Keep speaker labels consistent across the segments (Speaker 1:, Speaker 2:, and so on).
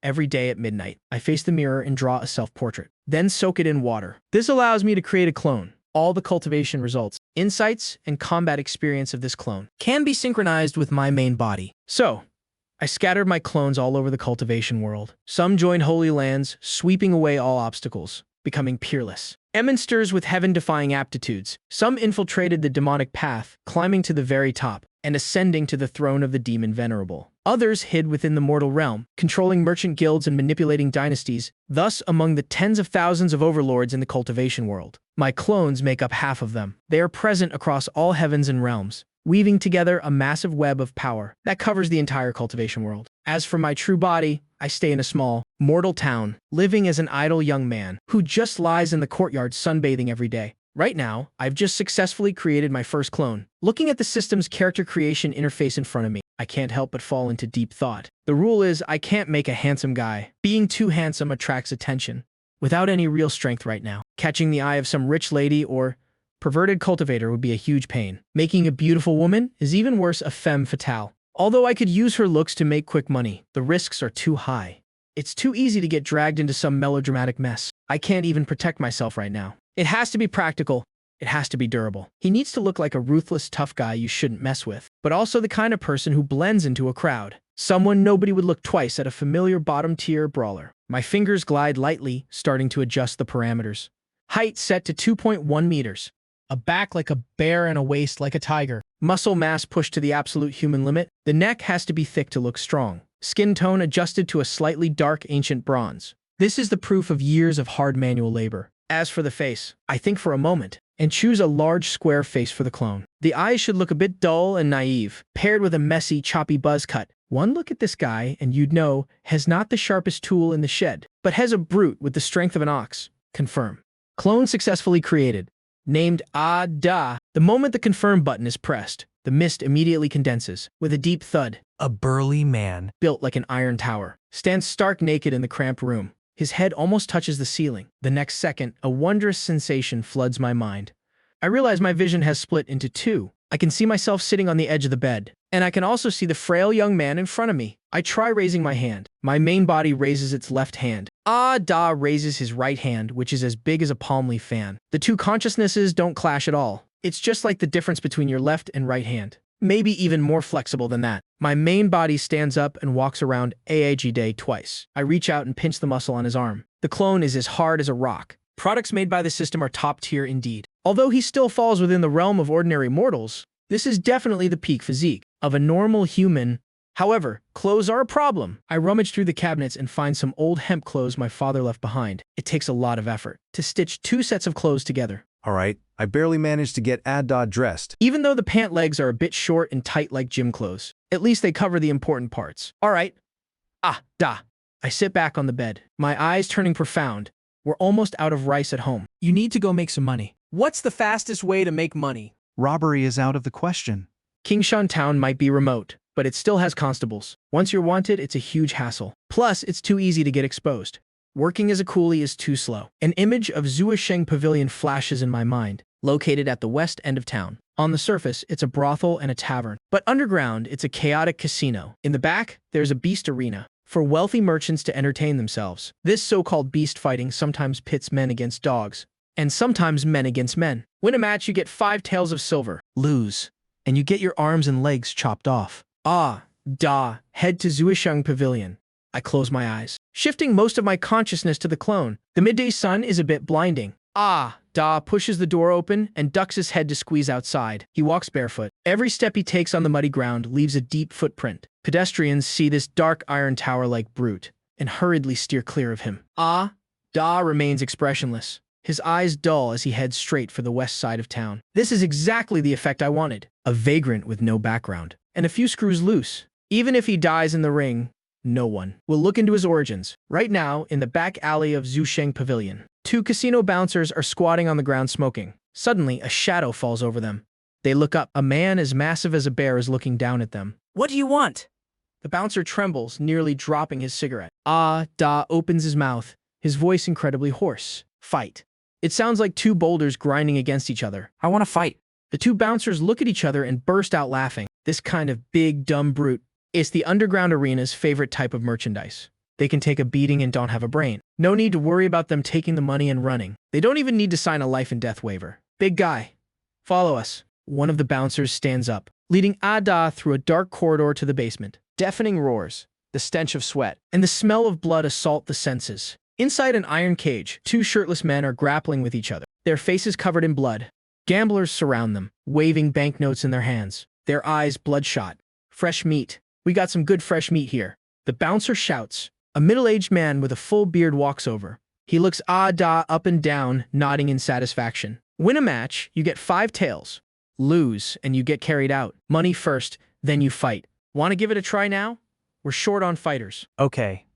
Speaker 1: Every day at midnight, I face the mirror and draw a self-portrait, then soak it in water. This allows me to create a clone. All the cultivation results, insights, and combat experience of this clone can be synchronized with my main body. So, I scattered my clones all over the cultivation world. Some joined holy lands, sweeping away all obstacles, becoming peerless. Eminsters with heaven-defying aptitudes. Some infiltrated the demonic path, climbing to the very top, and ascending to the throne of the demon venerable. Others hid within the mortal realm, controlling merchant guilds and manipulating dynasties, thus among the tens of thousands of overlords in the cultivation world. My clones make up half of them. They are present across all heavens and realms, weaving together a massive web of power that covers the entire cultivation world. As for my true body, I stay in a small, mortal town, living as an idle young man who just lies in the courtyard sunbathing every day. Right now, I've just successfully created my first clone. Looking at the system's character creation interface in front of me, I can't help but fall into deep thought. The rule is I can't make a handsome guy. Being too handsome attracts attention, without any real strength right now. Catching the eye of some rich lady or perverted cultivator would be a huge pain. Making a beautiful woman is even worse, a femme fatale. Although I could use her looks to make quick money, the risks are too high. It's too easy to get dragged into some melodramatic mess. I can't even protect myself right now. It has to be practical. It has to be durable. He needs to look like a ruthless, tough guy you shouldn't mess with, but also the kind of person who blends into a crowd. Someone nobody would look twice at, a familiar bottom-tier brawler. My fingers glide lightly, starting to adjust the parameters. Height set to 2.1 meters. A back like a bear and a waist like a tiger. Muscle mass pushed to the absolute human limit. The neck has to be thick to look strong. Skin tone adjusted to a slightly dark ancient bronze. This is the proof of years of hard manual labor. As for the face, I think for a moment and choose a large square face for the clone. The eyes should look a bit dull and naive, paired with a messy, choppy buzz cut. One look at this guy and you'd know has not the sharpest tool in the shed, but has a brute with the strength of an ox. Confirm. Clone successfully created. Named Da. The moment the confirm button is pressed, the mist immediately condenses. With a deep thud,
Speaker 2: A burly man,
Speaker 1: built like an iron tower, stands stark naked in the cramped room. His head almost touches the ceiling. The next second, a wondrous sensation floods my mind. I realize my vision has split into two. I can see myself sitting on the edge of the bed, and I can also see the frail young man in front of me. I try raising my hand. My main body raises its left hand. Da raises his right hand, which is as big as a palm leaf fan. The two consciousnesses don't clash at all. It's just like the difference between your left and right hand. Maybe even more flexible than that. My main body stands up and walks around AAG Day twice. I reach out and pinch the muscle on his arm. The clone is as hard as a rock. Products made by the system are top tier indeed. Although he still falls within the realm of ordinary mortals, this is definitely the peak physique of a normal human. However, clothes are a problem. I rummage through the cabinets and find some old hemp clothes my father left behind. It takes a lot of effort to stitch two sets of clothes together.
Speaker 3: Alright, I barely managed to get Adda dressed.
Speaker 1: Even though the pant legs are a bit short and tight like gym clothes, at least they cover the important parts. Alright. Da. I sit back on the bed, my eyes turning profound. We're almost out of rice at home.
Speaker 2: you need to go make some money.
Speaker 1: What's the fastest way to make money?
Speaker 4: Robbery is out of the question.
Speaker 1: Kingshan Town might be remote, but it still has constables. Once you're wanted, it's a huge hassle. Plus, it's too easy to get exposed. Working as a coolie is too slow. An image of Zuosheng Pavilion flashes in my mind, located at the west end of town. On the surface, it's a brothel and a tavern, but underground, it's a chaotic casino. In the back, there's a beast arena for wealthy merchants to entertain themselves. This so-called beast fighting sometimes pits men against dogs, and sometimes men against men. Win a match, you get 5 taels of silver. Lose, and you get your arms and legs chopped off. Da. Head to Zuosheng Pavilion. I close my eyes, shifting most of my consciousness to the clone. The midday sun is a bit blinding. Da pushes the door open and ducks his head to squeeze outside. He walks barefoot. Every step he takes on the muddy ground leaves a deep footprint. Pedestrians see this dark iron tower-like brute and hurriedly steer clear of him. Da remains expressionless, his eyes dull as he heads straight for the west side of town. This is exactly the effect I wanted. A vagrant with no background, and a few screws loose. Even if he dies in the ring, no one will look into his origins. Right now, in the back alley of Zuosheng Pavilion, 2 casino bouncers are squatting on the ground smoking. Suddenly, a shadow falls over them. They look up. A man as massive as a bear is looking down at them.
Speaker 2: What do you want?
Speaker 1: The bouncer trembles, nearly dropping his cigarette. Da opens his mouth, his voice incredibly hoarse. Fight. It sounds like 2 boulders grinding against each other.
Speaker 2: I want to fight.
Speaker 1: The 2 bouncers look at each other and burst out laughing. This kind of big, dumb brute is the underground arena's favorite type of merchandise. They can take a beating and don't have a brain. No need to worry about them taking the money and running. They don't even need to sign a life and death waiver. Big guy, follow us. One of the bouncers stands up, leading Ada through a dark corridor to the basement. Deafening roars, the stench of sweat, and the smell of blood assault the senses. Inside an iron cage, two shirtless men are grappling with each other, their faces covered in blood. Gamblers surround them, waving banknotes in their hands, their eyes bloodshot. Fresh meat. We got some good fresh meat here. The bouncer shouts. A middle-aged man with a full beard walks over. He looks Ada up and down, nodding in satisfaction. Win a match, you get 5 taels. Lose, and you get carried out. Money first, then you fight. Want to give it a try now? We're short on fighters.
Speaker 2: Okay.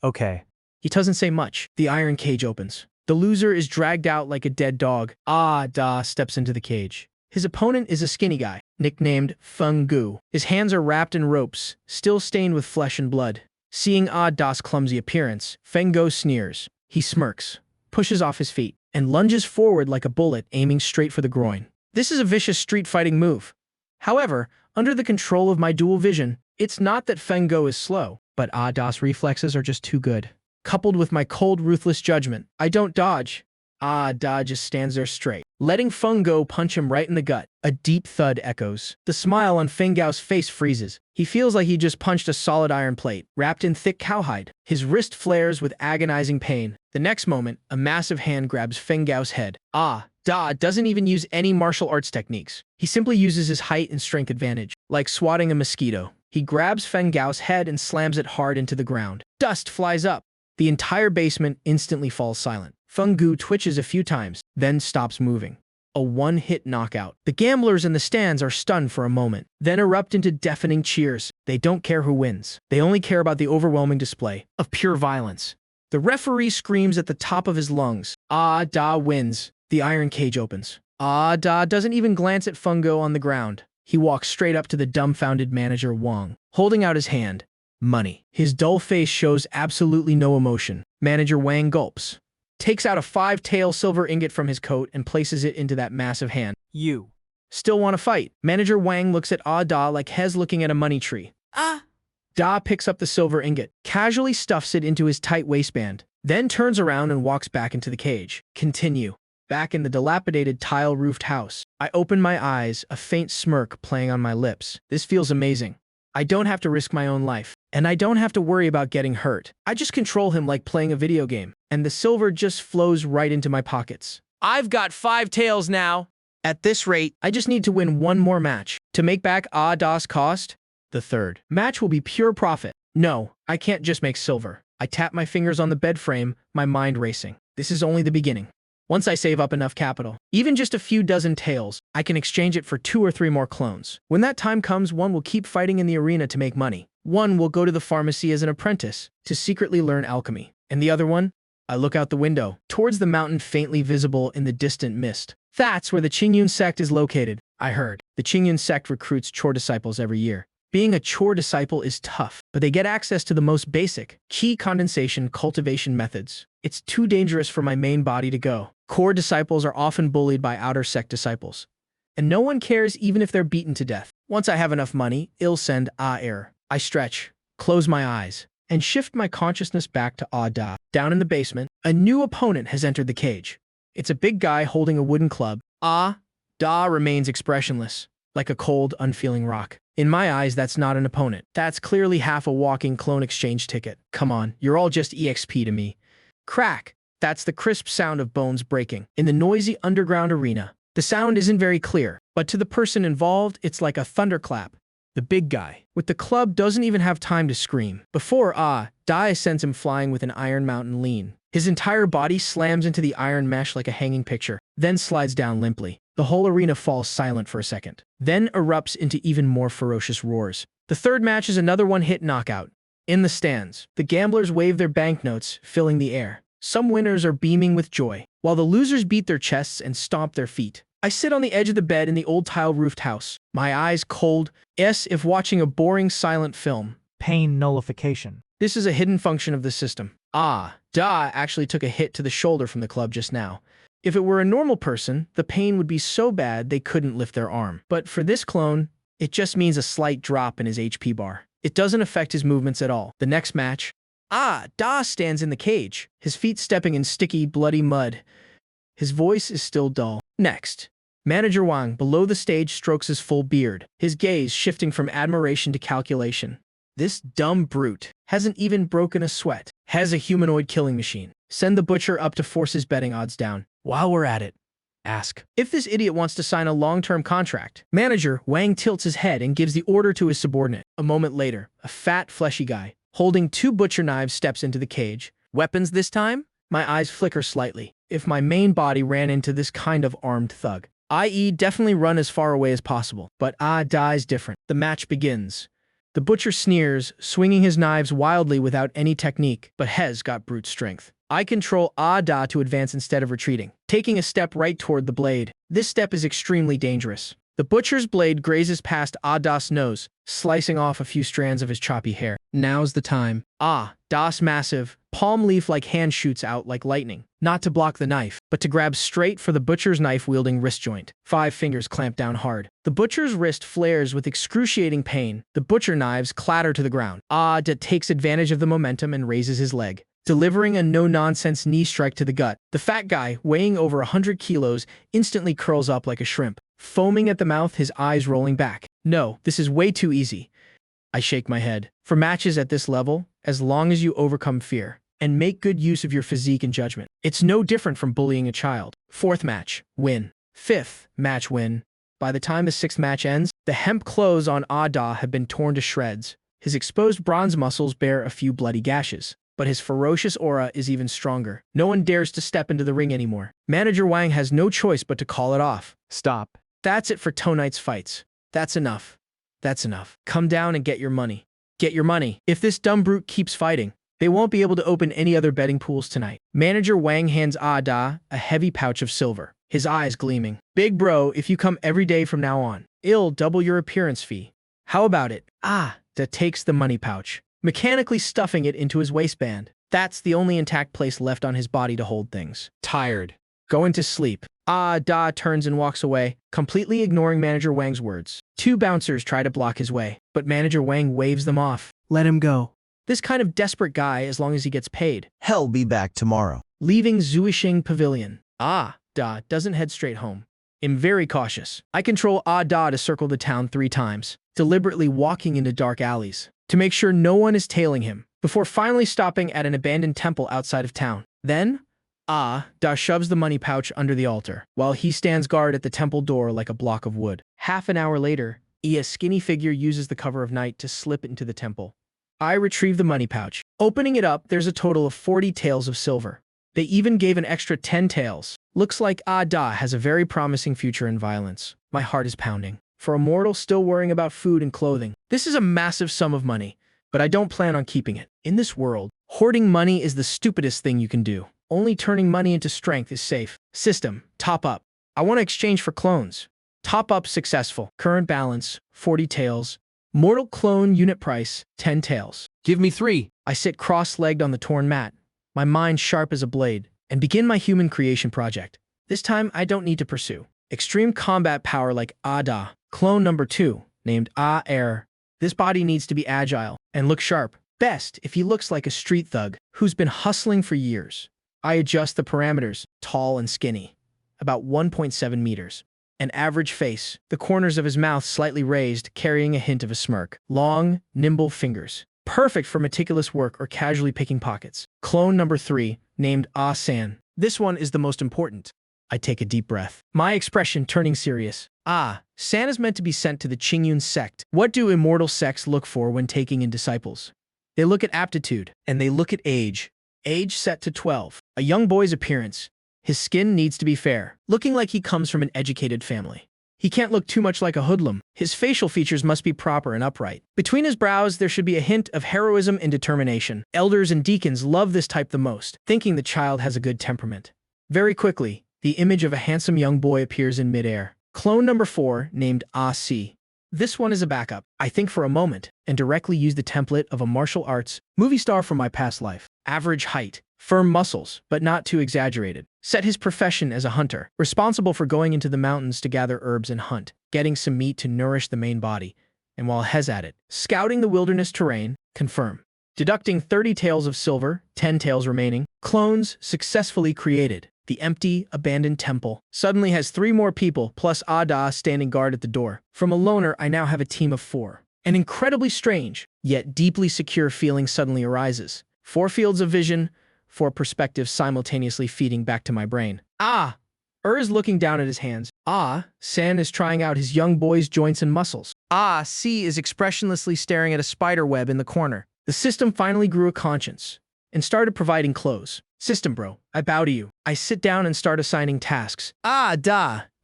Speaker 2: Okay.
Speaker 1: He doesn't say much. The iron cage opens. The loser is dragged out like a dead dog. Da steps into the cage. His opponent is a skinny guy, nicknamed Feng Gu. His hands are wrapped in ropes, still stained with flesh and blood. Seeing Da's clumsy appearance, Feng Gu sneers. He smirks, pushes off his feet, and lunges forward like a bullet, aiming straight for the groin. This is a vicious street fighting move. However, under the control of my dual vision, it's not that Feng Gu is slow, but Da's reflexes are just too good. Coupled with my cold, ruthless judgment, I don't dodge. Da just stands there straight, letting Feng Gu punch him right in the gut. A deep thud echoes. The smile on Feng Gu's face freezes. He feels like he just punched a solid iron plate, wrapped in thick cowhide. His wrist flares with agonizing pain. The next moment, a massive hand grabs Feng Gu's head. Da doesn't even use any martial arts techniques. He simply uses his height and strength advantage, like swatting a mosquito. He grabs Feng Gu's head and slams it hard into the ground. Dust flies up. The entire basement instantly falls silent. Feng Gu twitches a few times, then stops moving. A one-hit knockout. The gamblers in the stands are stunned for a moment, then erupt into deafening cheers. They don't care who wins. They only care about the overwhelming display of pure violence. The referee screams at the top of his lungs. Da wins. The iron cage opens. Da doesn't even glance at Feng Gu on the ground. He walks straight up to the dumbfounded manager Wang, holding out his hand. Money. His dull face shows absolutely no emotion. Manager Wang gulps, takes out a 5-tael silver ingot from his coat and places it into that massive hand.
Speaker 2: You.
Speaker 1: Still want to fight? Manager Wang looks at Da like Hez looking at a money tree. Da picks up the silver ingot, casually stuffs it into his tight waistband, then turns around and walks back into the cage. Continue. Back in the dilapidated tile-roofed house, I open my eyes, a faint smirk playing on my lips. This feels amazing. I don't have to risk my own life, and I don't have to worry about getting hurt. I just control him like playing a video game, and the silver just flows right into my pockets. I've got 5 taels now. At this rate, I just need to win one more match. To make back Da's cost, the third match will be pure profit. No, I can't just make silver. I tap my fingers on the bed frame, my mind racing. This is only the beginning. Once I save up enough capital, even just a few dozen taels, I can exchange it for 2 or 3 more clones. When that time comes, one will keep fighting in the arena to make money. One will go to the pharmacy as an apprentice to secretly learn alchemy. And the other one? I look out the window, towards the mountain faintly visible in the distant mist. That's where the Qingyun sect is located. I heard. The Qingyun sect recruits chore disciples every year. Being a chore disciple is tough, but they get access to the most basic, qi condensation cultivation methods. It's too dangerous for my main body to go. Core disciples are often bullied by outer sect disciples, and no one cares even if they're beaten to death. Once I have enough money, it'll send air. I stretch, close my eyes, and shift my consciousness back to Da. Down in the basement, a new opponent has entered the cage. It's a big guy holding a wooden club. Da remains expressionless, like a cold, unfeeling rock. In my eyes, that's not an opponent. That's clearly half a walking clone exchange ticket. Come on, you're all just EXP to me. Crack! That's the crisp sound of bones breaking. In the noisy underground arena, the sound isn't very clear, but to the person involved, it's like a thunderclap. The big guy with the club doesn't even have time to scream. Before Da sends him flying with an iron mountain lean. His entire body slams into the iron mesh like a hanging picture, then slides down limply. The whole arena falls silent for a second, then erupts into even more ferocious roars. The third match is another one-hit knockout. In the stands, the gamblers wave their banknotes, filling the air. Some winners are beaming with joy, while the losers beat their chests and stomp their feet. I sit on the edge of the bed in the old tile-roofed house, my eyes cold, as if watching a boring silent film.
Speaker 2: Pain nullification.
Speaker 1: This is a hidden function of the system. Da actually took a hit to the shoulder from the club just now. If it were a normal person, the pain would be so bad they couldn't lift their arm. But for this clone, it just means a slight drop in his HP bar. It doesn't affect his movements at all. The next match, Da stands in the cage, his feet stepping in sticky, bloody mud. His voice is still dull. Next, Manager Wang below the stage strokes his full beard, his gaze shifting from admiration to calculation. This dumb brute hasn't even broken a sweat. Has a humanoid killing machine. Send the butcher up to force his betting odds down. While we're at it, ask if this idiot wants to sign a long-term contract. Manager Wang tilts his head and gives the order to his subordinate. A moment later, a fat, fleshy guy, holding 2 butcher knives, steps into the cage. Weapons this time? My eyes flicker slightly. If my main body ran into this kind of armed thug, i.e. definitely run as far away as possible. But Da is different. The match begins. The butcher sneers, swinging his knives wildly without any technique, but has got brute strength. I control Da to advance instead of retreating, taking a step right toward the blade. This step is extremely dangerous. The butcher's blade grazes past Da's nose, slicing off a few strands of his choppy hair. Now's the time. Das massive, palm leaf-like hand shoots out like lightning, not to block the knife, but to grab straight for the butcher's knife-wielding wrist joint. 5 fingers clamp down hard. The butcher's wrist flares with excruciating pain. The butcher knives clatter to the ground. Da takes advantage of the momentum and raises his leg, delivering a no-nonsense knee strike to the gut. The fat guy, weighing over 100 kilos, instantly curls up like a shrimp, foaming at the mouth, his eyes rolling back. No, this is way too easy. I shake my head. For matches at this level, as long as you overcome fear and make good use of your physique and judgment, it's no different from bullying a child. 4th match, win. 5th match, win. By the time the 6th match ends, the hemp clothes on Da have been torn to shreds. His exposed bronze muscles bear a few bloody gashes, but his ferocious aura is even stronger. No one dares to step into the ring anymore. Manager Wang has no choice but to call it off.
Speaker 2: Stop.
Speaker 1: That's it for tonight's fights. That's enough. That's enough. Come down and get your money. Get your money. If this dumb brute keeps fighting, they won't be able to open any other betting pools tonight. Manager Wang hands Da a heavy pouch of silver, his eyes gleaming. Big bro, if you come every day from now on, I'll double your appearance fee. How about it? Da takes the money pouch, mechanically stuffing it into his waistband. That's the only intact place left on his body to hold things. Tired. Going to sleep. Da turns and walks away, completely ignoring Manager Wang's words. 2 bouncers try to block his way, but Manager Wang waves them off.
Speaker 4: Let him go.
Speaker 1: This kind of desperate guy as long as he gets paid.
Speaker 5: He'll be back tomorrow.
Speaker 1: Leaving Zuishing Pavilion. Da doesn't head straight home. I'm very cautious. I control Da to circle the town 3 times, deliberately walking into dark alleys, to make sure no one is tailing him, before finally stopping at an abandoned temple outside of town. Then, Da shoves the money pouch under the altar, while he stands guard at the temple door like a block of wood. Half an hour later, a skinny figure uses the cover of night to slip into the temple. I retrieve the money pouch. Opening it up, there's a total of 40 taels of silver. They even gave an extra 10 taels. Looks like Da has a very promising future in violence. My heart is pounding. For a mortal still worrying about food and clothing, this is a massive sum of money, but I don't plan on keeping it. In this world, hoarding money is the stupidest thing you can do. Only turning money into strength is safe. System, top up. I want to exchange for clones. Top up successful. Current balance, 40 taels. Mortal clone unit price, 10 taels.
Speaker 5: Give me 3.
Speaker 1: I sit cross-legged on the torn mat, my mind sharp as a blade, and begin my human creation project. This time, I don't need to pursue extreme combat power like Da. Clone number 2, named Air. This body needs to be agile and look sharp. Best if he looks like a street thug who's been hustling for years. I adjust the parameters, tall and skinny, about 1.7 meters. An average face, the corners of his mouth slightly raised, carrying a hint of a smirk. Long, nimble fingers. Perfect for meticulous work or casually picking pockets. Clone number 3, named San. This one is the most important. I take a deep breath, my expression turning serious. San is meant to be sent to the Qingyun sect. What do immortal sects look for when taking in disciples? They look at aptitude, and they look at age. Age set to 12. A young boy's appearance. His skin needs to be fair, looking like he comes from an educated family. He can't look too much like a hoodlum. His facial features must be proper and upright. Between his brows, there should be a hint of heroism and determination. Elders and deacons love this type the most, thinking the child has a good temperament. Very quickly, the image of a handsome young boy appears in midair. Clone number 4, named C. This one is a backup. I think for a moment, and directly use the template of a martial arts movie star from my past life. Average height, firm muscles, but not too exaggerated. Set his profession as a hunter, responsible for going into the mountains to gather herbs and hunt, getting some meat to nourish the main body, and while he's at it, scouting the wilderness terrain. Confirm. Deducting 30 taels of silver, 10 taels remaining. Clones successfully created. The empty, abandoned temple suddenly has 3 more people, plus Ada standing guard at the door. From a loner, I now have a team of 4. An incredibly strange, yet deeply secure feeling suddenly arises. 4 fields of vision, 4 perspectives simultaneously feeding back to my brain. Is looking down at his hands. San is trying out his young boy's joints and muscles. C is expressionlessly staring at a spider web in the corner. The system finally grew a conscience and started providing clothes. System bro, I bow to you. I sit down and start assigning tasks.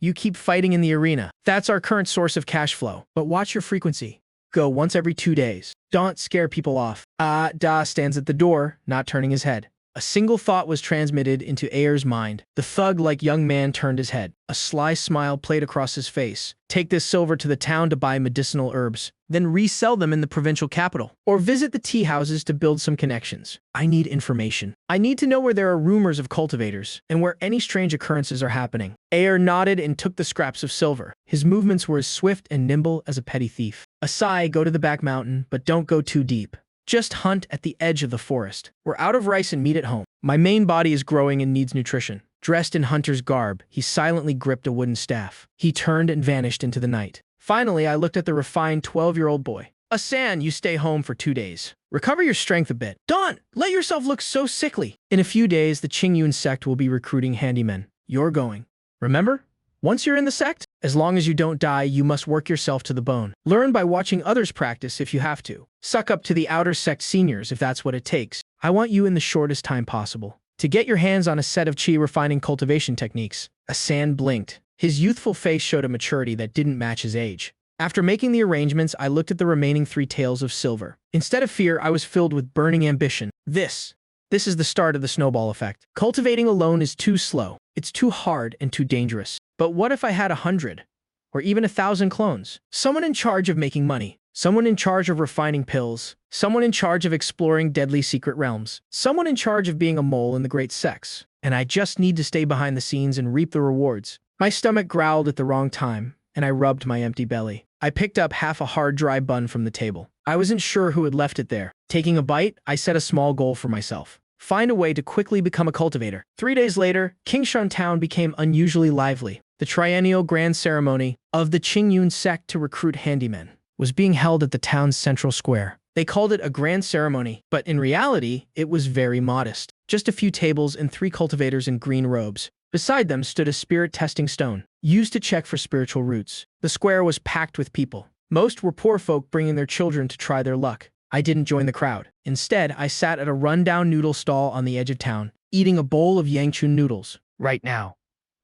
Speaker 1: You keep fighting in the arena. That's our current source of cash flow. But watch your frequency. Go once every 2 days. Don't scare people off. Stands at the door, not turning his head. A single thought was transmitted into Ayer's mind. The thug-like young man turned his head. A sly smile played across his face. Take this silver to the town to buy medicinal herbs, then resell them in the provincial capital. Or visit the tea houses to build some connections. I need information. I need to know where there are rumors of cultivators, and where any strange occurrences are happening. Ayer nodded and took the scraps of silver. His movements were as swift and nimble as a petty thief. Asai, go to the back mountain, but don't go too deep. Just hunt at the edge of the forest. We're out of rice and meat at home. My main body is growing and needs nutrition. Dressed in hunter's garb, he silently gripped a wooden staff. He turned and vanished into the night. Finally, I looked at the refined 12-year-old boy. Asan, you stay home for 2 days. Recover your strength a bit. Don't let yourself look so sickly. In a few days, the Qingyun sect will be recruiting handymen. You're going. Remember? Once you're in the sect, as long as you don't die, you must work yourself to the bone. Learn by watching others practice if you have to. Suck up to the outer sect seniors if that's what it takes. I want you in the shortest time possible to get your hands on a set of chi refining cultivation techniques. Asan blinked. His youthful face showed a maturity that didn't match his age. After making the arrangements, I looked at the remaining 3 taels of silver. Instead of fear, I was filled with burning ambition. This is the start of the snowball effect. Cultivating alone is too slow. It's too hard and too dangerous. But what if I had 100 or even 1,000 clones? Someone in charge of making money. Someone in charge of refining pills. Someone in charge of exploring deadly secret realms. Someone in charge of being a mole in the great sex. And I just need to stay behind the scenes and reap the rewards. My stomach growled at the wrong time, and I rubbed my empty belly. I picked up half a hard, dry bun from the table. I wasn't sure who had left it there. Taking a bite, I set a small goal for myself. Find a way to quickly become a cultivator. 3 days later, Qingshan town became unusually lively. The triennial grand ceremony of the Qingyun sect to recruit handymen was being held at the town's central square. They called it a grand ceremony, but in reality, it was very modest. Just a few tables and 3 cultivators in green robes. Beside them stood a spirit testing stone, used to check for spiritual roots. The square was packed with people. Most were poor folk bringing their children to try their luck. I didn't join the crowd. Instead, I sat at a rundown noodle stall on the edge of town, eating a bowl of Yangchun noodles. Right now,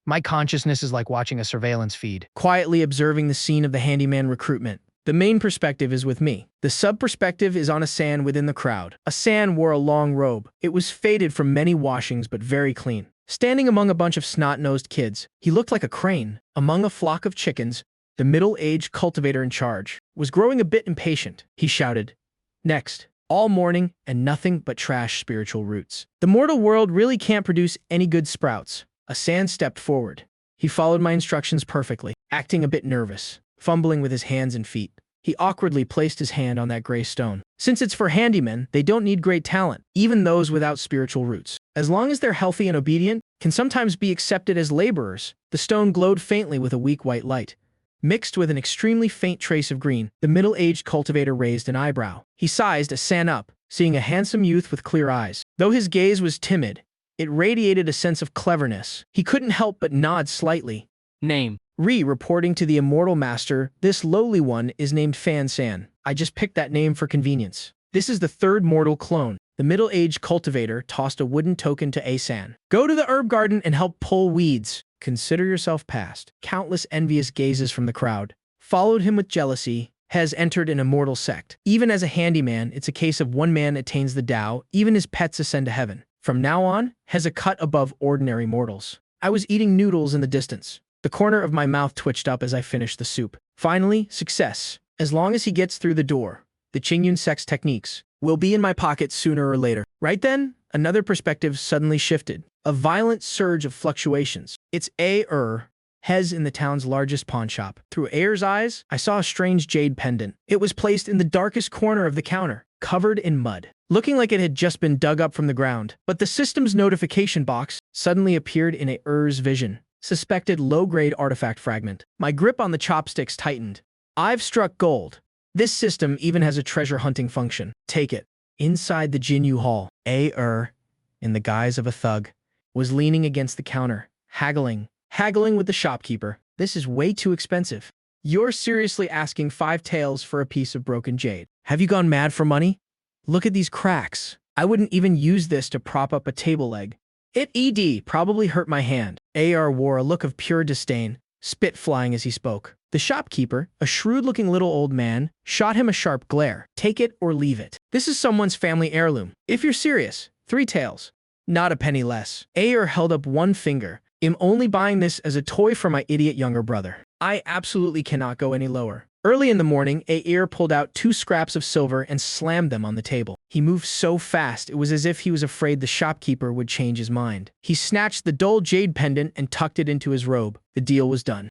Speaker 1: my consciousness is like watching a surveillance feed, quietly observing the scene of the handyman recruitment. The main perspective is with me. The sub-perspective is on Asan within the crowd. Asan wore a long robe. It was faded from many washings but very clean. Standing among a bunch of snot-nosed kids, he looked like a crane. Among a flock of chickens, the middle-aged cultivator in charge was growing a bit impatient. He shouted, "Next." All morning and nothing but trash spiritual roots. The mortal world really can't produce any good sprouts. Asan stepped forward. He followed my instructions perfectly, acting a bit nervous, fumbling with his hands and feet. He awkwardly placed his hand on that gray stone. Since it's for handymen, they don't need great talent, even those without spiritual roots. As long as they're healthy and obedient, can sometimes be accepted as laborers. The stone glowed faintly with a weak white light, mixed with an extremely faint trace of green. The middle-aged cultivator raised an eyebrow. He sized Asan up, seeing a handsome youth with clear eyes. Though his gaze was timid, it radiated a sense of cleverness. He couldn't help but nod slightly.
Speaker 5: Name.
Speaker 1: Reporting to the immortal master, this lowly one is named Fan San. I just picked that name for convenience. This is the 3rd mortal clone. The middle-aged cultivator tossed a wooden token to Asan. Go to the herb garden and help pull weeds. Consider yourself passed. Countless envious gazes from the crowd followed him with jealousy. Has entered an immortal sect. Even as a handyman, it's a case of one man attains the Tao, even his pets ascend to heaven. From now on, has a cut above ordinary mortals. I was eating noodles in the distance. The corner of my mouth twitched up as I finished the soup. Finally, success. As long as he gets through the door, the Qingyun sect's techniques will be in my pocket sooner or later. Right then, another perspective suddenly shifted. A violent surge of fluctuations. It's Hez in the town's largest pawn shop. Through Ayer's eyes, I saw a strange jade pendant. It was placed in the darkest corner of the counter, covered in mud. looking like it had just been dug up from the ground. But the system's notification box suddenly appeared in Er's vision. Suspected low-grade artifact fragment. My grip on the chopsticks tightened. I've struck gold. This system even has a treasure hunting function. Take it. Inside the Jinyu Hall, in the guise of a thug, was leaning against the counter, haggling with the shopkeeper. This is way too expensive. You're seriously asking 5 taels for a piece of broken jade. Have you gone mad for money? Look at these cracks. I wouldn't even use this to prop up a table leg. It probably hurt my hand. Wore a look of pure disdain, spit flying as he spoke. The shopkeeper, a shrewd-looking little old man, shot him a sharp glare. Take it or leave it. This is someone's family heirloom. If you're serious, 3 taels. Not a penny less. Held up one finger. I'm only buying this as a toy for my idiot younger brother. I absolutely cannot go any lower. Early in the morning, pulled out 2 scraps of silver and slammed them on the table. He moved so fast, it was as if he was afraid the shopkeeper would change his mind. He snatched the dull jade pendant and tucked it into his robe. The deal was done.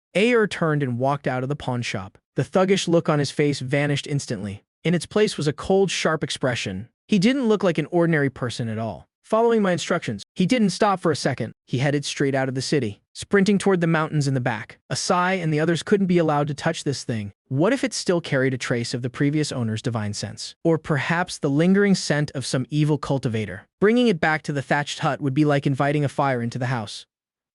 Speaker 1: Turned and walked out of the pawn shop. The thuggish look on his face vanished instantly. In its place was a cold, sharp expression. He didn't look like an ordinary person at all. Following my instructions, he didn't stop for a second. He headed straight out of the city, sprinting toward the mountains in the back. Asai and the others couldn't be allowed to touch this thing. What if it still carried a trace of the previous owner's divine sense? Or perhaps the lingering scent of some evil cultivator? Bringing it back to the thatched hut would be like inviting a fire into the house.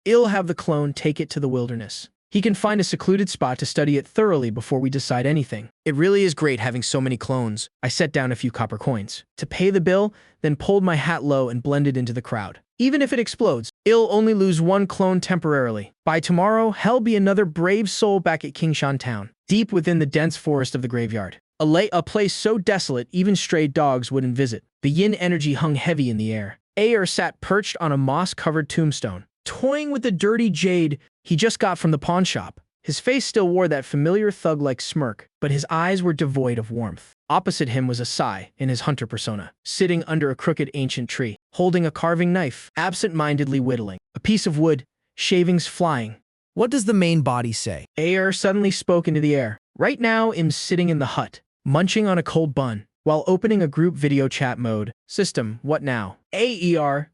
Speaker 1: I'll have the clone take it to the wilderness. He can find a secluded spot to study it thoroughly before we decide anything. It really is great having so many clones. I set down a few copper coins to pay the bill, then pulled my hat low and blended into the crowd. Even if it explodes, I'll only lose 1 clone temporarily. By tomorrow, he'll be another brave soul back at Kingshan Town, deep within the dense forest of the graveyard. A place so desolate even stray dogs wouldn't visit. The yin energy hung heavy in the air. Sat perched on a moss-covered tombstone, toying with the dirty jade he just got from the pawn shop. His face still wore that familiar thug-like smirk, but his eyes were devoid of warmth. Opposite him was Asai, in his hunter persona, sitting under a crooked ancient tree, holding a carving knife, absent-mindedly whittling. A piece of wood, shavings flying.
Speaker 5: What does the main body say?
Speaker 1: Suddenly spoke into the air. Right now, I'm sitting in the hut, munching on a cold bun, while opening a group video chat mode. System, what now?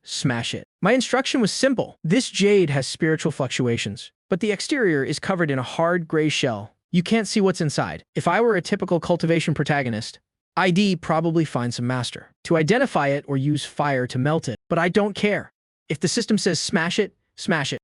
Speaker 1: Smash it. My instruction was simple. This jade has spiritual fluctuations, but the exterior is covered in a hard gray shell. You can't see what's inside. If I were a typical cultivation protagonist, I'd probably find some master to identify it or use fire to melt it, but I don't care. If the system says smash it, smash it.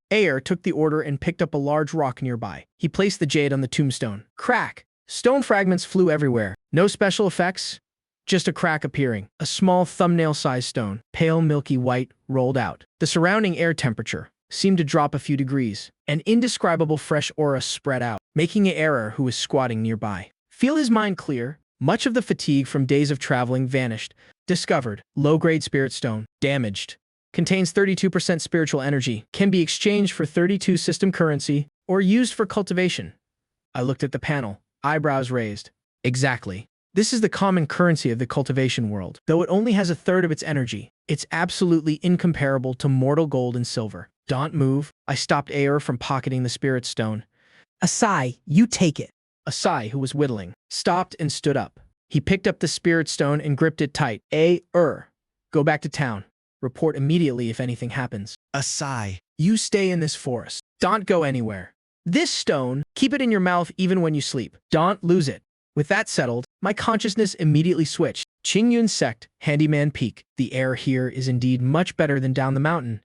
Speaker 1: Took the order and picked up a large rock nearby. He placed the jade on the tombstone. Crack! Stone fragments flew everywhere. No special effects. Just a crack appearing. A small thumbnail-sized stone, pale milky white, rolled out. The surrounding air temperature seemed to drop a few degrees. An indescribable fresh aura spread out, making who was squatting nearby feel his mind clear. Much of the fatigue from days of traveling vanished. Discovered. Low-grade spirit stone. Damaged. Contains 32% spiritual energy. Can be exchanged for 32 system currency or used for cultivation. I looked at the panel, eyebrows raised. Exactly. This is the common currency of the cultivation world. Though it only has 1/3 of its energy, it's absolutely incomparable to mortal gold and silver. Don't move. I stopped from pocketing the spirit stone.
Speaker 5: Asai, you take it.
Speaker 1: Asai, who was whittling, stopped and stood up. He picked up the spirit stone and gripped it tight. Go back to town. Report immediately if anything happens.
Speaker 5: Asai.
Speaker 1: You stay in this forest. Don't go anywhere. This stone, keep it in your mouth even when you sleep. Don't lose it. With that settled, my consciousness immediately switched. Qingyun Sect, Handyman Peak. The air here is indeed much better than down the mountain.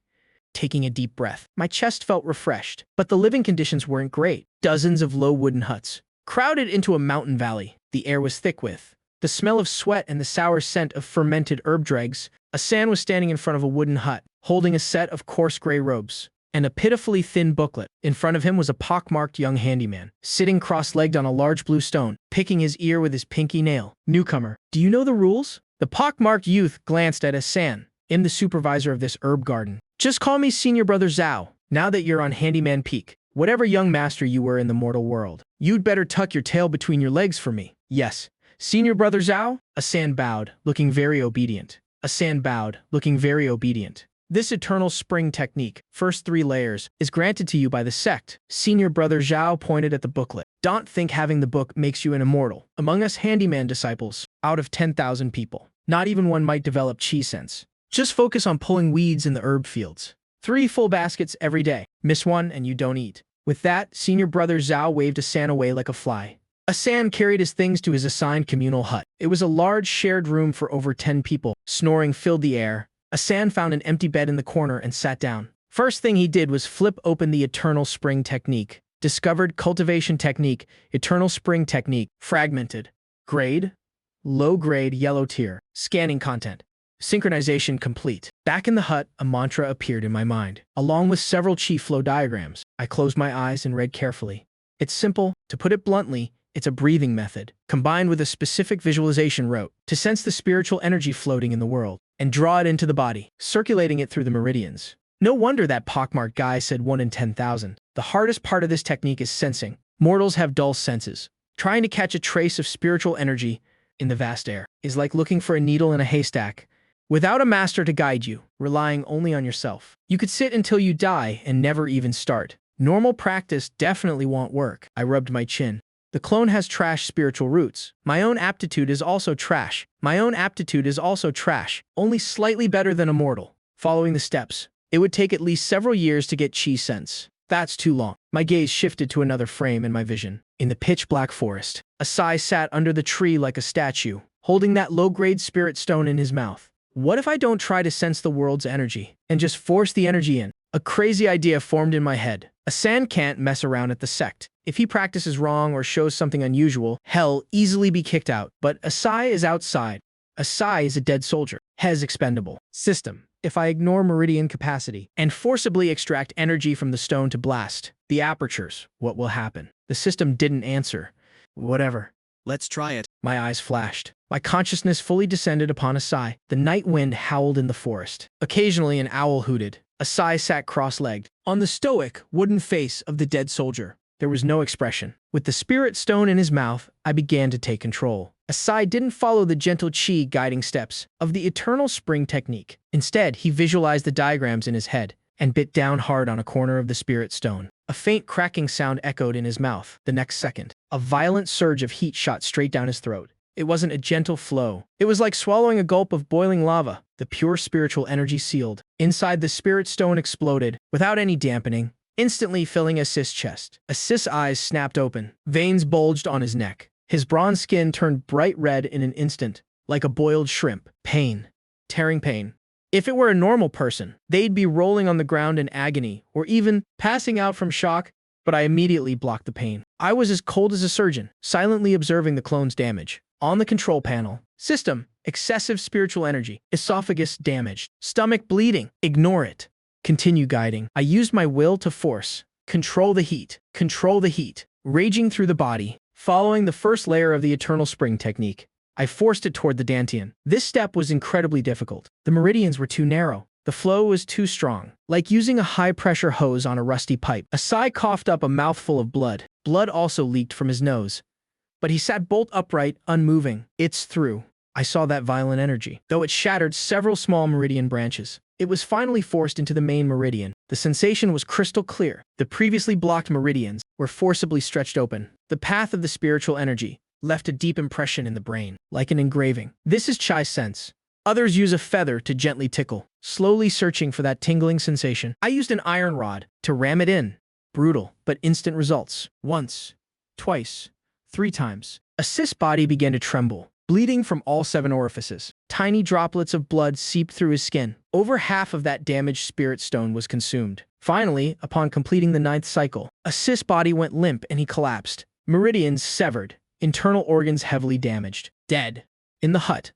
Speaker 1: Taking a deep breath, my chest felt refreshed, but the living conditions weren't great. Dozens of low wooden huts, crowded into a mountain valley. The air was thick with the smell of sweat and the sour scent of fermented herb dregs. Asan was standing in front of a wooden hut, holding a set of coarse gray robes and a pitifully thin booklet. In front of him was a pockmarked young handyman, sitting cross-legged on a large blue stone, picking his ear with his pinky nail. Newcomer, do you know the rules? The pockmarked youth glanced at Asan, the supervisor of this herb garden. Just call me Senior Brother Zhao, now that you're on Handyman Peak. Whatever young master you were in the mortal world, you'd better tuck your tail between your legs for me. Yes, Senior Brother Zhao? Asan bowed, looking very obedient. This eternal spring technique, first 3 layers, is granted to you by the sect. Senior Brother Zhao pointed at the booklet. Don't think having the book makes you an immortal. Among us handyman disciples, out of 10,000 people, Not even one might develop chi sense. Just focus on pulling weeds in the herb fields. 3 full baskets every day. Miss one and you don't eat. With that, senior brother Zhao waved Asan away like a fly. Asan carried his things to his assigned communal hut. It was a large shared room for over 10 people. Snoring filled the air. Asan found an empty bed in the corner and sat down. First thing he did was flip open the Eternal Spring Technique. Discovered Cultivation Technique, Eternal Spring Technique, fragmented. Grade? Low grade, yellow tier. Scanning content. Synchronization complete. Back in the hut, a mantra appeared in my mind, along with several chi flow diagrams. I closed my eyes and read carefully. It's simple. To put it bluntly, it's a breathing method, combined with a specific visualization route, to sense the spiritual energy floating in the world, and draw it into the body, circulating it through the meridians. No wonder that pockmarked guy said 1 in 10,000. The hardest part of this technique is sensing. Mortals have dull senses. Trying to catch a trace of spiritual energy in the vast air is like looking for a needle in a haystack. Without a master to guide you, relying only on yourself, you could sit until you die and never even start. Normal practice definitely won't work. I rubbed my chin. The clone has trash spiritual roots. My own aptitude is also trash. Only slightly better than a mortal. Following the steps, it would take at least several years to get chi sense. That's too long. My gaze shifted to another frame in my vision. In the pitch-black forest, Asai sat under the tree like a statue, holding that low-grade spirit stone in his mouth. What if I don't try to sense the world's energy and just force the energy in? A crazy idea formed in my head. Asan can't mess around at the sect. If he practices wrong or shows something unusual, he'll easily be kicked out. But Asai is outside. Asai is a dead soldier. Hes expendable. System. If I ignore meridian capacity and forcibly extract energy from the stone to blast the apertures, what will happen? The system didn't answer. Whatever.
Speaker 5: Let's try it.
Speaker 1: My eyes flashed. My consciousness fully descended upon Asai. The night wind howled in the forest. Occasionally an owl hooted. Asai sat cross-legged. On the stoic, wooden face of the dead soldier, there was no expression. With the spirit stone in his mouth, I began to take control. Asai didn't follow the gentle chi guiding steps of the Eternal Spring Technique. Instead, he visualized the diagrams in his head and bit down hard on a corner of the spirit stone. A faint cracking sound echoed in his mouth. The next second, a violent surge of heat shot straight down his throat. It wasn't a gentle flow. It was like swallowing a gulp of boiling lava. The pure spiritual energy sealed. Inside, the spirit stone exploded, without any dampening, instantly filling Asis's chest. Asis's eyes snapped open. Veins bulged on his neck. His bronze skin turned bright red in an instant, like a boiled shrimp. Pain. Tearing pain. If it were a normal person, they'd be rolling on the ground in agony, or even passing out from shock, but I immediately blocked the pain. I was as cold as a surgeon, silently observing the clone's damage. On the control panel, system, excessive spiritual energy, esophagus damaged, stomach bleeding, ignore it. Continue guiding. I used my will to force. Control the heat. Raging through the body. Following the first layer of the Eternal Spring Technique, I forced it toward the dantian. This step was incredibly difficult. The meridians were too narrow. The flow was too strong, like using a high-pressure hose on a rusty pipe. Asai coughed up a mouthful of blood. Blood also leaked from his nose. But he sat bolt upright, unmoving. It's through. I saw that violent energy, though it shattered several small meridian branches. It was finally forced into the main meridian. The sensation was crystal clear. The previously blocked meridians were forcibly stretched open. The path of the spiritual energy left a deep impression in the brain, like an engraving. This is Chai sense. Others use a feather to gently tickle, slowly searching for that tingling sensation. I used an iron rod to ram it in. Brutal, but instant results. Once, twice, 3 times. Asis's body began to tremble, bleeding from all 7 orifices. Tiny droplets of blood seeped through his skin. Over half of that damaged spirit stone was consumed. Finally, upon completing the 9th cycle, Asis's body went limp and he collapsed. Meridians severed, internal organs heavily damaged. Dead. In the hut,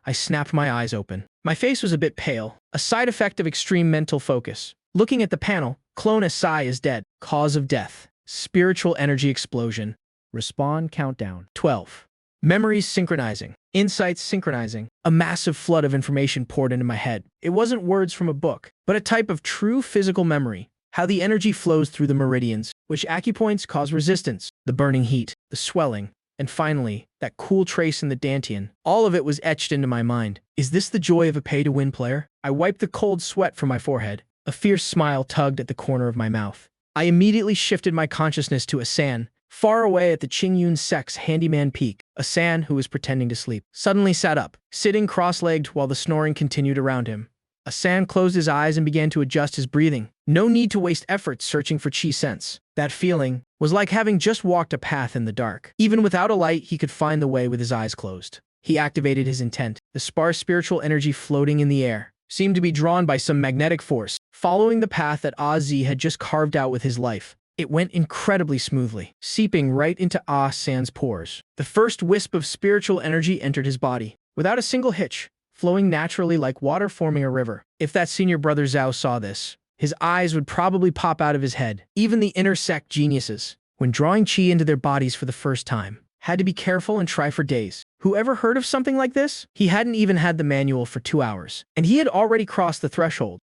Speaker 1: I snapped my eyes open. My face was a bit pale, a side effect of extreme mental focus. Looking at the panel, Clone Asai is dead. Cause of death. Spiritual energy explosion. Respawn countdown. 12. Memories synchronizing. Insights synchronizing. A massive flood of information poured into my head. It wasn't words from a book, but a type of true physical memory. How the energy flows through the meridians, which acupoints cause resistance, the burning heat, the swelling, and finally, that cool trace in the dantian. All of it was etched into my mind. Is this the joy of a pay-to-win player? I wiped the cold sweat from my forehead. A fierce smile tugged at the corner of my mouth. I immediately shifted my consciousness to Asan, Far away at the Qingyun sect's handyman peak, a San who was pretending to sleep suddenly sat up, sitting cross-legged while the snoring continued around him. A San closed his eyes and began to adjust his breathing. No need to waste effort searching for chi sense. That feeling was like having just walked a path in the dark. Even without a light, he could find the way with his eyes closed. He activated his intent. The sparse spiritual energy floating in the air seemed to be drawn by some magnetic force, following the path that Zi had just carved out with his life. It went incredibly smoothly, seeping right into San's pores. The first wisp of spiritual energy entered his body, without a single hitch, flowing naturally like water forming a river. If that senior brother Zhao saw this, his eyes would probably pop out of his head. Even the inner sect geniuses, when drawing chi into their bodies for the first time, had to be careful and try for days. Who ever heard of something like this? He hadn't even had the manual for 2 hours, and he had already crossed the threshold.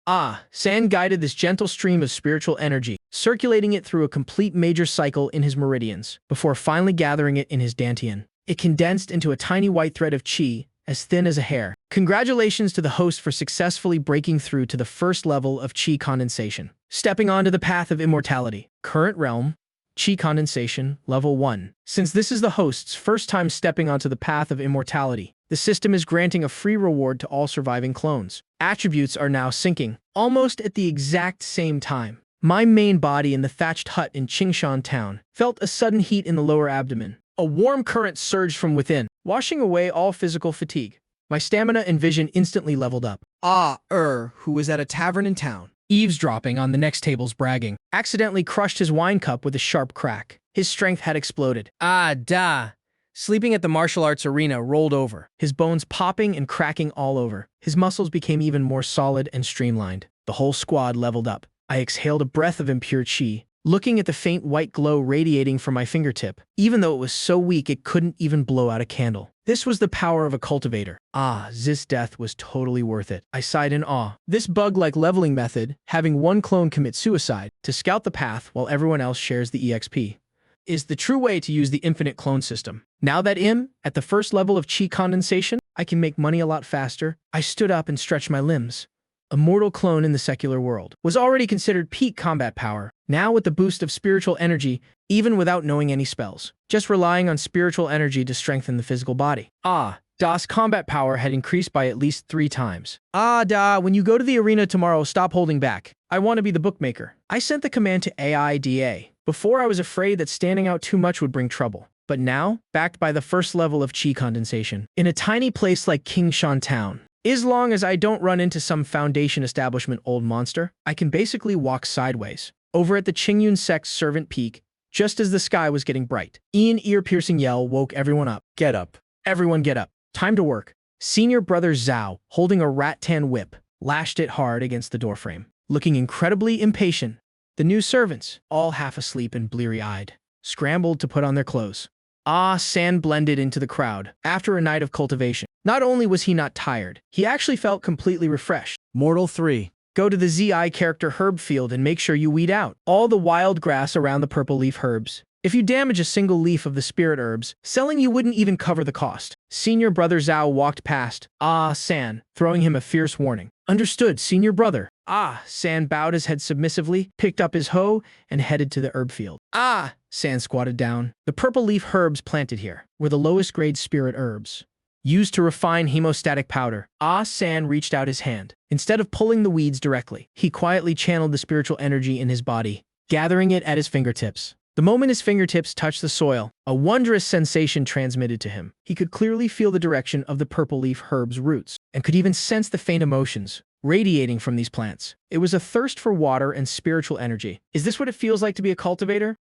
Speaker 1: San guided this gentle stream of spiritual energy, circulating it through a complete major cycle in his meridians, before finally gathering it in his dantian. It condensed into a tiny white thread of chi, as thin as a hair. Congratulations to the host for successfully breaking through to the first level of chi condensation. Stepping onto the path of immortality. Current realm, Chi condensation, level 1. Since this is the host's first time stepping onto the path of immortality, the system is granting a free reward to all surviving clones. Attributes are now syncing, almost at the exact same time. My main body in the thatched hut in Qingshan town felt a sudden heat in the lower abdomen. A warm current surged from within, washing away all physical fatigue. My stamina and vision instantly leveled up. Who was at a tavern in town, eavesdropping on the next table's bragging, accidentally crushed his wine cup with a sharp crack. His strength had exploded. Sleeping at the martial arts arena rolled over, his bones popping and cracking all over. His muscles became even more solid and streamlined. The whole squad leveled up. I exhaled a breath of impure chi, looking at the faint white glow radiating from my fingertip. Even though it was so weak it couldn't even blow out a candle. This was the power of a cultivator. This death was totally worth it. I sighed in awe. This bug-like leveling method, having one clone commit suicide to scout the path while everyone else shares the EXP, is the true way to use the infinite clone system. Now that I'm at the first level of chi condensation, I can make money a lot faster. I stood up and stretched my limbs. A mortal clone in the secular world was already considered peak combat power. Now with the boost of spiritual energy, even without knowing any spells, just relying on spiritual energy to strengthen the physical body. Das combat power had increased by at least 3 times. When you go to the arena tomorrow, stop holding back. I want to be the bookmaker. I sent the command to AIDA. Before I was afraid that standing out too much would bring trouble. But now, backed by the first level of chi condensation, in a tiny place like Qingshan Town, as long as I don't run into some Foundation establishment old monster, I can basically walk sideways. Over at the Qingyun sect's servant peak, just as the sky was getting bright, an ear-piercing yell woke everyone up. Get up. Everyone get up. Time to work. Senior brother Zhao, holding a rattan whip, lashed it hard against the doorframe. Looking incredibly impatient, the new servants, all half asleep and bleary-eyed, scrambled to put on their clothes. San blended into the crowd. After a night of cultivation, not only was he not tired, he actually felt completely refreshed.
Speaker 5: Mortal 3.
Speaker 1: Go to the ZI character herb field and make sure you weed out all the wild grass around the purple leaf herbs. If you damage a single leaf of the spirit herbs, selling you wouldn't even cover the cost. Senior brother Zhao walked past San, throwing him a fierce warning. Understood, senior brother. San bowed his head submissively, picked up his hoe, and headed to the herb field. San squatted down. The purple leaf herbs planted here were the lowest grade spirit herbs, used to refine hemostatic powder. San reached out his hand. Instead of pulling the weeds directly, he quietly channeled the spiritual energy in his body, gathering it at his fingertips. The moment his fingertips touched the soil, a wondrous sensation transmitted to him. He could clearly feel the direction of the purple leaf herb's roots, and could even sense the faint emotions radiating from these plants. It was a thirst for water and spiritual energy. Is this what it feels like to be a cultivator?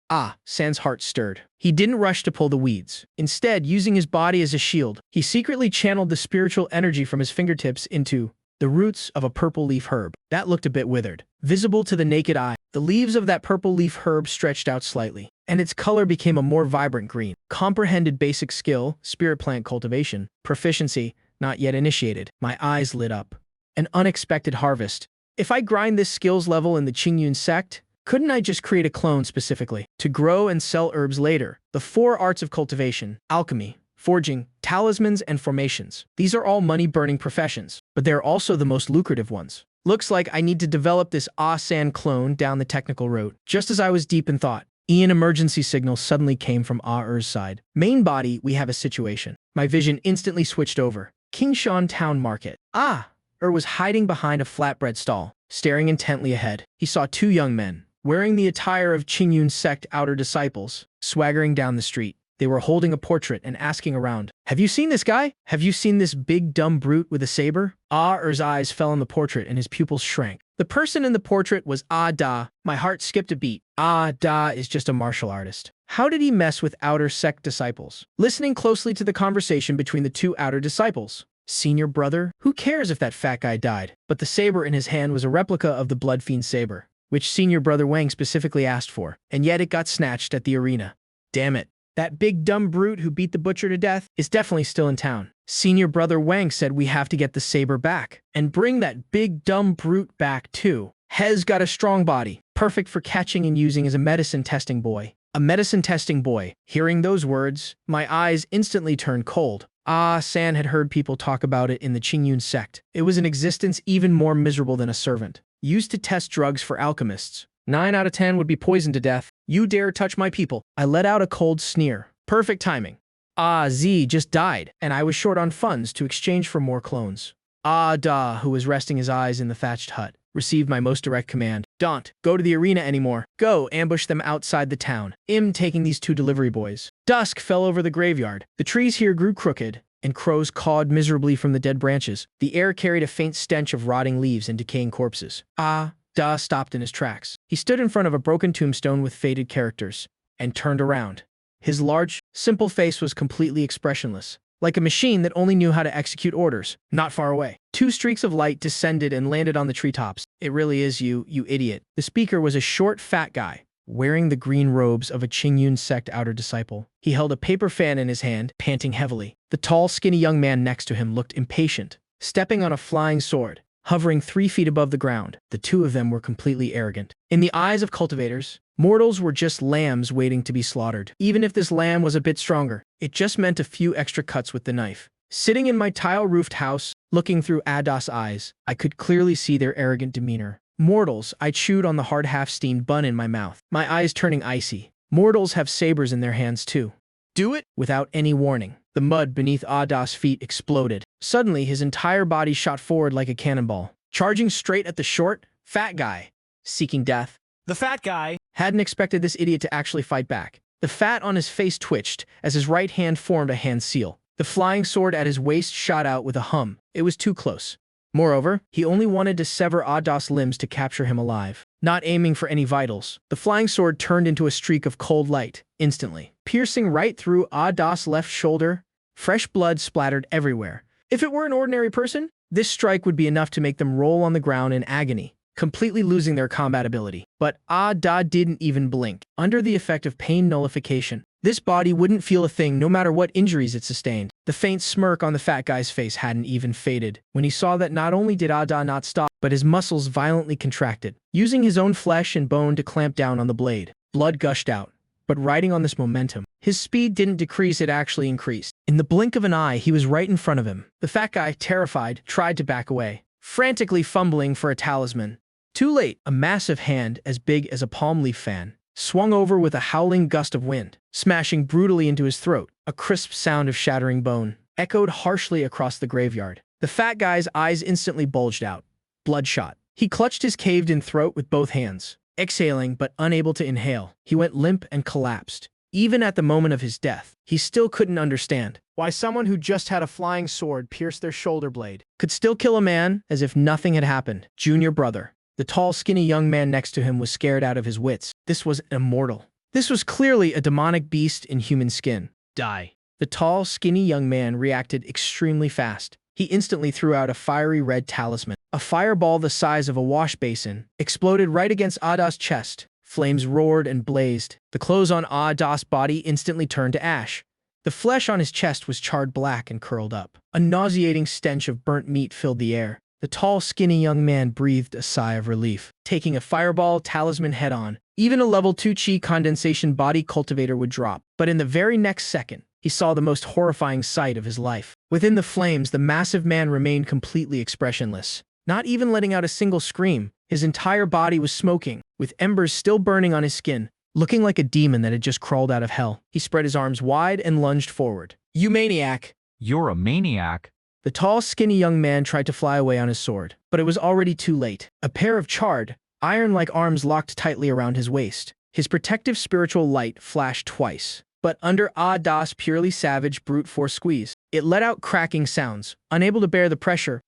Speaker 1: San's heart stirred. He didn't rush to pull the weeds. Instead, using his body as a shield, he secretly channeled the spiritual energy from his fingertips into the roots of a purple leaf herb. That looked a bit withered. Visible to the naked eye, the leaves of that purple leaf herb stretched out slightly, and its color became a more vibrant green. Comprehended basic skill, spirit plant cultivation, proficiency, not yet initiated. My eyes lit up. An unexpected harvest. If I grind this skills level in the Qingyun sect, couldn't I just create a clone specifically to grow and sell herbs later? The 4 arts of cultivation, alchemy, forging, talismans, and formations. These are all money-burning professions, but they're also the most lucrative ones. Looks like I need to develop this San clone down the technical route. Just as I was deep in thought, An emergency signal suddenly came from Ah-Er's side. Main body, we have a situation. My vision instantly switched over. Kingshan Town Market. Ah-Er was hiding behind a flatbread stall, staring intently ahead. He saw two young men, wearing the attire of Qingyun sect outer disciples, swaggering down the street. They were holding a portrait and asking around, "Have you seen this guy? Have you seen this big dumb brute with a saber?" Ah-Er's eyes fell on the portrait and his pupils shrank. The person in the portrait was Ah-Da. My heart skipped a beat. Ah-Da is just a martial artist. How did he mess with outer sect disciples? Listening closely to the conversation between the two outer disciples. Senior brother? Who cares if that fat guy died? But the saber in his hand was a replica of the Blood Fiend saber, which Senior Brother Wang specifically asked for, and yet it got snatched at the arena. Damn it. That big dumb brute who beat the butcher to death is definitely still in town. Senior Brother Wang said we have to get the saber back and bring that big dumb brute back too. He's got a strong body, perfect for catching and using as a medicine testing boy. A medicine testing boy. Hearing those words, my eyes instantly turned cold. Ah-San had heard people talk about it in the Qingyun sect. It was an existence even more miserable than a servant. Used to test drugs for alchemists. 9 out of 10 would be poisoned to death. You dare touch my people. I let out a cold sneer. Perfect timing. Ah-Z just died, and I was short on funds to exchange for more clones. Ah-Da, who was resting his eyes in the thatched hut, received my most direct command. Don't go to the arena anymore. Go ambush them outside the town. Taking these two delivery boys. Dusk fell over the graveyard. The trees here grew crooked, and crows cawed miserably from the dead branches. The air carried a faint stench of rotting leaves and decaying corpses. Da stopped in his tracks. He stood in front of a broken tombstone with faded characters, and turned around. His large, simple face was completely expressionless, like a machine that only knew how to execute orders. Not far away, 2 streaks of light descended and landed on the treetops. It really is you, you idiot. The speaker was a short, fat guy, wearing the green robes of a Qingyun sect outer disciple. He held a paper fan in his hand, panting heavily. The tall, skinny young man next to him looked impatient, stepping on a flying sword, hovering 3 feet above the ground. The two of them were completely arrogant. In the eyes of cultivators, mortals were just lambs waiting to be slaughtered. Even if this lamb was a bit stronger, it just meant a few extra cuts with the knife. Sitting in my tile-roofed house, looking through Adas' eyes, I could clearly see their arrogant demeanor. Mortals, I chewed on the hard half-steamed bun in my mouth, my eyes turning icy. Mortals have sabers in their hands too. Do it? Without any warning, the mud beneath Adas' feet exploded. Suddenly, his entire body shot forward like a cannonball, charging straight at the short, fat guy, seeking death.
Speaker 2: The fat guy
Speaker 1: Hadn't expected this idiot to actually fight back. The fat on his face twitched as his right hand formed a hand seal. The flying sword at his waist shot out with a hum. It was too close. Moreover, he only wanted to sever Adas' limbs to capture him alive, not aiming for any vitals. The flying sword turned into a streak of cold light, instantly, piercing right through Adas' left shoulder. Fresh blood splattered everywhere. If it were an ordinary person, this strike would be enough to make them roll on the ground in agony, completely losing their combat ability. But Da didn't even blink. Under the effect of pain nullification, this body wouldn't feel a thing no matter what injuries it sustained. The faint smirk on the fat guy's face hadn't even faded when he saw that not only did Da not stop, but his muscles violently contracted, using his own flesh and bone to clamp down on the blade. Blood gushed out. But riding on this momentum, his speed didn't decrease, it actually increased. In the blink of an eye, he was right in front of him. The fat guy, terrified, tried to back away, frantically fumbling for a talisman. Too late, a massive hand as big as a palm leaf fan swung over with a howling gust of wind, smashing brutally into his throat. A crisp sound of shattering bone echoed harshly across the graveyard. The fat guy's eyes instantly bulged out, bloodshot. He clutched his caved-in throat with both hands, exhaling but unable to inhale. He went limp and collapsed. Even at the moment of his death, he still couldn't understand why someone who just had a flying sword pierce their shoulder blade could still kill a man as if nothing had happened. Junior brother. The tall, skinny young man next to him was scared out of his wits. This was immortal. This was clearly a demonic beast in human skin. Die. The tall, skinny young man reacted extremely fast. He instantly threw out a fiery red talisman. A fireball the size of a wash basin exploded right against Adas' chest. Flames roared and blazed. The clothes on Adas' body instantly turned to ash. The flesh on his chest was charred black and curled up. A nauseating stench of burnt meat filled the air. The tall, skinny young man breathed a sigh of relief. Taking a fireball talisman head-on, even a level 2 chi condensation body cultivator would drop. But in the very next second, he saw the most horrifying sight of his life. Within the flames, the massive man remained completely expressionless, not even letting out a single scream. His entire body was smoking, with embers still burning on his skin. looking like a demon that had just crawled out of hell. He spread his arms wide and lunged forward. "You maniac!"
Speaker 6: You're a maniac.
Speaker 1: The tall, skinny young man tried to fly away on his sword, but it was already too late. A pair of charred, iron-like arms locked tightly around his waist. His protective spiritual light flashed twice, but under Das purely savage brute force squeeze, it let out cracking sounds. Unable to bear the pressure,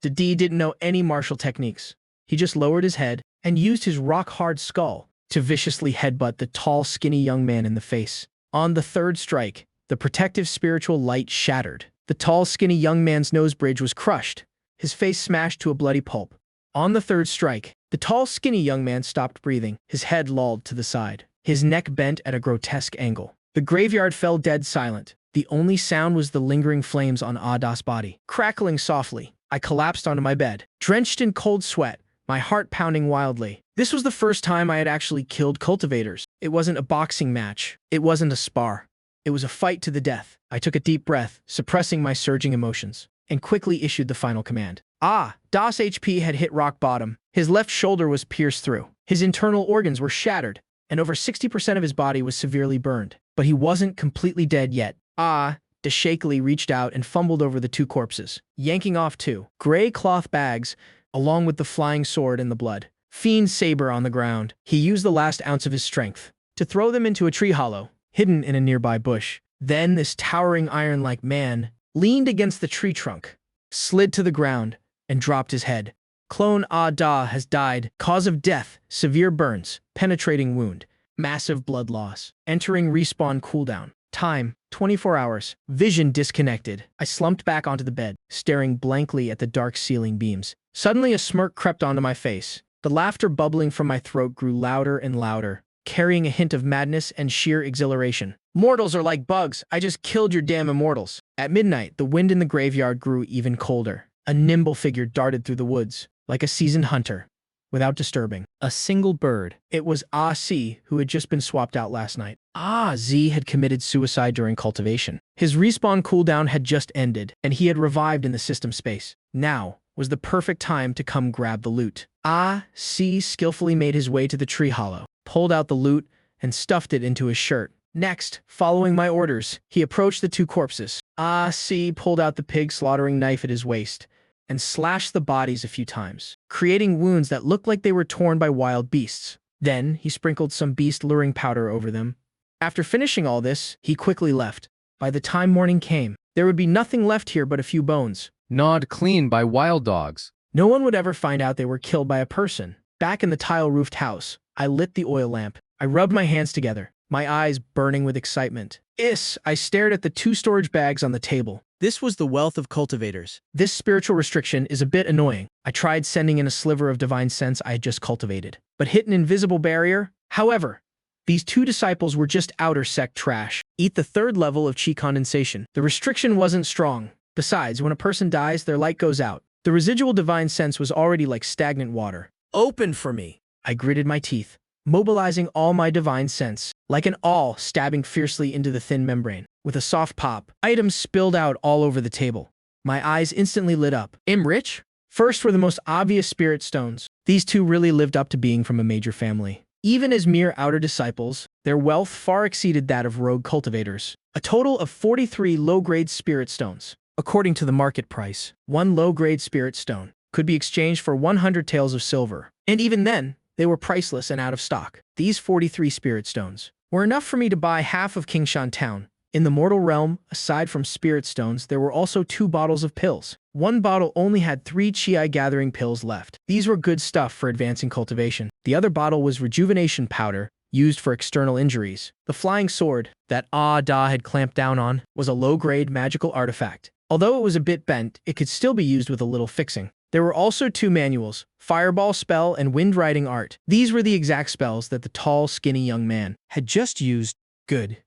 Speaker 1: D didn't know any martial techniques. He just lowered his head and used his rock-hard skull to viciously headbutt the tall, skinny young man in the face. On the third strike, the protective spiritual light shattered. The tall, skinny young man's nose bridge was crushed, his face smashed to a bloody pulp. On the third strike, the tall, skinny young man stopped breathing, his head lolled to the side, his neck bent at a grotesque angle. The graveyard fell dead silent. The only sound was the lingering flames on Das' body. Crackling softly, I collapsed onto my bed, drenched in cold sweat, my heart pounding wildly. This was the first time I had actually killed cultivators. It wasn't a boxing match. It wasn't a spar. It was a fight to the death. I took a deep breath, suppressing my surging emotions, and quickly issued the final command. Das' HP had hit rock bottom. His left shoulder was pierced through. His internal organs were shattered, and over 60% of his body was severely burned. But he wasn't completely dead yet. Shakily reached out and fumbled over the two corpses, yanking off two gray cloth bags, along with the flying sword and the blood. Fiend saber on the ground. He used the last ounce of his strength to throw them into a tree hollow, hidden in a nearby bush. Then this towering iron-like man leaned against the tree trunk, slid to the ground, and dropped his head. Clone Da has died. Cause of death, severe burns, penetrating wound, massive blood loss. Entering respawn cooldown. Time, 24 hours. Vision disconnected. I slumped back onto the bed, staring blankly at the dark ceiling beams. Suddenly a smirk crept onto my face. The laughter bubbling from my throat grew louder and louder, carrying a hint of madness and sheer exhilaration. "Mortals are like bugs. I just killed your damn immortals." At midnight, the wind in the graveyard grew even colder. A nimble figure darted through the woods, like a seasoned hunter, without disturbing a single bird. It was C, who had just been swapped out last night. Z had committed suicide during cultivation. His respawn cooldown had just ended, and he had revived in the system space. Now was the perfect time to come grab the loot. C skillfully made his way to the tree hollow, pulled out the loot, and stuffed it into his shirt. Next, following my orders, he approached the two corpses. C pulled out the pig slaughtering knife at his waist and slashed the bodies a few times, creating wounds that looked like they were torn by wild beasts. Then, he sprinkled some beast-luring powder over them. After finishing all this, he quickly left. By the time morning came, there would be nothing left here but a few bones,
Speaker 7: gnawed clean by wild dogs.
Speaker 1: No one would ever find out they were killed by a person. Back in the tile-roofed house, I lit the oil lamp. I rubbed my hands together, my eyes burning with excitement. I stared at the two storage bags on the table.
Speaker 5: This was the wealth of cultivators.
Speaker 1: This spiritual restriction is a bit annoying. I tried sending in a sliver of divine sense I had just cultivated, but hit an invisible barrier. However, these two disciples were just outer sect trash. Eat the third level of chi condensation. The restriction wasn't strong. Besides, when a person dies, their light goes out. The residual divine sense was already like stagnant water. Open for me. I gritted my teeth, mobilizing all my divine sense, like an awl stabbing fiercely into the thin membrane. With a soft pop, items spilled out all over the table. My eyes instantly lit up. Rich? First were the most obvious spirit stones. These two really lived up to being from a major family. Even as mere outer disciples, their wealth far exceeded that of rogue cultivators. A total of 43 low-grade spirit stones. According to the market price, one low-grade spirit stone could be exchanged for 100 taels of silver. And even then, they were priceless and out of stock. These 43 spirit stones were enough for me to buy half of Kingshan Town. In the mortal realm, aside from spirit stones, there were also 2 bottles of pills. One bottle only had 3 chi gathering pills left. These were good stuff for advancing cultivation. The other bottle was rejuvenation powder, used for external injuries. The flying sword that Da had clamped down on was a low-grade magical artifact. Although it was a bit bent, it could still be used with a little fixing. There were also 2 manuals, Fireball Spell and Wind Riding Art. These were the exact spells that the tall, skinny young man had just used. Good.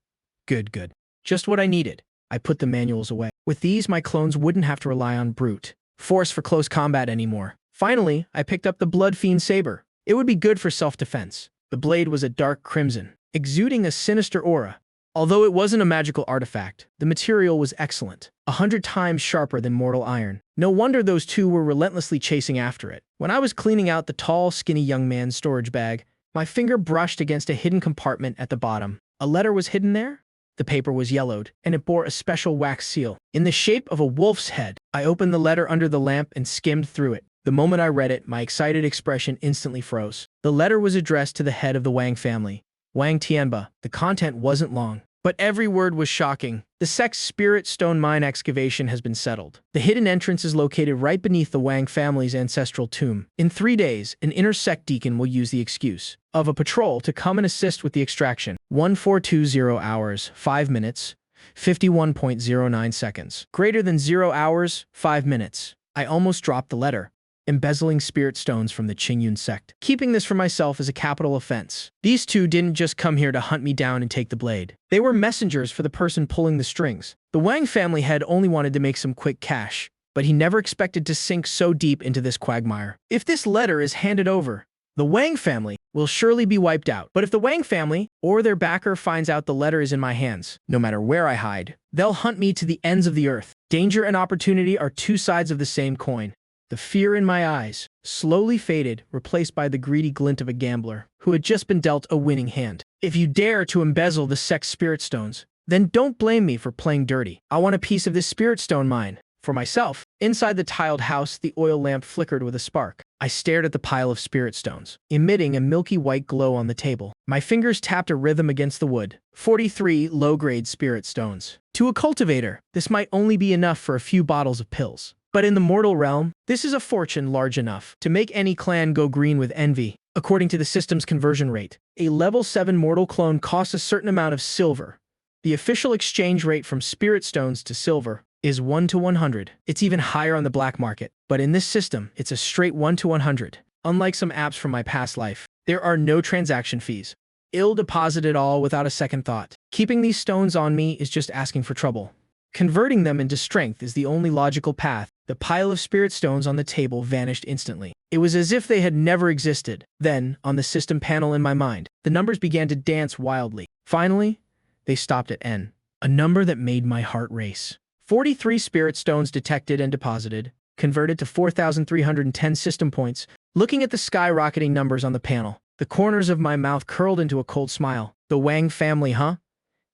Speaker 1: Just what I needed. I put the manuals away. With these, my clones wouldn't have to rely on brute force for close combat anymore. Finally, I picked up the Blood Fiend Saber. It would be good for self-defense. The blade was a dark crimson, exuding a sinister aura. Although it wasn't a magical artifact, the material was excellent, 100 times sharper than mortal iron. No wonder those two were relentlessly chasing after it. When I was cleaning out the tall, skinny young man's storage bag, My finger brushed against a hidden compartment at the bottom. A letter was hidden there? The paper was yellowed, and it bore a special wax seal. In the shape of a wolf's head, I opened the letter under the lamp and skimmed through it. The moment I read it, my excited expression instantly froze. The letter was addressed to the head of the Wang family, Wang Tianba. The content wasn't long, but every word was shocking. The sect's spirit stone mine excavation has been settled. The hidden entrance is located right beneath the Wang family's ancestral tomb. In 3 days, an intersect deacon will use the excuse of a patrol to come and assist with the extraction. 1420 hours, 5 minutes, 51.09 seconds. Greater than 0 hours, 5 minutes. I almost dropped the letter. Embezzling spirit stones from the Qingyun sect. Keeping this for myself is a capital offense. These two didn't just come here to hunt me down and take the blade. They were messengers for the person pulling the strings. The Wang family head only wanted to make some quick cash, but he never expected to sink so deep into this quagmire. If this letter is handed over, the Wang family will surely be wiped out. But if the Wang family or their backer finds out the letter is in my hands, no matter where I hide, they'll hunt me to the ends of the earth. Danger and opportunity are two sides of the same coin. The fear in my eyes slowly faded, replaced by the greedy glint of a gambler who had just been dealt a winning hand. If you dare to embezzle the sect's spirit stones, then don't blame me for playing dirty. I want a piece of this spirit stone mine. For myself. Inside the tiled house, the oil lamp flickered with a spark. I stared at the pile of spirit stones, emitting a milky white glow on the table. My fingers tapped a rhythm against the wood. 43 low-grade spirit stones. To a cultivator, this might only be enough for a few bottles of pills. But in the mortal realm, this is a fortune large enough to make any clan go green with envy. According to the system's conversion rate, a level 7 mortal clone costs a certain amount of silver. The official exchange rate from spirit stones to silver is 1 to 100. It's even higher on the black market. But in this system, it's a straight 1 to 100. Unlike some apps from my past life, there are no transaction fees. I'll deposit it all without a second thought. Keeping these stones on me is just asking for trouble. Converting them into strength is the only logical path. The pile of spirit stones on the table vanished instantly. It was as if they had never existed. Then, on the system panel in my mind, the numbers began to dance wildly. Finally, they stopped at N, a number that made my heart race. 43 spirit stones detected and deposited, converted to 4,310 system points. Looking at the skyrocketing numbers on the panel, the corners of my mouth curled into a cold smile. The Wang family, huh?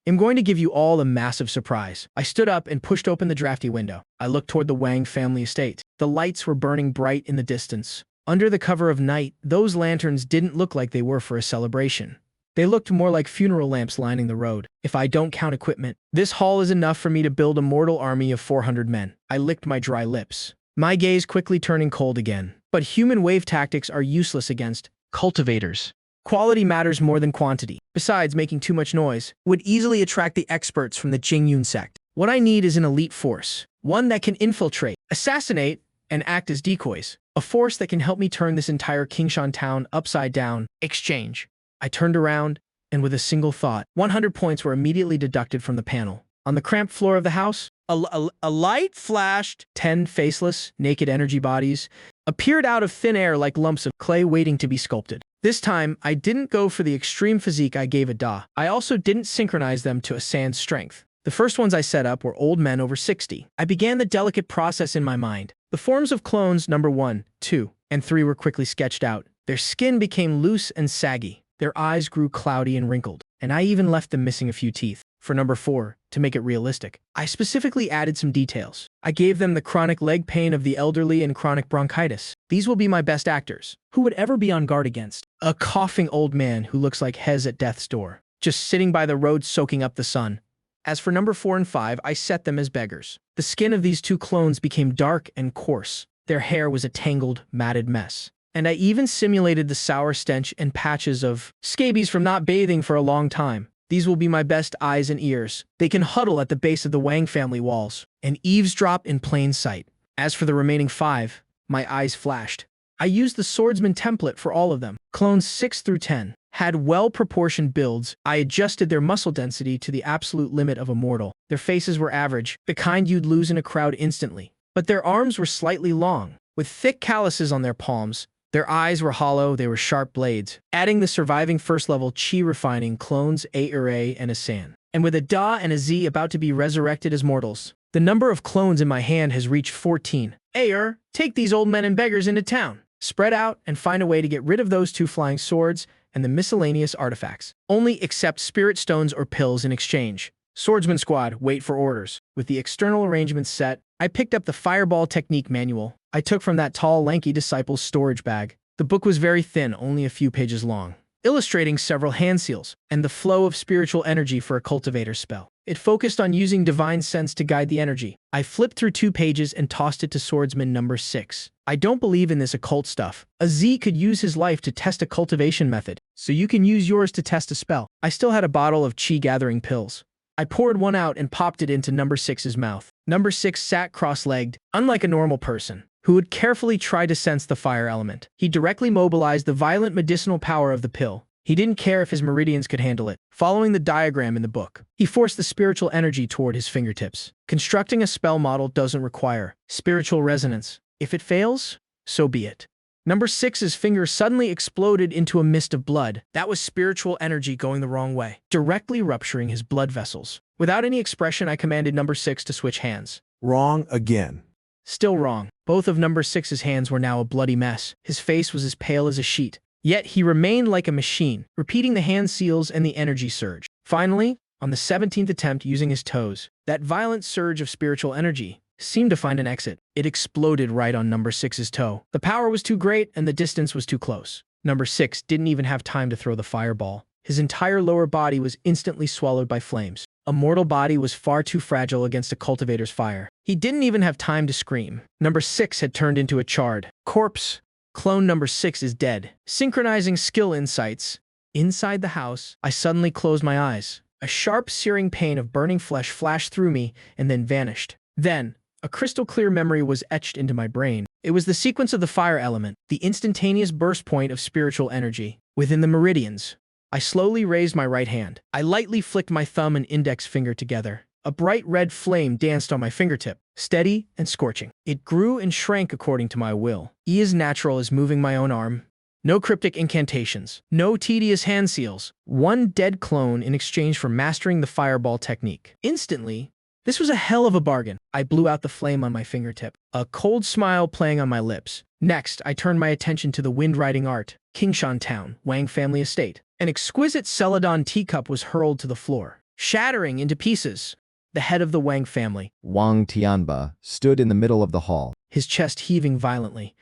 Speaker 1: I'm going to give you all a massive surprise. I stood up and pushed open the drafty window. I looked toward the Wang family estate. The lights were burning bright in the distance. Under the cover of night, those lanterns didn't look like they were for a celebration. They looked more like funeral lamps lining the road. If I don't count equipment, this hall is enough for me to build a mortal army of 400 men. I licked my dry lips, my gaze quickly turning cold again. But human wave tactics are useless against cultivators. Quality matters more than quantity. Besides, making too much noise would easily attract the experts from the Qingyun sect. What I need is an elite force, one that can infiltrate, assassinate, and act as decoys. A force that can help me turn this entire Qingshan town upside down. Exchange. I turned around, and with a single thought, 100 points were immediately deducted from the panel. On the cramped floor of the house, a light flashed. 10 faceless, naked energy bodies appeared out of thin air like lumps of clay waiting to be sculpted. This time, I didn't go for the extreme physique I gave a Da. I also didn't synchronize them to a San's strength. The first ones I set up were old men over 60. I began the delicate process in my mind. The forms of clones number 1, 2, and 3 were quickly sketched out. Their skin became loose and saggy. Their eyes grew cloudy and wrinkled, and I even left them missing a few teeth. For number 4, to make it realistic, I specifically added some details. I gave them the chronic leg pain of the elderly and chronic bronchitis. These will be my best actors. Who would ever be on guard against a coughing old man who looks like Hez at death's door, just sitting by the road soaking up the sun? As for number 4 and 5, I set them as beggars. The skin of these two clones became dark and coarse. Their hair was a tangled, matted mess. And I even simulated the sour stench and patches of scabies from not bathing for a long time. These will be my best eyes and ears. They can huddle at the base of the Wang family walls and eavesdrop in plain sight. As for the remaining 5, my eyes flashed. I used the swordsman template for all of them. Clones 6 through 10 had well-proportioned builds. I adjusted their muscle density to the absolute limit of a mortal. Their faces were average, the kind you'd lose in a crowd instantly. But their arms were slightly long, with thick calluses on their palms. Their eyes were hollow, they were sharp blades, adding the surviving first-level chi-refining clones A and a San. And with a Da and a Z about to be resurrected as mortals, the number of clones in my hand has reached 14. Take these old men and beggars into town. Spread out and find a way to get rid of those 2 flying swords and the miscellaneous artifacts. Only accept spirit stones or pills in exchange. Swordsman Squad, wait for orders. With the external arrangements set, I picked up the Fireball Technique Manual I took from that tall, lanky disciple's storage bag. The book was very thin, only a few pages long, illustrating several hand seals and the flow of spiritual energy for a cultivator spell. It focused on using divine sense to guide the energy. I flipped through 2 pages and tossed it to swordsman number 6. I don't believe in this occult stuff. A Z could use his life to test a cultivation method, so you can use yours to test a spell. I still had a bottle of chi gathering pills. I poured one out and popped it into number 6's mouth. Number 6 sat cross-legged, unlike a normal person, who would carefully try to sense the fire element. He directly mobilized the violent medicinal power of the pill. He didn't care if his meridians could handle it. Following the diagram in the book, he forced the spiritual energy toward his fingertips. Constructing a spell model doesn't require spiritual resonance. If it fails, so be it. Number 6's finger suddenly exploded into a mist of blood. That was spiritual energy going the wrong way, directly rupturing his blood vessels. Without any expression, I commanded number 6 to switch hands.
Speaker 6: Wrong again.
Speaker 1: Still wrong. Both of number 6's hands were now a bloody mess. His face was as pale as a sheet. Yet he remained like a machine, repeating the hand seals and the energy surge. Finally, on the 17th attempt using his toes, that violent surge of spiritual energy seemed to find an exit. It exploded right on number 6's toe. The power was too great and the distance was too close. Number 6 didn't even have time to throw the fireball. His entire lower body was instantly swallowed by flames. A mortal body was far too fragile against a cultivator's fire. He didn't even have time to scream. Number 6 had turned into a charred corpse. Clone number 6 is dead. Synchronizing skill insights. Inside the house, I suddenly closed my eyes. A sharp, searing pain of burning flesh flashed through me and then vanished. Then, a crystal-clear memory was etched into my brain. It was the sequence of the fire element, the instantaneous burst point of spiritual energy. Within the meridians, I slowly raised my right hand. I lightly flicked my thumb and index finger together. A bright red flame danced on my fingertip, steady and scorching. It grew and shrank according to my will. As natural as moving my own arm. No cryptic incantations. No tedious hand seals. One dead clone in exchange for mastering the fireball technique. Instantly, this was a hell of a bargain. I blew out the flame on my fingertip, a cold smile playing on my lips. Next, I turned my attention to the wind-riding art. Kingshan Town, Wang family estate. An exquisite celadon teacup was hurled to the floor, shattering into pieces. The head of the Wang family,
Speaker 8: Wang Tianba, stood in the middle of the hall.
Speaker 1: His chest heaving violently.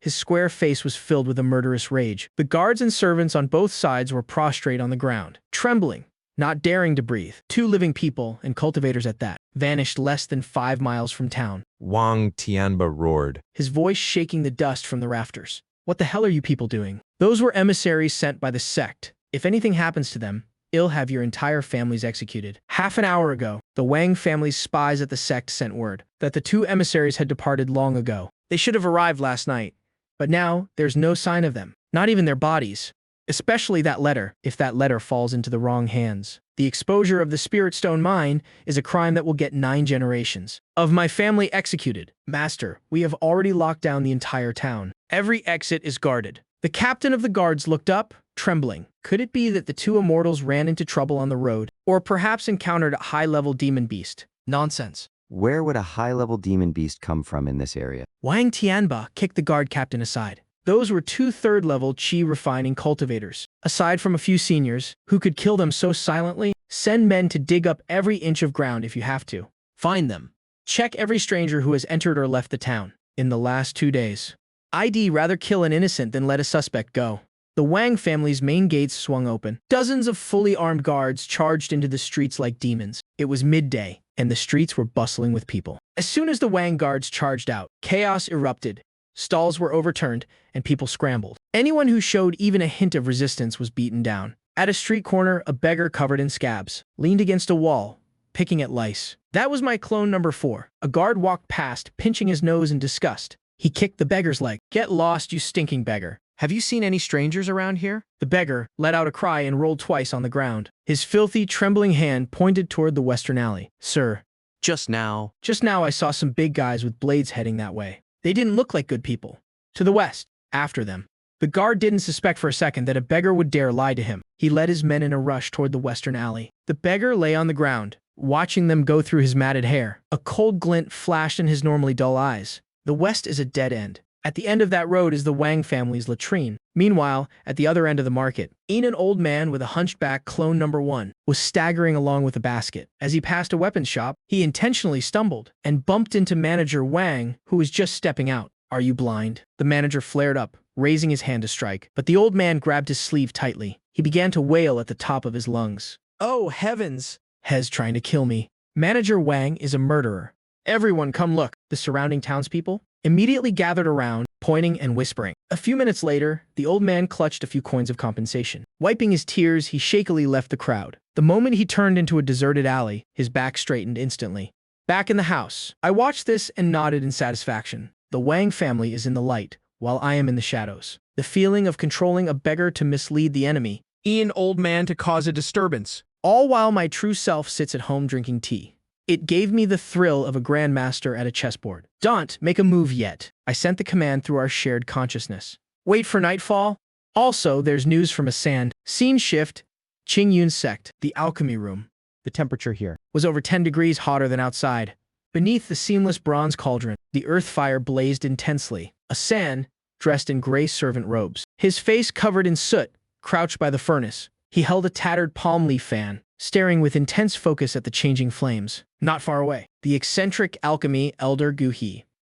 Speaker 1: His square face was filled with a murderous rage. The guards and servants on both sides were prostrate on the ground, trembling, not daring to breathe. 2 living people, and cultivators at that, vanished less than 5 miles from town.
Speaker 6: Wang Tianba roared.
Speaker 1: His voice shaking the dust from the rafters. What the hell are you people doing? Those were emissaries sent by the sect. If anything happens to them, you'll have your entire families executed. Half an hour ago, the Wang family's spies at the sect sent word that the 2 emissaries had departed long ago. They should have arrived last night, but now there's no sign of them, not even their bodies. Especially that letter, if that letter falls into the wrong hands. The exposure of the Spirit Stone mine is a crime that will get 9 generations of my family executed. Master, we have already locked down the entire town. Every exit is guarded. The captain of the guards looked up, trembling. Could it be that the 2 immortals ran into trouble on the road, or perhaps encountered a high-level demon beast? Nonsense.
Speaker 9: Where would a high-level demon beast come from in this area?
Speaker 1: Wang Tianba kicked the guard captain aside. Those were 2 third-level chi refining cultivators. Aside from a few seniors, who could kill them so silently, send men to dig up every inch of ground if you have to. Find them. Check every stranger who has entered or left the town in the last 2 days. I'd rather kill an innocent than let a suspect go. The Wang family's main gates swung open. Dozens of fully armed guards charged into the streets like demons. It was midday, and the streets were bustling with people. As soon as the Wang guards charged out, chaos erupted. Stalls were overturned, and people scrambled. Anyone who showed even a hint of resistance was beaten down. At a street corner, a beggar covered in scabs leaned against a wall, picking at lice. That was my clone number 4. A guard walked past, pinching his nose in disgust. He kicked the beggar's leg. Get lost, you stinking beggar. Have you seen any strangers around here? The beggar let out a cry and rolled twice on the ground. His filthy, trembling hand pointed toward the western alley. Sir, just now I saw some big guys with blades heading that way. They didn't look like good people. To the west, after them. The guard didn't suspect for a second that a beggar would dare lie to him. He led his men in a rush toward the western alley. The beggar lay on the ground, watching them go through his matted hair. A cold glint flashed in his normally dull eyes. The west is a dead end. At the end of that road is the Wang family's latrine. Meanwhile, at the other end of the market, an old man with a hunchback clone number 1 was staggering along with a basket. As he passed a weapons shop, he intentionally stumbled and bumped into manager Wang, who was just stepping out. "Are you blind?" The manager flared up, raising his hand to strike, but the old man grabbed his sleeve tightly. He began to wail at the top of his lungs. "Oh, heavens! Hez trying to kill me. Manager Wang is a murderer. Everyone come look." The surrounding townspeople immediately gathered around, pointing and whispering. A few minutes later, the old man clutched a few coins of compensation. Wiping his tears, he shakily left the crowd. The moment he turned into a deserted alley, his back straightened instantly. Back in the house, I watched this and nodded in satisfaction. The Wang family is in the light, while I am in the shadows. The feeling of controlling a beggar to mislead the enemy, an old man to cause a disturbance, all while my true self sits at home drinking tea. It gave me the thrill of a grandmaster at a chessboard. "Don't make a move yet." I sent the command through our shared consciousness. "Wait for nightfall." Also, there's news from a sand. Scene shift. Qingyun's sect, the alchemy room.
Speaker 8: The temperature here.
Speaker 1: Was over 10 degrees hotter than outside. Beneath the seamless bronze cauldron, the earth fire blazed intensely. A San, dressed in gray servant robes, his face covered in soot, crouched by the furnace. He held a tattered palm leaf fan, staring with intense focus at the changing flames. Not far away, the eccentric alchemy elder Gu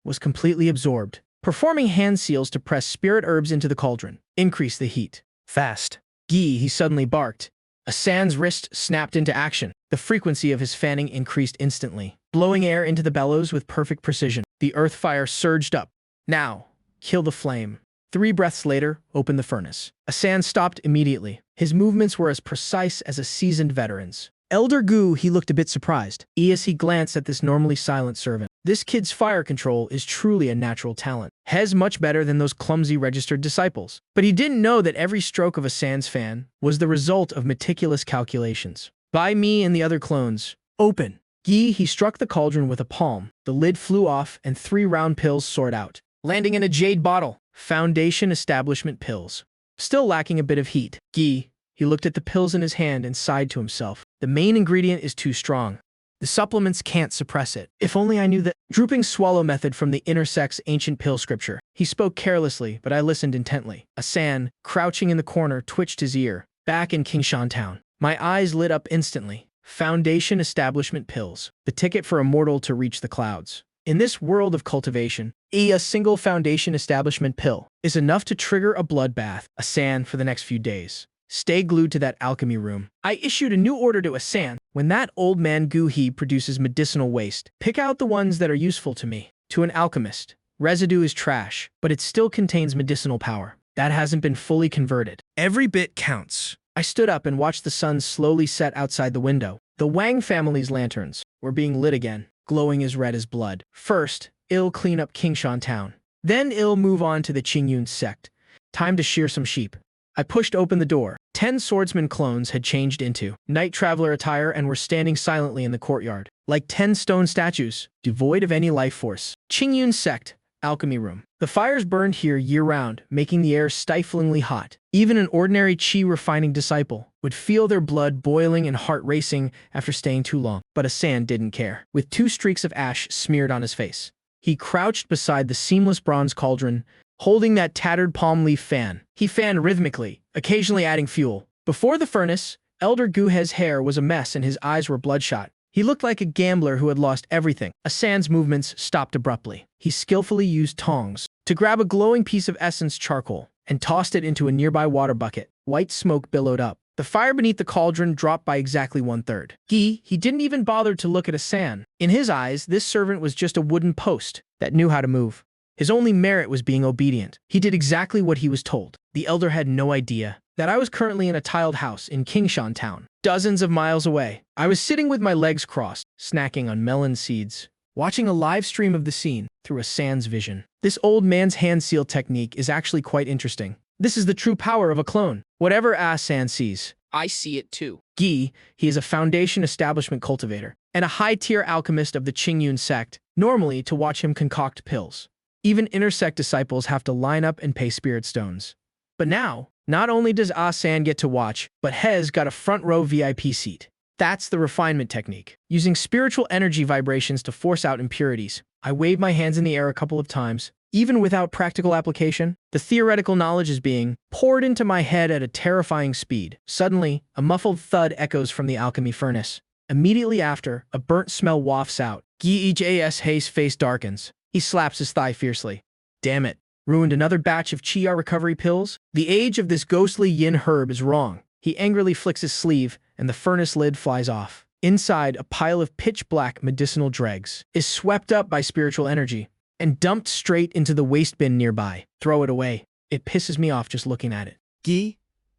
Speaker 1: was completely absorbed, performing hand seals to press spirit herbs into the cauldron, increase the heat. "Fast." He suddenly barked. A San's wrist snapped into action. The frequency of his fanning increased instantly, blowing air into the bellows with perfect precision. The earth fire surged up. "Now, kill the flame." 3 breaths later, open the furnace. A San stopped immediately. His movements were as precise as a seasoned veteran's. Elder Gu, he looked a bit surprised, as he glanced at this normally silent servant. This kid's fire control is truly a natural talent. Hez much better than those clumsy registered disciples. But he didn't know that every stroke of a Sans fan was the result of meticulous calculations. By me and the other clones. "Open." He struck the cauldron with a palm. The lid flew off and 3 round pills soared out, landing in a jade bottle. Foundation Establishment pills. Still lacking a bit of heat. He looked at the pills in his hand and sighed to himself. The main ingredient is too strong. The supplements can't suppress it. If only I knew the drooping swallow method from the intersect's ancient pill scripture. He spoke carelessly, but I listened intently. A San, crouching in the corner, twitched his ear. Back in Kingshan Town, my eyes lit up instantly. Foundation Establishment pills. The ticket for a mortal to reach the clouds. In this world of cultivation, a single Foundation Establishment pill is enough to trigger a bloodbath. A San for the next few days. Stay glued to that alchemy room. I issued a new order to a San. When that old man Gu produces medicinal waste, pick out the ones that are useful to me. To an alchemist, residue is trash, but it still contains medicinal power. That hasn't been fully converted. Every bit counts. I stood up and watched the sun slowly set outside the window. The Wang family's lanterns were being lit again, glowing as red as blood. First, it'll clean up Kingshan Town. Then it'll move on to the Qingyun sect. Time to shear some sheep. I pushed open the door. 10 swordsman clones had changed into night traveler attire and were standing silently in the courtyard, like 10 stone statues, devoid of any life force. Qingyun sect, alchemy room. The fires burned here year-round, making the air stiflingly hot. Even an ordinary qi refining disciple would feel their blood boiling and heart racing after staying too long. But a San didn't care. With 2 streaks of ash smeared on his face, he crouched beside the seamless bronze cauldron, holding that tattered palm leaf fan. He fanned rhythmically, occasionally adding fuel. Before the furnace, Elder Guhe's hair was a mess and his eyes were bloodshot. He looked like a gambler who had lost everything. A San's movements stopped abruptly. He skillfully used tongs to grab a glowing piece of essence charcoal and tossed it into a nearby water bucket. White smoke billowed up. The fire beneath the cauldron dropped by exactly 1/3. He didn't even bother to look at a San. In his eyes, this servant was just a wooden post that knew how to move. His only merit was being obedient. He did exactly what he was told. The elder had no idea that I was currently in a tiled house in Kingshan Town, dozens of miles away. I was sitting with my legs crossed, snacking on melon seeds, watching a live stream of the scene through a Sans vision. This old man's hand seal technique is actually quite interesting. This is the true power of a clone. Whatever a San sees, I see it too. He is a Foundation Establishment cultivator and a high-tier alchemist of the Qingyun sect. Normally, to watch him concoct pills, even intersect disciples have to line up and pay spirit stones. But now, not only does San get to watch, but Hez got a front row VIP seat. That's the refinement technique. Using spiritual energy vibrations to force out impurities. I waved my hands in the air a couple of times, Even without practical application, the theoretical knowledge is being poured into my head at a terrifying speed. Suddenly, a muffled thud echoes from the alchemy furnace. Immediately after, a burnt smell wafts out. Gej's face darkens. He slaps his thigh fiercely. Damn it. Ruined another batch of Chi recovery pills? The age of this ghostly yin herb is wrong. He angrily flicks his sleeve, and the furnace lid flies off. Inside, a pile of pitch-black medicinal dregs is swept up by spiritual energy and dumped straight into the waste bin nearby. Throw it away. It pisses me off just looking at it.
Speaker 4: Gi?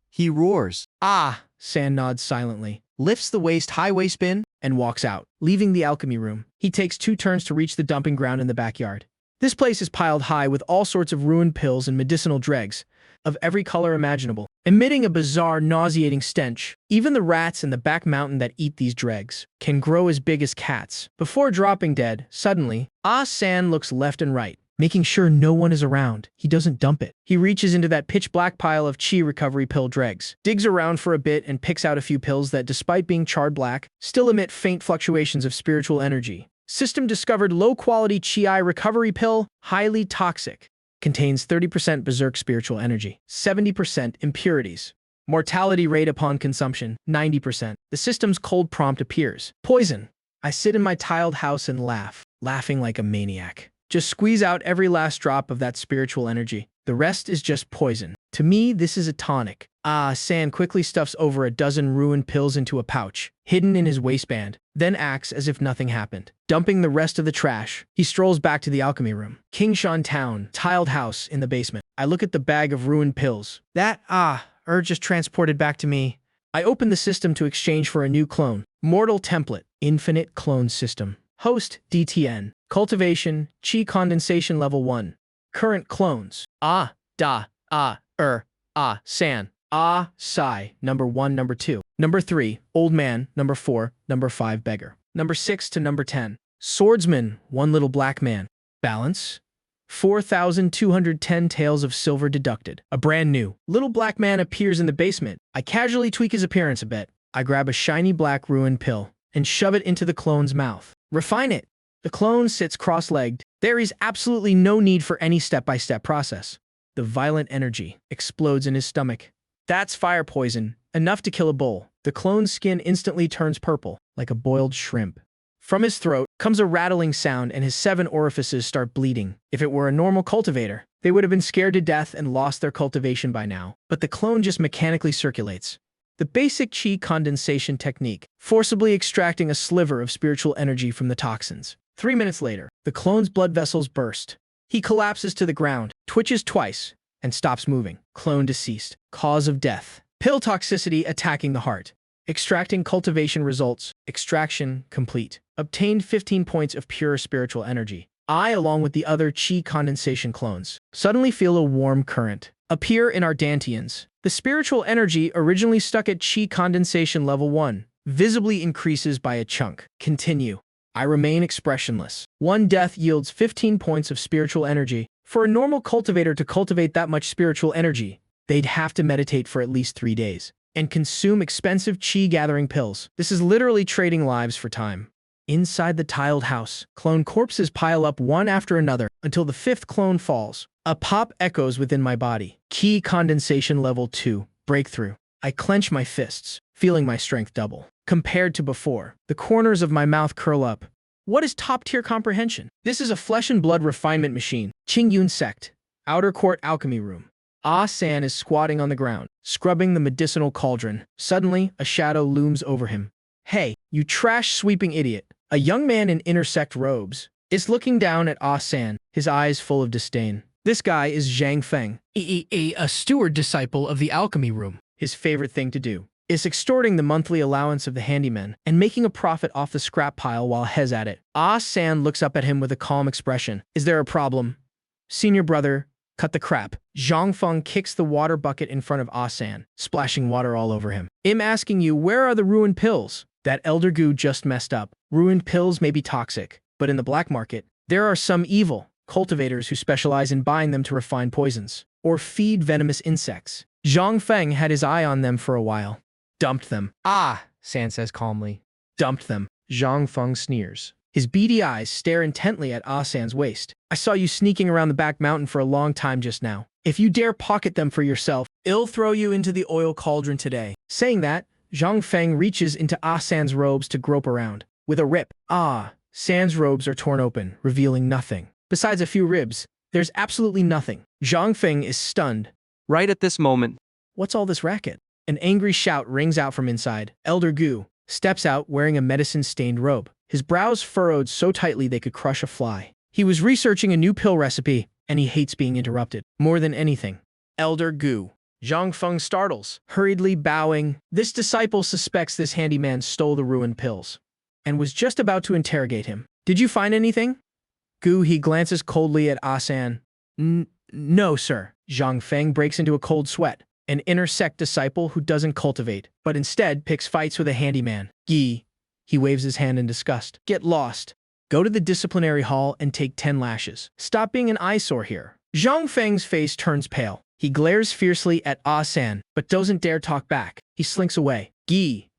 Speaker 4: He roars.
Speaker 1: Ah, San nods silently, lifts the high waste bin, and walks out, leaving the alchemy room. He takes 2 turns to reach the dumping ground in the backyard. This place is piled high with all sorts of ruined pills and medicinal dregs of every color imaginable, emitting a bizarre, nauseating stench. Even the rats in the back mountain that eat these dregs can grow as big as cats. Before dropping dead, suddenly, San looks left and right, making sure no one is around. He doesn't dump it. He reaches into that pitch-black pile of Chi recovery pill dregs, digs around for a bit, and picks out a few pills that, despite being charred black, still emit faint fluctuations of spiritual energy. System discovered low-quality Chi recovery pill, highly toxic. Contains 30% berserk spiritual energy, 70% impurities. Mortality rate upon consumption, 90%. The system's cold prompt appears. Poison. I sit in my tiled house and laugh, laughing like a maniac. Just squeeze out every last drop of that spiritual energy. The rest is just poison. To me, this is a tonic. San quickly stuffs over a dozen ruined pills into a pouch, hidden in his waistband, then acts as if nothing happened. Dumping the rest of the trash, he strolls back to the alchemy room. Kingshan Town, tiled house in the basement. I look at the bag of ruined pills. That, just transported back to me. I open the system to exchange for a new clone. Mortal template, infinite clone system. Host, DTN. Cultivation, Chi condensation level 1. Current clones. San. Sai. Number 1, number 2. Number 3, old man. Number 4, number 5, beggar. Number 6 to number 10. Swordsman, 1 little black man. Balance, 4,210 taels of silver deducted. A brand new little black man appears in the basement. I casually tweak his appearance a bit. I grab a shiny black ruined pill and shove it into the clone's mouth. Refine it. The clone sits cross-legged. There is absolutely no need for any step-by-step process. The violent energy explodes in his stomach. That's fire poison, enough to kill a bull. The clone's skin instantly turns purple, like a boiled shrimp. From his throat comes a rattling sound and his 7 orifices start bleeding. If it were a normal cultivator, they would have been scared to death and lost their cultivation by now. But the clone just mechanically circulates. The basic Chi condensation technique, forcibly extracting a sliver of spiritual energy from the toxins. 3 minutes later, the clone's blood vessels burst. He collapses to the ground, twitches twice, and stops moving. Clone deceased. Cause of death. Pill toxicity attacking the heart. Extracting cultivation results. Extraction complete. Obtained 15 points of pure spiritual energy. I, along with the other Chi condensation clones, suddenly feel a warm current appear in our dantians. The spiritual energy originally stuck at Chi condensation level 1 visibly increases by a chunk. Continue. I remain expressionless. 1 death yields 15 points of spiritual energy. For a normal cultivator to cultivate that much spiritual energy, they'd have to meditate for at least 3 days and consume expensive Chi-gathering pills. This is literally trading lives for time. Inside the tiled house, clone corpses pile up one after another until the 5th clone falls. A pop echoes within my body. Chi condensation level 2. Breakthrough. I clench my fists, feeling my strength double. Compared to before, the corners of my mouth curl up. What is top-tier comprehension? This is a flesh and blood refinement machine. Qingyun Sect. Outer Court Alchemy Room. San is squatting on the ground, scrubbing the medicinal cauldron. Suddenly, a shadow looms over him. Hey, you trash-sweeping idiot. A young man in intersect robes is looking down at San, his eyes full of disdain. This guy is Zhang Feng, a steward disciple of the alchemy room. His favorite thing to do is extorting the monthly allowance of the handymen and making a profit off the scrap pile while Hez at it. San looks up at him with a calm expression. Is there a problem? Senior brother, cut the crap. Zhang Feng kicks the water bucket in front of San, splashing water all over him. I'm asking you, where are the ruined pills? That elder goo just messed up. Ruined pills may be toxic, but in the black market, there are some evil cultivators who specialize in buying them to refine poisons or feed venomous insects. Zhang Feng had his eye on them for a while. Dumped them. San says calmly. Dumped them. Zhang Feng sneers. His beady eyes stare intently at Ah-san's waist. I saw you sneaking around the back mountain for a long time just now. If you dare pocket them for yourself, I'll throw you into the oil cauldron today. Saying that, Zhang Feng reaches into Ah-san's robes to grope around. With a rip, San's robes are torn open, revealing nothing. Besides a few ribs, there's absolutely nothing. Zhang Feng is stunned.
Speaker 4: Right at this moment,
Speaker 1: What's all this racket? An angry shout rings out from inside. Elder Gu steps out wearing a medicine-stained robe. His brows furrowed so tightly they could crush a fly. He was researching a new pill recipe, and he hates being interrupted. More than anything. Elder Gu. Zhang Feng startles, hurriedly bowing. This disciple suspects this handyman stole the ruined pills, and was just about to interrogate him. Did you find anything? Gu, he glances coldly at Ah-san. No, sir. Zhang Feng breaks into a cold sweat. An inner sect disciple who doesn't cultivate, but instead picks fights with a handyman. He waves his hand in disgust. Get lost. Go to the disciplinary hall and take 10 lashes. Stop being an eyesore here. Zhang Feng's face turns pale. He glares fiercely at Ah-san, but doesn't dare talk back. He slinks away. He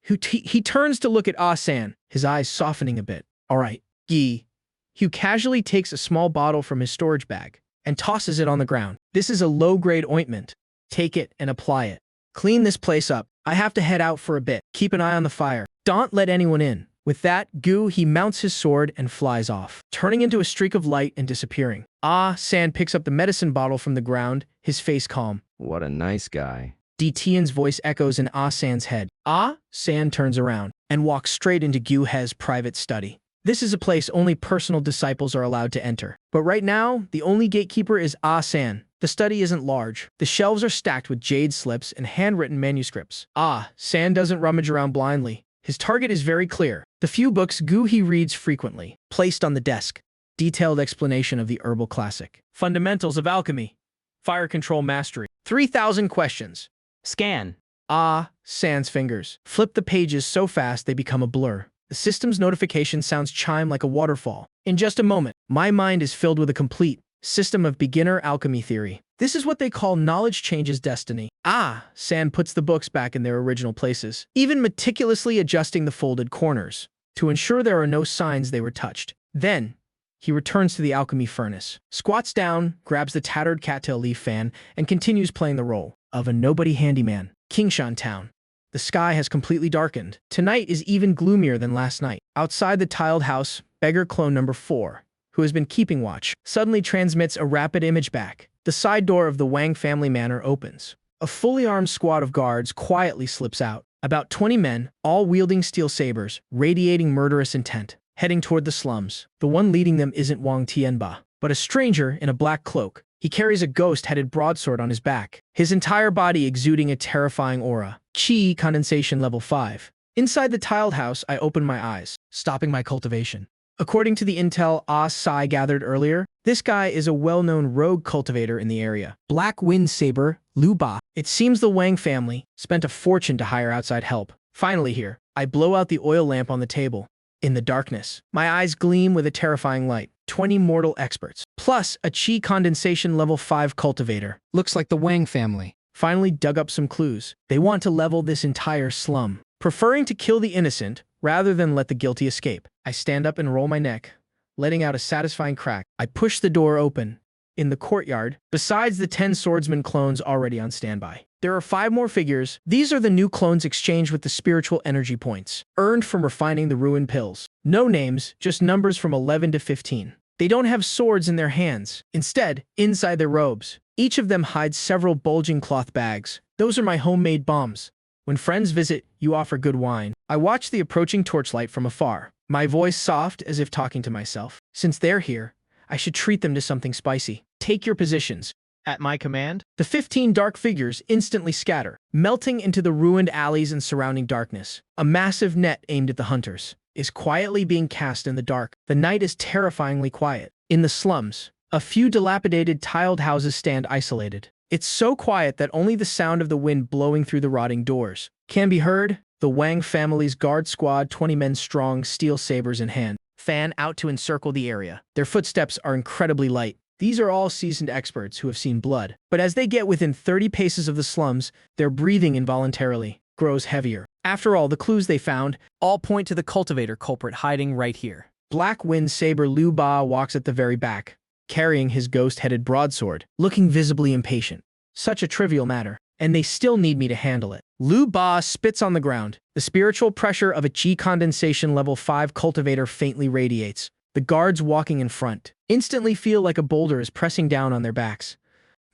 Speaker 1: turns to look at Ah-san, his eyes softening a bit. All right, who casually takes a small bottle from his storage bag and tosses it on the ground. This is a low-grade ointment. Take it and apply it. Clean this place up. I have to head out for a bit. Keep an eye on the fire. Don't let anyone in. With that, Gu, he mounts his sword and flies off, turning into a streak of light and disappearing. Ah-san picks up the medicine bottle from the ground, his face calm.
Speaker 9: What a nice guy.
Speaker 1: Tian's voice echoes in Ah-san's head. Ah-san turns around and walks straight into Gu He's private study. This is a place only personal disciples are allowed to enter. But right now, the only gatekeeper is Ah-san. The study isn't large. The shelves are stacked with jade slips and handwritten manuscripts. Ah-san doesn't rummage around blindly. His target is very clear. The few books Gu he reads frequently. Placed on the desk. Detailed explanation of the herbal classic. Fundamentals of alchemy. Fire control mastery. 3,000 questions. Scan. Ah-san's fingers flip the pages so fast they become a blur. The system's notification sounds chime like a waterfall. In just a moment, my mind is filled with a complete system of beginner alchemy theory. This is what they call knowledge changes destiny. Ah-san puts the books back in their original places, even meticulously adjusting the folded corners to ensure there are no signs they were touched. Then, he returns to the alchemy furnace, squats down, grabs the tattered cattail leaf fan, and continues playing the role of a nobody handyman. Kingshan Town. The sky has completely darkened. Tonight is even gloomier than last night. Outside the tiled house, beggar clone number 4, who has been keeping watch, suddenly transmits a rapid image back. The side door of the Wang family manor opens. A fully armed squad of guards quietly slips out. About 20 men, all wielding steel sabers, radiating murderous intent, heading toward the slums. The one leading them isn't Wang Tianba, but a stranger in a black cloak. He carries a ghost-headed broadsword on his back, his entire body exuding a terrifying aura. Qi condensation level 5. Inside the tiled house, I open my eyes, stopping my cultivation. According to the intel Ah-sai gathered earlier, this guy is a well-known rogue cultivator in the area. Black Wind Saber, Lu Ba. It seems the Wang family spent a fortune to hire outside help. Finally here, I blow out the oil lamp on the table. In the darkness, my eyes gleam with a terrifying light. 20 mortal experts, plus a Qi condensation level 5 cultivator.
Speaker 5: Looks like the Wang family.
Speaker 1: Finally dug up some clues. They want to level this entire slum, preferring to kill the innocent rather than let the guilty escape. I stand up and roll my neck, letting out a satisfying crack. I push the door open. In the courtyard, besides the 10 swordsman clones already on standby, there are 5 more figures. These are the new clones exchanged with the spiritual energy points, earned from refining the ruined pills. No names, just numbers from 11 to 15. They don't have swords in their hands. Instead, inside their robes, each of them hides several bulging cloth bags. Those are my homemade bombs. When friends visit, you offer good wine. I watch the approaching torchlight from afar, my voice soft as if talking to myself. Since they're here, I should treat them to something spicy. Take your positions. At my command, the 15 dark figures instantly scatter, melting into the ruined alleys and surrounding darkness. A massive net aimed at the hunters is quietly being cast in the dark. The night is terrifyingly quiet. In the slums, a few dilapidated tiled houses stand isolated. It's so quiet that only the sound of the wind blowing through the rotting doors can be heard. The Wang family's guard squad, 20 men strong, steel sabers in hand, fan out to encircle the area. Their footsteps are incredibly light. These are all seasoned experts who have seen blood. But as they get within 30 paces of the slums, their breathing involuntarily grows heavier. After all, the clues they found all point to the cultivator culprit hiding right here. Black Wind Saber Lu Ba walks at the very back, carrying his ghost-headed broadsword, looking visibly impatient. Such a trivial matter, and they still need me to handle it. Lu Ba spits on the ground. The spiritual pressure of a Qi condensation level 5 cultivator faintly radiates. The guards walking in front instantly feel like a boulder is pressing down on their backs.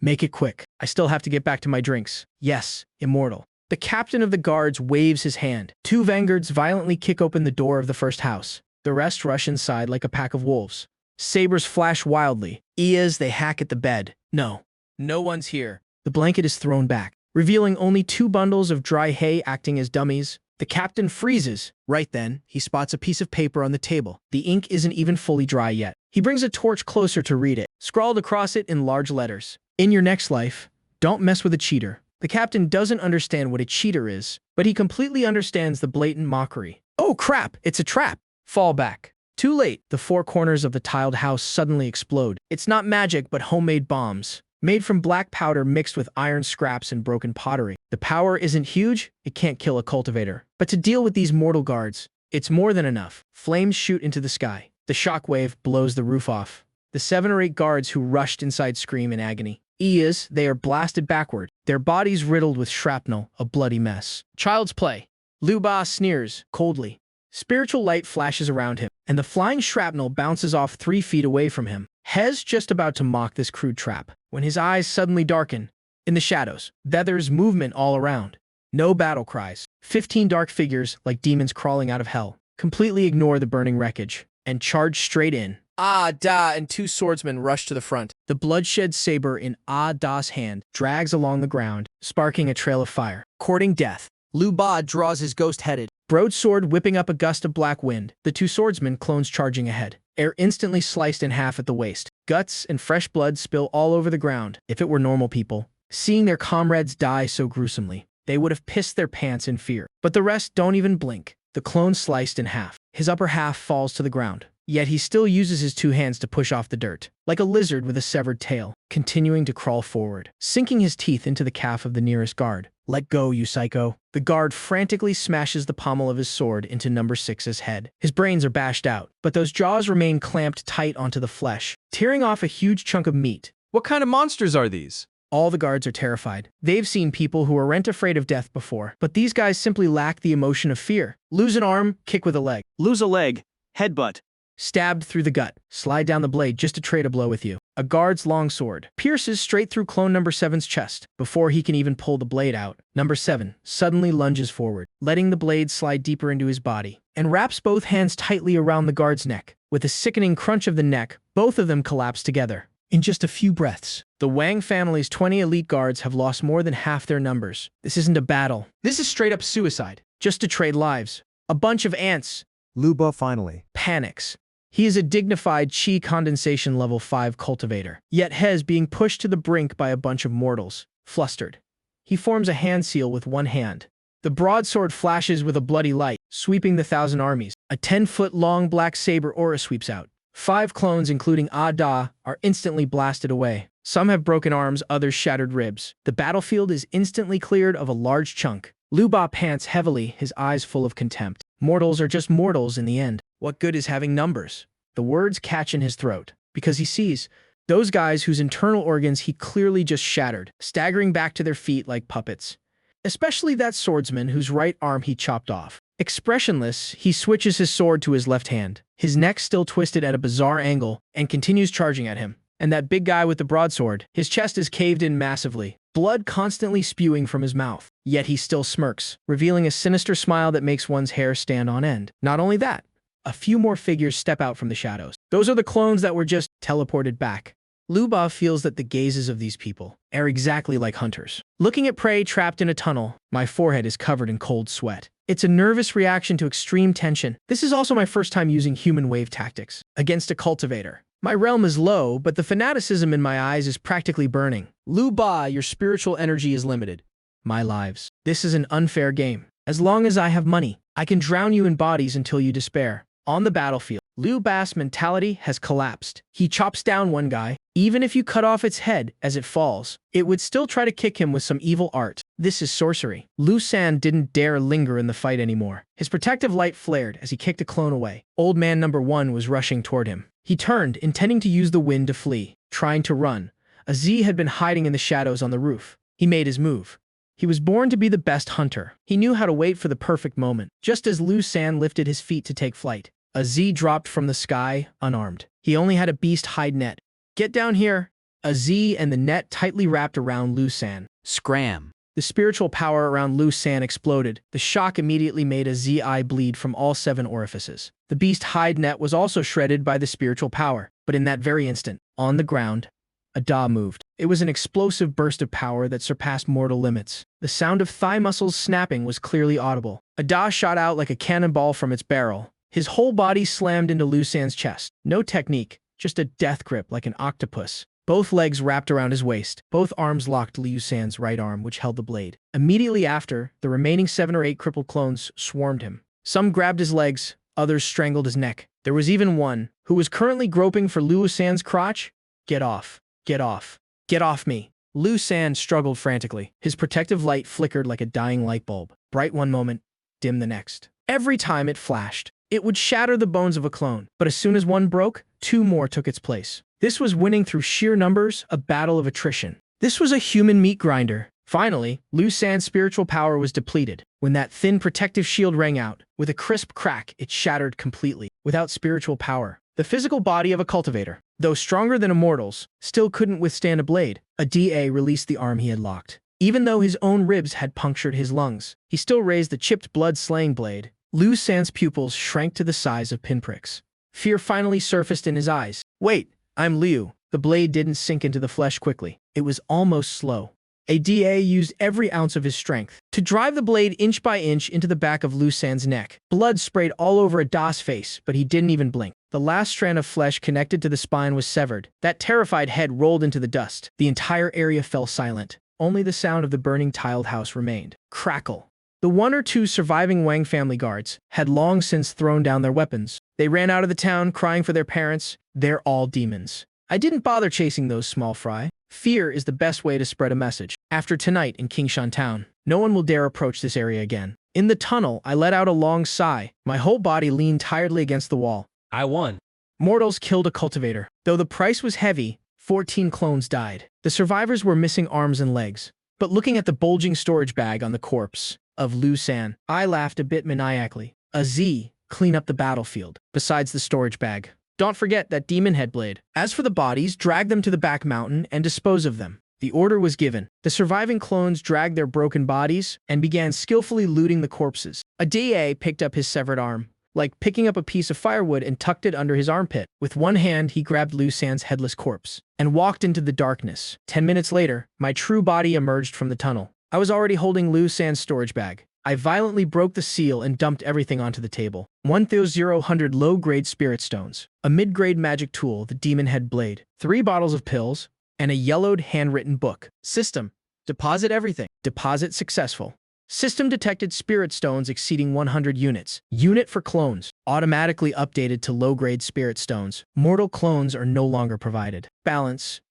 Speaker 1: Make it quick. I still have to get back to my drinks. Yes, immortal. The captain of the guards waves his hand. 2 vanguards violently kick open the door of the first house. The rest rush inside like a pack of wolves. Sabers flash wildly. As they hack at the bed. No one's here. The blanket is thrown back, revealing only 2 bundles of dry hay acting as dummies. The captain freezes. Right then, he spots a piece of paper on the table. The ink isn't even fully dry yet. He brings a torch closer to read it. Scrawled across it in large letters. In your next life, don't mess with a cheater. The captain doesn't understand what a cheater is, but he completely understands the blatant mockery. Oh crap, it's a trap. Fall back. Too late. The 4 corners of the tiled house suddenly explode. It's not magic, but homemade bombs, made from black powder mixed with iron scraps and broken pottery. The power isn't huge, it can't kill a cultivator. But to deal with these mortal guards, it's more than enough. Flames shoot into the sky. The shockwave blows the roof off. The 7 or 8 guards who rushed inside scream in agony. They are blasted backward, their bodies riddled with shrapnel, a bloody mess. Child's play. Lu Ba sneers, coldly. Spiritual light flashes around him, and the flying shrapnel bounces off 3 feet away from him. Hez just about to mock this crude trap, when his eyes suddenly darken. In the shadows, there's movement all around. No battle cries. 15 dark figures, like demons crawling out of hell, completely ignore the burning wreckage, and charge straight in. And 2 swordsmen rush to the front. The bloodshed saber in Da's hand drags along the ground, sparking a trail of fire, courting death. Lu Ba draws his ghost-headed broadsword, whipping up a gust of black wind. The 2 swordsmen clones charging ahead. Air instantly sliced in half at the waist. Guts and fresh blood spill all over the ground. If it were normal people, seeing their comrades die so gruesomely, they would have pissed their pants in fear. But the rest don't even blink. The clone sliced in half. His upper half falls to the ground. Yet he still uses his 2 hands to push off the dirt, like a lizard with a severed tail, continuing to crawl forward, sinking his teeth into the calf of the nearest guard. Let go, you psycho. The guard frantically smashes the pommel of his sword into number 6's head. His brains are bashed out, but those jaws remain clamped tight onto the flesh, tearing off a huge chunk of meat.
Speaker 6: What kind of monsters are these?
Speaker 1: All the guards are terrified. They've seen people who aren't afraid of death before, but these guys simply lack the emotion of fear. Lose an arm, kick with a leg.
Speaker 5: Lose a leg. Headbutt.
Speaker 1: Stabbed through the gut. Slide down the blade just to trade a blow with you. A guard's long sword pierces straight through clone number 7's chest. Before he can even pull the blade out, number 7 suddenly lunges forward, letting the blade slide deeper into his body, and wraps both hands tightly around the guard's neck. With a sickening crunch of the neck, both of them collapse together. In just a few breaths, the Wang family's 20 elite guards have lost more than half their numbers. This isn't a battle. This is straight up suicide. Just to trade lives. A bunch of ants.
Speaker 3: Lu Ba finally
Speaker 1: Panics. He is a dignified Qi condensation level 5 cultivator, yet Hez being pushed to the brink by a bunch of mortals. Flustered, he forms a hand seal with 1 hand. The broadsword flashes with a bloody light, sweeping the 1,000 armies. A 10-foot-long black saber aura sweeps out. 5 clones, including Da, are instantly blasted away. Some have broken arms, others shattered ribs. The battlefield is instantly cleared of a large chunk. Lu Ba pants heavily, his eyes full of contempt. Mortals are just mortals in the end. What good is having numbers? The words catch in his throat, because he sees those guys whose internal organs he clearly just shattered, staggering back to their feet like puppets. Especially that swordsman whose right arm he chopped off. Expressionless, he switches his sword to his left hand, his neck still twisted at a bizarre angle, and continues charging at him. And that big guy with the broadsword, his chest is caved in massively, blood constantly spewing from his mouth. Yet he still smirks, revealing a sinister smile that makes one's hair stand on end. Not only that, a few more figures step out from the shadows. Those are the clones that were just teleported back. Lu Ba feels that the gazes of these people are exactly like hunters. Looking at prey trapped in a tunnel, my forehead is covered in cold sweat. It's a nervous reaction to extreme tension. This is also my first time using human wave tactics against a cultivator. My realm is low, but the fanaticism in my eyes is practically burning. Lu Ba, your spiritual energy is limited. My lives. This is an unfair game. As long as I have money, I can drown you in bodies until you despair. On the battlefield, Liu Ba's mentality has collapsed. He chops down one guy. Even if you cut off its head as it falls, it would still try to kick him with some evil art. This is sorcery. Liu San didn't dare linger in the fight anymore. His protective light flared as he kicked a clone away. Old man number 1 was rushing toward him. He turned, intending to use the wind to flee. Trying to run, a Z had been hiding in the shadows on the roof. He made his move. He was born to be the best hunter. He knew how to wait for the perfect moment. Just as Liu San lifted his feet to take flight, a Z dropped from the sky, unarmed. He only had a beast hide net. Get down here! A Z and the net tightly wrapped around Liu San.
Speaker 4: Scram.
Speaker 1: The spiritual power around Liu San exploded. The shock immediately made a Z eye bleed from all 7 orifices. The beast hide net was also shredded by the spiritual power. But in that very instant, on the ground, a Da moved. It was an explosive burst of power that surpassed mortal limits. The sound of thigh muscles snapping was clearly audible. A Da shot out like a cannonball from its barrel. His whole body slammed into Liu San's chest. No technique, just a death grip like an octopus. Both legs wrapped around his waist. Both arms locked Liu San's right arm, which held the blade. Immediately after, the remaining 7 or 8 crippled clones swarmed him. Some grabbed his legs, others strangled his neck. There was even one who was currently groping for Liu San's crotch. Get off. Get off. Get off me. Liu San struggled frantically. His protective light flickered like a dying light bulb. Bright one moment, dim the next. Every time it flashed, it would shatter the bones of a clone. But as soon as one broke, 2 more took its place. This was winning through sheer numbers, a battle of attrition. This was a human meat grinder. Finally, Liu San's spiritual power was depleted. When that thin protective shield rang out, with a crisp crack, it shattered completely. Without spiritual power, the physical body of a cultivator, though stronger than a mortal's, still couldn't withstand a blade. A DA released the arm he had locked. Even though his own ribs had punctured his lungs, he still raised the chipped blood-slaying blade. Liu San's pupils shrank to the size of pinpricks. Fear finally surfaced in his eyes. Wait, I'm Liu. The blade didn't sink into the flesh quickly. It was almost slow. A DA used every ounce of his strength to drive the blade inch by inch into the back of Liu San's neck. Blood sprayed all over a Da's face, but he didn't even blink. The last strand of flesh connected to the spine was severed. That terrified head rolled into the dust. The entire area fell silent. Only the sound of the burning tiled house remained. Crackle. The 1 or 2 surviving Wang family guards had long since thrown down their weapons. They ran out of the town, crying for their parents. They're all demons. I didn't bother chasing those small fry. Fear is the best way to spread a message. After tonight in Kingshan Town, no one will dare approach this area again. In the tunnel, I let out a long sigh. My whole body leaned tiredly against the wall.
Speaker 6: I won.
Speaker 1: Mortals killed a cultivator. Though the price was heavy, 14 clones died. The survivors were missing arms and legs. But looking at the bulging storage bag on the corpse of Liu San, I laughed a bit maniacally. A Z, clean up the battlefield. Besides the storage bag, don't forget that demon head blade. As for the bodies, drag them to the back mountain and dispose of them. The order was given. The surviving clones dragged their broken bodies and began skillfully looting the corpses. A DA picked up his severed arm, like picking up a piece of firewood, and tucked it under his armpit. With one hand, he grabbed Liu San's headless corpse and walked into the darkness. 10 minutes later, my true body emerged from the tunnel. I was already holding Liu San's storage bag. I violently broke the seal and dumped everything onto the table. 1,000 low-grade spirit stones, a mid-grade magic tool, the demon head blade, 3 bottles of pills, and a yellowed handwritten book. System. Deposit everything. Deposit successful. System detected spirit stones exceeding 100 units. Unit for clones. Automatically updated to low-grade spirit stones. Mortal clones are no longer provided. Balance.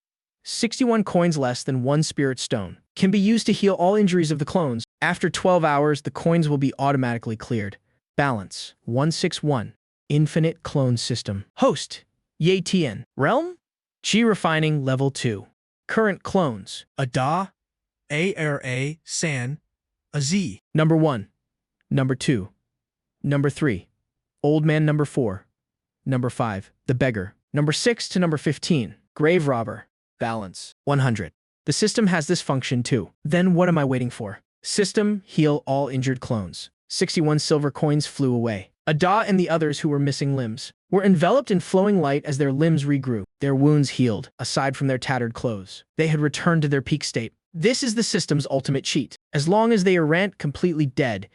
Speaker 1: 61 coins less than 1 spirit stone. Can be used to heal all injuries of the clones. After 12 hours, the coins will be automatically cleared. Balance. 161. Infinite clone system. Host. Ye Tian. Realm. Chi refining level 2. Current clones. A Da, A San, a Z. Number 1. Number 2. Number 3. Old man number 4. Number 5. The beggar. Number 6 to number 15. Grave robber. Balance. 100. The system has this function too. Then what am I waiting for? System, heal all injured clones. 61 silver coins flew away. A Da and the others who were missing limbs were enveloped in flowing light as their limbs regrew. Their wounds healed, aside from their tattered clothes. They had returned to their peak state. This is the system's ultimate cheat. As long as they aren't completely dead,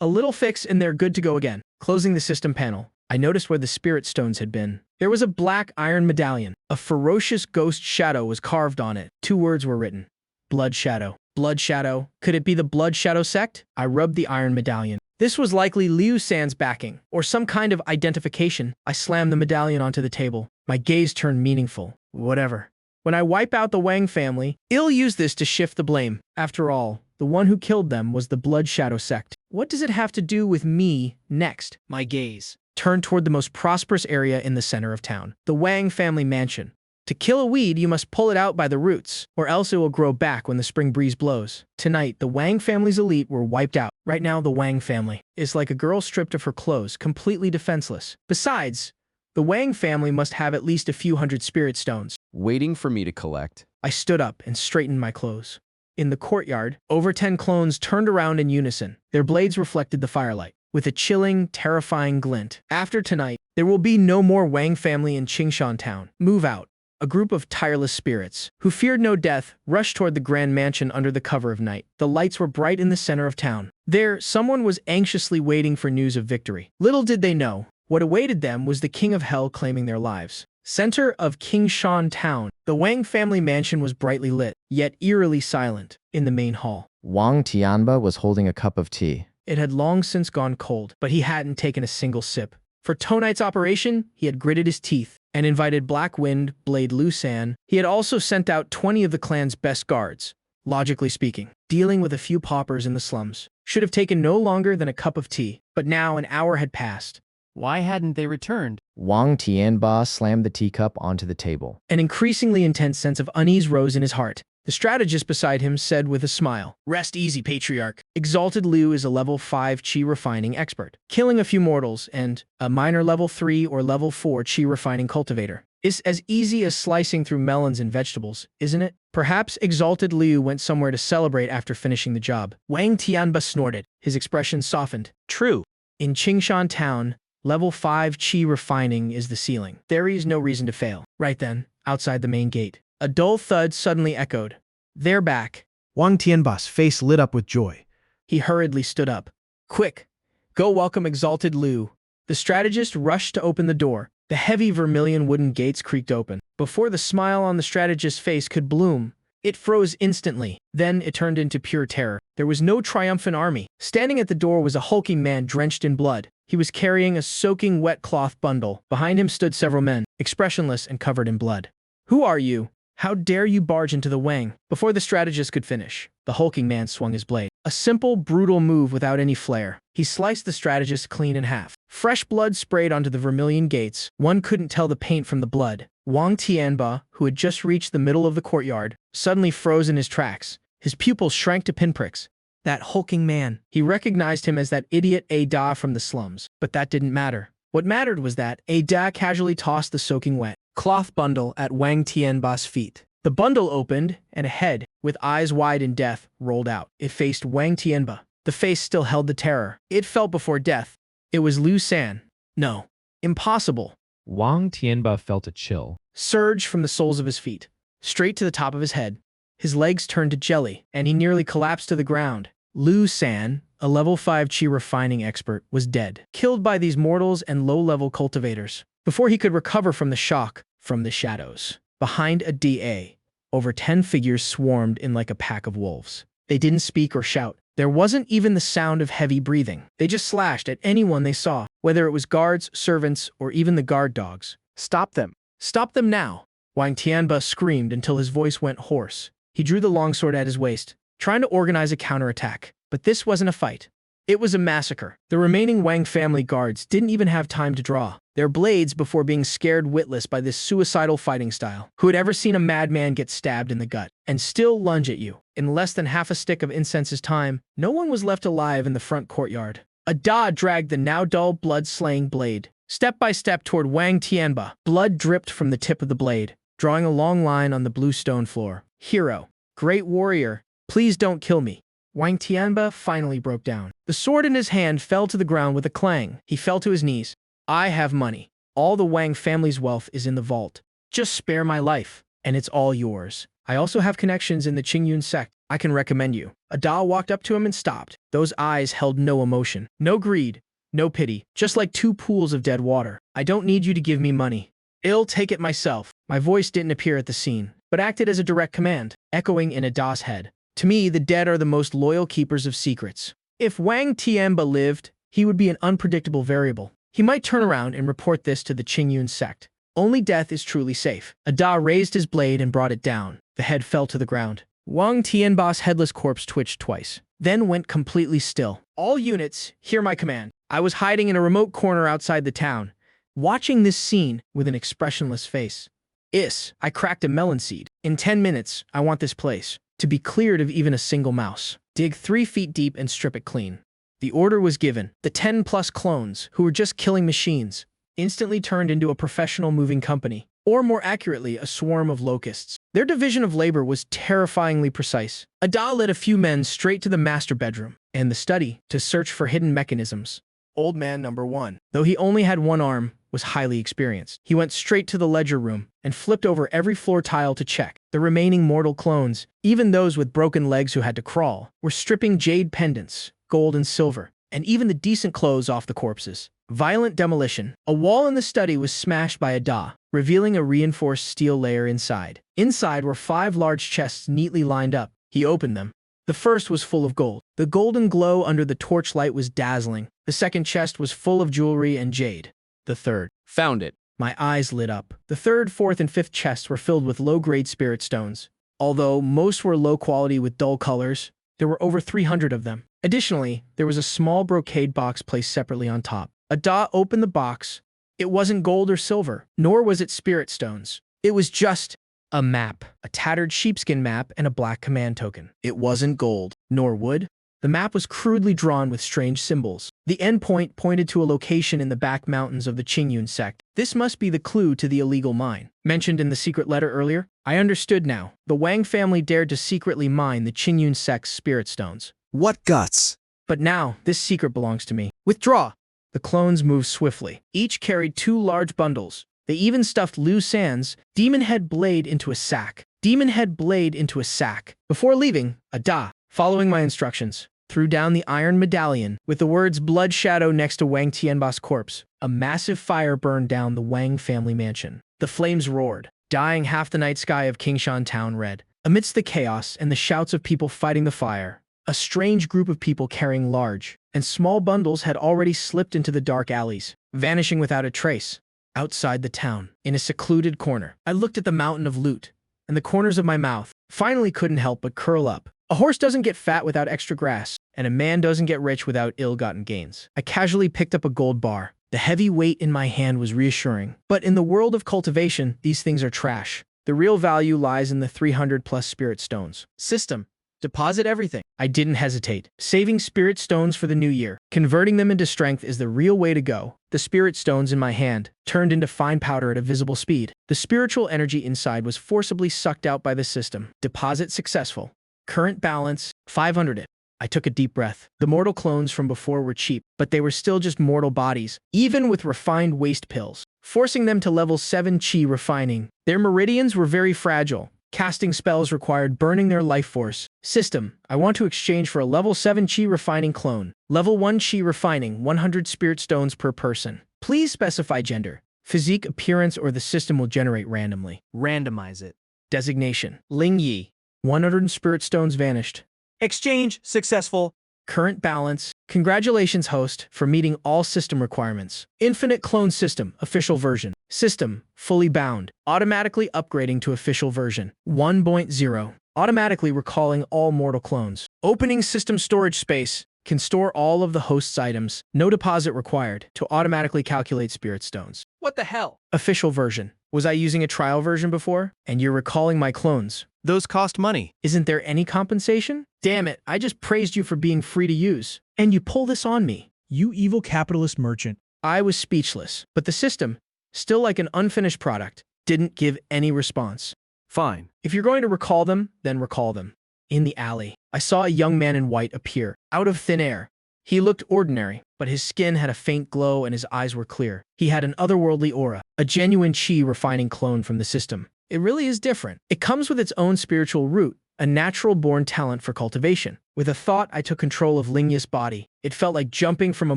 Speaker 1: a little fix and they're good to go again. Closing the system panel, I noticed where the spirit stones had been. There was a black iron medallion. A ferocious ghost shadow was carved on it. 2 words were written. Blood Shadow. Blood Shadow. Could it be the Blood Shadow sect? I rubbed the iron medallion. This was likely Liu San's backing, or some kind of identification. I slammed the medallion onto the table. My gaze turned meaningful. Whatever. When I wipe out the Wang family, I'll use this to shift the blame. After all, the one who killed them was the Blood Shadow sect. What does it have to do with me next? My gaze turned toward the most prosperous area in the center of town, the Wang family mansion. To kill a weed, you must pull it out by the roots, or else it will grow back when the spring breeze blows. Tonight, the Wang family's elite were wiped out. Right now, the Wang family is like a girl stripped of her clothes, completely defenseless. Besides, the Wang family must have at least a few hundred spirit stones.
Speaker 7: Waiting for me to collect.
Speaker 1: I stood up and straightened my clothes. In the courtyard, over 10 clones turned around in unison. Their blades reflected the firelight with a chilling, terrifying glint. After tonight, there will be no more Wang family in Qingshan town. Move out. A group of tireless spirits, who feared no death, rushed toward the grand mansion under the cover of night. The lights were bright in the center of town. There, someone was anxiously waiting for news of victory. Little did they know, what awaited them was the King of Hell claiming their lives. Center of Qingshan town, the Wang family mansion was brightly lit, yet eerily silent. In the main hall,
Speaker 8: Wang Tianba was holding a cup of tea.
Speaker 1: it had long since gone cold, but he hadn't taken a single sip. For tonight's operation, he had gritted his teeth and invited Black Wind, Blade Liu San. He had also sent out 20 of the clan's best guards. Logically speaking, dealing with a few paupers in the slums should have taken no longer than a cup of tea. But now an hour had passed.
Speaker 4: Why hadn't they returned?
Speaker 8: Wang Tianba slammed the teacup onto the table.
Speaker 1: An increasingly intense sense of unease rose in his heart. The strategist beside him said with a smile, "Rest easy, Patriarch. Exalted Liu is a level 5 Qi refining expert, killing a few mortals, and a minor level 3 or level 4 Qi refining cultivator. It's as easy as slicing through melons and vegetables, isn't it?" Perhaps Exalted Liu went somewhere to celebrate after finishing the job. Wang Tianba snorted. His expression softened. True. In Qingshan town, level 5 Qi refining is the ceiling. There is no reason to fail. Right then, outside the main gate, a dull thud suddenly echoed. They're back.
Speaker 10: Wang Tianba's face lit up with joy.
Speaker 1: He hurriedly stood up. Quick, go welcome Exalted Liu. The strategist rushed to open the door. The heavy vermilion wooden gates creaked open. Before the smile on the strategist's face could bloom, it froze instantly. Then it turned into pure terror. There was no triumphant army. Standing at the door was a hulking man drenched in blood. He was carrying a soaking wet cloth bundle. Behind him stood several men, expressionless and covered in blood. Who are you? How dare you barge into the Wang? Before the strategist could finish, the hulking man swung his blade. A simple, brutal move without any flair. He sliced the strategist clean in half. Fresh blood sprayed onto the vermilion gates. One couldn't tell the paint from the blood. Wang Tianba, who had just reached the middle of the courtyard, suddenly froze in his tracks. His pupils shrank to pinpricks. That hulking man. He recognized him as that idiot Ada from the slums. But that didn't matter. What mattered was that Ada casually tossed the soaking wet cloth bundle at Wang Tianba's feet. The bundle opened, and a head, with eyes wide in death, rolled out. It faced Wang Tianba. The face still held the terror. It felt before death. It was Liu San. No. Impossible.
Speaker 11: Wang Tianba felt a chill
Speaker 1: Surge from the soles of his feet, straight to the top of his head. His legs turned to jelly, and he nearly collapsed to the ground. Liu San, a level 5 Qi refining expert, was dead, killed by these mortals and low-level cultivators. Before he could recover from the shock, from the shadows, behind a DA, over 10 figures swarmed in like a pack of wolves. They didn't speak or shout. There wasn't even the sound of heavy breathing. They just slashed at anyone they saw, whether it was guards, servants, or even the guard dogs.
Speaker 10: Stop them.
Speaker 1: Stop them now! Wang Tianba screamed until his voice went hoarse. He drew the longsword at his waist, trying to organize a counterattack. But this wasn't a fight. It was a massacre. The remaining Wang family guards didn't even have time to draw their blades before being scared witless by this suicidal fighting style. Who had ever seen a madman get stabbed in the gut and still lunge at you? In less than half a stick of incense's time, no one was left alive in the front courtyard. Ada dragged the now dull blood-slaying blade step by step toward Wang Tianba. Blood dripped from the tip of the blade, drawing a long line on the blue stone floor. Hero, great warrior, please don't kill me. Wang Tianba finally broke down. The sword in his hand fell to the ground with a clang. He fell to his knees. I have money. All the Wang family's wealth is in the vault. Just spare my life, and it's all yours. I also have connections in the Qingyun sect. I can recommend you. Ada walked up to him and stopped. Those eyes held no emotion, no greed, no pity, just like two pools of dead water. I don't need you to give me money. I'll take it myself. My voice didn't appear at the scene, but acted as a direct command, echoing in Ada's head. To me, the dead are the most loyal keepers of secrets. If Wang Tianba lived, he would be an unpredictable variable. He might turn around and report this to the Qingyun sect. Only death is truly safe. Ada raised his blade and brought it down. The head fell to the ground. Wang Tianba's headless corpse twitched twice, then went completely still. All units, hear my command. I was hiding in a remote corner outside the town, watching this scene with an expressionless face. I cracked a melon seed. In 10 minutes, I want this place to be cleared of even a single mouse. Dig 3 feet deep and strip it clean. The order was given. The 10+ clones, who were just killing machines, instantly turned into a professional moving company, or more accurately, a swarm of locusts. Their division of labor was terrifyingly precise. Ada led a few men straight to the master bedroom and the study to search for hidden mechanisms. Old man number 1, though he only had one arm, was highly experienced. He went straight to the ledger room and flipped over every floor tile to check. The remaining mortal clones, even those with broken legs who had to crawl, were stripping jade pendants, gold and silver, and even the decent clothes off the corpses. Violent demolition. A wall in the study was smashed by Ada, revealing a reinforced steel layer inside. Inside were 5 large chests neatly lined up. He opened them. The first was full of gold. The golden glow under the torchlight was dazzling. The second chest was full of jewelry and jade. The third.
Speaker 7: Found it.
Speaker 1: My eyes lit up. The third, fourth, and fifth chests were filled with low-grade spirit stones. Although most were low quality with dull colors, there were over 300 of them. Additionally, there was a small brocade box placed separately on top. Ada opened the box. It wasn't gold or silver, nor was it spirit stones. It was just a map, a tattered sheepskin map and a black command token. It wasn't gold, nor wood. The map was crudely drawn with strange symbols. The endpoint pointed to a location in the back mountains of the Qingyun sect. This must be the clue to the illegal mine mentioned in the secret letter earlier. I understood now. The Wang family dared to secretly mine the Qingyun sect's spirit stones.
Speaker 3: What guts?
Speaker 1: But now, this secret belongs to me. Withdraw! The clones moved swiftly. Each carried 2 large bundles. They even stuffed Liu San's demon head blade into a sack. Before leaving, Ada, following my instructions, threw down the iron medallion with the words Blood Shadow next to Wang Tianba's corpse. A massive fire burned down the Wang family mansion. The flames roared, dyeing half the night sky of Qingshan town red. Amidst the chaos and the shouts of people fighting the fire, a strange group of people carrying large and small bundles had already slipped into the dark alleys, vanishing without a trace. Outside the town, in a secluded corner, I looked at the mountain of loot, and the corners of my mouth finally couldn't help but curl up. A horse doesn't get fat without extra grass, and a man doesn't get rich without ill-gotten gains. I casually picked up a gold bar. The heavy weight in my hand was reassuring. But in the world of cultivation, these things are trash. The real value lies in the 300+ spirit stones. System. Deposit everything. I didn't hesitate. Saving spirit stones for the new year. Converting them into strength is the real way to go. The spirit stones in my hand turned into fine powder at a visible speed. The spiritual energy inside was forcibly sucked out by the system. Deposit successful. Current balance, 500. I took a deep breath. The mortal clones from before were cheap, but they were still just mortal bodies, even with refined waste pills, forcing them to level 7 chi refining. Their meridians were very fragile. Casting spells required burning their life force. System, I want to exchange for a level 7 chi refining clone. Level 1 chi refining, 100 spirit stones per person. Please specify gender, physique, appearance, or the system will generate randomly.
Speaker 10: Randomize it.
Speaker 1: Designation, Ling Yi. 100 spirit stones vanished.
Speaker 10: Exchange successful.
Speaker 1: Current balance. Congratulations, host, for meeting all system requirements. Infinite clone system, official version. System, fully bound. Automatically upgrading to official version. 1.0. Automatically recalling all mortal clones. Opening system storage space. Can store all of the host's items. No deposit required to automatically calculate spirit stones.
Speaker 10: What the hell?
Speaker 1: Official version. Was I using a trial version before? And you're recalling my clones.
Speaker 6: Those cost money.
Speaker 1: Isn't there any compensation? Damn it, I just praised you for being free to use. And you pull this on me.
Speaker 10: You evil capitalist merchant.
Speaker 1: I was speechless, but the system, still like an unfinished product, didn't give any response.
Speaker 6: Fine.
Speaker 1: If you're going to recall them, then recall them. In the alley, I saw a young man in white appear, out of thin air. He looked ordinary, but his skin had a faint glow and his eyes were clear. He had an otherworldly aura, a genuine chi refining clone from the system. It really is different. It comes with its own spiritual root, a natural-born talent for cultivation. With a thought, I took control of Lingya's body. It felt like jumping from a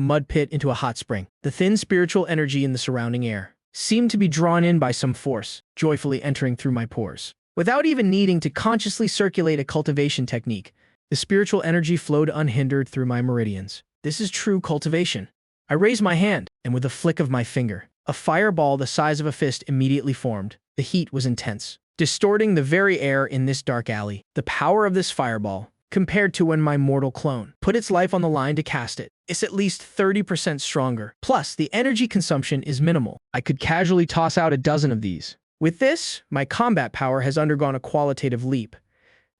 Speaker 1: mud pit into a hot spring. The thin spiritual energy in the surrounding air seemed to be drawn in by some force, joyfully entering through my pores. Without even needing to consciously circulate a cultivation technique, The spiritual energy flowed unhindered through my meridians. This is true cultivation. I raised my hand, and with a flick of my finger, a fireball the size of a fist immediately formed. The heat was intense, distorting the very air in this dark alley. The power of this fireball, compared to when my mortal clone put its life on the line to cast it, is at least 30% stronger. Plus, the energy consumption is minimal. I could casually toss out a dozen of these. With this, my combat power has undergone a qualitative leap.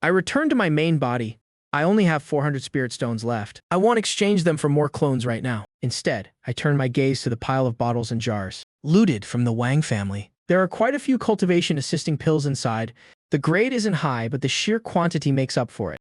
Speaker 1: I return to my main body. I only have 400 spirit stones left. I won't exchange them for more clones right now. Instead, I turn my gaze to the pile of bottles and jars, looted from the Wang family. There are quite a few cultivation-assisting pills inside. The grade isn't high, but the sheer quantity makes up for it.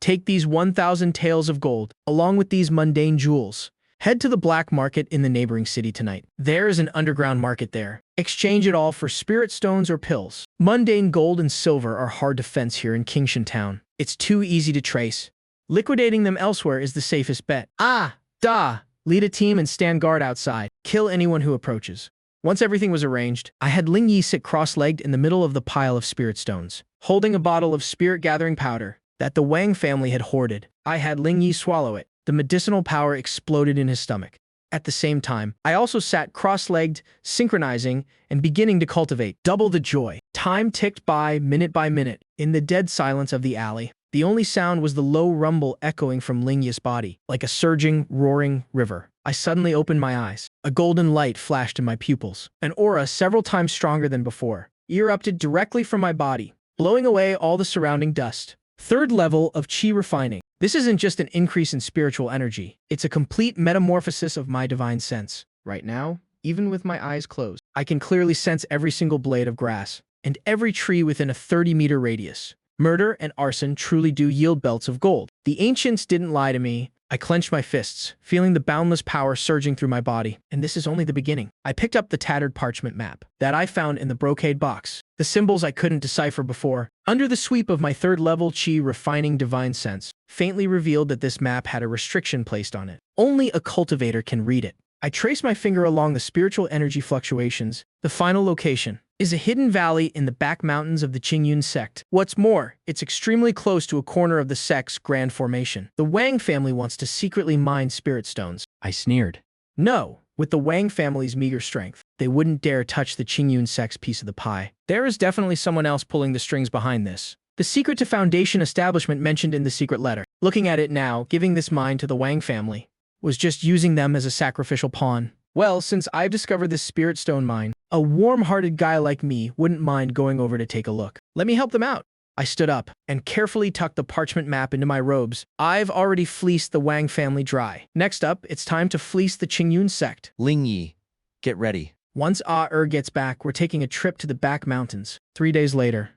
Speaker 1: Take these 1,000 taels of gold, along with these mundane jewels. Head to the black market in the neighboring city tonight. There is an underground market there. Exchange it all for spirit stones or pills. Mundane gold and silver are hard to fence here in Kingshan Town. It's too easy to trace. Liquidating them elsewhere is the safest bet. Lead a team and stand guard outside. Kill anyone who approaches. Once everything was arranged, I had Ling Yi sit cross-legged in the middle of the pile of spirit stones, holding a bottle of spirit-gathering powder that the Wang family had hoarded. I had Ling Yi swallow it. The medicinal power exploded in his stomach. At the same time, I also sat cross-legged, synchronizing, and beginning to cultivate. Double the joy. Time ticked by minute, in the dead silence of the alley. The only sound was the low rumble echoing from Ling Yi's body, like a surging, roaring river. I suddenly opened my eyes. A golden light flashed in my pupils. An aura several times stronger than before erupted directly from my body, blowing away all the surrounding dust. Third level of Qi refining. This isn't just an increase in spiritual energy. It's a complete metamorphosis of my divine sense. Right now, even with my eyes closed, I can clearly sense every single blade of grass and every tree within a 30-meter radius. Murder and arson truly do yield belts of gold. The ancients didn't lie to me. I clenched my fists, feeling the boundless power surging through my body. And this is only the beginning. I picked up the tattered parchment map that I found in the brocade box. The symbols I couldn't decipher before, under the sweep of my third-level Qi refining divine sense, faintly revealed that this map had a restriction placed on it. Only a cultivator can read it. I traced my finger along the spiritual energy fluctuations. The final location is a hidden valley in the back mountains of the Qingyun sect. What's more, it's extremely close to a corner of the sect's grand formation. The Wang family wants to secretly mine spirit stones. I sneered. No, with the Wang family's meager strength, they wouldn't dare touch the Qingyun sect's piece of the pie. There is definitely someone else pulling the strings behind this. The secret to Foundation establishment mentioned in the secret letter. Looking at it now, giving this mine to the Wang family was just using them as a sacrificial pawn. Well, since I've discovered this spirit stone mine, a warm-hearted guy like me wouldn't mind going over to take a look. Let me help them out. I stood up and carefully tucked the parchment map into my robes. I've already fleeced the Wang family dry. Next up, it's time to fleece the Qingyun sect.
Speaker 7: Ling Yi, get ready.
Speaker 1: Once gets back, we're taking a trip to the back mountains. 3 days later,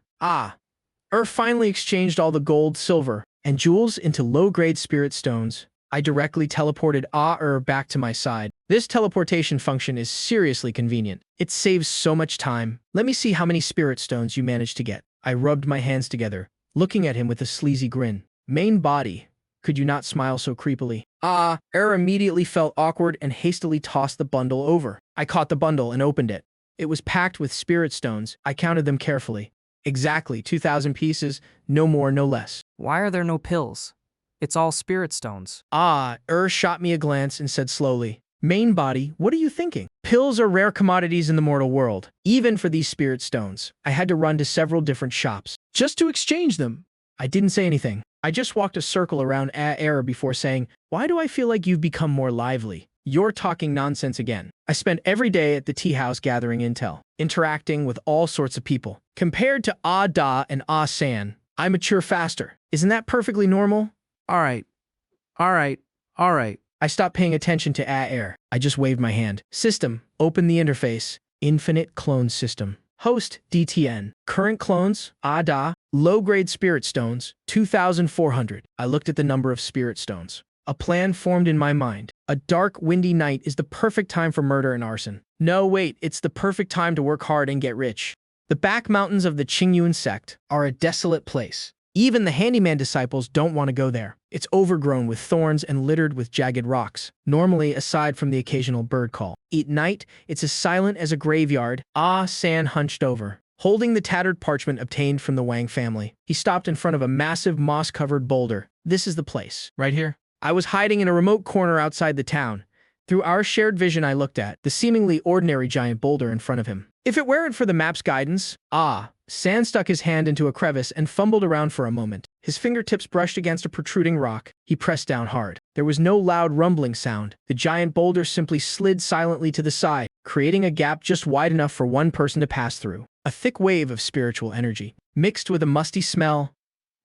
Speaker 1: finally exchanged all the gold, silver, and jewels into low-grade spirit stones. I directly teleported back to my side. This teleportation function is seriously convenient. It saves so much time. Let me see how many spirit stones you managed to get. I rubbed my hands together, looking at him with a sleazy grin. Main body, could you not smile so creepily? Immediately felt awkward and hastily tossed the bundle over. I caught the bundle and opened it. It was packed with spirit stones. I counted them carefully. Exactly 2,000 pieces, no more, no less.
Speaker 12: Why are there no pills? It's all spirit stones.
Speaker 1: Shot me a glance and said slowly, Main body, what are you thinking? Pills are rare commodities in the mortal world. Even for these spirit stones, I had to run to several different shops just to exchange them. I didn't say anything. I just walked a circle around Air before saying, why do I feel like you've become more lively? You're talking nonsense again. I spent every day at the tea house gathering intel, interacting with all sorts of people. Compared to Da and San, I mature faster. Isn't that perfectly normal?
Speaker 12: All right.
Speaker 1: I stopped paying attention to Air. I just waved my hand. System, open the interface. Infinite clone system. Host, DTN. Current clones, low-grade spirit stones, 2,400. I looked at the number of spirit stones. A plan formed in my mind. A dark, windy night is the perfect time for murder and arson. No, wait, it's the perfect time to work hard and get rich. The back mountains of the Qingyun sect are a desolate place. Even the handyman disciples don't want to go there. It's overgrown with thorns and littered with jagged rocks, normally aside from the occasional bird call. At night, it's as silent as a graveyard. San hunched over, Holding the tattered parchment obtained from the Wang family, he stopped in front of a massive moss-covered boulder. This is the place.
Speaker 6: Right here?
Speaker 1: I was hiding in a remote corner outside the town. Through our shared vision, I looked at the seemingly ordinary giant boulder in front of him. If it weren't for the map's guidance, San stuck his hand into a crevice and fumbled around for a moment. His fingertips brushed against a protruding rock. He pressed down hard. There was no loud rumbling sound. The giant boulder simply slid silently to the side, creating a gap just wide enough for one person to pass through. A thick wave of spiritual energy, mixed with a musty smell,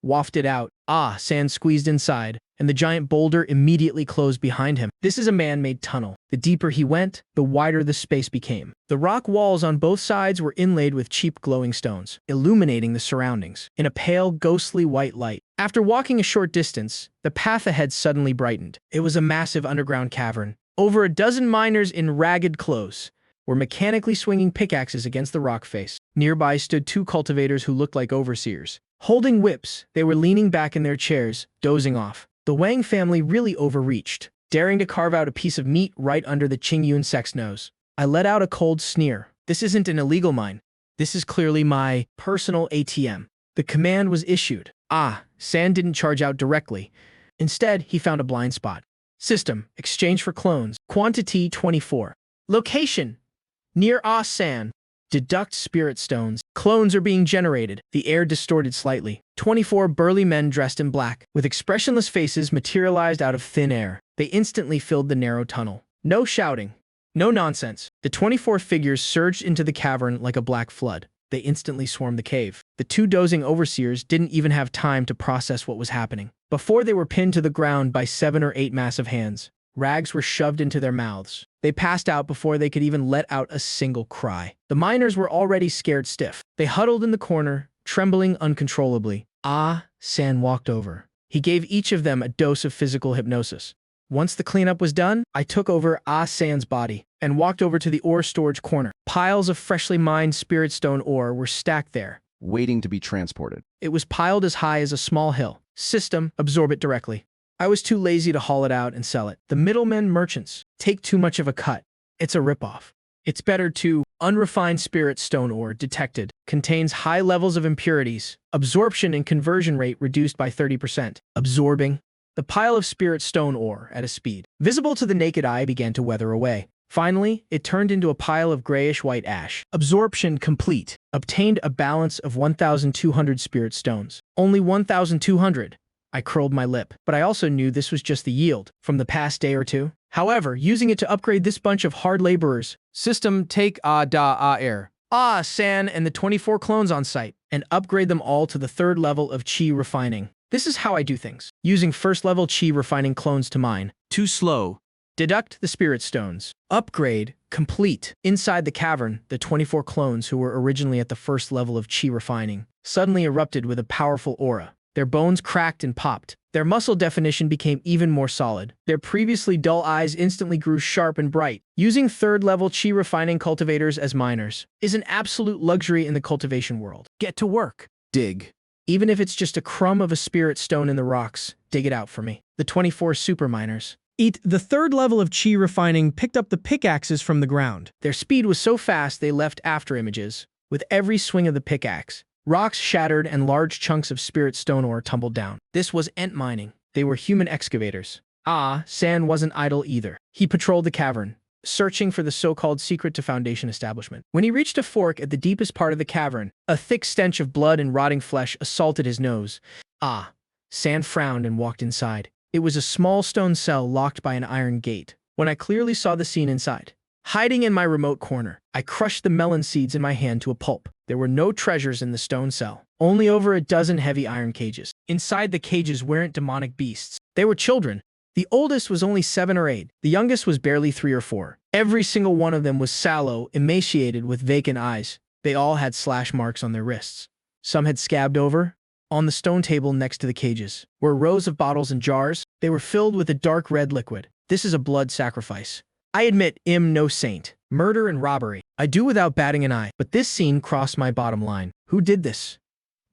Speaker 1: wafted out. San squeezed inside, and the giant boulder immediately closed behind him. This is a man-made tunnel. The deeper he went, the wider the space became. The rock walls on both sides were inlaid with cheap glowing stones, illuminating the surroundings in a pale, ghostly white light. After walking a short distance, the path ahead suddenly brightened. It was a massive underground cavern. Over a dozen miners in ragged clothes were mechanically swinging pickaxes against the rock face. Nearby stood two cultivators who looked like overseers. Holding whips, they were leaning back in their chairs, dozing off. The Wang family really overreached, daring to carve out a piece of meat right under the Qingyun sect's nose. I let out a cold sneer. This isn't an illegal mine. This is clearly my personal ATM. The command was issued. San didn't charge out directly. Instead, he found a blind spot. System, exchange for clones. Quantity 24. Location, near San. Deduct spirit stones. Clones are being generated. The air distorted slightly. 24 burly men dressed in black, with expressionless faces materialized out of thin air. They instantly filled the narrow tunnel. No shouting. No nonsense. The 24 figures surged into the cavern like a black flood. They instantly swarmed the cave. The two dozing overseers didn't even have time to process what was happening. Before they were pinned to the ground by 7 or 8 massive hands, rags were shoved into their mouths. They passed out before they could even let out a single cry. The miners were already scared stiff. They huddled in the corner, trembling uncontrollably. San walked over. He gave each of them a dose of physical hypnosis. Once the cleanup was done, I took over San's body and walked over to the ore storage corner. Piles of freshly mined spirit stone ore were stacked there,
Speaker 13: waiting to be transported.
Speaker 1: It was piled as high as a small hill. System, absorb it directly. I was too lazy to haul it out and sell it. The middlemen merchants take too much of a cut. It's a ripoff. It's better to unrefined spirit stone ore detected. Contains high levels of impurities. Absorption and conversion rate reduced by 30%. Absorbing. The pile of spirit stone ore at a speed visible to the naked eye began to weather away. Finally, it turned into a pile of grayish-white ash. Absorption complete. Obtained a balance of 1,200 spirit stones. Only 1,200. I curled my lip, but I also knew this was just the yield from the past day or two. However, using it to upgrade this bunch of hard laborers.
Speaker 4: System, take air.
Speaker 1: San and the 24 clones on site, and upgrade them all to the 3rd level of Qi refining. This is how I do things. Using 1st level Qi refining clones to mine.
Speaker 5: Too slow.
Speaker 1: Deduct the spirit stones. Upgrade complete. Inside the cavern, the 24 clones who were originally at the 1st level of Qi refining suddenly erupted with a powerful aura. Their bones cracked and popped. Their muscle definition became even more solid. Their previously dull eyes instantly grew sharp and bright. Using 3rd level Qi refining cultivators as miners is an absolute luxury in the cultivation world. Get to work.
Speaker 13: Dig.
Speaker 1: Even if it's just a crumb of a spirit stone in the rocks, dig it out for me. The 24 super miners.
Speaker 10: The 3rd level of Qi refining picked up the pickaxes from the ground.
Speaker 1: Their speed was so fast they left after images. With every swing of the pickaxe, rocks shattered and large chunks of spirit stone ore tumbled down. This was ant mining. They were human excavators. San wasn't idle either. He patrolled the cavern, searching for the so-called secret to Foundation establishment. When he reached a fork at the deepest part of the cavern, a thick stench of blood and rotting flesh assaulted his nose. San frowned and walked inside. It was a small stone cell locked by an iron gate. When I clearly saw the scene inside, hiding in my remote corner, I crushed the melon seeds in my hand to a pulp. There were no treasures in the stone cell, only over a dozen heavy iron cages. Inside the cages weren't demonic beasts. They were children. The oldest was only 7 or 8. The youngest was barely 3 or 4. Every single one of them was sallow, emaciated, with vacant eyes. They all had slash marks on their wrists. Some had scabbed over. On the stone table next to the cages were rows of bottles and jars. They were filled with a dark red liquid. This is a blood sacrifice. I admit, I'm no saint. Murder and robbery. I do without batting an eye. But this scene crossed my bottom line. Who did this?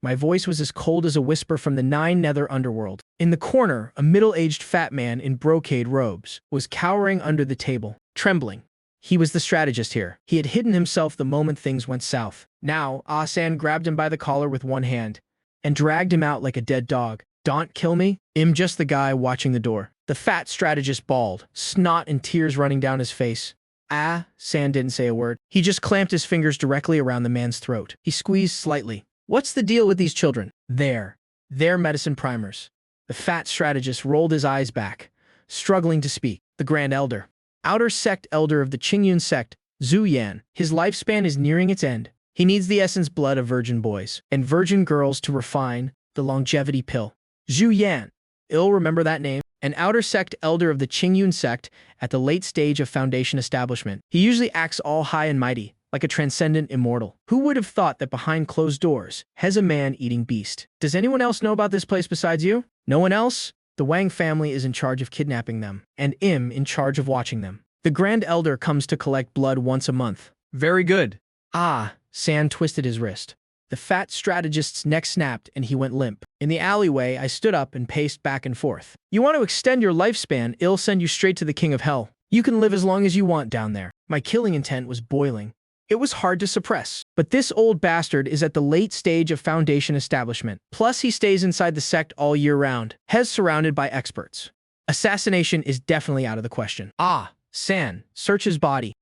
Speaker 1: My voice was as cold as a whisper from the 9 nether underworld. In the corner, a middle-aged fat man in brocade robes was cowering under the table, trembling. He was the strategist here. He had hidden himself the moment things went south. Now, Ah-san grabbed him by the collar with one hand and dragged him out like a dead dog. Don't kill me? I'm just the guy watching the door. The fat strategist bawled, snot and tears running down his face. Ah-san didn't say a word. He just clamped his fingers directly around the man's throat. He squeezed slightly. What's the deal with these children? They're medicine primers. The fat strategist rolled his eyes back, struggling to speak. The Grand Elder. Outer sect elder of the Qingyun sect, Zhu Yan. His lifespan is nearing its end. He needs the essence blood of virgin boys and virgin girls to refine the longevity pill. Zhu Yan. I'll remember that name. An outer sect elder of the Qingyun sect at the late stage of foundation establishment. He usually acts all high and mighty, like a transcendent immortal. Who would have thought that behind closed doors has a man-eating beast? Does anyone else know about this place besides you? No one else? The Wang family is in charge of kidnapping them, and I'm in charge of watching them. The Grand Elder comes to collect blood once a month.
Speaker 6: Very good.
Speaker 1: San twisted his wrist. The fat strategist's neck snapped and he went limp. In the alleyway, I stood up and paced back and forth. You want to extend your lifespan, I'll send you straight to the King of Hell. You can live as long as you want down there. My killing intent was boiling. It was hard to suppress. But this old bastard is at the late stage of foundation establishment. Plus, he stays inside the sect all year round. Hez surrounded by experts. Assassination is definitely out of the question. San, search his body.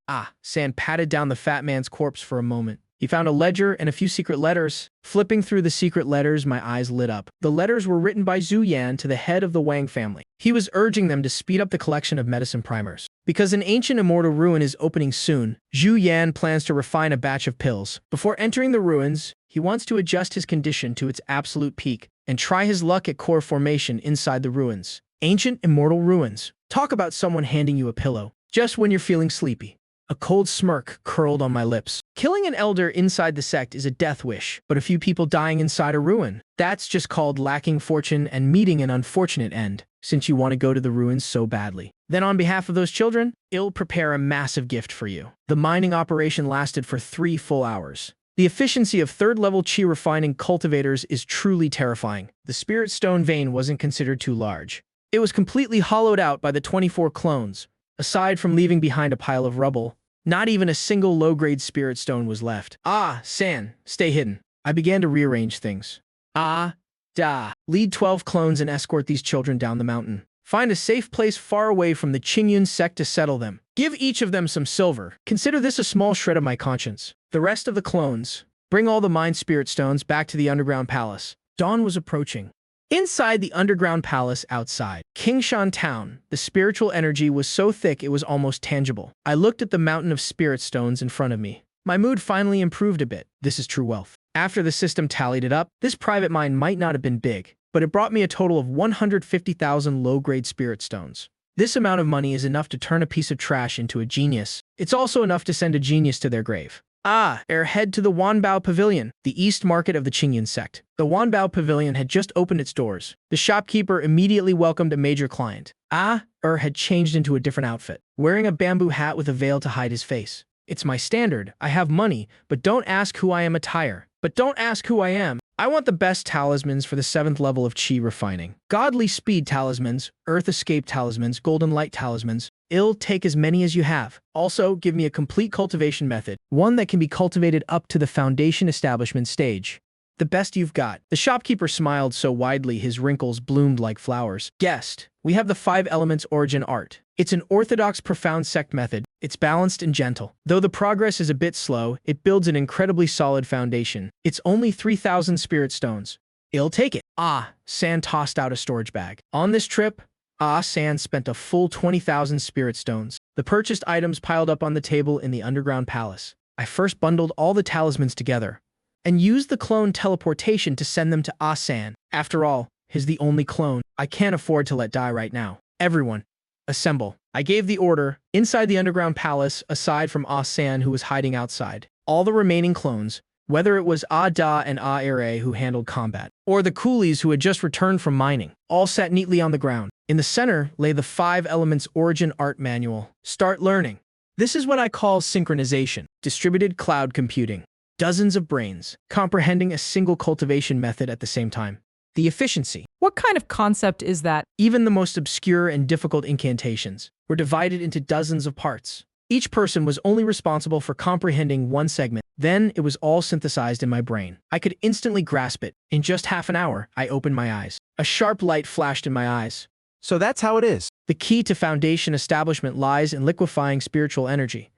Speaker 1: San patted down the fat man's corpse for a moment. He found a ledger and a few secret letters. Flipping through the secret letters, my eyes lit up. The letters were written by Zhu Yan to the head of the Wang family. He was urging them to speed up the collection of medicine primers. Because an ancient immortal ruin is opening soon, Zhu Yan plans to refine a batch of pills. Before entering the ruins, he wants to adjust his condition to its absolute peak and try his luck at core formation inside the ruins. Ancient immortal ruins. Talk about someone handing you a pillow just when you're feeling sleepy. A cold smirk curled on my lips. Killing an elder inside the sect is a death wish, but a few people dying inside a ruin, that's just called lacking fortune and meeting an unfortunate end, since you want to go to the ruins so badly. Then on behalf of those children, I'll prepare a massive gift for you. The mining operation lasted for 3 full hours. The efficiency of third-level qi refining cultivators is truly terrifying. The spirit stone vein wasn't considered too large. It was completely hollowed out by the 24 clones. Aside from leaving behind a pile of rubble, not even a single low-grade spirit stone was left. San, stay hidden. I began to rearrange things. Lead 12 clones and escort these children down the mountain. Find a safe place far away from the Qingyun sect to settle them. Give each of them some silver. Consider this a small shred of my conscience. The rest of the clones, bring all the mind spirit stones back to the underground palace. Dawn was approaching. Inside the underground palace outside Kingshan town, the spiritual energy was so thick it was almost tangible. I looked at the mountain of spirit stones in front of me. My mood finally improved a bit. This is true wealth. After the system tallied it up, this private mine might not have been big, but it brought me a total of 150,000 low-grade spirit stones. This amount of money is enough to turn a piece of trash into a genius. It's also enough to send a genius to their grave. Head to the Wanbao Pavilion, the east market of the Qingyun sect. The Wanbao Pavilion had just opened its doors. The shopkeeper immediately welcomed a major client. Had changed into a different outfit, wearing a bamboo hat with a veil to hide his face. It's my standard. I have money, but don't ask who I am attire. But don't ask who I am. I want the best talismans for the 7th level of qi refining. Godly speed talismans, earth escape talismans, golden light talismans. I'll take as many as you have. Also, give me a complete cultivation method, one that can be cultivated up to the foundation establishment stage. The best you've got. The shopkeeper smiled so widely his wrinkles bloomed like flowers. Guest, we have the 5 elements origin art. It's an orthodox profound sect method. It's balanced and gentle. Though the progress is a bit slow, it builds an incredibly solid foundation. It's only 3,000 spirit stones. I'll take it. San tossed out a storage bag. On this trip, San spent a full 20,000 spirit stones. The purchased items piled up on the table in the underground palace. I first bundled all the talismans together and used the clone teleportation to send them to San. After all, he's the only clone I can't afford to let die right now. Everyone, assemble. I gave the order. Inside the underground palace, aside from San who was hiding outside, all the remaining clones, whether it was Da and Ere who handled combat, or the coolies who had just returned from mining, all sat neatly on the ground. In the center lay the 5 elements origin art manual. Start learning. This is what I call synchronization, distributed cloud computing. Dozens of brains, comprehending a single cultivation method at the same time. The efficiency.
Speaker 13: What kind of concept is that?
Speaker 1: Even the most obscure and difficult incantations were divided into dozens of parts. Each person was only responsible for comprehending one segment. Then it was all synthesized in my brain. I could instantly grasp it. In just half an hour, I opened my eyes. A sharp light flashed in my eyes.
Speaker 3: So that's how it is.
Speaker 1: The key to foundation establishment lies in liquefying spiritual energy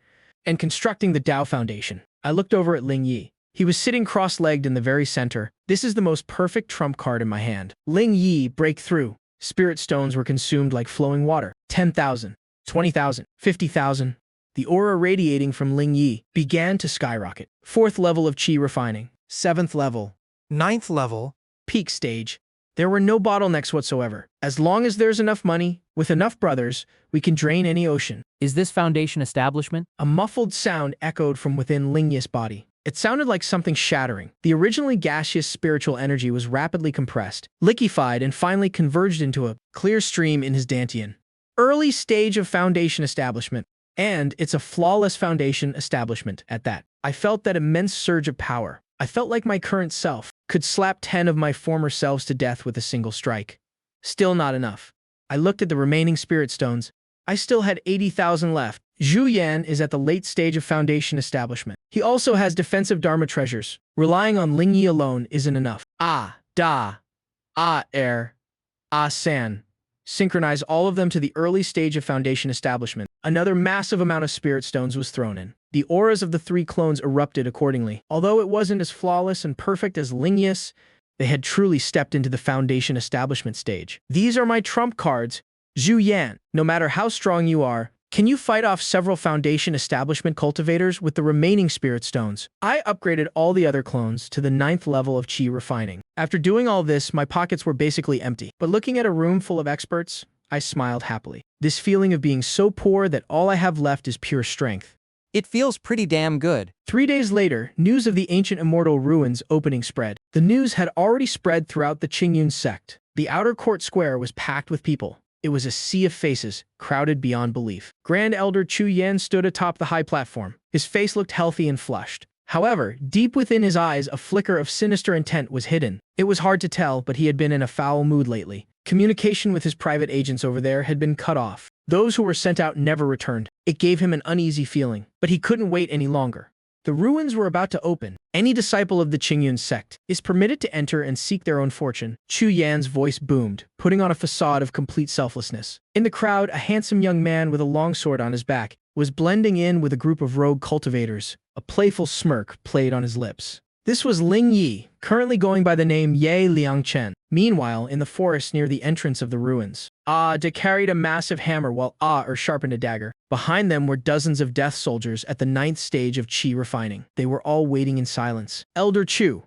Speaker 1: and constructing the Tao Foundation. I looked over at Ling Yi. He was sitting cross-legged in the very center. This is the most perfect trump card in my hand. Ling Yi, break through. Spirit stones were consumed like flowing water. 10,000, 20,000, 50,000. The aura radiating from Ling Yi began to skyrocket. 4th level of qi refining. 7th level.
Speaker 10: 9th level.
Speaker 1: Peak stage. There were no bottlenecks whatsoever. As long as there's enough money, with enough brothers, we can drain any ocean.
Speaker 12: Is this foundation establishment?
Speaker 1: A muffled sound echoed from within Ling Yi's body. It sounded like something shattering. The originally gaseous spiritual energy was rapidly compressed, liquefied, and finally converged into a clear stream in his dantian. Early stage of foundation establishment. And it's a flawless foundation establishment at that. I felt that immense surge of power. I felt like my current self could slap 10 of my former selves to death with a single strike. Still not enough. I looked at the remaining spirit stones. I still had 80,000 left. Zhu Yan is at the late stage of foundation establishment. He also has defensive Dharma treasures. Relying on Ling Yi alone isn't enough. San. Synchronize all of them to the early stage of foundation establishment. Another massive amount of spirit stones was thrown in. The auras of the 3 clones erupted accordingly. Although it wasn't as flawless and perfect as Ling Yi's, they had truly stepped into the foundation establishment stage. These are my trump cards. Zhu Yan, no matter how strong you are, can you fight off several foundation establishment cultivators with the remaining spirit stones? I upgraded all the other clones to the 9th level of qi refining. After doing all this, my pockets were basically empty. But looking at a room full of experts, I smiled happily. This feeling of being so poor that all I have left is pure strength.
Speaker 13: It feels pretty damn good.
Speaker 1: 3 days later, news of the ancient immortal ruins opening spread. The news had already spread throughout the Qingyun sect. The outer court square was packed with people. It was a sea of faces, crowded beyond belief. Grand Elder Chu Yan stood atop the high platform. His face looked healthy and flushed. However, deep within his eyes, a flicker of sinister intent was hidden. It was hard to tell, but he had been in a foul mood lately. Communication with his private agents over there had been cut off. Those who were sent out never returned. It gave him an uneasy feeling, but he couldn't wait any longer. The ruins were about to open. Any disciple of the Qingyun sect is permitted to enter and seek their own fortune. Chu Yan's voice boomed, putting on a facade of complete selflessness. In the crowd, a handsome young man with a long sword on his back was blending in with a group of rogue cultivators. A playful smirk played on his lips. This was Ling Yi, currently going by the name Ye Liangchen. Meanwhile, in the forest near the entrance of the ruins, De carried a massive hammer while sharpened a dagger. Behind them were dozens of death soldiers at the 9th stage of qi refining. They were all waiting in silence. Elder Chu,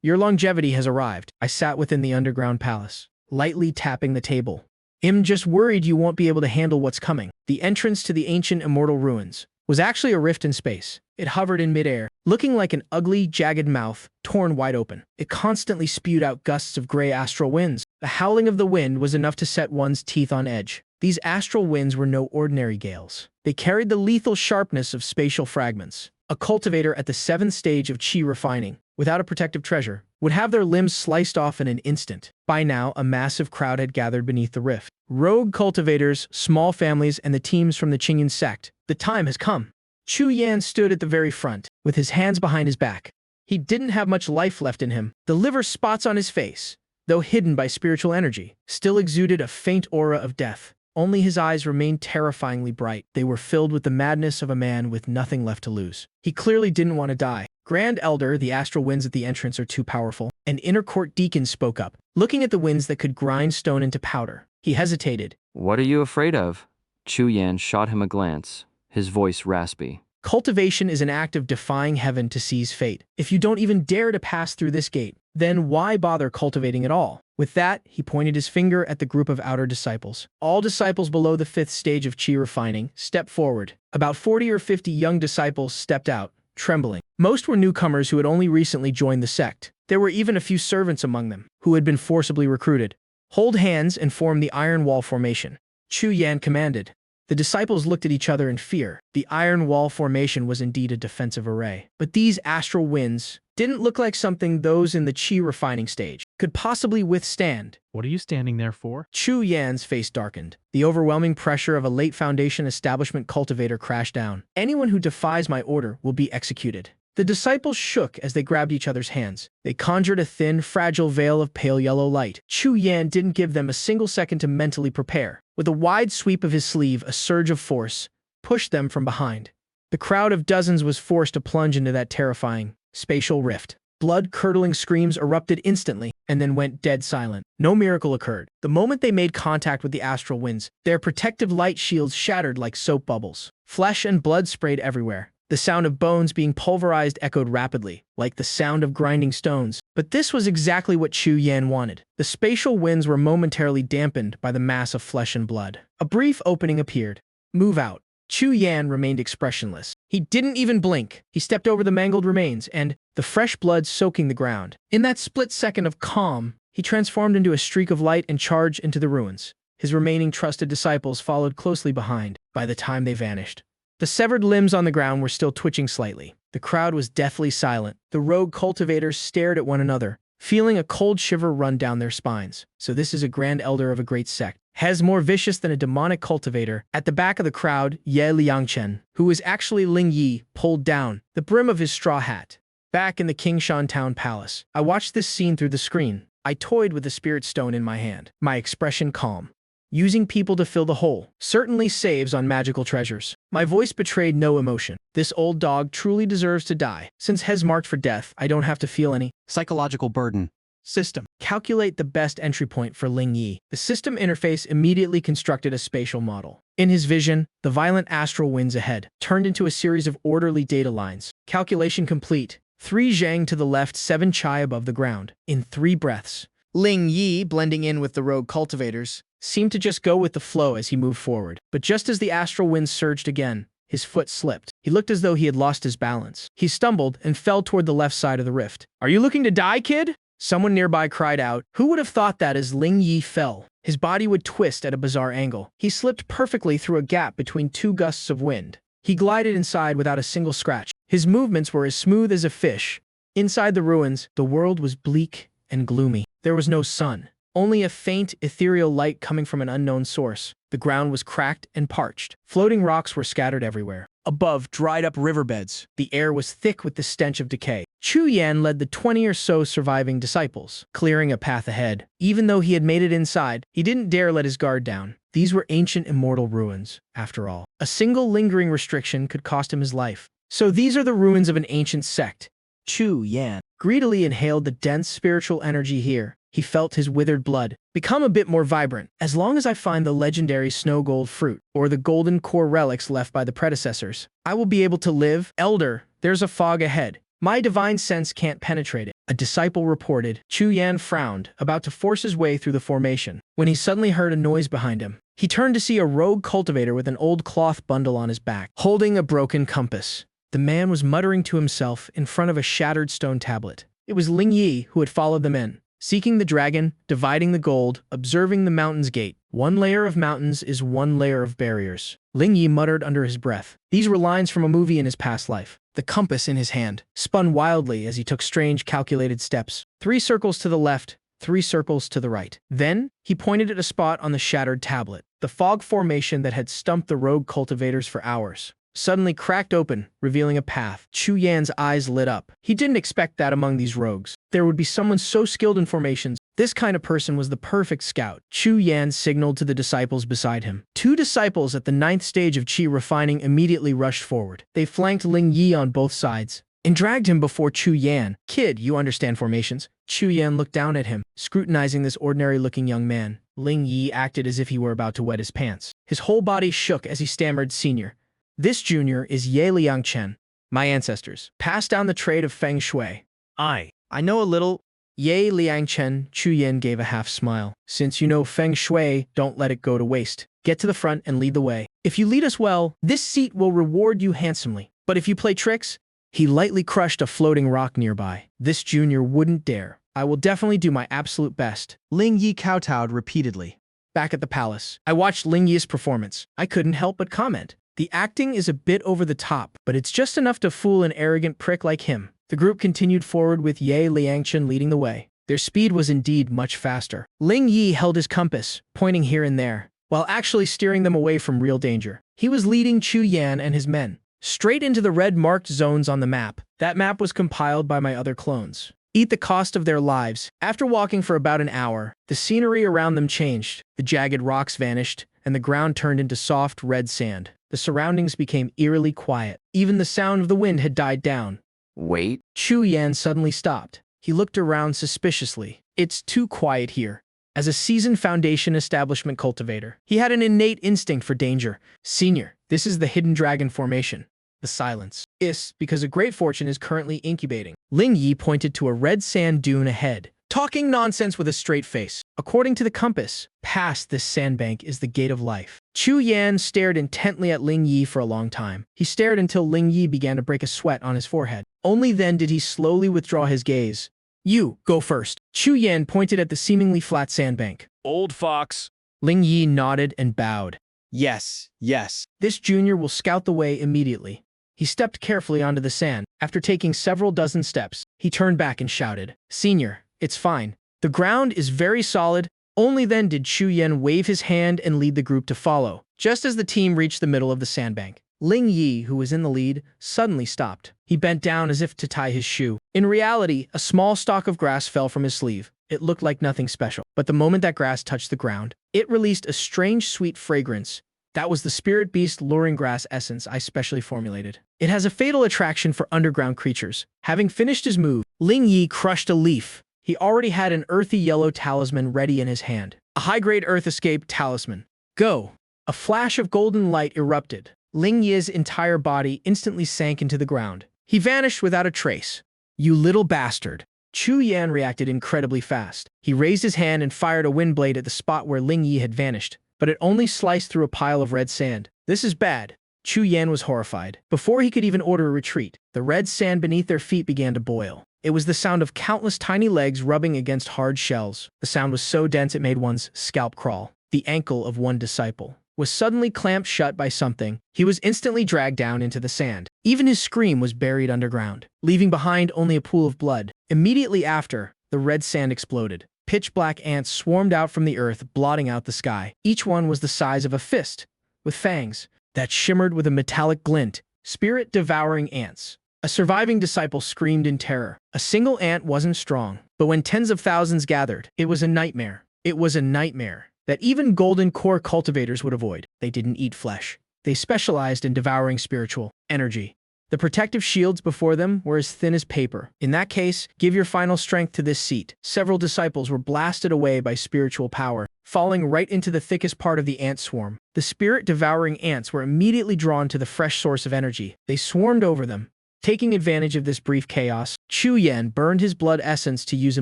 Speaker 1: your longevity has arrived. I sat within the underground palace, lightly tapping the table. I'm just worried you won't be able to handle what's coming. The entrance to the ancient immortal ruins was actually a rift in space. It hovered in midair, looking like an ugly, jagged mouth, torn wide open. It constantly spewed out gusts of gray astral winds. The howling of the wind was enough to set one's teeth on edge. These astral winds were no ordinary gales. They carried the lethal sharpness of spatial fragments. A cultivator at the 7th stage of qi refining, without a protective treasure, would have their limbs sliced off in an instant. By now, a massive crowd had gathered beneath the rift. Rogue cultivators, small families, and the teams from the Qingyun sect. The time has come. Chu Yan stood at the very front, with his hands behind his back. He didn't have much life left in him. The liver spots on his face, though hidden by spiritual energy, still exuded a faint aura of death. Only his eyes remained terrifyingly bright. They were filled with the madness of a man with nothing left to lose. He clearly didn't want to die. Grand Elder, the astral winds at the entrance are too powerful. An inner court deacon spoke up, looking at the winds that could grind stone into powder. He hesitated.
Speaker 14: What are you afraid of? Chu Yan shot him a glance, his voice raspy.
Speaker 1: Cultivation is an act of defying heaven to seize fate. If you don't even dare to pass through this gate, then why bother cultivating at all? With that, he pointed his finger at the group of outer disciples. All disciples below the 5th stage of qi refining stepped forward. About 40 or 50 young disciples stepped out, trembling. Most were newcomers who had only recently joined the sect. There were even a few servants among them, who had been forcibly recruited. Hold hands and form the iron wall formation. Chu Yan commanded. The disciples looked at each other in fear. The iron wall formation was indeed a defensive array. But these astral winds didn't look like something those in the chi refining stage could possibly withstand.
Speaker 11: What are you standing there for?
Speaker 1: Chu Yan's face darkened. The overwhelming pressure of a late Foundation establishment cultivator crashed down. Anyone who defies my order will be executed. The disciples shook as they grabbed each other's hands. They conjured a thin, fragile veil of pale yellow light. Chu Yan didn't give them a single second to mentally prepare. With a wide sweep of his sleeve, a surge of force pushed them from behind. The crowd of dozens was forced to plunge into that terrifying spatial rift. Blood-curdling screams erupted instantly and then went dead silent. No miracle occurred. The moment they made contact with the astral winds, their protective light shields shattered like soap bubbles. Flesh and blood sprayed everywhere. The sound of bones being pulverized echoed rapidly, like the sound of grinding stones. But this was exactly what Chu Yan wanted. The spatial winds were momentarily dampened by the mass of flesh and blood. A brief opening appeared. Move out. Chu Yan remained expressionless. He didn't even blink. He stepped over the mangled remains and the fresh blood soaking the ground. In that split second of calm, he transformed into a streak of light and charged into the ruins. His remaining trusted disciples followed closely behind by the time they vanished. The severed limbs on the ground were still twitching slightly. The crowd was deathly silent. The rogue cultivators stared at one another, feeling a cold shiver run down their spines. So this is a grand elder of a great sect. Has more vicious than a demonic cultivator. At the back of the crowd, Ye Liangchen, who was actually Ling Yi, pulled down the brim of his straw hat. Back in the Kingshan Town Palace, I watched this scene through the screen. I toyed with the spirit stone in my hand, my expression calm. Using people to fill the hole certainly saves on magical treasures. My voice betrayed no emotion. This old dog truly deserves to die. Since Hez marked for death, I don't have to feel any
Speaker 5: Psychological burden.
Speaker 1: system. Calculate the best entry point for Ling Yi. The system interface immediately constructed a spatial model. In his vision, the violent astral winds ahead turned into a series of orderly data lines. Calculation complete. 3 zhang to the left, 7 chai above the ground. In 3 breaths. Ling Yi, blending in with the rogue cultivators, seemed to just go with the flow as he moved forward. But just as the astral winds surged again, his foot slipped. He looked as though he had lost his balance. He stumbled and fell toward the left side of the rift. "Are you looking to die, kid?" Someone nearby cried out. Who would have thought that as Ling Yi fell, his body would twist at a bizarre angle. He slipped perfectly through a gap between 2 gusts of wind. He glided inside without a single scratch. His movements were as smooth as a fish. Inside the ruins, the world was bleak and gloomy. There was no sun. Only a faint, ethereal light coming from an unknown source. The ground was cracked and parched. Floating rocks were scattered everywhere. Above, dried-up riverbeds. The air was thick with the stench of decay. Chu Yan led the 20 or so surviving disciples, clearing a path ahead. Even though he had made it inside, he didn't dare let his guard down. These were ancient immortal ruins, after all. A single lingering restriction could cost him his life. So these are the ruins of an ancient sect. Chu Yan greedily inhaled the dense spiritual energy here. He felt his withered blood become a bit more vibrant. As long as I find the legendary snow gold fruit, or the golden core relics left by the predecessors, I will be able to live. Elder, there's a fog ahead. My divine sense can't penetrate it. A disciple reported. Chu Yan frowned, about to force his way through the formation, when he suddenly heard a noise behind him. He turned to see a rogue cultivator with an old cloth bundle on his back, holding a broken compass. The man was muttering to himself in front of a shattered stone tablet. It was Ling Yi who had followed them in. Seeking the dragon, dividing the gold, observing the mountain's gate. 1 layer of mountains is 1 layer of barriers. Ling Yi muttered under his breath. These were lines from a movie in his past life. The compass in his hand spun wildly as he took strange, calculated steps. 3 circles to the left, 3 circles to the right. Then, he pointed at a spot on the shattered tablet. The fog formation that had stumped the rogue cultivators for hours suddenly cracked open, revealing a path. Chu Yan's eyes lit up. He didn't expect that among these rogues. There would be someone so skilled in formations. This kind of person was the perfect scout. Chu Yan signaled to the disciples beside him. 2 disciples at the 9th stage of Qi refining immediately rushed forward. They flanked Ling Yi on both sides and dragged him before Chu Yan. Kid, you understand formations? Chu Yan looked down at him, scrutinizing this ordinary-looking young man. Ling Yi acted as if he were about to wet his pants. His whole body shook as he stammered, "Senior. This junior is Ye Liangchen, my ancestors. Passed down the trade of Feng Shui. I know a little." Ye Liangchen, Chu Yan gave a half smile. "Since you know Feng Shui, don't let it go to waste. Get to the front and lead the way. If you lead us well, this seat will reward you handsomely. But if you play tricks..." He lightly crushed a floating rock nearby. "This junior wouldn't dare. I will definitely do my absolute best."
Speaker 10: Ling Yi kowtowed repeatedly.
Speaker 1: Back at the palace, I watched Ling Yi's performance. I couldn't help but comment. The acting is a bit over the top, but it's just enough to fool an arrogant prick like him. The group continued forward with Ye Liangchen leading the way. Their speed was indeed much faster. Ling Yi held his compass, pointing here and there, while actually steering them away from real danger. He was leading Chu Yan and his men straight into the red-marked zones on the map. That map was compiled by my other clones. Eat the cost of their lives. After walking for about an hour, the scenery around them changed. The jagged rocks vanished, and the ground turned into soft red sand. The surroundings became eerily quiet. Even the sound of the wind had died down.
Speaker 9: Wait.
Speaker 1: Chu Yan suddenly stopped. He looked around suspiciously. It's too quiet here. As a seasoned Foundation establishment cultivator, he had an innate instinct for danger. Senior, this is the Hidden Dragon Formation. The silence is because a great fortune is currently incubating. Ling Yi pointed to a red sand dune ahead, talking nonsense with a straight face. According to the compass, past this sandbank is the gate of life. Chu Yan stared intently at Ling Yi for a long time. He stared until Ling Yi began to break a sweat on his forehead. Only then did he slowly withdraw his gaze. You, go first. Chu Yan pointed at the seemingly flat sandbank.
Speaker 6: Old fox.
Speaker 1: Ling Yi nodded and bowed.
Speaker 6: Yes, yes.
Speaker 1: This junior will scout the way immediately. He stepped carefully onto the sand. After taking several dozen steps, he turned back and shouted, Senior, it's fine. The ground is very solid. Only then did Chu Yan wave his hand and lead the group to follow. Just as the team reached the middle of the sandbank, Ling Yi, who was in the lead, suddenly stopped. He bent down as if to tie his shoe. In reality, a small stalk of grass fell from his sleeve. It looked like nothing special, but the moment that grass touched the ground, it released a strange sweet fragrance. That was the spirit beast luring grass essence I specially formulated. It has a fatal attraction for underground creatures. Having finished his move, Ling Yi crushed a leaf. He already had an earthy yellow talisman ready in his hand. A high-grade Earth Escape talisman. Go! A flash of golden light erupted. Ling Yi's entire body instantly sank into the ground. He vanished without a trace. You little bastard. Chu Yan reacted incredibly fast. He raised his hand and fired a wind blade at the spot where Ling Yi had vanished, but it only sliced through a pile of red sand. This is bad. Chu Yan was horrified. Before he could even order a retreat, the red sand beneath their feet began to boil. It was the sound of countless tiny legs rubbing against hard shells. The sound was so dense it made one's scalp crawl. The ankle of one disciple was suddenly clamped shut by something. He was instantly dragged down into the sand. Even his scream was buried underground, leaving behind only a pool of blood. Immediately after, the red sand exploded. Pitch-black ants swarmed out from the earth, blotting out the sky. Each one was the size of a fist, with fangs that shimmered with a metallic glint. Spirit-devouring ants. A surviving disciple screamed in terror. A single ant wasn't strong, but when tens of thousands gathered, it was a nightmare. It was a nightmare that even golden core cultivators would avoid. They didn't eat flesh. They specialized in devouring spiritual energy. The protective shields before them were as thin as paper. In that case, give your final strength to this seat. Several disciples were blasted away by spiritual power, falling right into the thickest part of the ant swarm. The spirit-devouring ants were immediately drawn to the fresh source of energy. They swarmed over them. Taking advantage of this brief chaos, Chu Yan burned his blood essence to use a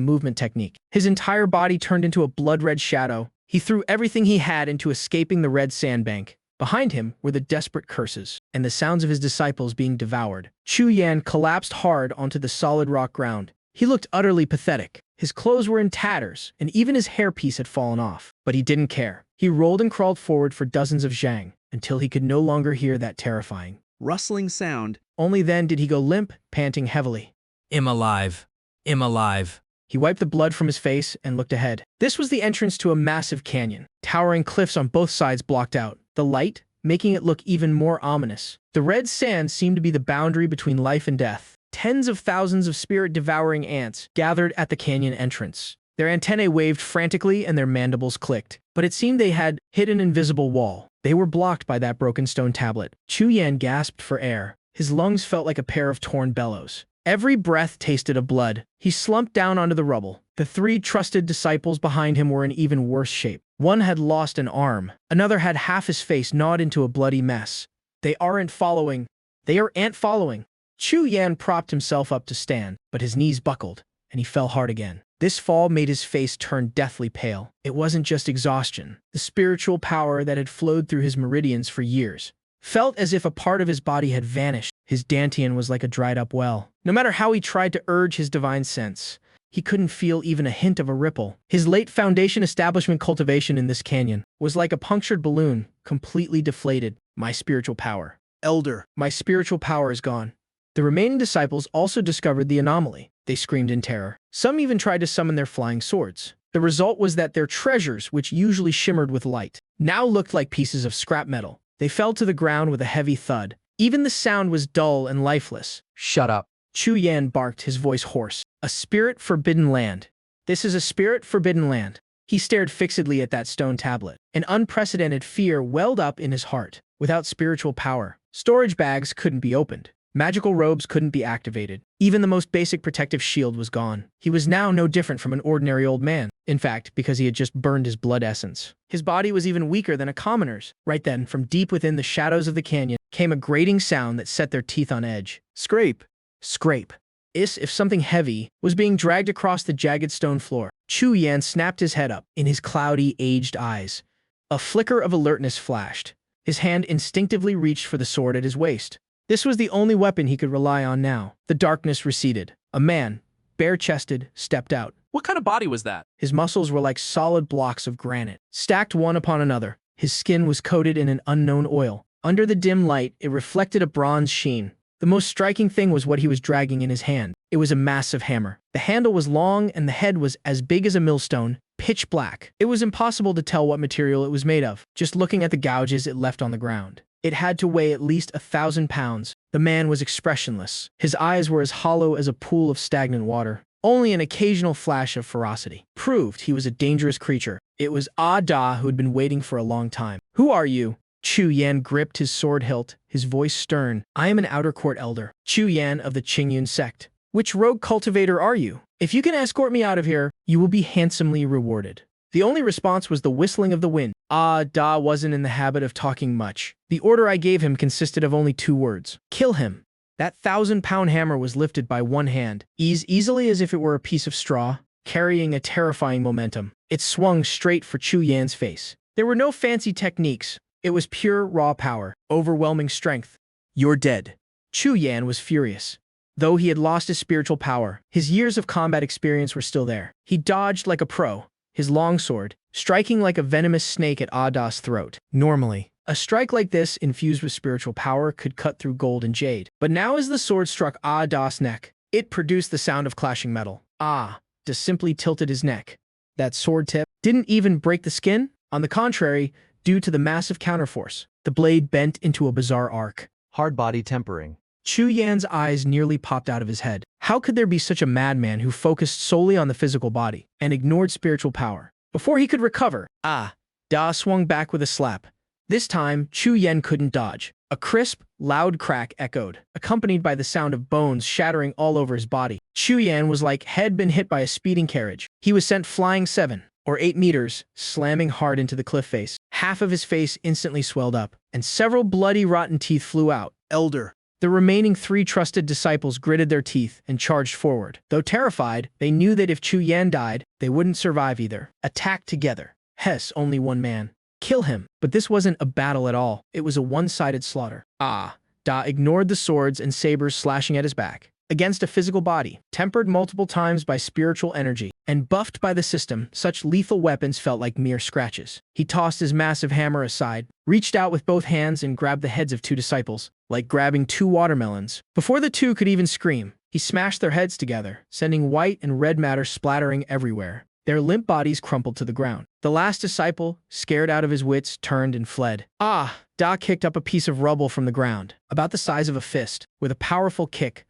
Speaker 1: movement technique. His entire body turned into a blood-red shadow. He threw everything he had into escaping the red sandbank. Behind him were the desperate curses and the sounds of his disciples being devoured. Chu Yan collapsed hard onto the solid rock ground. He looked utterly pathetic. His clothes were in tatters, and even his hairpiece had fallen off. But he didn't care. He rolled and crawled forward for dozens of zhang, until he could no longer hear that terrifying
Speaker 5: rustling sound.
Speaker 1: Only then did he go limp, panting heavily.
Speaker 4: I'm alive. I'm alive.
Speaker 1: He wiped the blood from his face and looked ahead. This was the entrance to a massive canyon. Towering cliffs on both sides blocked out the light, making it look even more ominous. The red sand seemed to be the boundary between life and death. Tens of thousands of spirit-devouring ants gathered at the canyon entrance. Their antennae waved frantically and their mandibles clicked. But it seemed they had hit an invisible wall. They were blocked by that broken stone tablet. Chu Yan gasped for air. His lungs felt like a pair of torn bellows. Every breath tasted of blood. He slumped down onto the rubble. The three trusted disciples behind him were in even worse shape. One had lost an arm. Another had half his face gnawed into a bloody mess. They aren't following. They aren't following. Chu Yan propped himself up to stand, but his knees buckled, and he fell hard again. This fall made his face turn deathly pale. It wasn't just exhaustion. The spiritual power that had flowed through his meridians for years felt as if a part of his body had vanished. His dantian was like a dried-up well. No matter how he tried to urge his divine sense, he couldn't feel even a hint of a ripple. His late foundation establishment cultivation in this canyon was like a punctured balloon, completely deflated. My spiritual power.
Speaker 6: Elder.
Speaker 1: My spiritual power is gone. The remaining disciples also discovered the anomaly. They screamed in terror. Some even tried to summon their flying swords. The result was that their treasures, which usually shimmered with light, now looked like pieces of scrap metal. They fell to the ground with a heavy thud. Even the sound was dull and lifeless.
Speaker 12: Shut up.
Speaker 1: Chu Yan barked, his voice hoarse. A spirit forbidden land. This is a spirit forbidden land. He stared fixedly at that stone tablet. An unprecedented fear welled up in his heart. Without spiritual power, storage bags couldn't be opened. Magical robes couldn't be activated. Even the most basic protective shield was gone. He was now no different from an ordinary old man. In fact, because he had just burned his blood essence. His body was even weaker than a commoner's. Right then, from deep within the shadows of the canyon, came a grating sound that set their teeth on edge.
Speaker 6: Scrape.
Speaker 1: Scrape. As if something heavy was being dragged across the jagged stone floor. Chu Yan snapped his head up. In his cloudy, aged eyes, a flicker of alertness flashed. His hand instinctively reached for the sword at his waist. This was the only weapon he could rely on now. The darkness receded. A man, bare-chested, stepped out.
Speaker 5: What kind of body was that?
Speaker 1: His muscles were like solid blocks of granite, stacked one upon another. His skin was coated in an unknown oil. Under the dim light, it reflected a bronze sheen. The most striking thing was what he was dragging in his hand. It was a massive hammer. The handle was long and the head was as big as a millstone, pitch black. It was impossible to tell what material it was made of, just looking at the gouges it left on the ground. It had to weigh at least 1,000 pounds. The man was expressionless. His eyes were as hollow as a pool of stagnant water. Only an occasional flash of ferocity proved he was a dangerous creature. It was Ah Da who had been waiting for a long time. Who are you? Chu Yan gripped his sword hilt, his voice stern. I am an outer court elder. Chu Yan of the Qingyun sect. Which rogue cultivator are you? If you can escort me out of here, you will be handsomely rewarded. The only response was the whistling of the wind. Ah Da wasn't in the habit of talking much. The order I gave him consisted of only 2 words. Kill him. That 1,000-pound hammer was lifted by one hand, easily as if it were a piece of straw, carrying a terrifying momentum. It swung straight for Chu Yan's face. There were no fancy techniques. It was pure, raw power, overwhelming strength. You're dead. Chu Yan was furious. Though he had lost his spiritual power, his years of combat experience were still there. He dodged like a pro, his longsword striking like a venomous snake at Ah Da's throat. Normally, a strike like this, infused with spiritual power, could cut through gold and jade. But now as the sword struck Ah Da's neck, it produced the sound of clashing metal. Ah Da simply tilted his neck. That sword tip didn't even break the skin. On the contrary, due to the massive counterforce, the blade bent into a bizarre arc.
Speaker 3: Hard body tempering.
Speaker 1: Chu Yan's eyes nearly popped out of his head. How could there be such a madman who focused solely on the physical body and ignored spiritual power? Before he could recover, Ah Da swung back with a slap. This time, Chu Yan couldn't dodge. A crisp, loud crack echoed, accompanied by the sound of bones shattering all over his body. Chu Yan was like had been hit by a speeding carriage. He was sent flying 7 or 8 meters, slamming hard into the cliff face. Half of his face instantly swelled up, and several bloody, rotten teeth flew out.
Speaker 6: Elder.
Speaker 1: The remaining 3 trusted disciples gritted their teeth and charged forward. Though terrified, they knew that if Chu Yan died, they wouldn't survive either. Attack together. Hess, only one man. Kill him. But this wasn't a battle at all. It was a one-sided slaughter. Ah Da ignored the swords and sabers slashing at his back. Against a physical body, tempered multiple times by spiritual energy, and buffed by the system, such lethal weapons felt like mere scratches. He tossed his massive hammer aside, reached out with both hands and grabbed the heads of 2 disciples, like grabbing 2 watermelons. Before the 2 could even scream, he smashed their heads together, sending white and red matter splattering everywhere. Their limp bodies crumpled to the ground. The last disciple, scared out of his wits, turned and fled. Ah Da kicked up a piece of rubble from the ground, about the size of a fist. With a powerful kick,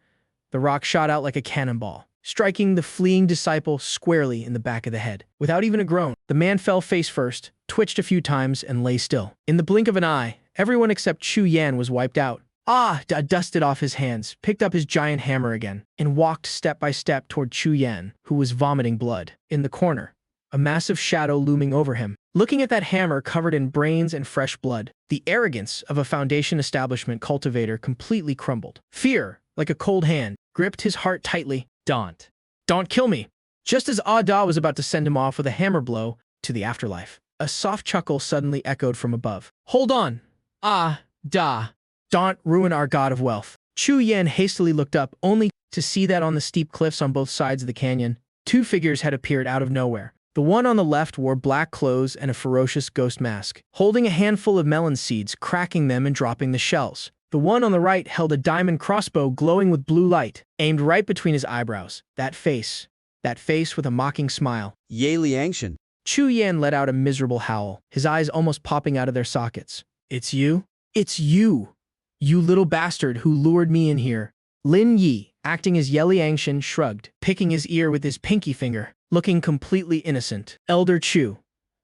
Speaker 1: the rock shot out like a cannonball, striking the fleeing disciple squarely in the back of the head. Without even a groan, the man fell face first, twitched a few times, and lay still. In the blink of an eye, everyone except Chu Yan was wiped out. Ah Da dusted off his hands, picked up his giant hammer again, and walked step by step toward Chu Yan, who was vomiting blood. In the corner, a massive shadow looming over him. Looking at that hammer covered in brains and fresh blood, the arrogance of a foundation establishment cultivator completely crumbled. Fear, like a cold hand, gripped his heart tightly. Don't kill me. Just as Ah Da was about to send him off with a hammer blow to the afterlife, a soft chuckle suddenly echoed from above. Hold on. Ah Da. Don't ruin our god of wealth. Chu Yan hastily looked up, only to see that on the steep cliffs on both sides of the canyon, Two figures had appeared out of nowhere. The one on the left wore black clothes and a ferocious ghost mask, holding a handful of melon seeds, cracking them and dropping the shells. The one on the right held a diamond crossbow glowing with blue light, aimed right between his eyebrows. That face with a mocking smile.
Speaker 6: Ye Liangshan.
Speaker 1: Chu Yan let out a miserable howl, his eyes almost popping out of their sockets. It's you? It's you! You little bastard who lured me in here. Lin Yi, acting as Ye Liangshan, shrugged, picking his ear with his pinky finger, looking completely innocent. Elder Chu.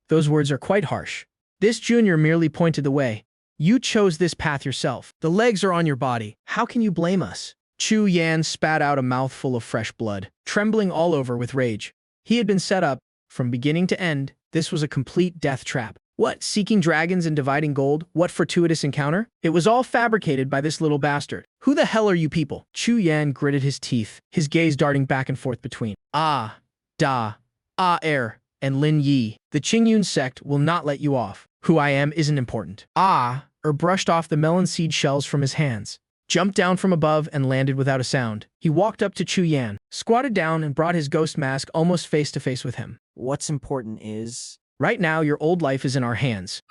Speaker 1: Those words are quite harsh. This junior merely pointed the way. You chose this path yourself. The legs are on your body. How can you blame us? Chu Yan spat out a mouthful of fresh blood, trembling all over with rage. He had been set up. From beginning to end, this was a complete death trap. What, seeking dragons and dividing gold? What fortuitous encounter? It was all fabricated by this little bastard. Who the hell are you people? Chu Yan gritted his teeth, his gaze darting back and forth between Er, and Lin Yi. The Qingyun sect will not let you off. Who I am isn't important. Brushed off the melon seed shells from his hands, jumped down from above and landed without a sound. He walked up to Chu Yan, squatted down and brought his ghost mask almost face to face with him.
Speaker 7: What's important is...
Speaker 1: Right now, your old life is in our hands.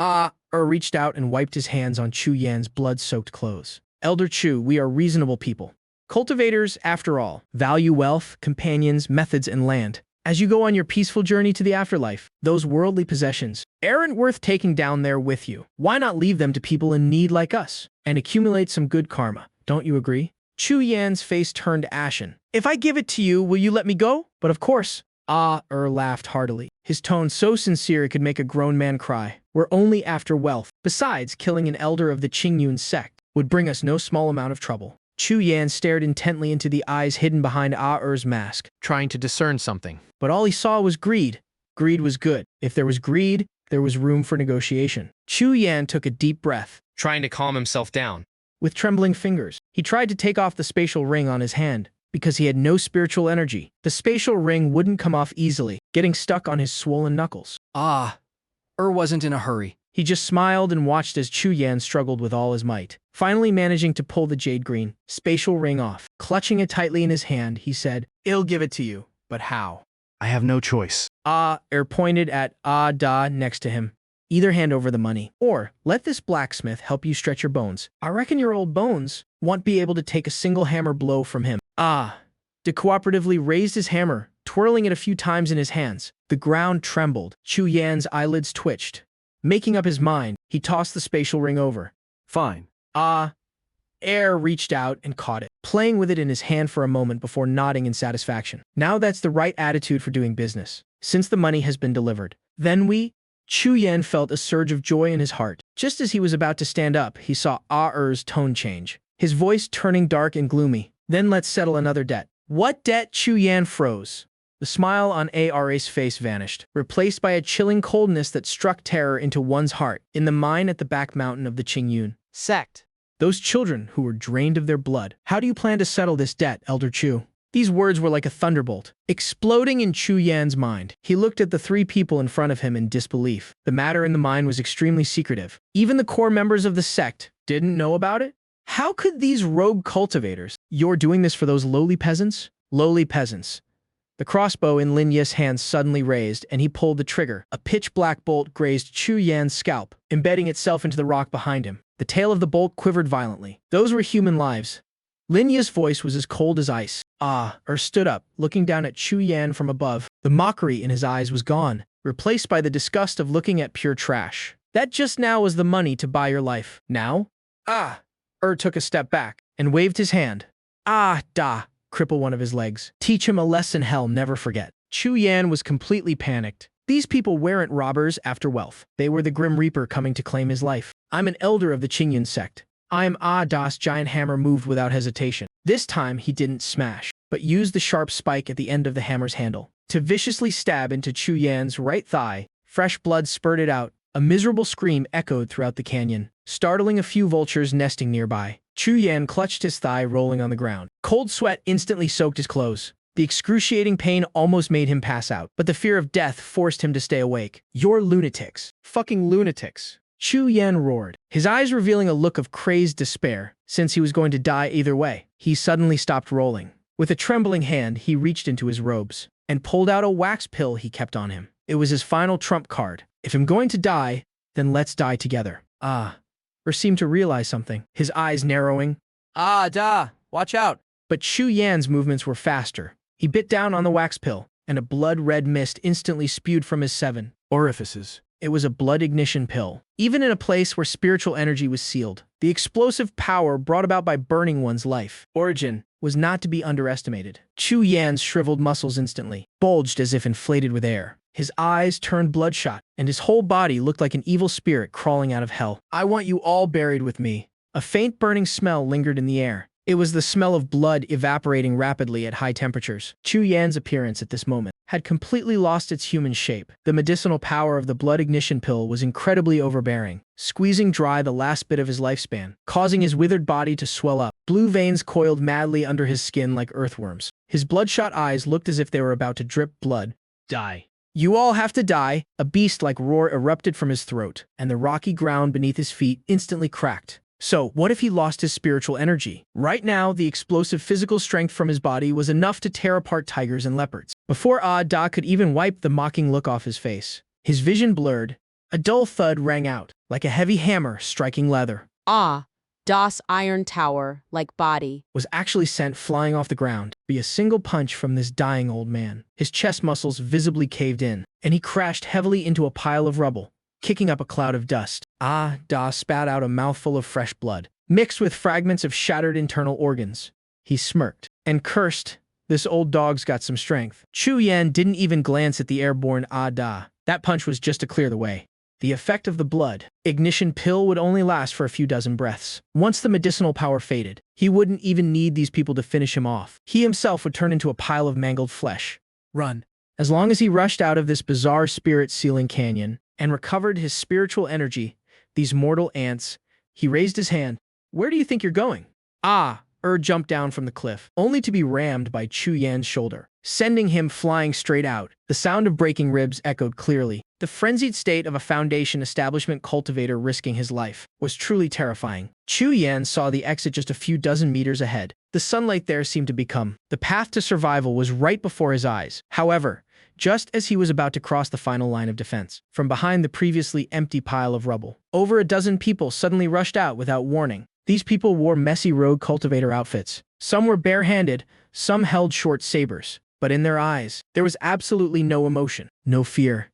Speaker 1: Reached out and wiped his hands on Chu Yan's blood-soaked clothes. Elder Chu, we are reasonable people. Cultivators, after all, value wealth, companions, methods, and land. As you go on your peaceful journey to the afterlife, those worldly possessions aren't worth taking down there with you. Why not leave them to people in need like us and accumulate some good karma? Don't you agree? Chu Yan's face turned ashen. If I give it to you, will you let me go? But of course. Laughed heartily, his tone so sincere it could make a grown man cry. We're only after wealth. Besides, killing an elder of the Qingyun sect would bring us no small amount of trouble. Chu Yan stared intently into the eyes hidden behind Er's mask,
Speaker 11: trying to discern something.
Speaker 1: But all he saw was greed. Greed was good. If there was greed, there was room for negotiation. Chu Yan took a deep breath,
Speaker 11: Trying to calm himself down.
Speaker 1: with trembling fingers. He tried to take off the spatial ring on his hand, because he had no spiritual energy. The spatial ring wouldn't come off easily, getting stuck on his swollen knuckles.
Speaker 12: Wasn't in a hurry.
Speaker 1: He just smiled and watched as Chu Yan struggled with all his might, finally managing to pull the jade green spatial ring off. Clutching it tightly in his hand, he said, "I'll give it to you, but how?"
Speaker 3: I have no choice.
Speaker 1: Pointed at Da next to him. Either hand over the money, or let this blacksmith help you stretch your bones. I reckon your old bones won't be able to take a single hammer blow from him. De cooperatively raised his hammer, twirling it a few times in his hands. The ground trembled. Chu Yan's eyelids twitched. Making up his mind, he tossed the spatial ring over.
Speaker 6: Fine.
Speaker 1: Reached out and caught it, playing with it in his hand for a moment before nodding in satisfaction. Now that's the right attitude for doing business, since the money has been delivered. Then Chu Yan felt a surge of joy in his heart. Just as he was about to stand up, he saw Er's tone change, his voice turning dark and gloomy. Then let's settle another debt. What debt? Chu Yan froze. The smile on Er's face vanished, replaced by a chilling coldness that struck terror into one's heart. In the mine at the back mountain of the Qingyun sect, those children who were drained of their blood. How do you plan to settle this debt, Elder Chu? These words were like a thunderbolt, exploding in Chu Yan's mind. He looked at the three people in front of him in disbelief. The matter in the mine was extremely secretive. Even the core members of the sect didn't know about it. How could these rogue cultivators? You're doing this for those lowly peasants? Lowly peasants. The crossbow in Lin Yi's hand suddenly raised, and he pulled the trigger. A pitch-black bolt grazed Chu Yan's scalp, embedding itself into the rock behind him. The tail of the bolt quivered violently. Those were human lives. Lin Yi's voice was as cold as ice. Stood up, looking down at Chu Yan from above. The mockery in his eyes was gone, replaced by the disgust of looking at pure trash. That just now was the money to buy your life. Now? Took a step back and waved his hand. Cripple one of his legs. Teach him a lesson hell never forget. Chu Yan was completely panicked. These people weren't robbers after wealth. They were the Grim Reaper coming to claim his life. I'm an elder of the Qingyun sect. I'm Das giant hammer moved without hesitation. This time he didn't smash, but used the sharp spike at the end of the hammer's handle to viciously stab into Chu Yan's right thigh. Fresh blood spurted out. A miserable scream echoed throughout the canyon, startling a few vultures nesting nearby. Chu Yan clutched his thigh, rolling on the ground. Cold sweat instantly soaked his clothes. The excruciating pain almost made him pass out, but the fear of death forced him to stay awake. You're lunatics. Fucking lunatics. Chu Yan roared, his eyes revealing a look of crazed despair, since he was going to die either way. He suddenly stopped rolling. With a trembling hand, he reached into his robes, and pulled out a wax pill he kept on him. It was his final trump card. If I'm going to die, then let's die together. Seemed to realize something, his eyes narrowing.
Speaker 13: Watch out.
Speaker 1: But Chu Yan's movements were faster. He bit down on the wax pill, and a blood-red mist instantly spewed from his 7
Speaker 3: orifices.
Speaker 1: It was a blood ignition pill. Even in a place where spiritual energy was sealed, the explosive power brought about by burning one's life origin was not to be underestimated. Chu Yan's shriveled muscles instantly bulged as if inflated with air. His eyes turned bloodshot, and his whole body looked like an evil spirit crawling out of hell. I want you all buried with me. A faint burning smell lingered in the air. It was the smell of blood evaporating rapidly at high temperatures. Chu Yan's appearance at this moment had completely lost its human shape. The medicinal power of the blood ignition pill was incredibly overbearing, squeezing dry the last bit of his lifespan, causing his withered body to swell up. Blue veins coiled madly under his skin like earthworms. His bloodshot eyes looked as if they were about to drip blood. Die. You all have to die. A beast-like roar erupted from his throat, and the rocky ground beneath his feet instantly cracked. So, what if he lost his spiritual energy? Right now, the explosive physical strength from his body was enough to tear apart tigers and leopards. Before Da could even wipe the mocking look off his face, his vision blurred. A dull thud rang out, like a heavy hammer striking leather.
Speaker 15: Das iron tower, like body,
Speaker 1: Was actually sent flying off the ground by a single punch from this dying old man. His chest muscles visibly caved in, and he crashed heavily into a pile of rubble, kicking up a cloud of dust. Da spat out a mouthful of fresh blood, mixed with fragments of shattered internal organs. He smirked and cursed. This old dog's got some strength. Chu Yan didn't even glance at the airborne Da. That punch was just to clear the way. The effect of the blood ignition pill would only last for a few dozen breaths. Once the medicinal power faded, he wouldn't even need these people to finish him off. He himself would turn into a pile of mangled flesh. Run. As long as he rushed out of this bizarre spirit-sealing canyon and recovered his spiritual energy, these mortal ants, he raised his hand. Where do you think you're going? Jumped down from the cliff, only to be rammed by Chu Yan's shoulder, sending him flying straight out. The sound of breaking ribs echoed clearly. The frenzied state of a Foundation establishment cultivator risking his life was truly terrifying. Chu Yan saw the exit just a few dozen meters ahead. The sunlight there seemed to become. The path to survival was right before his eyes. However, just as he was about to cross the final line of defense, from behind the previously empty pile of rubble, over a dozen people suddenly rushed out without warning. These people wore messy rogue cultivator outfits. Some were barehanded, some held short sabers. But in their eyes, there was absolutely no emotion, no fear,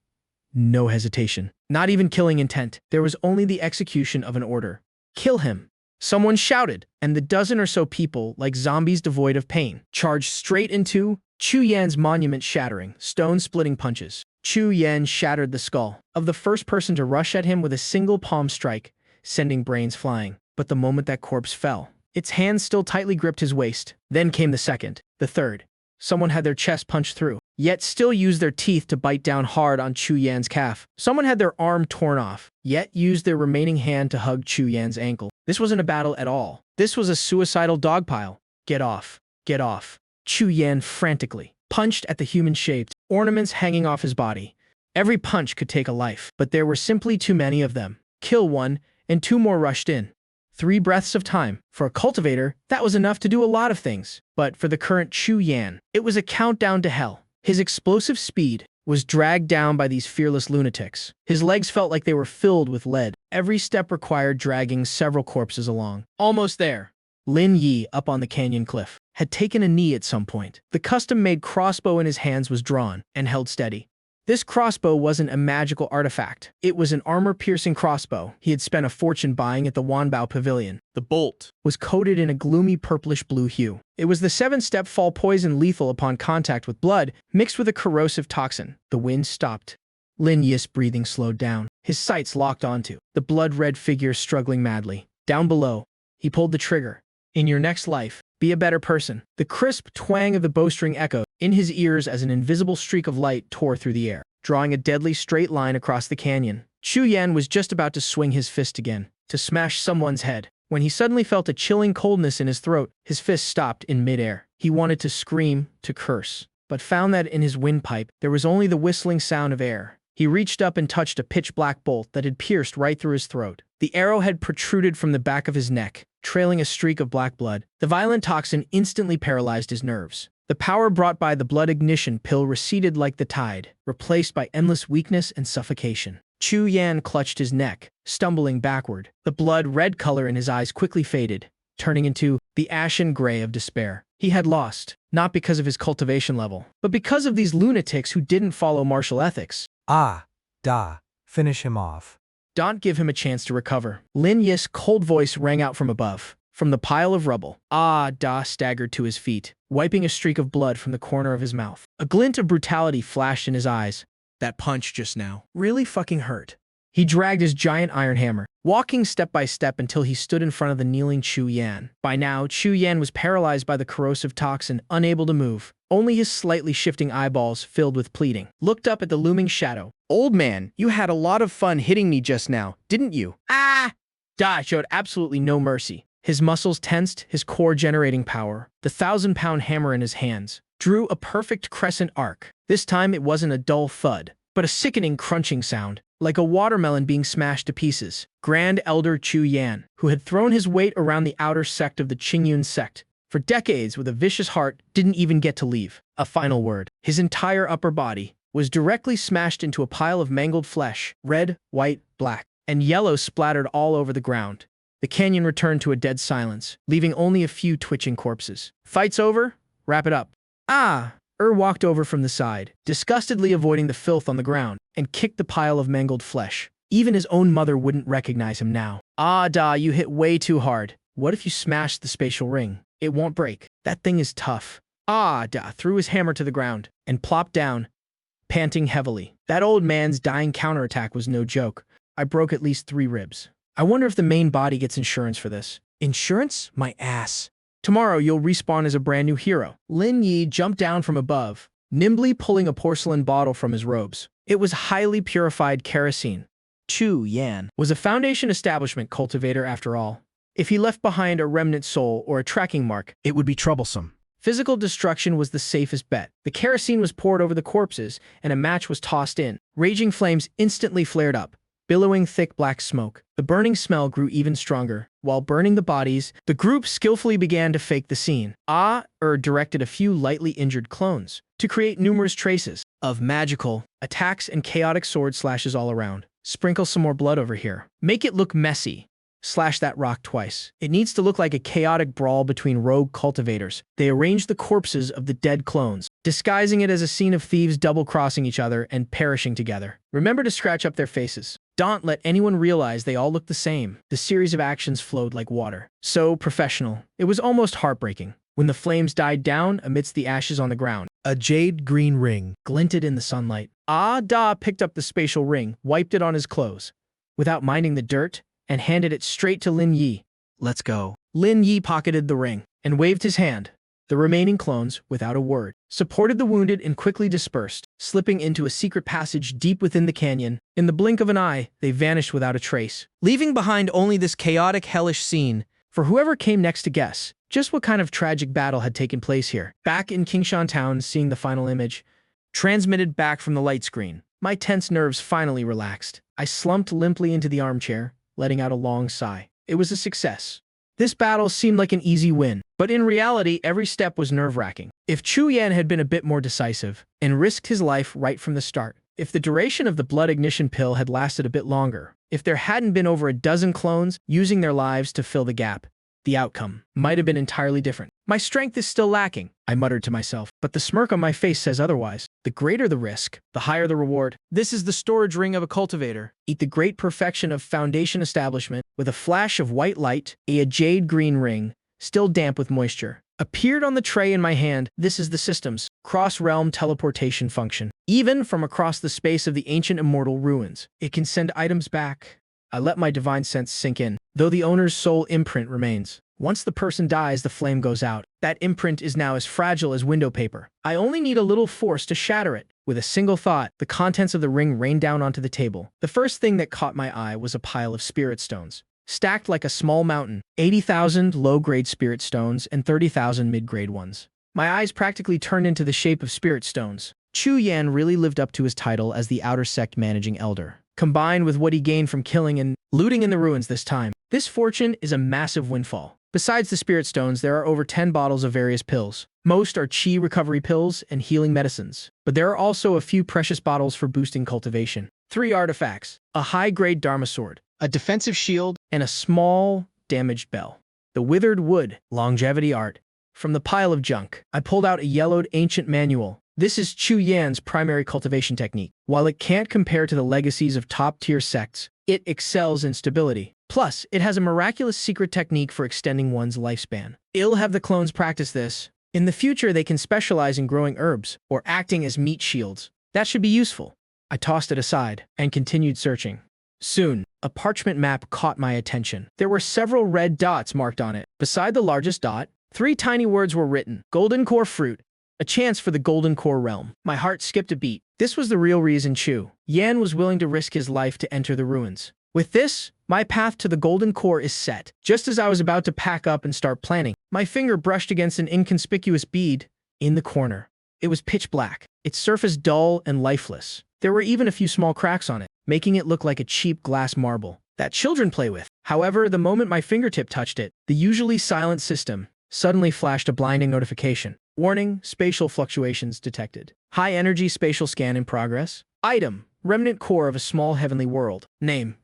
Speaker 1: no hesitation, not even killing intent. There was only the execution of an order. Kill him. Someone shouted, and the dozen or so people, like zombies devoid of pain, charged straight into Chu Yan's monument, shattering, stone-splitting punches. Chu Yan shattered the skull of the first person to rush at him with a single palm strike, sending brains flying. But the moment that corpse fell, its hands still tightly gripped his waist. Then came the second, the third. Someone had their chest punched through, yet still used their teeth to bite down hard on Chu Yan's calf. Someone had their arm torn off, yet used their remaining hand to hug Chu Yan's ankle. This wasn't a battle at all. This was a suicidal dogpile. Get off. Get off. Chu Yan frantically punched at the human-shaped ornaments hanging off his body. Every punch could take a life, but there were simply too many of them. Kill one, and 2 more rushed in. 3 breaths of time. For a cultivator, that was enough to do a lot of things. But for the current Chu Yan, it was a countdown to hell. His explosive speed was dragged down by these fearless lunatics. His legs felt like they were filled with lead. Every step required dragging several corpses along. Almost there. Lin Yi, up on the canyon cliff, had taken a knee at some point. The custom-made crossbow in his hands was drawn and held steady. This crossbow wasn't a magical artifact. It was an armor-piercing crossbow he had spent a fortune buying at the Wanbao Pavilion. The bolt was coated in a gloomy purplish-blue hue. It was the 7-step fall poison, lethal upon contact with blood, mixed with a corrosive toxin. The wind stopped. Lin Yi's breathing slowed down. His sights locked onto the blood-red figure struggling madly. Down below, he pulled the trigger. In your next life, be a better person. The crisp twang of the bowstring echoed in his ears as an invisible streak of light tore through the air, drawing a deadly straight line across the canyon. Chu Yan was just about to swing his fist again, to smash someone's head, when he suddenly felt a chilling coldness in his throat. His fist stopped in midair. He wanted to scream, to curse, but found that in his windpipe there was only the whistling sound of air. He reached up and touched a pitch-black bolt that had pierced right through his throat. The arrowhead protruded from the back of his neck, trailing a streak of black blood. The violent toxin instantly paralyzed his nerves. The power brought by the blood ignition pill receded like the tide, replaced by endless weakness and suffocation. Chu Yan clutched his neck, stumbling backward. The blood-red color in his eyes quickly faded, turning into the ashen gray of despair. He had lost, not because of his cultivation level, but because of these lunatics who didn't follow martial ethics.
Speaker 2: Finish him off.
Speaker 1: Don't give him a chance to recover. Lin Yi's cold voice rang out from above, from the pile of rubble. Da staggered to his feet, wiping a streak of blood from the corner of his mouth. A glint of brutality flashed in his eyes.
Speaker 6: That punch just now
Speaker 1: Really fucking hurt. He dragged his giant iron hammer, walking step by step until he stood in front of the kneeling Chu Yan. By now, Chu Yan was paralyzed by the corrosive toxin, unable to move. Only his slightly shifting eyeballs, filled with pleading, looked up at the looming shadow.
Speaker 6: Old man, you had a lot of fun hitting me just now, didn't you?
Speaker 1: Da showed absolutely no mercy. His muscles tensed, his core generating power. The 1,000-pound hammer in his hands drew a perfect crescent arc. This time it wasn't a dull thud, but a sickening crunching sound, like a watermelon being smashed to pieces. Grand Elder Chu Yan, who had thrown his weight around the outer sect of the Qingyun sect for decades with a vicious heart, didn't even get to leave a final word. His entire upper body was directly smashed into a pile of mangled flesh, red, white, black, and yellow splattered all over the ground. The canyon returned to a dead silence, leaving only a few twitching corpses. Fight's over? Wrap it up. Walked over from the side, disgustedly avoiding the filth on the ground, and kicked the pile of mangled flesh. Even his own mother wouldn't recognize him now. You hit way too hard. What if you smashed the spatial ring? It won't break. That thing is tough. Threw his hammer to the ground and plopped down, panting heavily. That old man's dying counterattack was no joke. I broke at least 3 ribs. I wonder if the main body gets insurance for this. Insurance? My ass. Tomorrow you'll respawn as a brand new hero. Lin Yi jumped down from above, nimbly pulling a porcelain bottle from his robes. It was highly purified kerosene. Chu Yan was a Foundation establishment cultivator after all. If he left behind a remnant soul or a tracking mark,
Speaker 6: it would be troublesome.
Speaker 1: Physical destruction was the safest bet. The kerosene was poured over the corpses, and a match was tossed in. Raging flames instantly flared up, billowing thick black smoke. The burning smell grew even stronger. While burning the bodies, the group skillfully began to fake the scene. Directed a few lightly injured clones to create numerous traces of magical attacks and chaotic sword slashes all around. Sprinkle some more blood over here. Make it look messy. Slash that rock twice. It needs to look like a chaotic brawl between rogue cultivators. They arranged the corpses of the dead clones, disguising it as a scene of thieves double-crossing each other and perishing together. Remember to scratch up their faces. Don't let anyone realize they all look the same. The series of actions flowed like water. So professional. It was almost heartbreaking. When the flames died down amidst the ashes on the ground,
Speaker 6: a jade green ring
Speaker 1: glinted in the sunlight. Da picked up the spatial ring, wiped it on his clothes, without minding the dirt, and handed it straight to Lin Yi.
Speaker 6: Let's go.
Speaker 1: Lin Yi pocketed the ring and waved his hand. The remaining clones, without a word, supported the wounded and quickly dispersed, slipping into a secret passage deep within the canyon. In the blink of an eye, they vanished without a trace, leaving behind only this chaotic, hellish scene for whoever came next to guess just what kind of tragic battle had taken place here. Back in Kingshan Town, seeing the final image, transmitted back from the light screen, my tense nerves finally relaxed. I slumped limply into the armchair, letting out a long sigh. It was a success. This battle seemed like an easy win, but in reality, every step was nerve-wracking. If Chu Yan had been a bit more decisive and risked his life right from the start, if the duration of the blood ignition pill had lasted a bit longer, if there hadn't been over a dozen clones using their lives to fill the gap, the outcome might have been entirely different. My strength is still lacking, I muttered to myself, but the smirk on my face says otherwise. The greater the risk, the higher the reward. This is the storage ring of a cultivator. Eat the great perfection of Foundation establishment with a flash of white light, a jade green ring, still damp with moisture, appeared on the tray in my hand. This is the system's cross-realm teleportation function. Even from across the space of the ancient immortal ruins, it can send items back. I let my divine sense sink in, though the owner's soul imprint remains. Once the person dies, the flame goes out. That imprint is now as fragile as window paper. I only need a little force to shatter it. With a single thought, the contents of the ring rained down onto the table. The first thing that caught my eye was a pile of spirit stones, stacked like a small mountain. 80,000 low-grade spirit stones and 30,000 mid-grade ones. My eyes practically turned into the shape of spirit stones. Chu Yan really lived up to his title as the outer sect managing elder. Combined with what he gained from killing and looting in the ruins this time, this fortune is a massive windfall. Besides the spirit stones, there are over 10 bottles of various pills. Most are chi recovery pills and healing medicines, but there are also a few precious bottles for boosting cultivation. 3 artifacts: a high-grade Dharma sword, a defensive shield, and a small, damaged bell. The withered wood, longevity art. From the pile of junk, I pulled out a yellowed ancient manual. This is Chu Yan's primary cultivation technique. While it can't compare to the legacies of top-tier sects, it excels in stability. Plus, it has a miraculous secret technique for extending one's lifespan. I'll have the clones practice this. In the future, they can specialize in growing herbs or acting as meat shields. That should be useful. I tossed it aside and continued searching. Soon, a parchment map caught my attention. There were several red dots marked on it. Beside the largest dot, 3 tiny words were written: Golden Core Fruit. A chance for the Golden Core realm. My heart skipped a beat. This was the real reason Chu Yan was willing to risk his life to enter the ruins. With this, my path to the Golden Core is set. Just as I was about to pack up and start planning, my finger brushed against an inconspicuous bead in the corner. It was pitch black, its surface dull and lifeless. There were even a few small cracks on it, making it look like a cheap glass marble that children play with. However, the moment my fingertip touched it, the usually silent system suddenly flashed a blinding notification. Warning, spatial fluctuations detected. High-energy spatial scan in progress. Item, remnant core of a small heavenly world. Name,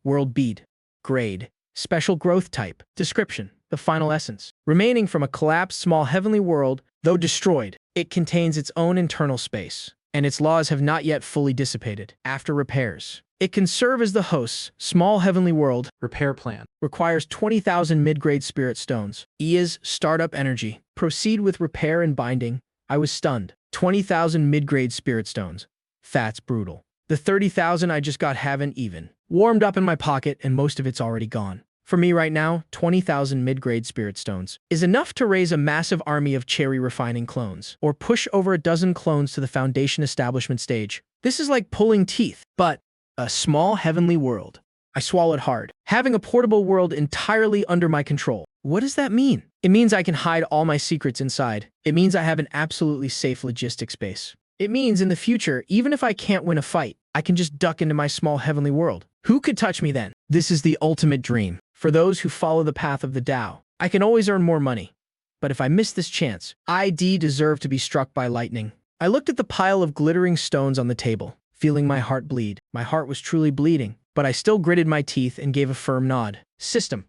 Speaker 1: world bead. Grade, special growth type. Description, the final essence. Remaining from a collapsed small heavenly world, though destroyed, it contains its own internal space, and its laws have not yet fully dissipated. After repairs, it can serve as the host's small heavenly world.
Speaker 16: Repair plan.
Speaker 1: Requires 20,000 mid-grade spirit stones. Ia's startup energy. Proceed with repair and binding. I was stunned. 20,000 mid-grade spirit stones. That's brutal. The 30,000 I just got haven't even warmed up in my pocket, and most of it's already gone. For me right now, 20,000 mid-grade spirit stones is enough to raise a massive army of cherry refining clones, or push over a dozen clones to the foundation establishment stage. This is like pulling teeth, but a small heavenly world. I swallowed hard. Having a portable world entirely under my control. What does that mean? It means I can hide all my secrets inside. It means I have an absolutely safe logistics base. It means in the future, even if I can't win a fight, I can just duck into my small heavenly world. Who could touch me then? This is the ultimate dream. For those who follow the path of the Tao, I can always earn more money. But if I miss this chance, I deserve to be struck by lightning. I looked at the pile of glittering stones on the table, feeling my heart bleed. My heart was truly bleeding, but I still gritted my teeth and gave a firm nod.
Speaker 10: System,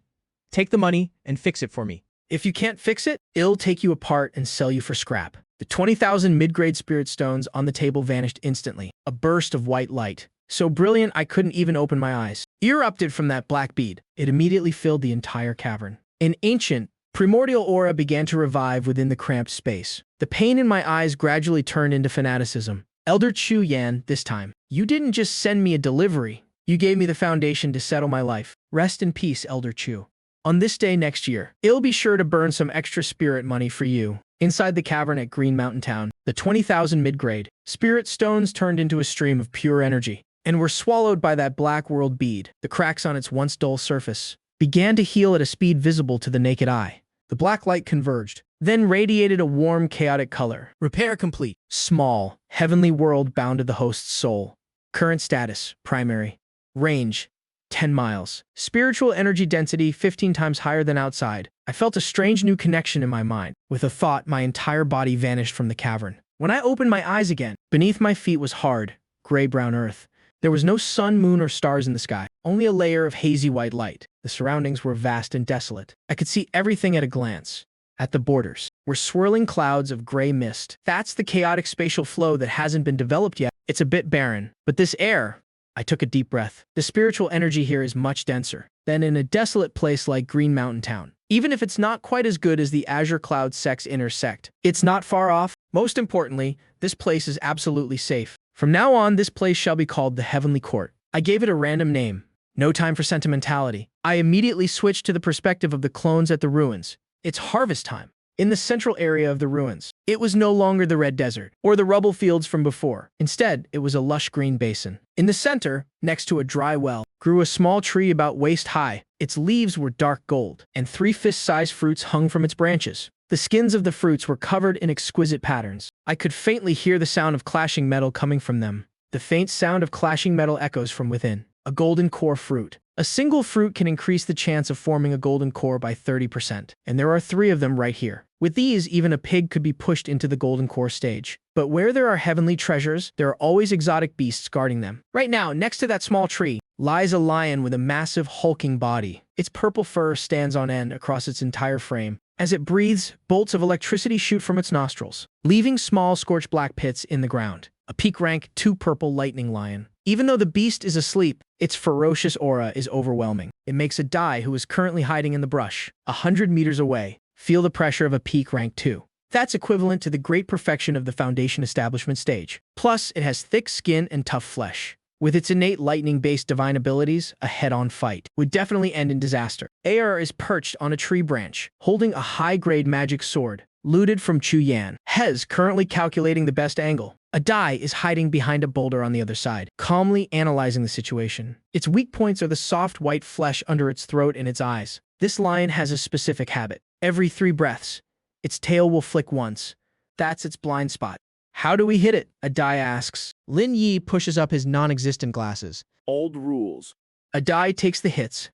Speaker 10: take the money and fix it for me.
Speaker 1: If you can't fix it, I'll take you apart and sell you for scrap. The 20,000 mid-grade spirit stones on the table vanished instantly. A burst of white light, so brilliant I couldn't even open my eyes, erupted from that black bead. It immediately filled the entire cavern. An ancient, primordial aura began to revive within the cramped space. The pain in my eyes gradually turned into fanaticism. Elder Chu Yan, this time, you didn't just send me a delivery. You gave me the foundation to settle my life. Rest in peace, Elder Chu. On this day next year, I'll be sure to burn some extra spirit money for you. Inside the cavern at Green Mountain Town, the 20,000 mid-grade spirit stones turned into a stream of pure energy and were swallowed by that black world bead. The cracks on its once dull surface began to heal at a speed visible to the naked eye. The black light converged, then radiated a warm, chaotic color. Repair complete. Small, heavenly world bound to the host's soul. Current status, primary. Range, 10 miles. Spiritual energy density 15 times higher than outside. I felt a strange new connection in my mind. With a thought, my entire body vanished from the cavern. When I opened my eyes again, beneath my feet was hard, gray-brown earth. There was no sun, moon, or stars in the sky, only a layer of hazy white light. The surroundings were vast and desolate. I could see everything at a glance. At the borders were swirling clouds of gray mist. That's the chaotic spatial flow that hasn't been developed yet. It's a bit barren, but this air... I took a deep breath. The spiritual energy here is much denser than in a desolate place like Green Mountain Town. Even if it's not quite as good as the Azure Cloud sects intersect, it's not far off. Most importantly, this place is absolutely safe. From now on, this place shall be called the Heavenly Court. I gave it a random name. No time for sentimentality. I immediately switched to the perspective of the clones at the ruins. It's harvest time. In the central area of the ruins, it was no longer the red desert or the rubble fields from before. Instead, it was a lush green basin. In the center, next to a dry well, grew a small tree about waist high. Its leaves were dark gold, and 3 fist-sized fruits hung from its branches. The skins of the fruits were covered in exquisite patterns. I could faintly hear the sound of clashing metal coming from them. The faint sound of clashing metal echoes from within. A golden core fruit. A single fruit can increase the chance of forming a golden core by 30%, and there are 3 of them right here. With these, even a pig could be pushed into the golden core stage. But where there are heavenly treasures, there are always exotic beasts guarding them. Right now, next to that small tree, lies a lion with a massive hulking body. Its purple fur stands on end across its entire frame. As it breathes, bolts of electricity shoot from its nostrils, leaving small scorched black pits in the ground. A peak rank 2 purple lightning lion. Even though the beast is asleep, its ferocious aura is overwhelming. It makes a Dai, who is currently hiding in the brush, 100 meters away, feel the pressure of a peak rank 2. That's equivalent to the great perfection of the Foundation establishment stage. Plus, it has thick skin and tough flesh. With its innate lightning-based divine abilities, a head-on fight would definitely end in disaster. Aer is perched on a tree branch, holding a high-grade magic sword, looted from Chu Yan. Hez currently calculating the best angle. A Dai is hiding behind a boulder on the other side, calmly analyzing the situation. Its weak points are the soft white flesh under its throat and its eyes. This lion has a specific habit. Every 3 breaths, its tail will flick once. That's its blind spot. How do we hit it? A Dai asks.
Speaker 10: Lin Yi pushes up his non-existent glasses.
Speaker 5: Old rules.
Speaker 1: A Dai takes the hits.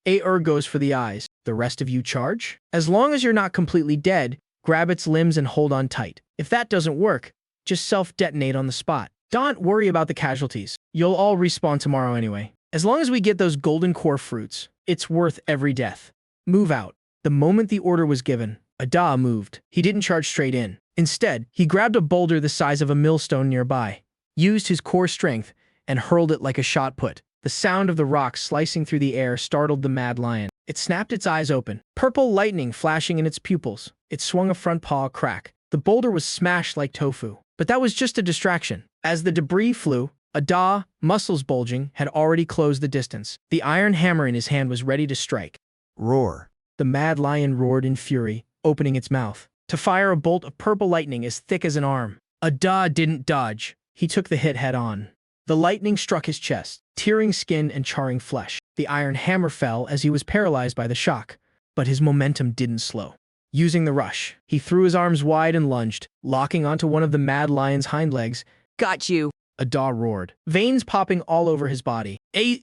Speaker 1: Aer goes for the eyes. The rest of you charge? As long as you're not completely dead, grab its limbs and hold on tight. If that doesn't work, just self-detonate on the spot. Don't worry about the casualties. You'll all respawn tomorrow anyway. As long as we get those golden core fruits, it's worth every death. Move out. The moment the order was given, Ada moved. He didn't charge straight in. Instead, he grabbed a boulder the size of a millstone nearby, used his core strength, and hurled it like a shot put. The sound of the rock slicing through the air startled the mad lion. It snapped its eyes open, purple lightning flashing in its pupils. It swung a front paw crack. The boulder was smashed like tofu. But that was just a distraction. As the debris flew, Ada, muscles bulging, had already closed the distance. The iron hammer in his hand was ready to strike.
Speaker 2: Roar.
Speaker 1: The mad lion roared in fury, opening its mouth to fire a bolt of purple lightning as thick as an arm. Ada didn't dodge. He took the hit head-on. The lightning struck his chest, tearing skin and charring flesh. The iron hammer fell as he was paralyzed by the shock, but his momentum didn't slow. Using the rush, he threw his arms wide and lunged, locking onto one of the mad lion's hind legs.
Speaker 15: Got you.
Speaker 1: Ada roared, veins popping all over his body. Is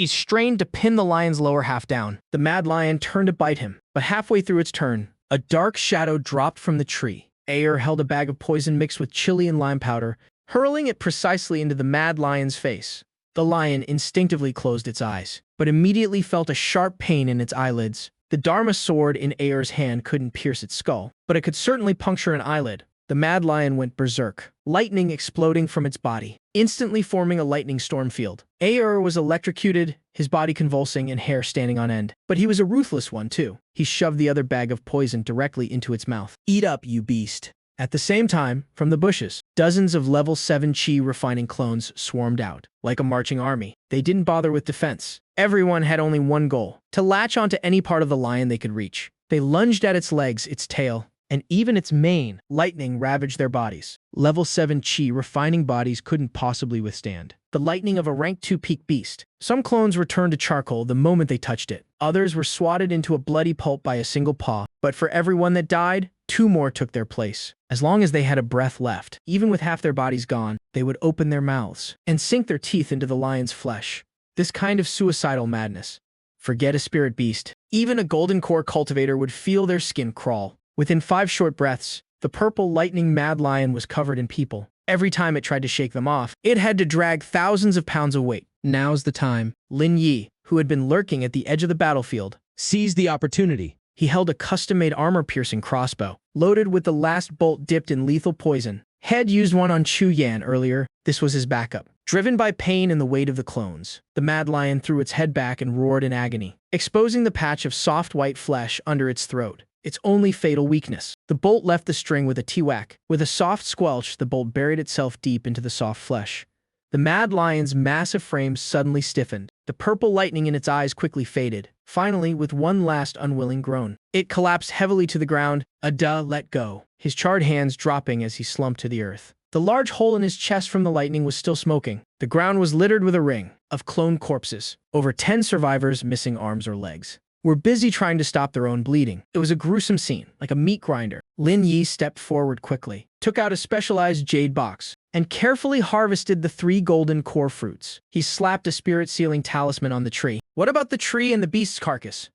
Speaker 1: strained to pin the lion's lower half down. The mad lion turned to bite him, but halfway through its turn, a dark shadow dropped from the tree. Aer held a bag of poison mixed with chili and lime powder, hurling it precisely into the mad lion's face. The lion instinctively closed its eyes, but immediately felt a sharp pain in its eyelids. The Dharma sword in Aer's hand couldn't pierce its skull, but it could certainly puncture an eyelid. The mad lion went berserk, lightning exploding from its body, instantly forming a lightning storm field. Aer was electrocuted, his body convulsing and hair standing on end. But he was a ruthless one too. He shoved the other bag of poison directly into its mouth. Eat up, you beast. At the same time, from the bushes, dozens of level 7 chi refining clones swarmed out, like a marching army. They didn't bother with defense. Everyone had only one goal, to latch onto any part of the lion they could reach. They lunged at its legs, its tail, and even its mane. Lightning ravaged their bodies. Level 7 chi refining bodies couldn't possibly withstand the lightning of a rank 2 peak beast. Some clones returned to charcoal the moment they touched it. Others were swatted into a bloody pulp by a single paw. But for everyone that died, 2 more took their place. As long as they had a breath left, even with half their bodies gone, they would open their mouths and sink their teeth into the lion's flesh. This kind of suicidal madness. Forget a spirit beast. Even a golden core cultivator would feel their skin crawl. Within 5 short breaths, the purple lightning mad lion was covered in people. Every time it tried to shake them off, it had to drag thousands of pounds of weight. Now's the time. Lin Yi, who had been lurking at the edge of the battlefield,
Speaker 10: seized the opportunity.
Speaker 1: He held a custom-made armor-piercing crossbow, loaded with the last bolt dipped in lethal poison. Had used one on Chu Yan earlier. This was his backup. Driven by pain and the weight of the clones, the mad lion threw its head back and roared in agony, exposing the patch of soft white flesh under its throat. Its only fatal weakness. The bolt left the string with a t-whack. With a soft squelch, the bolt buried itself deep into the soft flesh. The mad lion's massive frame suddenly stiffened. The purple lightning in its eyes quickly faded. Finally, with one last unwilling groan, it collapsed heavily to the ground. Ada let go, his charred hands dropping as he slumped to the earth. The large hole in his chest from the lightning was still smoking. The ground was littered with a ring of clone corpses. Over 10 survivors missing arms or legs were busy trying to stop their own bleeding. It was a gruesome scene, like a meat grinder. Lin Yi stepped forward quickly, took out a specialized jade box, and carefully harvested the 3 golden core fruits. He slapped a spirit-sealing talisman on the tree. What about the tree and the beast's carcass?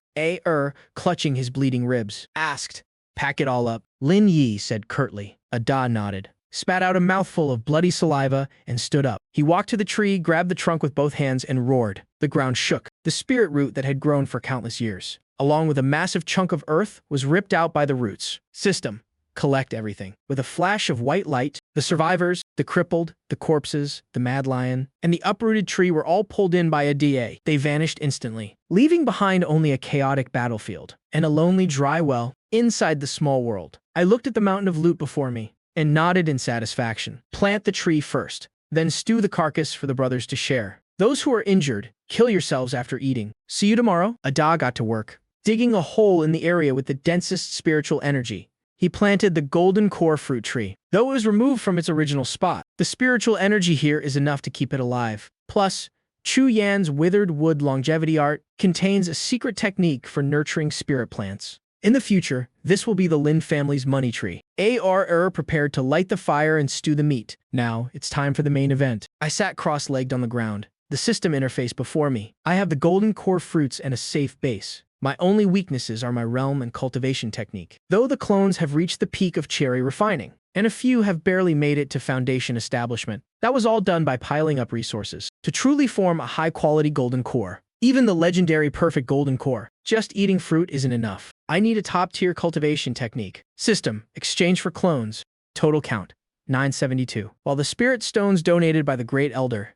Speaker 1: Clutching his bleeding ribs, asked. Pack it all up, Lin Yi said curtly. Ada nodded, spat out a mouthful of bloody saliva, and stood up. He walked to the tree, grabbed the trunk with both hands, and roared. The ground shook. The spirit root that had grown for countless years, along with a massive chunk of earth, was ripped out by the roots. System. Collect everything. With a flash of white light, the survivors, the crippled, the corpses, the mad lion, and the uprooted tree were all pulled in by a DA. They vanished instantly, leaving behind only a chaotic battlefield and a lonely dry well inside the small world. I looked at the mountain of loot before me and nodded in satisfaction. Plant the tree first, then stew the carcass for the brothers to share. Those who are injured, kill yourselves after eating. See you tomorrow. Ada got to work, digging a hole in the area with the densest spiritual energy. He planted the golden core fruit tree. Though it was removed from its original spot, the spiritual energy here is enough to keep it alive. Plus, Chu Yan's withered wood longevity art contains a secret technique for nurturing spirit plants. In the future, this will be the Lin family's money tree. Prepared to light the fire and stew the meat. Now, it's time for the main event. I sat cross-legged on the ground, the system interface before me. I have the golden core fruits and a safe base. My only weaknesses are my realm and cultivation technique. Though the clones have reached the peak of cherry refining, and a few have barely made it to foundation establishment, that was all done by piling up resources. To truly form a high-quality golden core, even the legendary perfect golden core, just eating fruit isn't enough. I need a top-tier cultivation technique. System, exchange for clones. Total count, 972. While the spirit stones donated by the Great Elder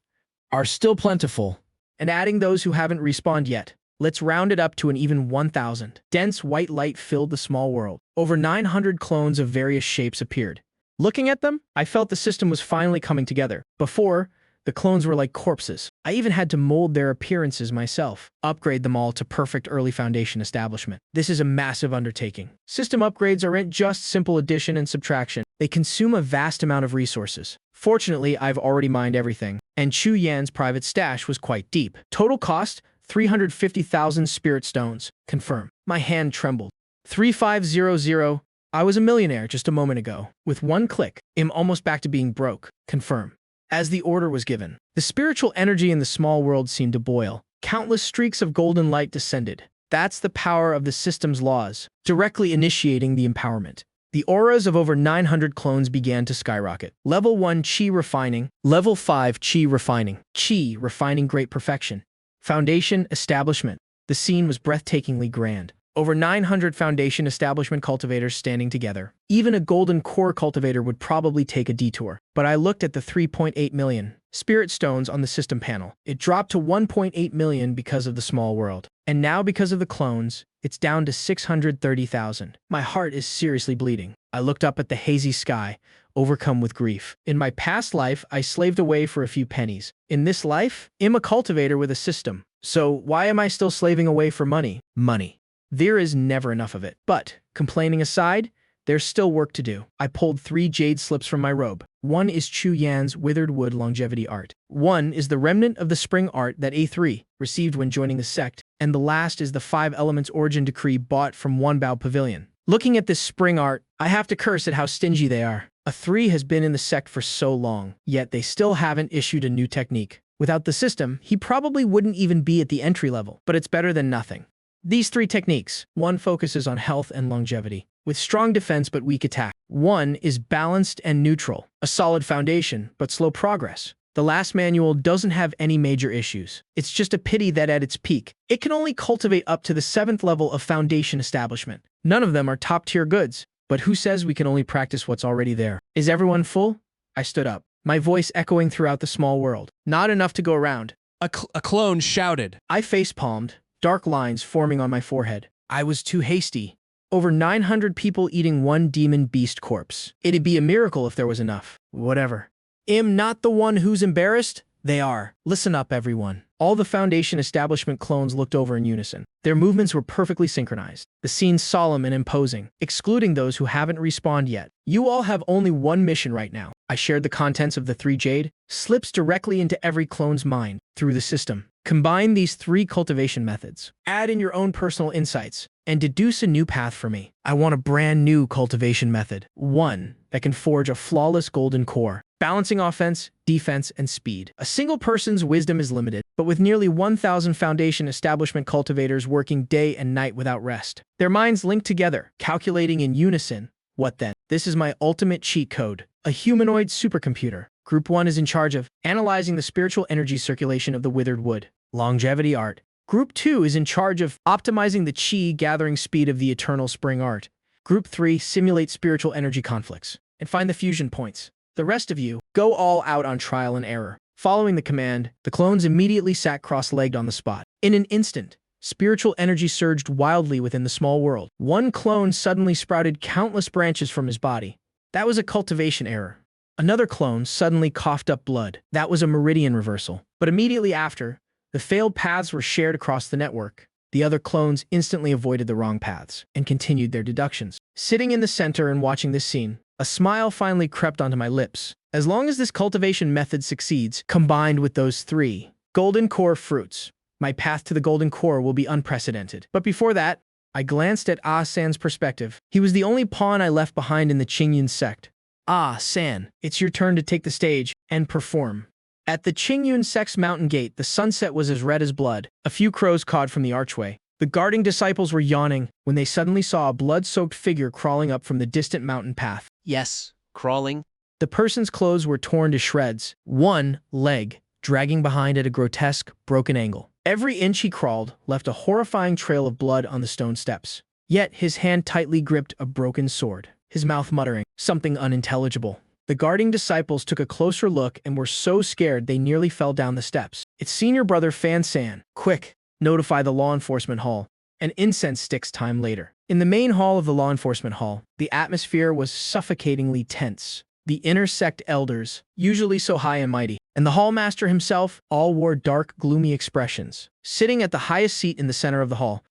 Speaker 1: are still plentiful, and adding those who haven't respawned yet, let's round it up to an even 1,000. Dense white light filled the small world. Over 900 clones of various shapes appeared. Looking at them, I felt the system was finally coming together. Before, the clones were like corpses. I even had to mold their appearances myself, upgrade them all to perfect early foundation establishment. This is a massive undertaking. System upgrades aren't just simple addition and subtraction. They consume a vast amount of resources. Fortunately, I've already mined everything, and Chu Yan's private stash was quite deep. Total cost, 350,000 spirit stones. Confirm. My hand trembled. 3500. I was a millionaire just a moment ago. With one click, I'm almost back to being broke. Confirm. As the order was given, the spiritual energy in the small world seemed to boil. Countless streaks of golden light descended. That's the power of the system's laws, directly initiating the empowerment. The auras of over 900 clones began to skyrocket. Level 1 Qi Refining. Level 5 Qi Refining. Qi Refining Great Perfection. Foundation Establishment. The scene was breathtakingly grand. Over 900 foundation establishment cultivators standing together. Even a golden core cultivator would probably take a detour. But I looked at the 3.8 million spirit stones on the system panel. It dropped to 1.8 million because of the small world. And now because of the clones, it's down to 630,000. My heart is seriously bleeding. I looked up at the hazy sky, overcome with grief. In my past life, I slaved away for a few pennies. In this life, I'm a cultivator with a system. So why am I still slaving away for money? Money. There is never enough of it. But, complaining aside, there's still work to do. I pulled 3 jade slips from my robe. One is Chu Yan's withered wood longevity art. One is the remnant of the spring art that A3 received when joining the sect. And the last is the 5 elements origin decree bought from One Bao Pavilion. Looking at this spring art, I have to curse at how stingy they are. A3 has been in the sect for so long, yet they still haven't issued a new technique. Without the system, he probably wouldn't even be at the entry level, but it's better than nothing. These 3 techniques. One focuses on health and longevity, with strong defense but weak attack. One is balanced and neutral, a solid foundation but slow progress. The last manual doesn't have any major issues. It's just a pity that at its peak, it can only cultivate up to the 7th level of foundation establishment. None of them are top-tier goods, but who says we can only practice what's already there? Is everyone full? I stood up, my voice echoing throughout the small world. Not enough to go around.
Speaker 16: A clone shouted.
Speaker 1: I face-palmed, dark lines forming on my forehead. I was too hasty. Over 900 people eating one demon beast corpse. It'd be a miracle if there was enough. Whatever. I'm not the one who's embarrassed. They are. Listen up, everyone. All the Foundation establishment clones looked over in unison. Their movements were perfectly synchronized. The scene solemn and imposing, excluding those who haven't respawned yet. You all have only one mission right now. I shared the contents of the 3 jade slips directly into every clone's mind through the system. Combine these 3 cultivation methods. Add in your own personal insights and deduce a new path for me. I want a brand new cultivation method. One that can forge a flawless golden core, balancing offense, defense, and speed. A single person's wisdom is limited, but with nearly 1,000 foundation establishment cultivators working day and night without rest, their minds linked together, calculating in unison. What then? This is my ultimate cheat code. A humanoid supercomputer. Group 1 is in charge of analyzing the spiritual energy circulation of the withered wood. Longevity art. Group 2 is in charge of optimizing the chi gathering speed of the eternal spring art. Group 3 simulates spiritual energy conflicts and find the fusion points. The rest of you, go all out on trial and error. Following the command, the clones immediately sat cross-legged on the spot. In an instant, spiritual energy surged wildly within the small world. One clone suddenly sprouted countless branches from his body. That was a cultivation error. Another clone suddenly coughed up blood. That was a meridian reversal. But immediately after, the failed paths were shared across the network. The other clones instantly avoided the wrong paths and continued their deductions. Sitting in the center and watching this scene, a smile finally crept onto my lips. As long as this cultivation method succeeds, combined with those 3 golden core fruits, my path to the golden core will be unprecedented. But before that, I glanced at Ah San's perspective. He was the only pawn I left behind in the Qingyun sect. Ah, San, it's your turn to take the stage and perform. At the Qingyun sect's mountain gate, the sunset was as red as blood. A few crows cawed from the archway. The guarding disciples were yawning when they suddenly saw a blood-soaked figure crawling up from the distant mountain path.
Speaker 13: Yes, crawling.
Speaker 1: The person's clothes were torn to shreds, one leg dragging behind at a grotesque, broken angle. Every inch he crawled left a horrifying trail of blood on the stone steps. Yet his hand tightly gripped a broken sword, his mouth muttering something unintelligible. The guarding disciples took a closer look and were so scared they nearly fell down the steps. It's senior brother Fan San. Quick, notify the law enforcement hall. An incense sticks time later. In the main hall of the law enforcement hall, the atmosphere was suffocatingly tense. The inner sect elders, usually so high and mighty, and the hallmaster himself all wore dark, gloomy expressions. Sitting at the highest seat in the center of the hall,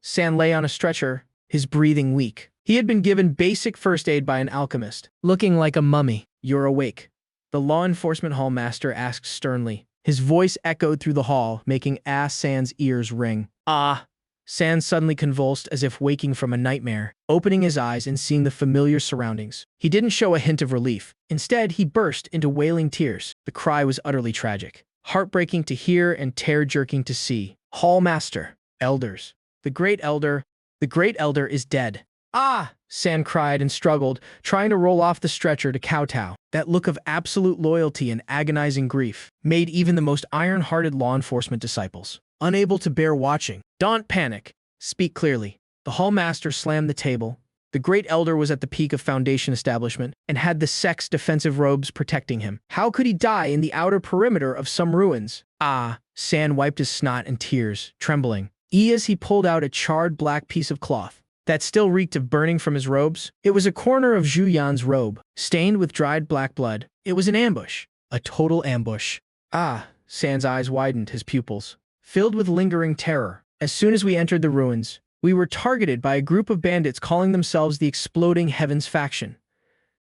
Speaker 1: San lay on a stretcher, his breathing weak. He had been given basic first aid by an alchemist. Looking like a mummy. You're awake. The law enforcement hallmaster asked sternly. His voice echoed through the hall, making San's ears ring. San suddenly convulsed as if waking from a nightmare, opening his eyes and seeing the familiar surroundings. He didn't show a hint of relief. Instead, he burst into wailing tears. The cry was utterly tragic. Heartbreaking to hear and tear-jerking to see. Hallmaster. Elders. The Great Elder is dead. San cried and struggled, trying to roll off the stretcher to kowtow. That look of absolute loyalty and agonizing grief made even the most iron-hearted law enforcement disciples unable to bear watching. Don't panic. Speak clearly. The hallmaster slammed the table. The Great Elder was at the peak of Foundation establishment and had the sect's defensive robes protecting him. How could he die in the outer perimeter of some ruins? San wiped his snot and tears, trembling. As he pulled out a charred black piece of cloth that still reeked of burning from his robes. It was a corner of Zhu Yan's robe, stained with dried black blood. It was an ambush. A total ambush. San's eyes widened, his pupils filled with lingering terror. As soon as we entered the ruins, we were targeted by a group of bandits calling themselves the Exploding Heavens faction.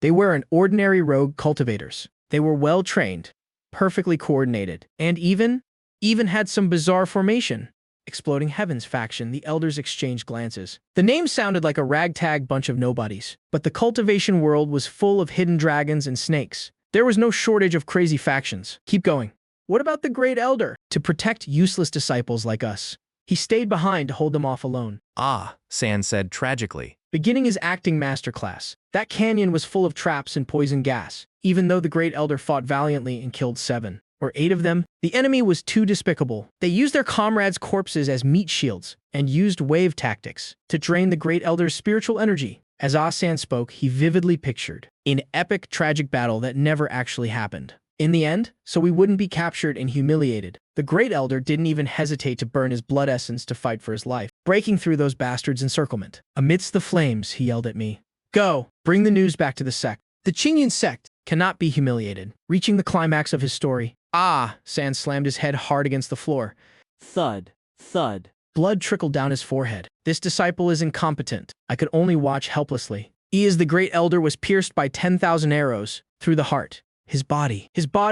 Speaker 1: They weren't ordinary rogue cultivators. They were well-trained, perfectly coordinated, and even had some bizarre formation. Exploding Heavens faction, the elders exchanged glances. The name sounded like a ragtag bunch of nobodies, but the cultivation world was full of hidden dragons and snakes. There was no shortage of crazy factions. Keep going. What about the Great Elder? To protect useless disciples like us. He stayed behind to hold them off alone.
Speaker 17: San said tragically.
Speaker 1: Beginning his acting masterclass, that canyon was full of traps and poison gas. Even though the Great Elder fought valiantly and killed 7 or 8 of them, the enemy was too despicable. They used their comrades' corpses as meat shields and used wave tactics to drain the Great Elder's spiritual energy. As San spoke, he vividly pictured an epic, tragic battle that never actually happened. In the end, so we wouldn't be captured and humiliated, the Great Elder didn't even hesitate to burn his blood essence to fight for his life, breaking through those bastards' encirclement. Amidst the flames, he yelled at me. Go, bring the news back to the sect. The Qingyun sect cannot be humiliated. Reaching the climax of his story, San slammed his head hard against the floor.
Speaker 7: Thud, thud.
Speaker 1: Blood trickled down his forehead. This disciple is incompetent. I could only watch helplessly. The Great Elder was pierced by 10,000 arrows through the heart. His body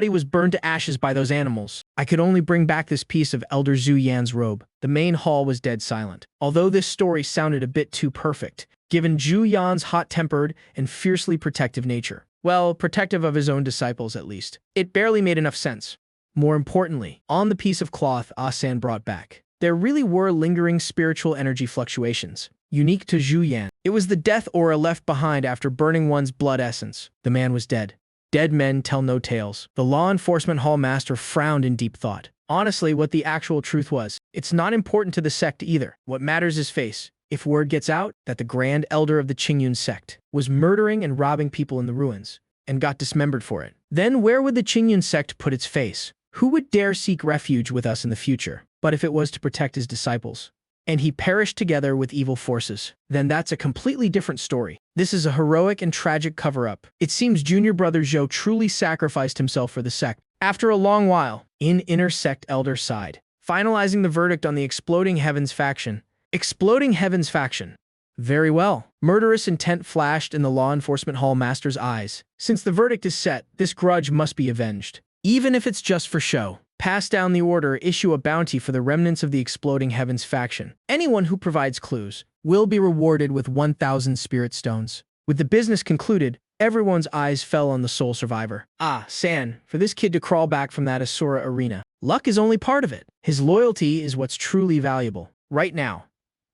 Speaker 1: was burned to ashes by those animals. I could only bring back this piece of Elder Zhu Yan's robe. The main hall was dead silent. Although this story sounded a bit too perfect, given Zhu Yan's hot-tempered and fiercely protective nature. Well, protective of his own disciples at least. It barely made enough sense. More importantly, on the piece of cloth Ah San brought back, there really were lingering spiritual energy fluctuations, unique to Zhu Yan. It was the death aura left behind after burning one's blood essence. The man was dead. Dead men tell no tales. The law enforcement hall master frowned in deep thought. Honestly, what the actual truth was, it's not important to the sect either. What matters is face. If word gets out that the Grand Elder of the Qingyun sect was murdering and robbing people in the ruins and got dismembered for it, then where would the Qingyun sect put its face? Who would dare seek refuge with us in the future? But if it was to protect his disciples, and he perished together with evil forces, then that's a completely different story. This is a heroic and tragic cover-up. It seems junior brother Zhou truly sacrificed himself for the sect. After a long while, in inner sect elder side, finalizing the verdict on the Exploding Heavens faction. Exploding Heavens faction. Very well. Murderous intent flashed in the law enforcement hall master's eyes. Since the verdict is set, this grudge must be avenged. Even if it's just for show. Pass down the order, issue a bounty for the remnants of the Exploding Heavens faction. Anyone who provides clues will be rewarded with 1,000 spirit stones. With the business concluded, everyone's eyes fell on the sole survivor. Ah, San, for this kid to crawl back from that Asura arena. Luck is only part of it. His loyalty is what's truly valuable. Right now,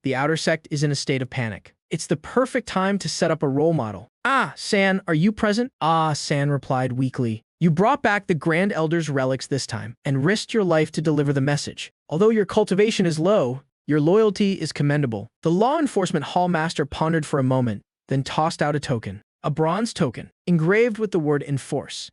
Speaker 1: the outer sect is in a state of panic. It's the perfect time to set up a role model. Ah, San, are you present? Ah, San replied weakly. You brought back the Grand Elder's relics this time, and risked your life to deliver the message. Although your cultivation is low, your loyalty is commendable. The law enforcement hall master pondered for a moment, then tossed out a token. A bronze token, engraved with the word enforce.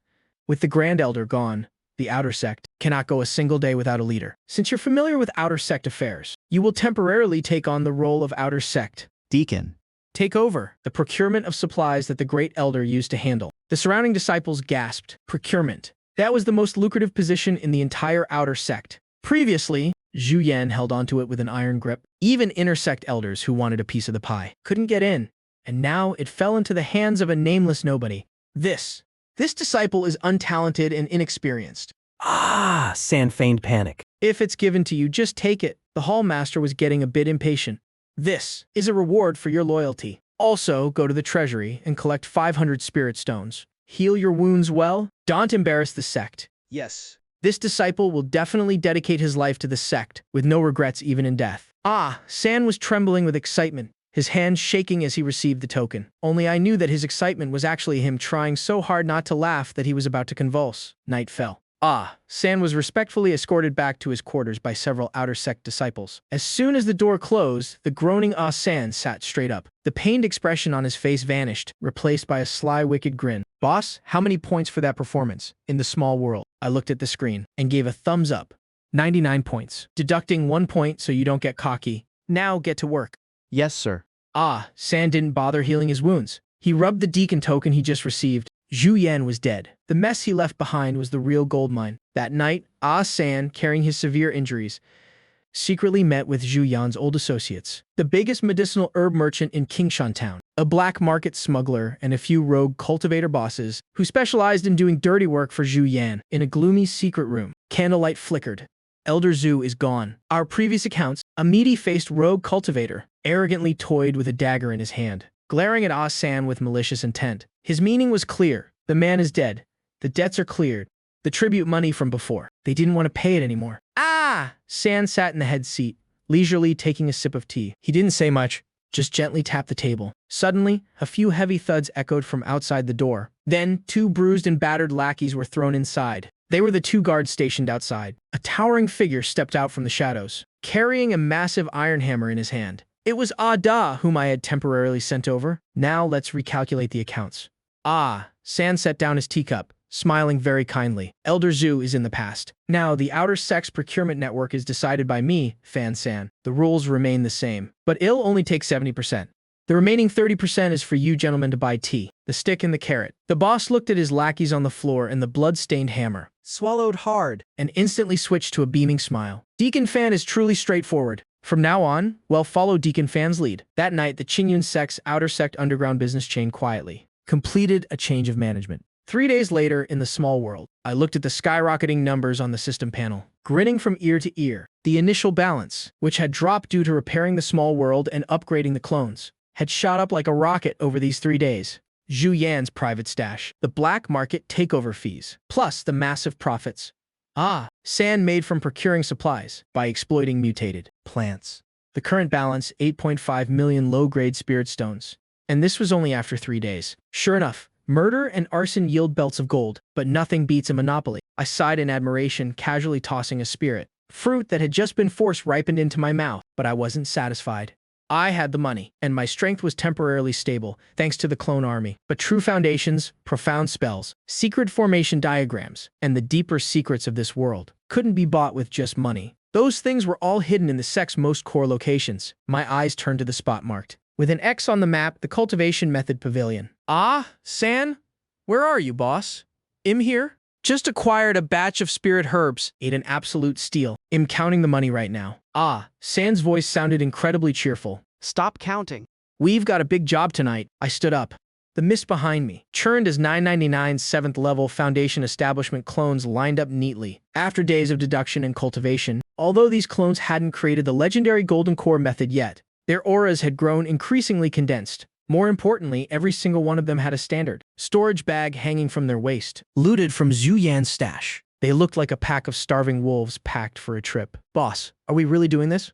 Speaker 1: With the Grand Elder gone, the outer sect cannot go a single day without a leader. Since you're familiar with outer sect affairs, you will temporarily take on the role of outer sect
Speaker 18: deacon.
Speaker 1: Take over the procurement of supplies that the Great Elder used to handle. The surrounding disciples gasped. Procurement. That was the most lucrative position in the entire outer sect. Previously, Zhu Yan held onto it with an iron grip. Even inner sect elders who wanted a piece of the pie couldn't get in. And now it fell into the hands of a nameless nobody. This disciple is untalented and inexperienced.
Speaker 19: Ah, San feigned panic.
Speaker 1: If it's given to you, just take it. The hall master was getting a bit impatient. This is a reward for your loyalty. Also, go to the treasury and collect 500 spirit stones. Heal your wounds well. Don't embarrass the sect.
Speaker 6: Yes.
Speaker 1: This disciple will definitely dedicate his life to the sect, with no regrets even in death. Ah, San was trembling with excitement, his hands shaking as he received the token. Only I knew that his excitement was actually him trying so hard not to laugh that he was about to convulse. Night fell. Ah, San was respectfully escorted back to his quarters by several outer sect disciples. As soon as the door closed, the groaning Ah San sat straight up. The pained expression on his face vanished, replaced by a sly, wicked grin. Boss, how many points for that performance? In the small world. I looked at the screen and gave a thumbs up. 99 points. Deducting 1 point so you don't get cocky. Now get to work.
Speaker 18: Yes, sir.
Speaker 1: Ah, San didn't bother healing his wounds. He rubbed the deacon token he just received. Zhu Yan was dead. The mess he left behind was the real goldmine. That night, Ah San, carrying his severe injuries, secretly met with Zhu Yan's old associates, the biggest medicinal herb merchant in Qingshan Town, a black market smuggler, and a few rogue cultivator bosses who specialized in doing dirty work for Zhu Yan. In a gloomy secret room, candlelight flickered. Elder Zhu is gone. Our previous accounts, a meaty-faced rogue cultivator, arrogantly toyed with a dagger in his hand, glaring at Ah San with malicious intent. His meaning was clear. The man is dead. The debts are cleared. The tribute money from before. They didn't want to pay it anymore. Ah! San sat in the head seat, leisurely taking a sip of tea. He didn't say much, just gently tapped the table. Suddenly, a few heavy thuds echoed from outside the door. Then, 2 bruised and battered lackeys were thrown inside. They were the 2 guards stationed outside. A towering figure stepped out from the shadows, carrying a massive iron hammer in his hand. It was Ah Da whom I had temporarily sent over. Now let's recalculate the accounts. Ah, San set down his teacup, smiling very kindly. Elder Zhu is in the past. Now the outer sex procurement network is decided by me, Fan San. The rules remain the same, but it'll only take 70%. The remaining 30% is for you gentlemen to buy tea, the stick and the carrot. The boss looked at his lackeys on the floor and the blood-stained hammer,
Speaker 2: swallowed hard,
Speaker 1: and instantly switched to a beaming smile. Deacon Fan is truly straightforward. From now on, well, follow Deacon Fan's lead. That night, the Qingyun sect's outer sect underground business chain quietly completed a change of management. 3 days later, in the small world, I looked at the skyrocketing numbers on the system panel, grinning from ear to ear. The initial balance, which had dropped due to repairing the small world and upgrading the clones, had shot up like a rocket over these 3 days. Zhu Yan's private stash, the black market takeover fees, plus the massive profits. Sand made from procuring supplies by exploiting mutated plants. The current balance, 8.5 million low-grade spirit stones. And this was only after 3 days. Sure enough, murder and arson yield belts of gold, but nothing beats a monopoly. I sighed in admiration, casually tossing a spirit fruit that had just been force ripened into my mouth, but I wasn't satisfied. I had the money, and my strength was temporarily stable, thanks to the clone army. But true foundations, profound spells, secret formation diagrams, and the deeper secrets of this world couldn't be bought with just money. Those things were all hidden in the sect's most core locations. My eyes turned to the spot marked with an X on the map, the Cultivation Method Pavilion.
Speaker 10: San? Where are you, boss? Im here?
Speaker 1: Just acquired a batch of spirit herbs. Ate an absolute steal. Im counting the money right now. San's voice sounded incredibly cheerful.
Speaker 5: Stop counting.
Speaker 1: We've got a big job tonight. I stood up. The mist behind me churned as 999 7th level Foundation Establishment clones lined up neatly. After days of deduction and cultivation, although these clones hadn't created the legendary Golden Core method yet, their auras had grown increasingly condensed. More importantly, every single one of them had a standard storage bag hanging from their waist, looted from Zhu Yan's stash. They looked like a pack of starving wolves packed for a trip. Boss, are we really doing this?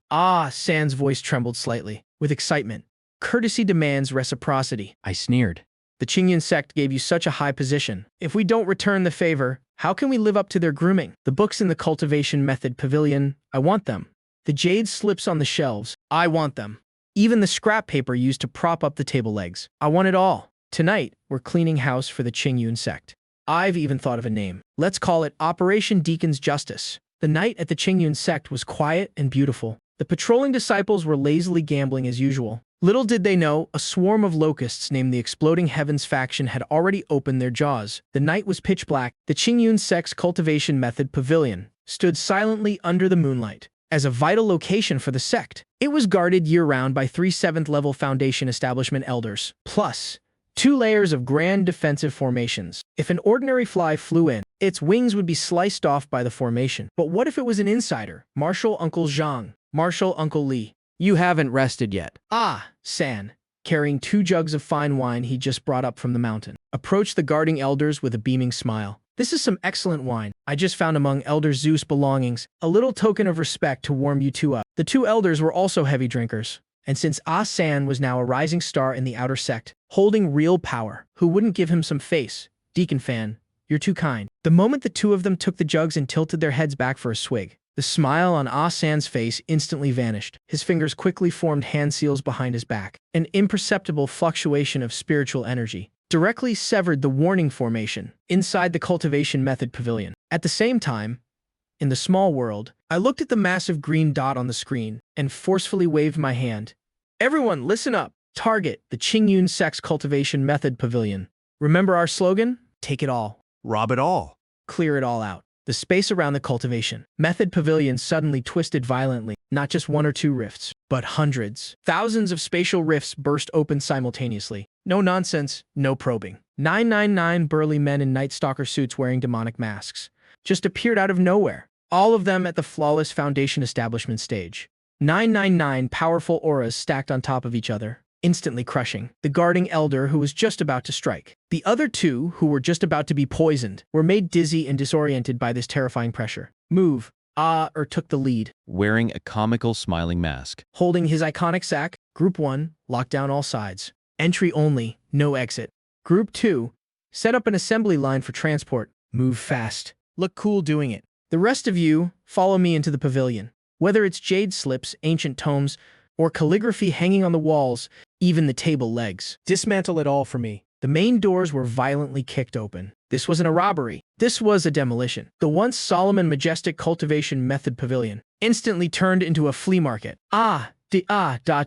Speaker 1: San's voice trembled slightly, with excitement. Courtesy demands reciprocity.
Speaker 8: I sneered.
Speaker 1: The Qingyun sect gave you such a high position. If we don't return the favor, how can we live up to their grooming? The books in the Cultivation Method Pavilion, I want them. The jade slips on the shelves, I want them. Even the scrap paper used to prop up the table legs. I want it all. Tonight, we're cleaning house for the Qingyun sect. I've even thought of a name. Let's call it Operation Deacon's Justice. The night at the Qingyun sect was quiet and beautiful. The patrolling disciples were lazily gambling as usual. Little did they know, a swarm of locusts named the Exploding Heavens faction had already opened their jaws. The night was pitch black. The Qingyun sect's Cultivation Method Pavilion stood silently under the moonlight. As a vital location for the sect, it was guarded year-round by 3 7th level Foundation Establishment elders, plus 2 layers of grand defensive formations. If an ordinary fly flew in, its wings would be sliced off by the formation. But what if it was an insider? Marshal Uncle Zhang, Marshal Uncle Li.
Speaker 13: You haven't rested yet.
Speaker 1: San, carrying 2 jugs of fine wine he just brought up from the mountain, approached the guarding elders with a beaming smile. This is some excellent wine I just found among Elder Zeus' belongings, a little token of respect to warm you two up. The 2 elders were also heavy drinkers. And since San was now a rising star in the outer sect, holding real power, who wouldn't give him some face? Deacon Fan, you're too kind. The moment the 2 of them took the jugs and tilted their heads back for a swig, the smile on San's face instantly vanished. His fingers quickly formed hand seals behind his back. An imperceptible fluctuation of spiritual energy directly severed the warning formation inside the Cultivation Method Pavilion. At the same time, in the small world, I looked at the massive green dot on the screen and forcefully waved my hand. Everyone, listen up. Target, the Qingyun sect's Cultivation Method Pavilion. Remember our slogan? Take it all.
Speaker 3: Rob it all.
Speaker 1: Clear it all out. The space around the Cultivation Method Pavilion suddenly twisted violently. Not just 1 or 2 rifts, but hundreds. Thousands of spatial rifts burst open simultaneously. No nonsense, no probing. 999 burly men in Night Stalker suits wearing demonic masks just appeared out of nowhere. All of them at the flawless Foundation Establishment stage. 999 powerful auras stacked on top of each other, instantly crushing the guarding elder who was just about to strike. The other 2, who were just about to be poisoned, were made dizzy and disoriented by this terrifying pressure. Move. Took the lead.
Speaker 17: Wearing a comical smiling mask.
Speaker 1: Holding his iconic sack, Group 1, locked down all sides. Entry only, no exit. Group 2, set up an assembly line for transport. Move fast. Look cool doing it. The rest of you, follow me into the pavilion. Whether it's jade slips, ancient tomes, or calligraphy hanging on the walls, even the table legs. Dismantle it all for me. The main doors were violently kicked open. This wasn't a robbery. This was a demolition. The once solemn and majestic Cultivation Method Pavilion instantly turned into a flea market.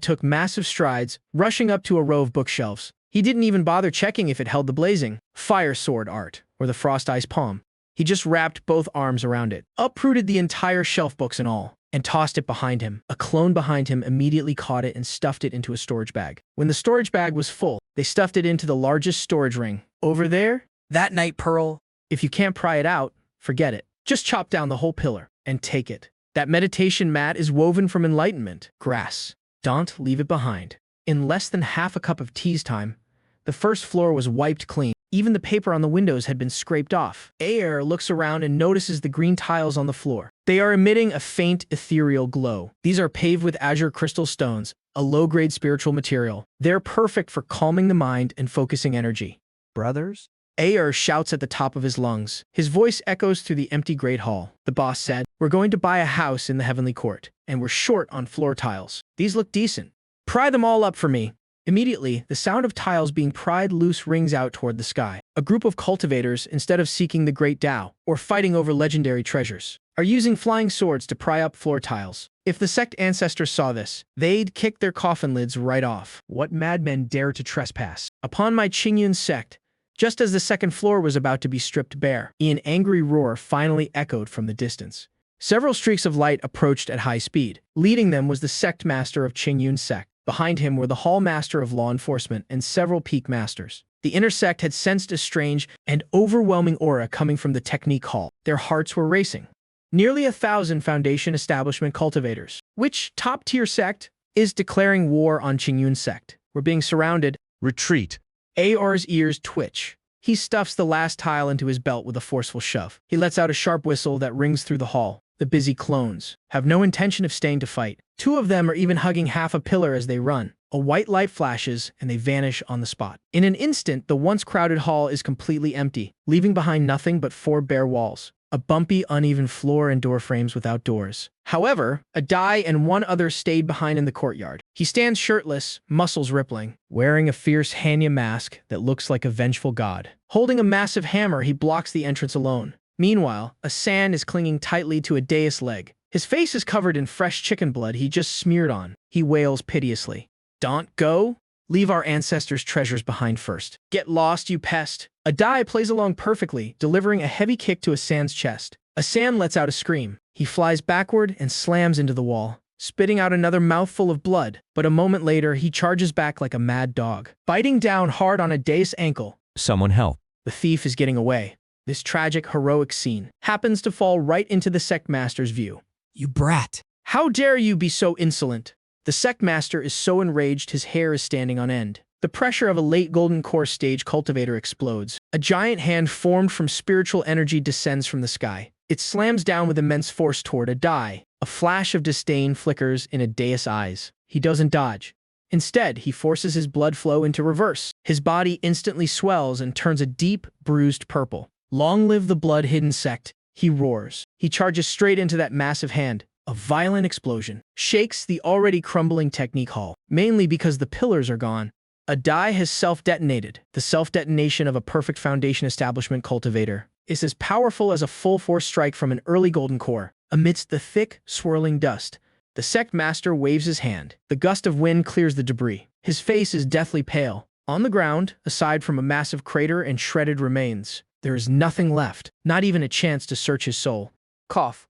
Speaker 1: Took massive strides, rushing up to a row of bookshelves. He didn't even bother checking if it held the blazing fire sword art or the frost ice palm. He just wrapped both arms around it, uprooted the entire shelf, books and all, and tossed it behind him. A clone behind him immediately caught it and stuffed it into a storage bag. When the storage bag was full, they stuffed it into the largest storage ring. Over there, That night, Pearl, if you can't pry it out, forget it. Just chop down the whole pillar and take it. That meditation mat is woven from enlightenment. Grass. Don't leave it behind. In less than half a cup of tea's time, the first floor was wiped clean. Even the paper on the windows had been scraped off. Ayer looks around and notices the green tiles on the floor. They are emitting a faint ethereal glow. These are paved with azure crystal stones, a low-grade spiritual material. They're perfect for calming the mind and focusing energy.
Speaker 2: Brothers?
Speaker 1: Ayer shouts at the top of his lungs. His voice echoes through the empty great hall. The boss said, "We're going to buy a house in the heavenly court, and we're short on floor tiles. These look decent. Pry them all up for me." Immediately, the sound of tiles being pried loose rings out toward the sky. A group of cultivators, instead of seeking the great Tao or fighting over legendary treasures, are using flying swords to pry up floor tiles. If the sect ancestors saw this, they'd kick their coffin lids right off. What madmen dare to trespass upon my Qingyun sect? Just as the second floor was about to be stripped bare, an angry roar finally echoed from the distance. Several streaks of light approached at high speed. Leading them was the sect master of Qingyun sect. Behind him were the hall master of law enforcement and several peak masters. The inner sect had sensed a strange and overwhelming aura coming from the technique hall. Their hearts were racing. Nearly 1,000 Foundation establishment cultivators. Which top-tier sect is declaring war on Qingyun sect? We're being surrounded.
Speaker 3: Retreat.
Speaker 1: Ayer's ears twitch. He stuffs the last tile into his belt with a forceful shove. He lets out a sharp whistle that rings through the hall. The busy clones have no intention of staying to fight. 2 of them are even hugging half a pillar as they run. A white light flashes, and they vanish on the spot. In an instant, the once crowded hall is completely empty, leaving behind nothing but 4 bare walls. A bumpy, uneven floor and door frames without doors. However, a Dai and 1 other stayed behind in the courtyard. He stands shirtless, muscles rippling, wearing a fierce Hanya mask that looks like a vengeful god. Holding a massive hammer, he blocks the entrance alone. Meanwhile, a San is clinging tightly to a dais leg. His face is covered in fresh chicken blood he just smeared on. He wails piteously. "Don't go. Leave our ancestors' treasures behind first. Get lost, you pest." A Dai plays along perfectly, delivering a heavy kick to a San's chest. A San lets out a scream. He flies backward and slams into the wall, spitting out another mouthful of blood. But a moment later, he charges back like a mad dog, biting down hard on a Dais ankle.
Speaker 17: Someone help.
Speaker 1: The thief is getting away. This tragic, heroic scene happens to fall right into the sect master's view.
Speaker 4: You brat.
Speaker 1: How dare you be so insolent? The sect master is so enraged his hair is standing on end. The pressure of a late golden core stage cultivator explodes. A giant hand formed from spiritual energy descends from the sky. It slams down with immense force toward a Dai. A flash of disdain flickers in a Dais' eyes. He doesn't dodge. Instead, he forces his blood flow into reverse. His body instantly swells and turns a deep, bruised purple. Long live the blood-hidden sect, he roars. He charges straight into that massive hand. A violent explosion shakes the already crumbling technique hall, mainly because the pillars are gone. A Dai has self-detonated. The self-detonation of a perfect Foundation establishment cultivator is as powerful as a full-force strike from an early golden core. Amidst the thick, swirling dust, the sect master waves his hand. The gust of wind clears the debris. His face is deathly pale. On the ground, aside from a massive crater and shredded remains, there is nothing left, not even a chance to search his soul. Cough.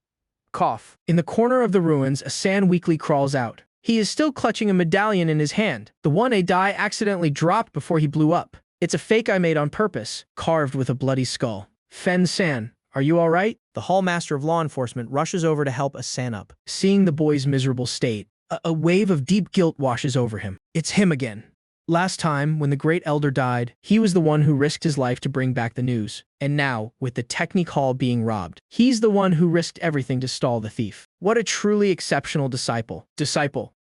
Speaker 1: Cough. In the corner of the ruins, a San weakly crawls out. He is still clutching a medallion in his hand, the one a Dai accidentally dropped before he blew up. It's a fake I made on purpose, carved with a bloody skull. Fen San, are you all right?
Speaker 10: The hall master of law enforcement rushes over to help a San up.
Speaker 1: Seeing the boy's miserable state, a wave of deep guilt washes over him. It's him again. Last time, when the great elder died, he was the one who risked his life to bring back the news. And now, with the technique hall being robbed, he's the one who risked everything to stall the thief. What a truly exceptional disciple.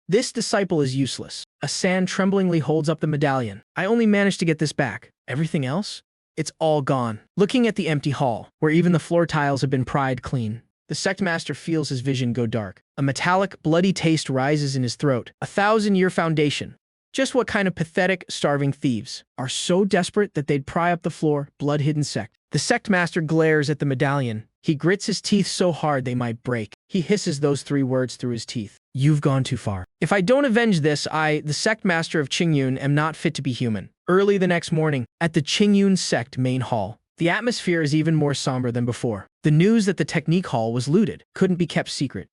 Speaker 1: This disciple is useless. A San tremblingly holds up the medallion. I only managed to get this back. Everything else? It's all gone. Looking at the empty hall, where even the floor tiles have been pried clean, the sect master feels his vision go dark. A metallic, bloody taste rises in his throat. 1,000-year foundation. Just what kind of pathetic, starving thieves are so desperate that they'd pry up the floor, blood-hidden sect? The sect master glares at the medallion. He grits his teeth so hard they might break. He hisses those 3 words through his teeth. You've gone too far. If I don't avenge this, I, the sect master of Qingyun, am not fit to be human. Early the next morning, at the Qingyun sect main hall, the atmosphere is even more somber than before. The news that the technique hall was looted couldn't be kept secret.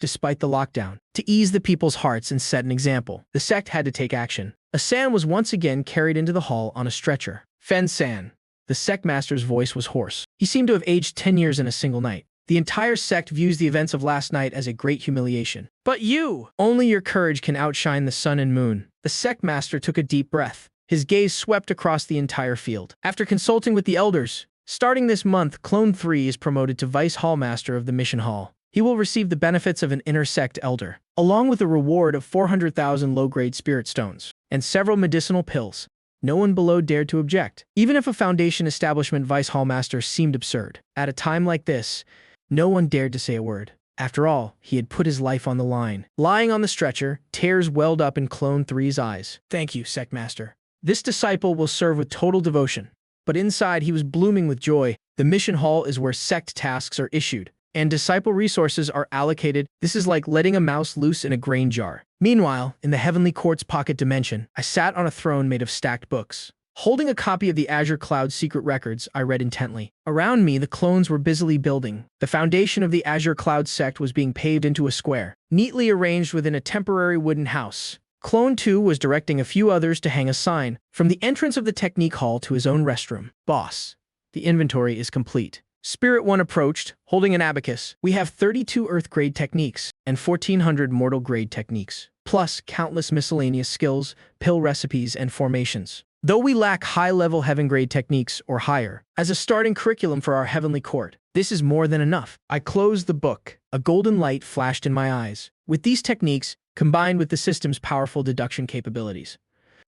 Speaker 1: Despite the lockdown, to ease the people's hearts and set an example, the sect had to take action. A San was once again carried into the hall on a stretcher. Fen San, The sect master's voice was hoarse. He seemed to have aged 10 years in a single night. The entire sect views the events of last night as a great humiliation. But you! Only your courage can outshine the sun and moon. The sect master took a deep breath. His gaze swept across the entire field. After consulting with the elders, starting this month, Clone 3 is promoted to Vice Hall Master of the Mission Hall. He will receive the benefits of an intersect elder, along with a reward of 400,000 low-grade spirit stones, and several medicinal pills. No one below dared to object, even if a Foundation establishment Vice Hall Master seemed absurd. At a time like this, no one dared to say a word. After all, he had put his life on the line. Lying on the stretcher, tears welled up in Clone 3's eyes. Thank you, Sect Master. This disciple will serve with total devotion. But inside, he was blooming with joy. The mission hall is where sect tasks are issued, and disciple resources are allocated. This is like letting a mouse loose in a grain jar. Meanwhile, in the Heavenly Court's pocket dimension, I sat on a throne made of stacked books. Holding a copy of the Azure Cloud's secret records, I read intently. Around me, the clones were busily building. The foundation of the Azure Cloud sect was being paved into a square, neatly arranged within a temporary wooden house. Clone 2 was directing a few others to hang a sign from the entrance of the technique hall to his own restroom. Boss, the inventory is complete. Spirit 1 approached, holding an abacus. We have 32 Earth-grade techniques and 1,400 mortal-grade techniques, plus countless miscellaneous skills, pill recipes, and formations. Though we lack high-level heaven-grade techniques or higher, as a starting curriculum for our heavenly court, this is more than enough. I closed the book. A golden light flashed in my eyes. With these techniques, combined with the system's powerful deduction capabilities,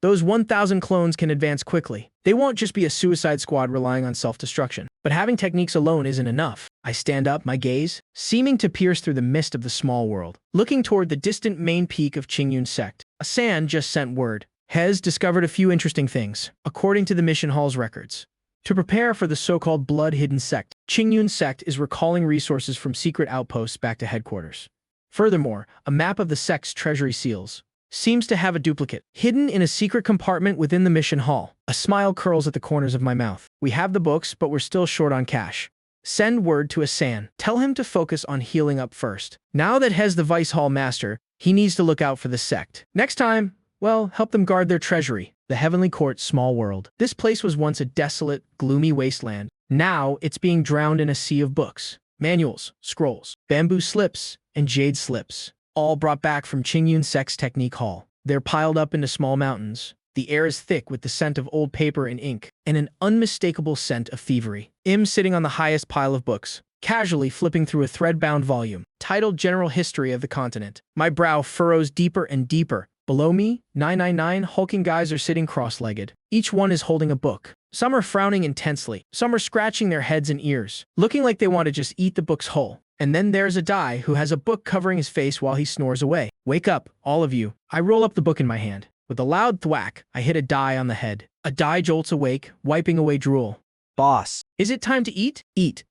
Speaker 1: those 1,000 clones can advance quickly. They won't just be a suicide squad relying on self-destruction. But having techniques alone isn't enough. I stand up, my gaze seeming to pierce through the mist of the small world, looking toward the distant main peak of Qingyun sect. A San just sent word. Hez discovered a few interesting things, according to the mission hall's records. To prepare for the so-called blood-hidden sect, Qingyun sect is recalling resources from secret outposts back to headquarters. Furthermore, a map of the sect's treasury seals seems to have a duplicate, hidden in a secret compartment within the mission hall. A smile curls at the corners of my mouth. We have the books, but we're still short on cash. Send word to Asan. Tell him to focus on healing up first. Now that Hez the Vice Hall Master, he needs to look out for the sect. Next time, well, help them guard their treasury. The Heavenly Court's small world. This place was once a desolate, gloomy wasteland. Now it's being drowned in a sea of books, manuals, scrolls, bamboo slips, and jade slips, all brought back from Qingyun Sect's Technique Hall. They're piled up into small mountains. The air is thick with the scent of old paper and ink, and an unmistakable scent of thievery. Sitting on the highest pile of books, casually flipping through a thread-bound volume, titled General History of the Continent. My brow furrows deeper and deeper. Below me, 999 hulking guys are sitting cross-legged. Each one is holding a book. Some are frowning intensely. Some are scratching their heads and ears, looking like they want to just eat the books whole. And then there's a Dai who has a book covering his face while he snores away. Wake up, all of you. I roll up the book in my hand. With a loud thwack, I hit a Dai on the head. A Dai jolts awake, wiping away drool.
Speaker 19: Boss.
Speaker 1: Is it time to eat? Eat.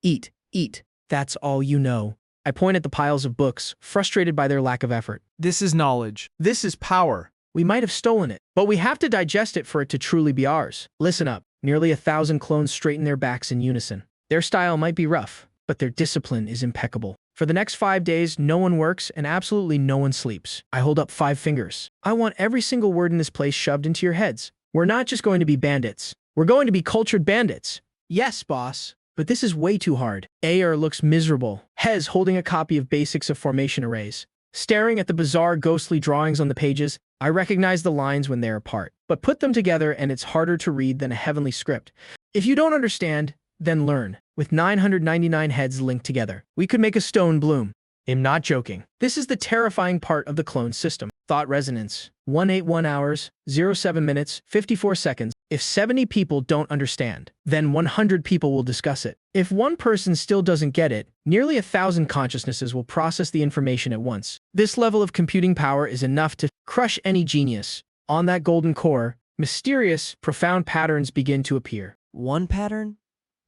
Speaker 1: Eat. Eat. That's all you know. I point at the piles of books, frustrated by their lack of effort.
Speaker 10: This is knowledge.
Speaker 6: This is power.
Speaker 1: We might have stolen it, but we have to digest it for it to truly be ours. Listen up. Nearly 1,000 clones straighten their backs in unison. Their style might be rough, but their discipline is impeccable. For the next 5 days, no one works and absolutely no one sleeps. I hold up 5 fingers. I want every single word in this place shoved into your heads. We're not just going to be bandits. We're going to be cultured bandits. Yes, boss. But this is way too hard. Ayer looks miserable. Hez holding a copy of Basics of Formation Arrays. Staring at the bizarre ghostly drawings on the pages, I recognize the lines when they're apart. But put them together and it's harder to read than a heavenly script. If you don't understand, then learn. With 999 heads linked together, we could make a stone bloom. I'm not joking. This is the terrifying part of the clone system. Thought resonance. 181 hours, 07 minutes, 54 seconds. If 70 people don't understand, then 100 people will discuss it. If one person still doesn't get it, nearly 1,000 consciousnesses will process the information at once. This level of computing power is enough to crush any genius. On that golden core, mysterious, profound patterns begin to appear.
Speaker 19: 1 pattern?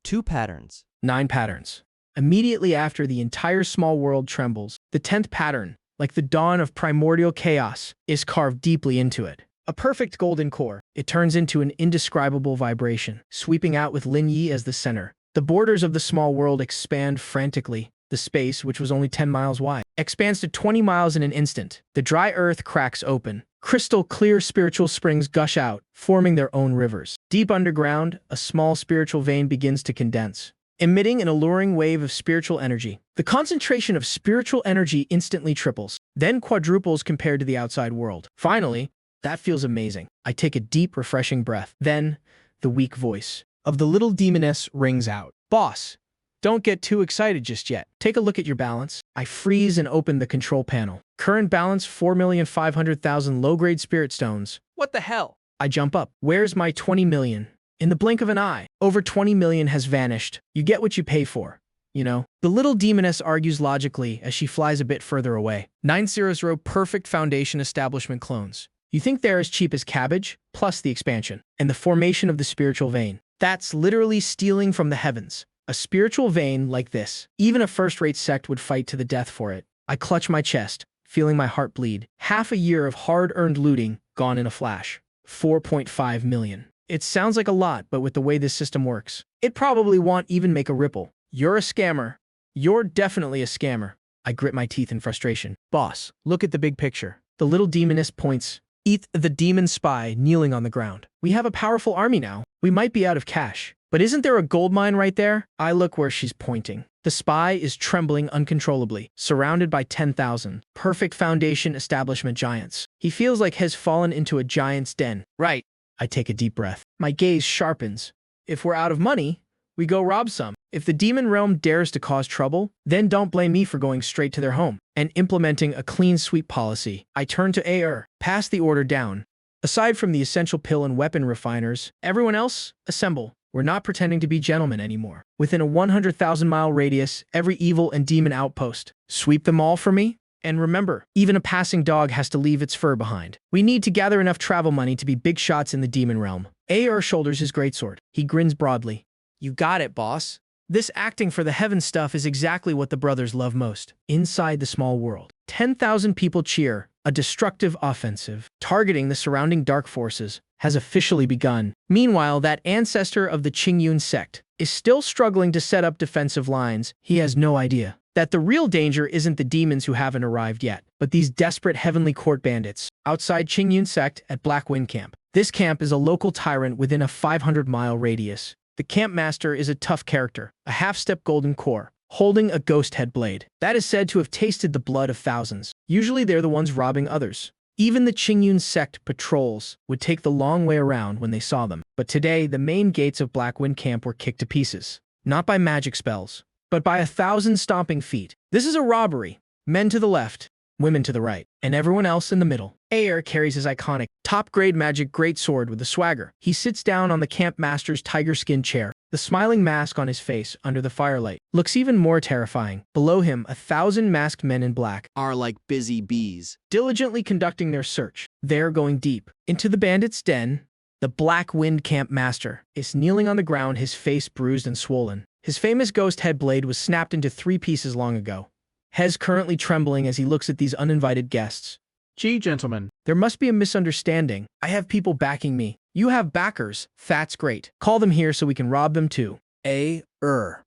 Speaker 19: 2 patterns?
Speaker 1: 9 patterns. Immediately after, the entire small world trembles. The 10th pattern, like the dawn of primordial chaos, is carved deeply into it. A perfect golden core. It turns into an indescribable vibration, sweeping out with Lin Yi as the center. The borders of the small world expand frantically. The space, which was only 10 miles wide, expands to 20 miles in an instant. The dry earth cracks open. Crystal clear spiritual springs gush out, forming their own rivers. Deep underground, a small spiritual vein begins to condense, emitting an alluring wave of spiritual energy. The concentration of spiritual energy instantly triples, then quadruples compared to the outside world. Finally, that feels amazing. I take a deep, refreshing breath. Then, the weak voice
Speaker 10: of the little demoness rings out.
Speaker 1: Boss, don't get too excited just yet. Take a look at your balance. I freeze and open the control panel. Current balance 4,500,000 low-grade spirit stones.
Speaker 12: What the hell?
Speaker 1: I jump up. Where's my 20 million? In the blink of an eye, over 20 million has vanished. You get what you pay for, you know? The little demoness argues logically as she flies a bit further away. 900 perfect foundation establishment clones. You think they're as cheap as cabbage, plus the expansion and the formation of the spiritual vein. That's literally stealing from the heavens. A spiritual vein like this, even a first-rate sect would fight to the death for it. I clutch my chest, feeling my heart bleed. Half a year of hard-earned looting gone in a flash. 4.5 million. It sounds like a lot, but with the way this system works, it probably won't even make a ripple. You're a scammer. You're definitely a scammer. I grit my teeth in frustration. Boss, look at the big picture. The little demoness points. Eat the demon spy kneeling on the ground. We have a powerful army now. We might be out of cash. But isn't there a gold mine right there? I look where she's pointing. The spy is trembling uncontrollably, surrounded by 10,000 perfect foundation establishment giants. He feels like he's fallen into a giant's den. Right. I take a deep breath. My gaze sharpens. If we're out of money, we go rob some. If the demon realm dares to cause trouble, then don't blame me for going straight to their home and implementing a clean sweep policy. I turn to AR, pass the order down. Aside from the essential pill and weapon refiners, everyone else, assemble. We're not pretending to be gentlemen anymore. Within a 100,000-mile radius, every evil and demon outpost. Sweep them all for me? And remember, even a passing dog has to leave its fur behind. We need to gather enough travel money to be big shots in the demon realm. AR shoulders his greatsword. He grins broadly. You got it, boss. This acting for the heaven stuff is exactly what the brothers love most. Inside the small world, 10,000 people cheer. A destructive offensive, targeting the surrounding dark forces, has officially begun. Meanwhile, that ancestor of the Qingyun sect is still struggling to set up defensive lines. He has no idea that the real danger isn't the demons who haven't arrived yet, but these desperate heavenly court bandits outside Qingyun sect at Black Wind Camp. This camp is a local tyrant within a 500-mile radius. The camp master is a tough character, a half-step golden core, holding a ghost head blade that is said to have tasted the blood of thousands. Usually they're the ones robbing others. Even the Qingyun sect patrols would take the long way around when they saw them. But today, the main gates of Black Wind Camp were kicked to pieces. Not by magic spells, but by 1,000 stomping feet. This is a robbery. Men to the left, women to the right, and everyone else in the middle. AR carries his iconic, top-grade magic greatsword with a swagger. He sits down on the camp master's tiger skin chair. The smiling mask on his face under the firelight looks even more terrifying. Below him, 1,000 masked men in black
Speaker 5: are like busy bees,
Speaker 1: diligently conducting their search. They're going deep into the bandits' den. The Black Wind Camp master is kneeling on the ground, his face bruised and swollen. His famous ghost head blade was snapped into 3 pieces long ago. Hez currently trembling as he looks at these uninvited guests.
Speaker 18: Gee, gentlemen.
Speaker 1: There must be a misunderstanding. I have people backing me. You have backers. That's great. Call them here so we can rob them too.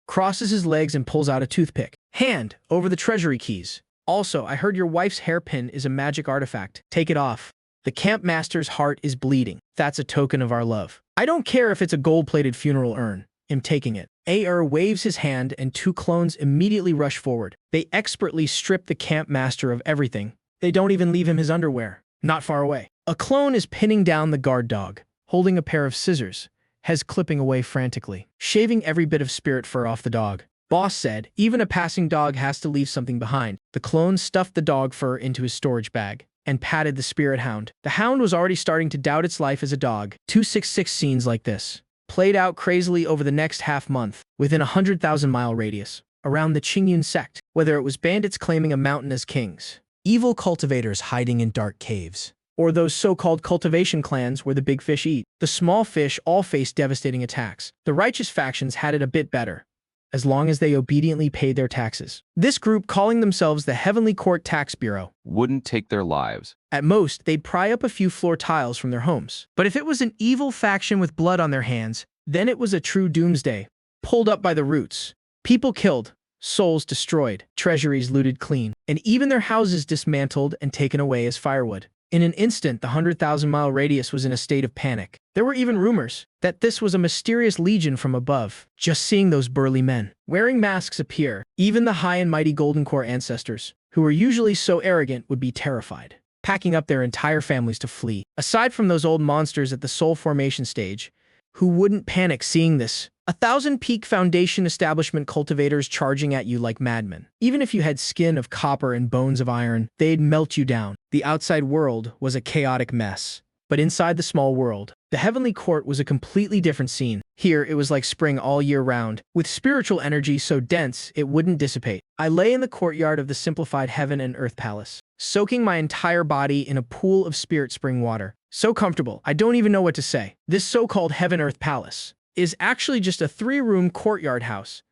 Speaker 1: Crosses his legs and pulls out a toothpick. Hand over the treasury keys. Also, I heard your wife's hairpin is a magic artifact. Take it off. The camp master's heart is bleeding. That's a token of our love. I don't care if it's a gold-plated funeral urn. I'm taking it. AR waves his hand and 2 clones immediately rush forward. They expertly strip the camp master of everything. They don't even leave him his underwear. Not far away, a clone is pinning down the guard dog, holding a pair of scissors, Hez clipping away frantically, shaving every bit of spirit fur off the dog. Boss said, even a passing dog has to leave something behind. The clone stuffed the dog fur into his storage bag and patted the spirit hound. The hound was already starting to doubt its life as a dog. 266 scenes like this played out crazily over the next half-month, within a 100,000-mile radius, around the Qingyun sect, whether it was bandits claiming a mountain as kings, evil cultivators hiding in dark caves, or those so-called cultivation clans where the big fish eat. The small fish all faced devastating attacks. The righteous factions had it a bit better, as long as they obediently paid their taxes. This group, calling themselves the Heavenly Court Tax Bureau,
Speaker 20: wouldn't take their lives.
Speaker 1: At most, they'd pry up a few floor tiles from their homes. But if it was an evil faction with blood on their hands, then it was a true doomsday, pulled up by the roots. People killed, souls destroyed, treasuries looted clean, and even their houses dismantled and taken away as firewood. In an instant, the 100,000-mile radius was in a state of panic. There were even rumors that this was a mysterious legion from above. Just seeing those burly men wearing masks appear, even the high and mighty Golden Core ancestors, who were usually so arrogant, would be terrified, packing up their entire families to flee. Aside from those old monsters at the soul formation stage, who wouldn't panic seeing this? 1,000-peak Foundation establishment cultivators charging at you like madmen. Even if you had skin of copper and bones of iron, they'd melt you down. The outside world was a chaotic mess. But inside the small world, the heavenly court was a completely different scene. Here, it was like spring all year round, with spiritual energy so dense it wouldn't dissipate. I lay in the courtyard of the simplified heaven and earth palace, soaking my entire body in a pool of spirit spring water. So comfortable, I don't even know what to say. This so-called heaven-earth palace is actually just a 3-room courtyard house.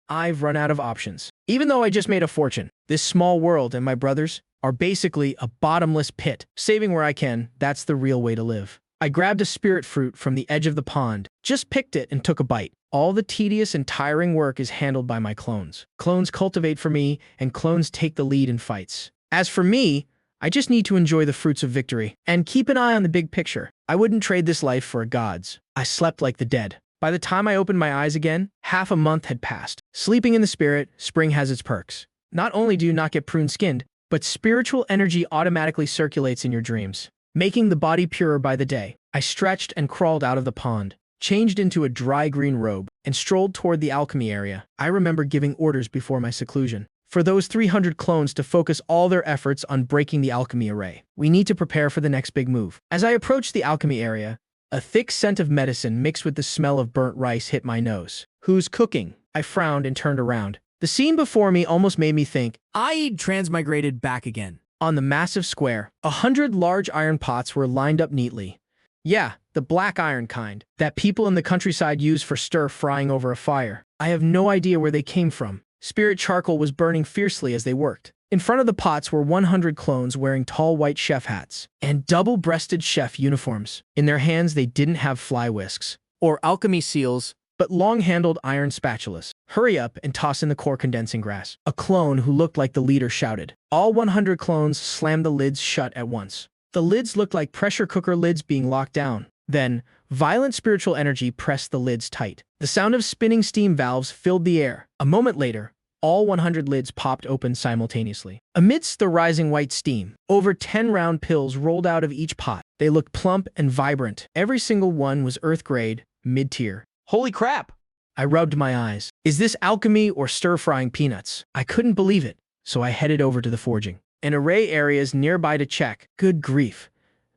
Speaker 1: I've run out of options. Even though I just made a fortune, this small world and my brothers are basically a bottomless pit. Saving where I can, that's the real way to live. I grabbed a spirit fruit from the edge of the pond, just picked it and took a bite. All the tedious and tiring work is handled by my clones. Clones cultivate for me, and clones take the lead in fights. As for me, I just need to enjoy the fruits of victory and keep an eye on the big picture. I wouldn't trade this life for a god's. I slept like the dead. By the time I opened my eyes again, half a month had passed. Sleeping in the spirit, spring has its perks. Not only do you not get prune-skinned, but spiritual energy automatically circulates in your dreams, making the body purer by the day. I stretched and crawled out of the pond, changed into a dry green robe, and strolled toward the alchemy area. I remember giving orders before my seclusion for those 300 clones to focus all their efforts on breaking the alchemy array. We need to prepare for the next big move. As I approached the alchemy area, a thick scent of medicine mixed with the smell of burnt rice hit my nose. Who's cooking? I frowned and turned around. The scene before me almost made me think I'd transmigrated back again. On the massive square, 100 large iron pots were lined up neatly. Yeah, the black iron kind that people in the countryside use for stir-frying over a fire. I have no idea where they came from. Spirit charcoal was burning fiercely as they worked. In front of the pots were 100 clones wearing tall white chef hats and double-breasted chef uniforms. In their hands, they didn't have fly whisks or alchemy seals, but long-handled iron spatulas. Hurry up and toss in the core condensing grass. A clone who looked like the leader shouted. All 100 clones slammed the lids shut at once. The lids looked like pressure cooker lids being locked down. Then, violent spiritual energy pressed the lids tight. The sound of spinning steam valves filled the air. A moment later, all 100 lids popped open simultaneously. Amidst the rising white steam, over 10 round pills rolled out of each pot. They looked plump and vibrant. Every single one was earth-grade, mid-tier. Holy crap! I rubbed my eyes. Is this alchemy or stir-frying peanuts? I couldn't believe it, so I headed over to the forging. An array areas nearby to check. Good grief.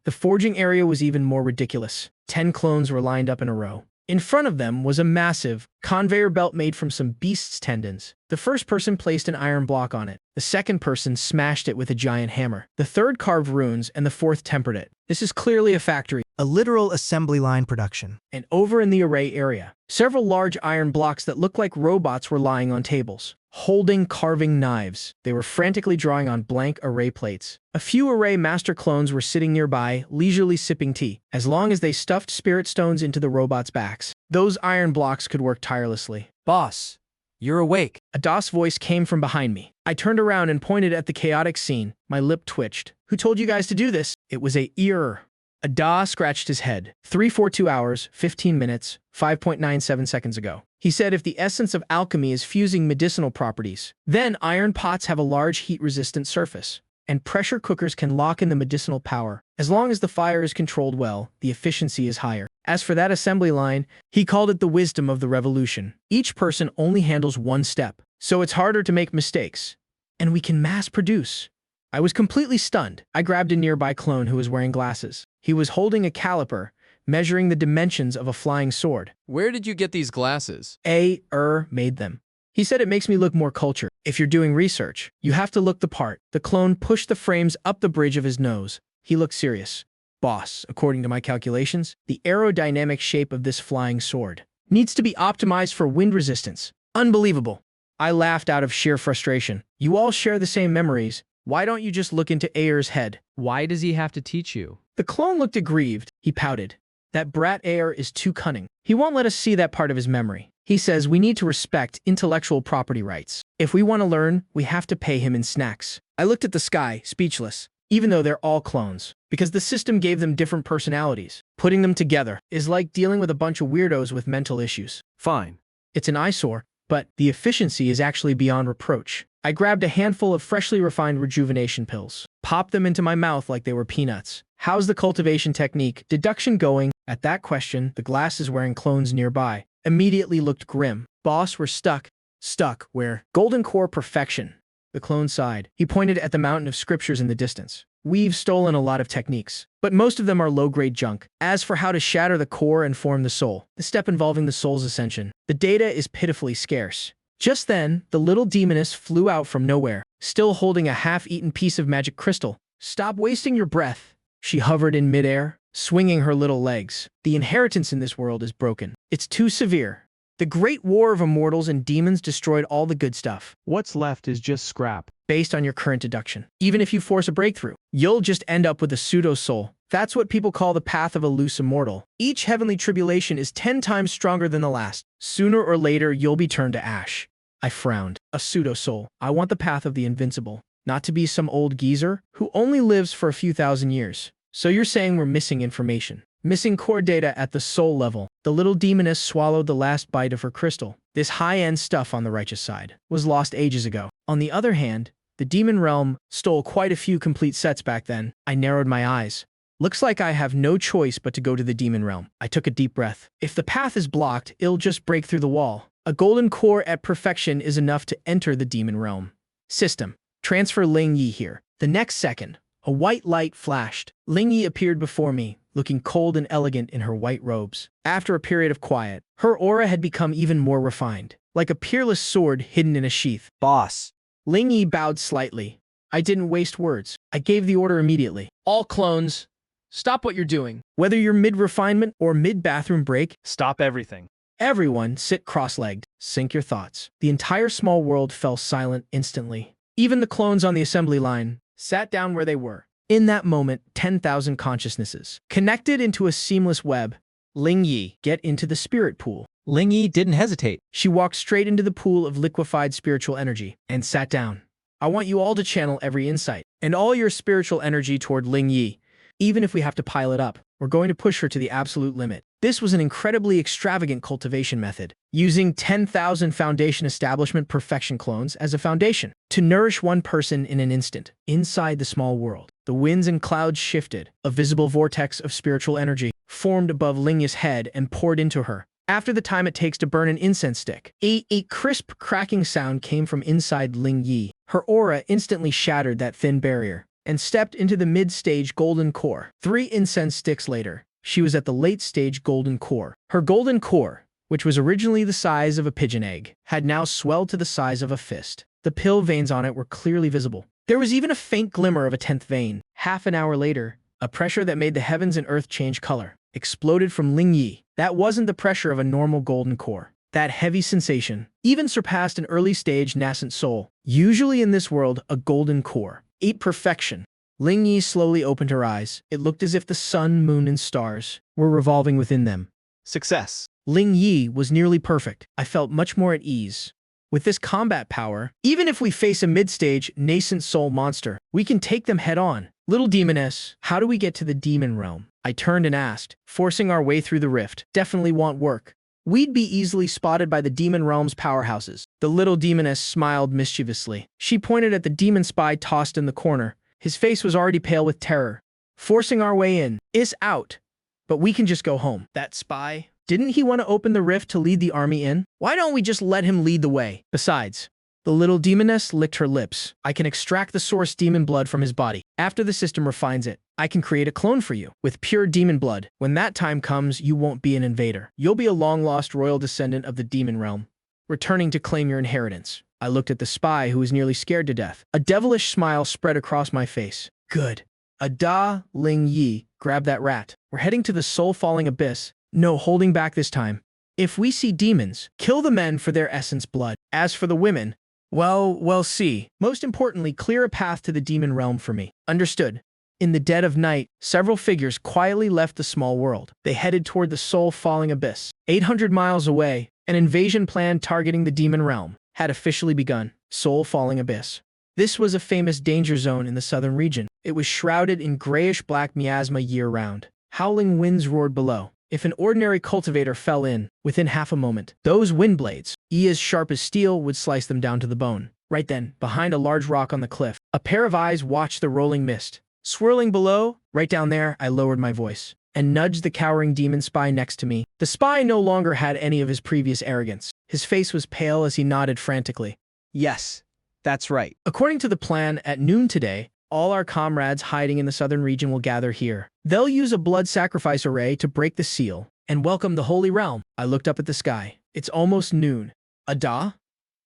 Speaker 1: The forging area was even more ridiculous. 10 clones were lined up in a row. In front of them was a massive conveyor belt made from some beast's tendons. The first person placed an iron block on it. The second person smashed it with a giant hammer. The third carved runes, and the fourth tempered it. This is clearly a factory.
Speaker 10: A literal assembly line production.
Speaker 1: And over in the array area, several large iron blocks that looked like robots were lying on tables, holding carving knives. They were frantically drawing on blank array plates. A few array master clones were sitting nearby, leisurely sipping tea. As long as they stuffed spirit stones into the robots' backs, those iron blocks could work tirelessly.
Speaker 12: Boss, you're awake.
Speaker 1: A DOS voice came from behind me. I turned around and pointed at the chaotic scene. My lip twitched. Who told you guys to do this? It was a ear. Ada scratched his head. 342 hours, 15 minutes, 5.97 seconds ago. He said if the essence of alchemy is fusing medicinal properties, then iron pots have a large heat-resistant surface, and pressure cookers can lock in the medicinal power. As long as the fire is controlled well, the efficiency is higher. As for that assembly line, he called it the wisdom of the revolution. Each person only handles one step, so it's harder to make mistakes, and we can mass produce. I was completely stunned. I grabbed a nearby clone who was wearing glasses. He was holding a caliper, measuring the dimensions of a flying sword.
Speaker 11: Where did you get these glasses?
Speaker 1: Made them. He said it makes me look more cultured. If you're doing research, you have to look the part. The clone pushed the frames up the bridge of his nose. He looked serious. Boss, according to my calculations, the aerodynamic shape of this flying sword needs to be optimized for wind resistance. Unbelievable. I laughed out of sheer frustration. You all share the same memories. Why don't you just look into Ayer's head?
Speaker 13: Why does he have to teach you?
Speaker 1: The clone looked aggrieved. He pouted. That brat Ayer is too cunning. He won't let us see that part of his memory. He says we need to respect intellectual property rights. If we want to learn, we have to pay him in snacks. I looked at the sky, speechless, even though they're all clones, because the system gave them different personalities. Putting them together is like dealing with a bunch of weirdos with mental issues.
Speaker 5: Fine.
Speaker 1: It's an eyesore, but the efficiency is actually beyond reproach. I grabbed a handful of freshly refined rejuvenation pills, popped them into my mouth like they were peanuts. How's the cultivation technique deduction going? At that question, the glasses wearing clones nearby immediately looked grim. Boss, we're stuck. Stuck where? Golden core perfection. The clone sighed. He pointed at the mountain of scriptures in the distance. We've stolen a lot of techniques, but most of them are low-grade junk. As for how to shatter the core and form the soul, the step involving the soul's ascension, the data is pitifully scarce. Just then, the little demoness flew out from nowhere, still holding a half-eaten piece of magic crystal. Stop wasting your breath. She hovered in midair, swinging her little legs. The inheritance in this world is broken. It's too severe. The great war of immortals and demons destroyed all the good stuff.
Speaker 6: What's left is just scrap.
Speaker 1: Based on your current deduction, even if you force a breakthrough, you'll just end up with a pseudo-soul. That's what people call the path of a loose immortal. Each heavenly tribulation is 10 times stronger than the last. Sooner or later, you'll be turned to ash. I frowned. A pseudo-soul. I want the path of the invincible, not to be some old geezer who only lives for a few thousand years. So you're saying we're missing information? Missing core data at the soul level. The little demoness swallowed the last bite of her crystal. This high-end stuff on the righteous side was lost ages ago. On the other hand, the demon realm stole quite a few complete sets back then. I narrowed my eyes. Looks like I have no choice but to go to the demon realm. I took a deep breath. If the path is blocked, it'll just break through the wall. A golden core at perfection is enough to enter the demon realm. System. Transfer Ling Yi here. The next second, a white light flashed. Ling Yi appeared before me, looking cold and elegant in her white robes. After a period of quiet, her aura had become even more refined, like a peerless sword hidden in a sheath.
Speaker 19: Boss.
Speaker 1: Ling Yi bowed slightly. I didn't waste words. I gave the order immediately.
Speaker 11: All clones, stop what you're doing.
Speaker 1: Whether you're mid-refinement or mid-bathroom break,
Speaker 6: stop everything.
Speaker 1: Everyone sit cross-legged. Sync your thoughts. The entire small world fell silent instantly. Even the clones on the assembly line sat down where they were. In that moment, 10,000 consciousnesses connected into a seamless web. Ling Yi, get into the spirit pool.
Speaker 13: Ling Yi didn't hesitate.
Speaker 1: She walked straight into the pool of liquefied spiritual energy and sat down. I want you all to channel every insight and all your spiritual energy toward Ling Yi. Even if we have to pile it up, we're going to push her to the absolute limit. This was an incredibly extravagant cultivation method, using 10,000 foundation establishment perfection clones as a foundation to nourish one person in an instant. Inside the small world, the winds and clouds shifted. A visible vortex of spiritual energy formed above Ling Yi's head and poured into her. After the time it takes to burn an incense stick, a crisp cracking sound came from inside Ling Yi. Her aura instantly shattered that thin barrier and stepped into the mid-stage golden core. 3 incense sticks later, she was at the late-stage golden core. Her golden core, which was originally the size of a pigeon egg, had now swelled to the size of a fist. The pill veins on it were clearly visible. There was even a faint glimmer of a 10th vein. Half an hour later, a pressure that made the heavens and earth change color exploded from Ling Yi. That wasn't the pressure of a normal golden core. That heavy sensation even surpassed an early-stage nascent soul. Usually in this world, a golden core. 8 perfection. Ling Yi slowly opened her eyes. It looked as if the sun, moon, and stars were revolving within them.
Speaker 6: Success.
Speaker 1: Ling Yi was nearly perfect. I felt much more at ease. With this combat power, even if we face a mid-stage, nascent soul monster, we can take them head-on. Little demoness, how do we get to the demon realm? I turned and asked, forcing our way through the rift. Definitely want work. We'd be easily spotted by the demon realm's powerhouses. The little demoness smiled mischievously. She pointed at the demon spy tossed in the corner. His face was already pale with terror. Forcing our way in is out, but we can just go home. That spy, didn't he want to open the rift to lead the army in? Why don't we just let him lead the way? Besides, the little demoness licked her lips. I can extract the source demon blood from his body. After the system refines it, I can create a clone for you with pure demon blood. When that time comes, you won't be an invader. You'll be a long-lost royal descendant of the demon realm, returning to claim your inheritance. I looked at the spy who was nearly scared to death. A devilish smile spread across my face. Good. Ada, Ling Yi, grab that rat. We're heading to the soul-falling abyss. No holding back this time. If we see demons, kill the men for their essence blood. As for the women, well, see. Most importantly, clear a path to the demon realm for me. Understood. In the dead of night, several figures quietly left the small world. They headed toward the soul-falling abyss. 800 miles away, An invasion plan targeting the demon realm had officially begun. Soul Falling Abyss. This was a famous danger zone in the southern region. It was shrouded in grayish-black miasma year-round. Howling winds roared below. If an ordinary cultivator fell in, within half a moment, those wind blades, as sharp as steel, would slice them down to the bone. Right then, behind a large rock on the cliff, a pair of eyes watched the rolling mist. Swirling below, right down there, I lowered my voice and nudged the cowering demon spy next to me. The spy no longer had any of his previous arrogance. His face was pale as he nodded frantically.
Speaker 6: Yes, that's right.
Speaker 1: According to the plan, at noon today, all our comrades hiding in the southern region will gather here. They'll use a blood sacrifice array to break the seal and welcome the Holy Realm. I looked up at the sky. It's almost noon. Ada?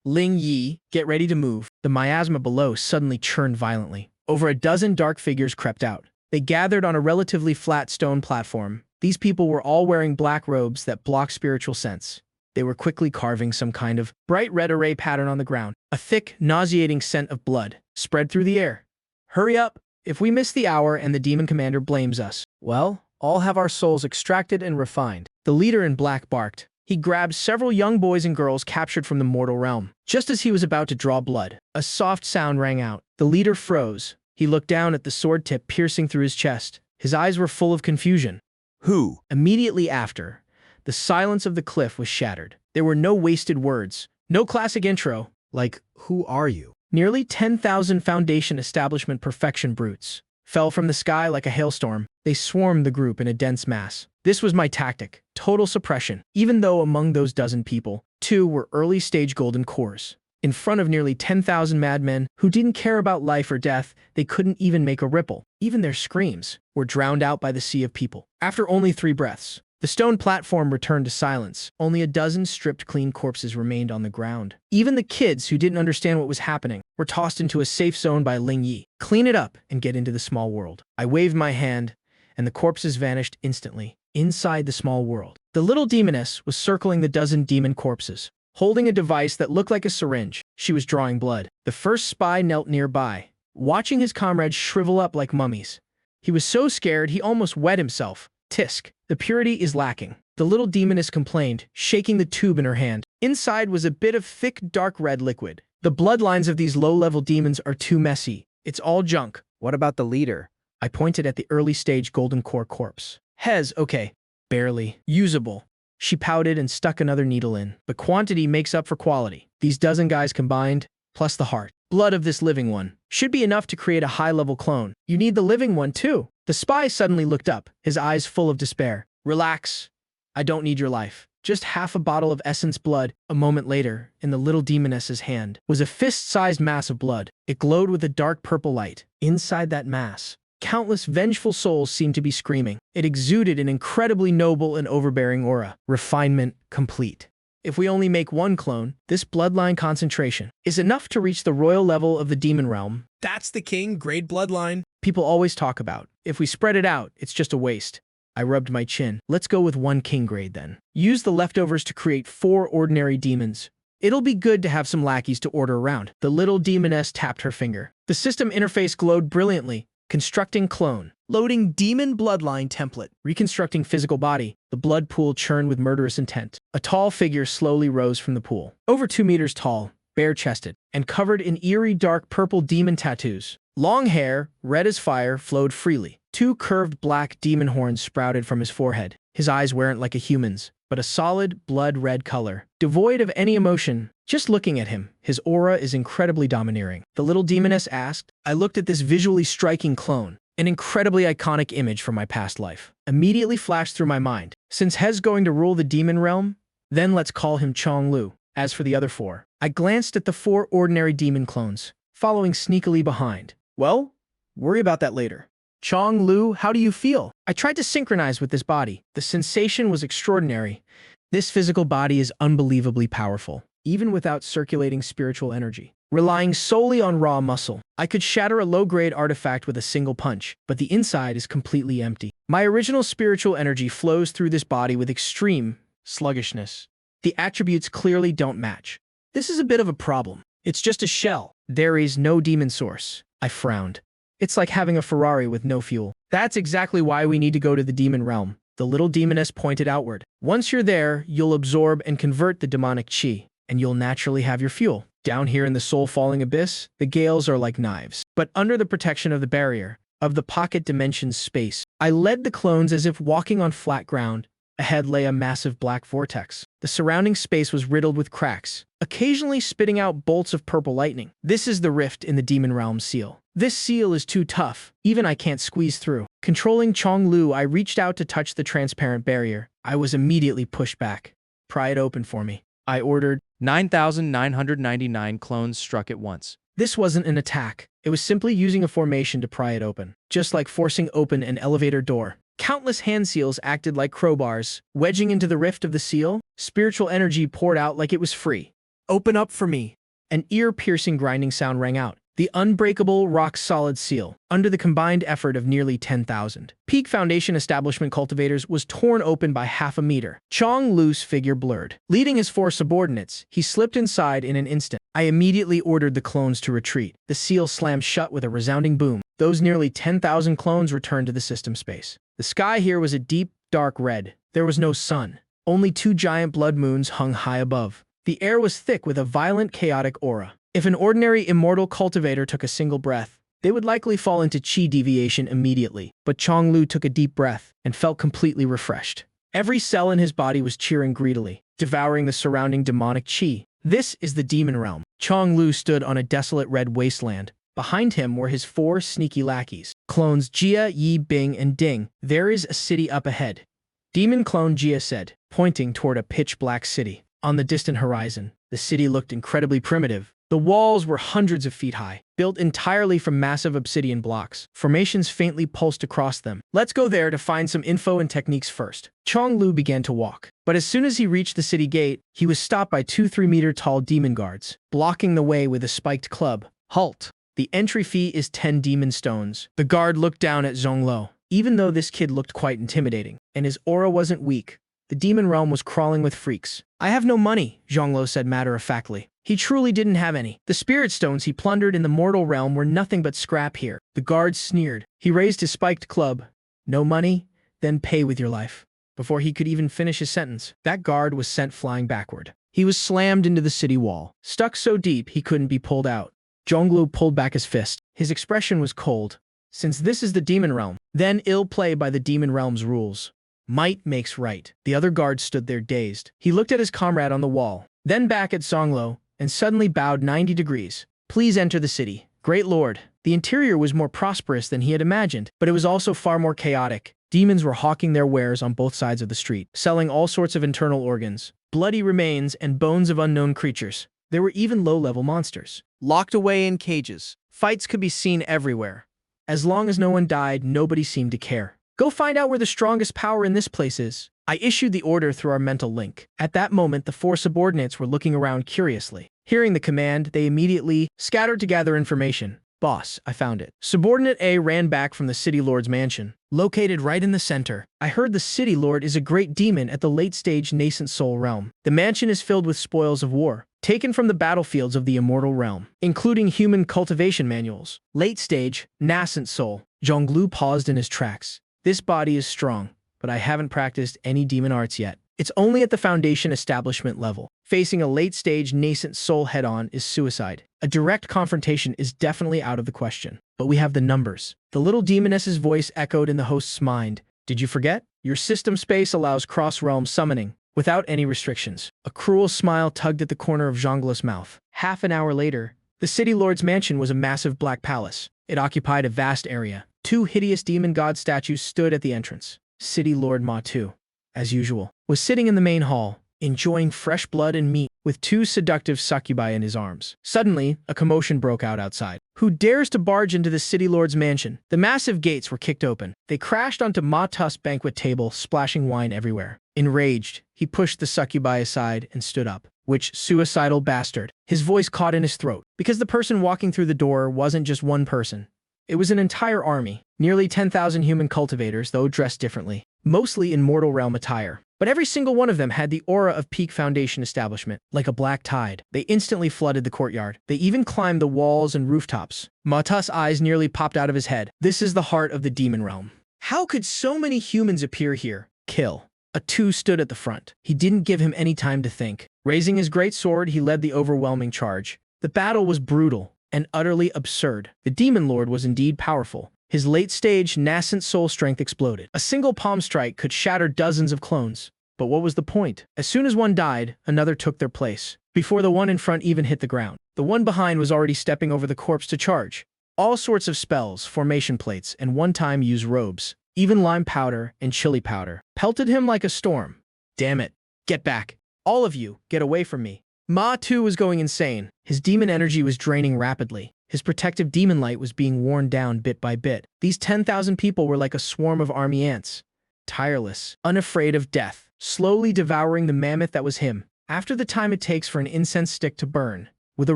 Speaker 1: Ling Yi, get ready to move. The miasma below suddenly churned violently. Over a dozen dark figures crept out. They gathered on a relatively flat stone platform. These people were all wearing black robes that blocked spiritual sense. They were quickly carving some kind of bright red array pattern on the ground. A thick, nauseating scent of blood spread through the air. Hurry up! If we miss the hour and the demon commander blames us, well, all have our souls extracted and refined. The leader in black barked. He grabbed several young boys and girls captured from the mortal realm. Just as he was about to draw blood, a soft sound rang out. The leader froze. He looked down at the sword tip piercing through his chest. His eyes were full of confusion.
Speaker 3: Who?
Speaker 1: Immediately after, the silence of the cliff was shattered. There were no wasted words, no classic intro,
Speaker 3: Like, who are you?
Speaker 1: Nearly 10,000 Foundation Establishment Perfection brutes fell from the sky like a hailstorm. They swarmed the group in a dense mass. This was my tactic, total suppression, even though among those dozen people, 2 were early-stage golden cores. In front of nearly 10,000 madmen who didn't care about life or death, they couldn't even make a ripple. Even their screams were drowned out by the sea of people. After only 3 breaths, the stone platform returned to silence. Only a dozen stripped clean corpses remained on the ground. Even the kids who didn't understand what was happening were tossed into a safe zone by Ling Yi. Clean it up and get into the small world. I waved my hand, and the corpses vanished instantly. Inside the small world, the little demoness was circling the dozen demon corpses, holding a device that looked like a syringe. She was drawing blood. The first spy knelt nearby, watching his comrades shrivel up like mummies. He was so scared he almost wet himself. Tisk, the purity is lacking, the little demoness complained, shaking the tube in her hand. Inside was a bit of thick, dark red liquid. The bloodlines of these low-level demons are too messy. It's all junk.
Speaker 6: What about the leader?
Speaker 1: I pointed at the early-stage golden core corpse. Hez, okay. Barely. Usable. She pouted and stuck another needle in. But quantity makes up for quality. These dozen guys combined, plus the heart, blood of this living one, should be enough to create a high-level clone. You need the living one, too. The spy suddenly looked up, his eyes full of despair. Relax. I don't need your life. Just half a bottle of essence blood. A moment later, in the little demoness's hand, was a fist-sized mass of blood. It glowed with a dark purple light. Inside that mass, countless vengeful souls seemed to be screaming. It exuded an incredibly noble and overbearing aura. Refinement complete. If we only make one clone, this bloodline concentration is enough to reach the royal level of the demon realm.
Speaker 16: That's the king grade bloodline
Speaker 1: people always talk about. If we spread it out, it's just a waste. I rubbed my chin. Let's go with 1 king grade then. Use the leftovers to create 4 ordinary demons. It'll be good to have some lackeys to order around. The little demoness tapped her finger. The system interface glowed brilliantly. Constructing clone. Loading demon bloodline template. Reconstructing physical body. The blood pool churned with murderous intent. A tall figure slowly rose from the pool. Over 2 meters tall, bare-chested, and covered in eerie dark purple demon tattoos. Long hair, red as fire, flowed freely. 2 curved black demon horns sprouted from his forehead. His eyes weren't like a human's, but a solid, blood-red color, devoid of any emotion. Just looking at him, his aura is incredibly domineering. The little demoness asked. I looked at this visually striking clone. An incredibly iconic image from my past life immediately flashed through my mind. Since He's going to rule the demon realm, then let's call him Chong Lu. As for the other 4, I glanced at the 4 ordinary demon clones, following sneakily behind. Well, worry about that later. Chong Lu, how do you feel? I tried to synchronize with this body. The sensation was extraordinary. This physical body is unbelievably powerful, even without circulating spiritual energy. Relying solely on raw muscle, I could shatter a low-grade artifact with a single punch, but the inside is completely empty. My original spiritual energy flows through this body with extreme sluggishness. The attributes clearly don't match. This is a bit of a problem. It's just a shell. There is no demon source. I frowned. It's like having a Ferrari with no fuel. That's exactly why we need to go to the demon realm. The little demoness pointed outward. Once you're there, you'll absorb and convert the demonic chi, and you'll naturally have your fuel. Down here in the soul-falling abyss, the gales are like knives. But under the protection of the barrier, of the pocket dimension's space, I led the clones as if walking on flat ground. Ahead lay a massive black vortex. The surrounding space was riddled with cracks, occasionally spitting out bolts of purple lightning. This is the rift in the demon realm seal. This seal is too tough. Even I can't squeeze through. Controlling Chonglu, I reached out to touch the transparent barrier. I was immediately pushed back. Pry it open for me, I ordered.
Speaker 13: 9,999 clones struck at once.
Speaker 1: This wasn't an attack. It was simply using a formation to pry it open, just like forcing open an elevator door. Countless hand seals acted like crowbars, wedging into the rift of the seal. Spiritual energy poured out like it was free. Open up for me. An ear-piercing grinding sound rang out. The unbreakable, rock-solid seal, under the combined effort of nearly 10,000 Peak Foundation establishment cultivators, was torn open by half a meter. Chong Lu's figure blurred. Leading his 4 subordinates, he slipped inside in an instant. I immediately ordered the clones to retreat. The seal slammed shut with a resounding boom. Those nearly 10,000 clones returned to the system space. The sky here was a deep, dark red. There was no sun. Only 2 giant blood moons hung high above. The air was thick with a violent, chaotic aura. If an ordinary immortal cultivator took a single breath, they would likely fall into chi deviation immediately. But Chonglu took a deep breath and felt completely refreshed. Every cell in his body was cheering greedily, devouring the surrounding demonic chi. This is the demon realm. Chonglu stood on a desolate red wasteland. Behind him were his 4 sneaky lackeys, clones Jia, Yi, Bing, and Ding. There is a city up ahead, Demon clone Jia said, pointing toward a pitch-black city. On the distant horizon, the city looked incredibly primitive. The walls were hundreds of feet high, built entirely from massive obsidian blocks. Formations faintly pulsed across them. Let's go there to find some info and techniques first. Chonglu began to walk, but as soon as he reached the city gate, he was stopped by 2 3-meter-tall demon guards, blocking the way with a spiked club. Halt! The entry fee is 10 demon stones. The guard looked down at Zhonglo. Even though this kid looked quite intimidating, and his aura wasn't weak, the demon realm was crawling with freaks. I have no money, Zhonglo said matter-of-factly. He truly didn't have any. The spirit stones he plundered in the mortal realm were nothing but scrap here. The guard sneered. He raised his spiked club. No money? Then pay with your life. Before he could even finish his sentence, that guard was sent flying backward. He was slammed into the city wall, stuck so deep he couldn't be pulled out. Zhonglu pulled back his fist. His expression was cold. Since this is the demon realm, then ill play by the demon realm's rules. Might makes right. The other guard stood there dazed. He looked at his comrade on the wall, then back at Zhonglo, and suddenly bowed 90 degrees. Please enter the city. Great lord. The interior was more prosperous than he had imagined, but it was also far more chaotic. Demons were hawking their wares on both sides of the street, selling all sorts of internal organs, bloody remains, and bones of unknown creatures. There were even low-level monsters, locked away in cages. Fights could be seen everywhere. As long as no one died, nobody seemed to care. Go find out where the strongest power in this place is. I issued the order through our mental link. At that moment, the 4 subordinates were looking around curiously. Hearing the command, they immediately scattered to gather information. Boss, I found it. Subordinate A ran back from the City Lord's mansion, located right in the center. I heard the City Lord is a great demon at the late-stage nascent soul realm. The mansion is filled with spoils of war, taken from the battlefields of the immortal realm, including human cultivation manuals. Late-stage, nascent soul. Zhonglu paused in his tracks. This body is strong, but I haven't practiced any demon arts yet. It's only at the foundation establishment level. Facing a late-stage nascent soul head-on is suicide. A direct confrontation is definitely out of the question. But we have the numbers. The little demoness's voice echoed in the host's mind. Did you forget? Your system space allows cross-realm summoning, without any restrictions. A cruel smile tugged at the corner of Zhonglo's mouth. Half an hour later, the City Lord's mansion was a massive black palace. It occupied a vast area. 2 hideous demon god statues stood at the entrance. City Lord Ma Tu, as usual, was sitting in the main hall, enjoying fresh blood and meat, with 2 seductive succubi in his arms. Suddenly, a commotion broke out outside. Who dares to barge into the City Lord's mansion? The massive gates were kicked open. They crashed onto Ma Tu's banquet table, splashing wine everywhere. Enraged, he pushed the succubi aside and stood up. Which suicidal bastard? His voice caught in his throat, because the person walking through the door wasn't just one person. It was an entire army, nearly 10,000 human cultivators, though dressed differently, mostly in mortal realm attire. But every single one of them had the aura of peak foundation establishment, like a black tide. They instantly flooded the courtyard. They even climbed the walls and rooftops. Ma Tu's eyes nearly popped out of his head. This is the heart of the demon realm. How could so many humans appear here? kill. A two stood at the front. He didn't give him any time to think. Raising his great sword, he led the overwhelming charge. The battle was brutal and utterly absurd. The Demon Lord was indeed powerful. His late-stage, nascent soul strength exploded. A single palm strike could shatter dozens of clones. But what was the point? As soon as one died, another took their place. Before the one in front even hit the ground, the one behind was already stepping over the corpse to charge. All sorts of spells, formation plates, and one-time use robes, even lime powder and chili powder, pelted him like a storm. Damn it. Get back. All of you, get away from me. Ma too was going insane. His demon energy was draining rapidly. His protective demon light was being worn down bit by bit. These 10,000 people were like a swarm of army ants. Tireless, unafraid of death, slowly devouring the mammoth that was him. After the time it takes for an incense stick to burn, with a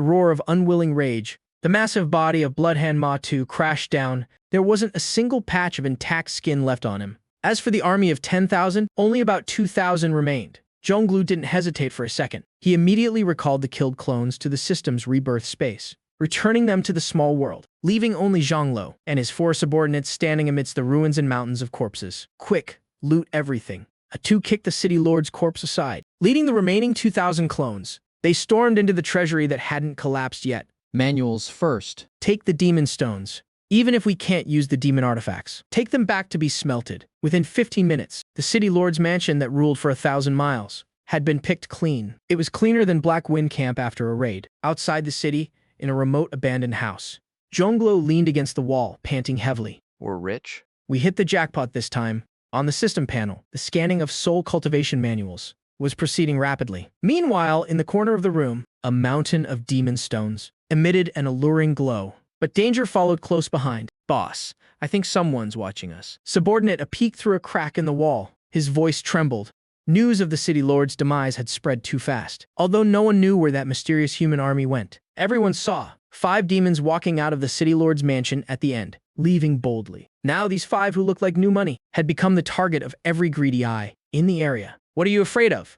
Speaker 1: roar of unwilling rage, the massive body of Bloodhand Ma-Tu crashed down. There wasn't a single patch of intact skin left on him. As for the army of 10,000, only about 2,000 remained. Zhonglu didn't hesitate for a second. He immediately recalled the killed clones to the system's rebirth space, returning them to the small world, leaving only Zhonglu and his 4 subordinates standing amidst the ruins and mountains of corpses. Quick, loot everything. A two kicked the city lord's corpse aside. Leading the remaining 2,000 clones, they stormed into the treasury that hadn't collapsed yet.
Speaker 8: Manuals first.
Speaker 1: Take the demon stones. Even if we can't use the demon artifacts, take them back to be smelted. Within 15 minutes, the city lord's mansion that ruled for 1,000 miles had been picked clean. It was cleaner than Black Wind Camp after a raid. Outside the city, in a remote abandoned house, Zhonglu leaned against the wall, panting heavily.
Speaker 20: We're rich?
Speaker 1: We hit the jackpot this time. On the system panel, the scanning of soul cultivation manuals was proceeding rapidly. Meanwhile, in the corner of the room, a mountain of demon stones emitted an alluring glow. But danger followed close behind. Boss, I think someone's watching us. Subordinate peeked through a crack in the wall. His voice trembled. News of the city lord's demise had spread too fast. Although no one knew where that mysterious human army went, everyone saw 5 demons walking out of the city lord's mansion at the end, leaving boldly. Now these 5 who looked like new money had become the target of every greedy eye in the area. What are you afraid of?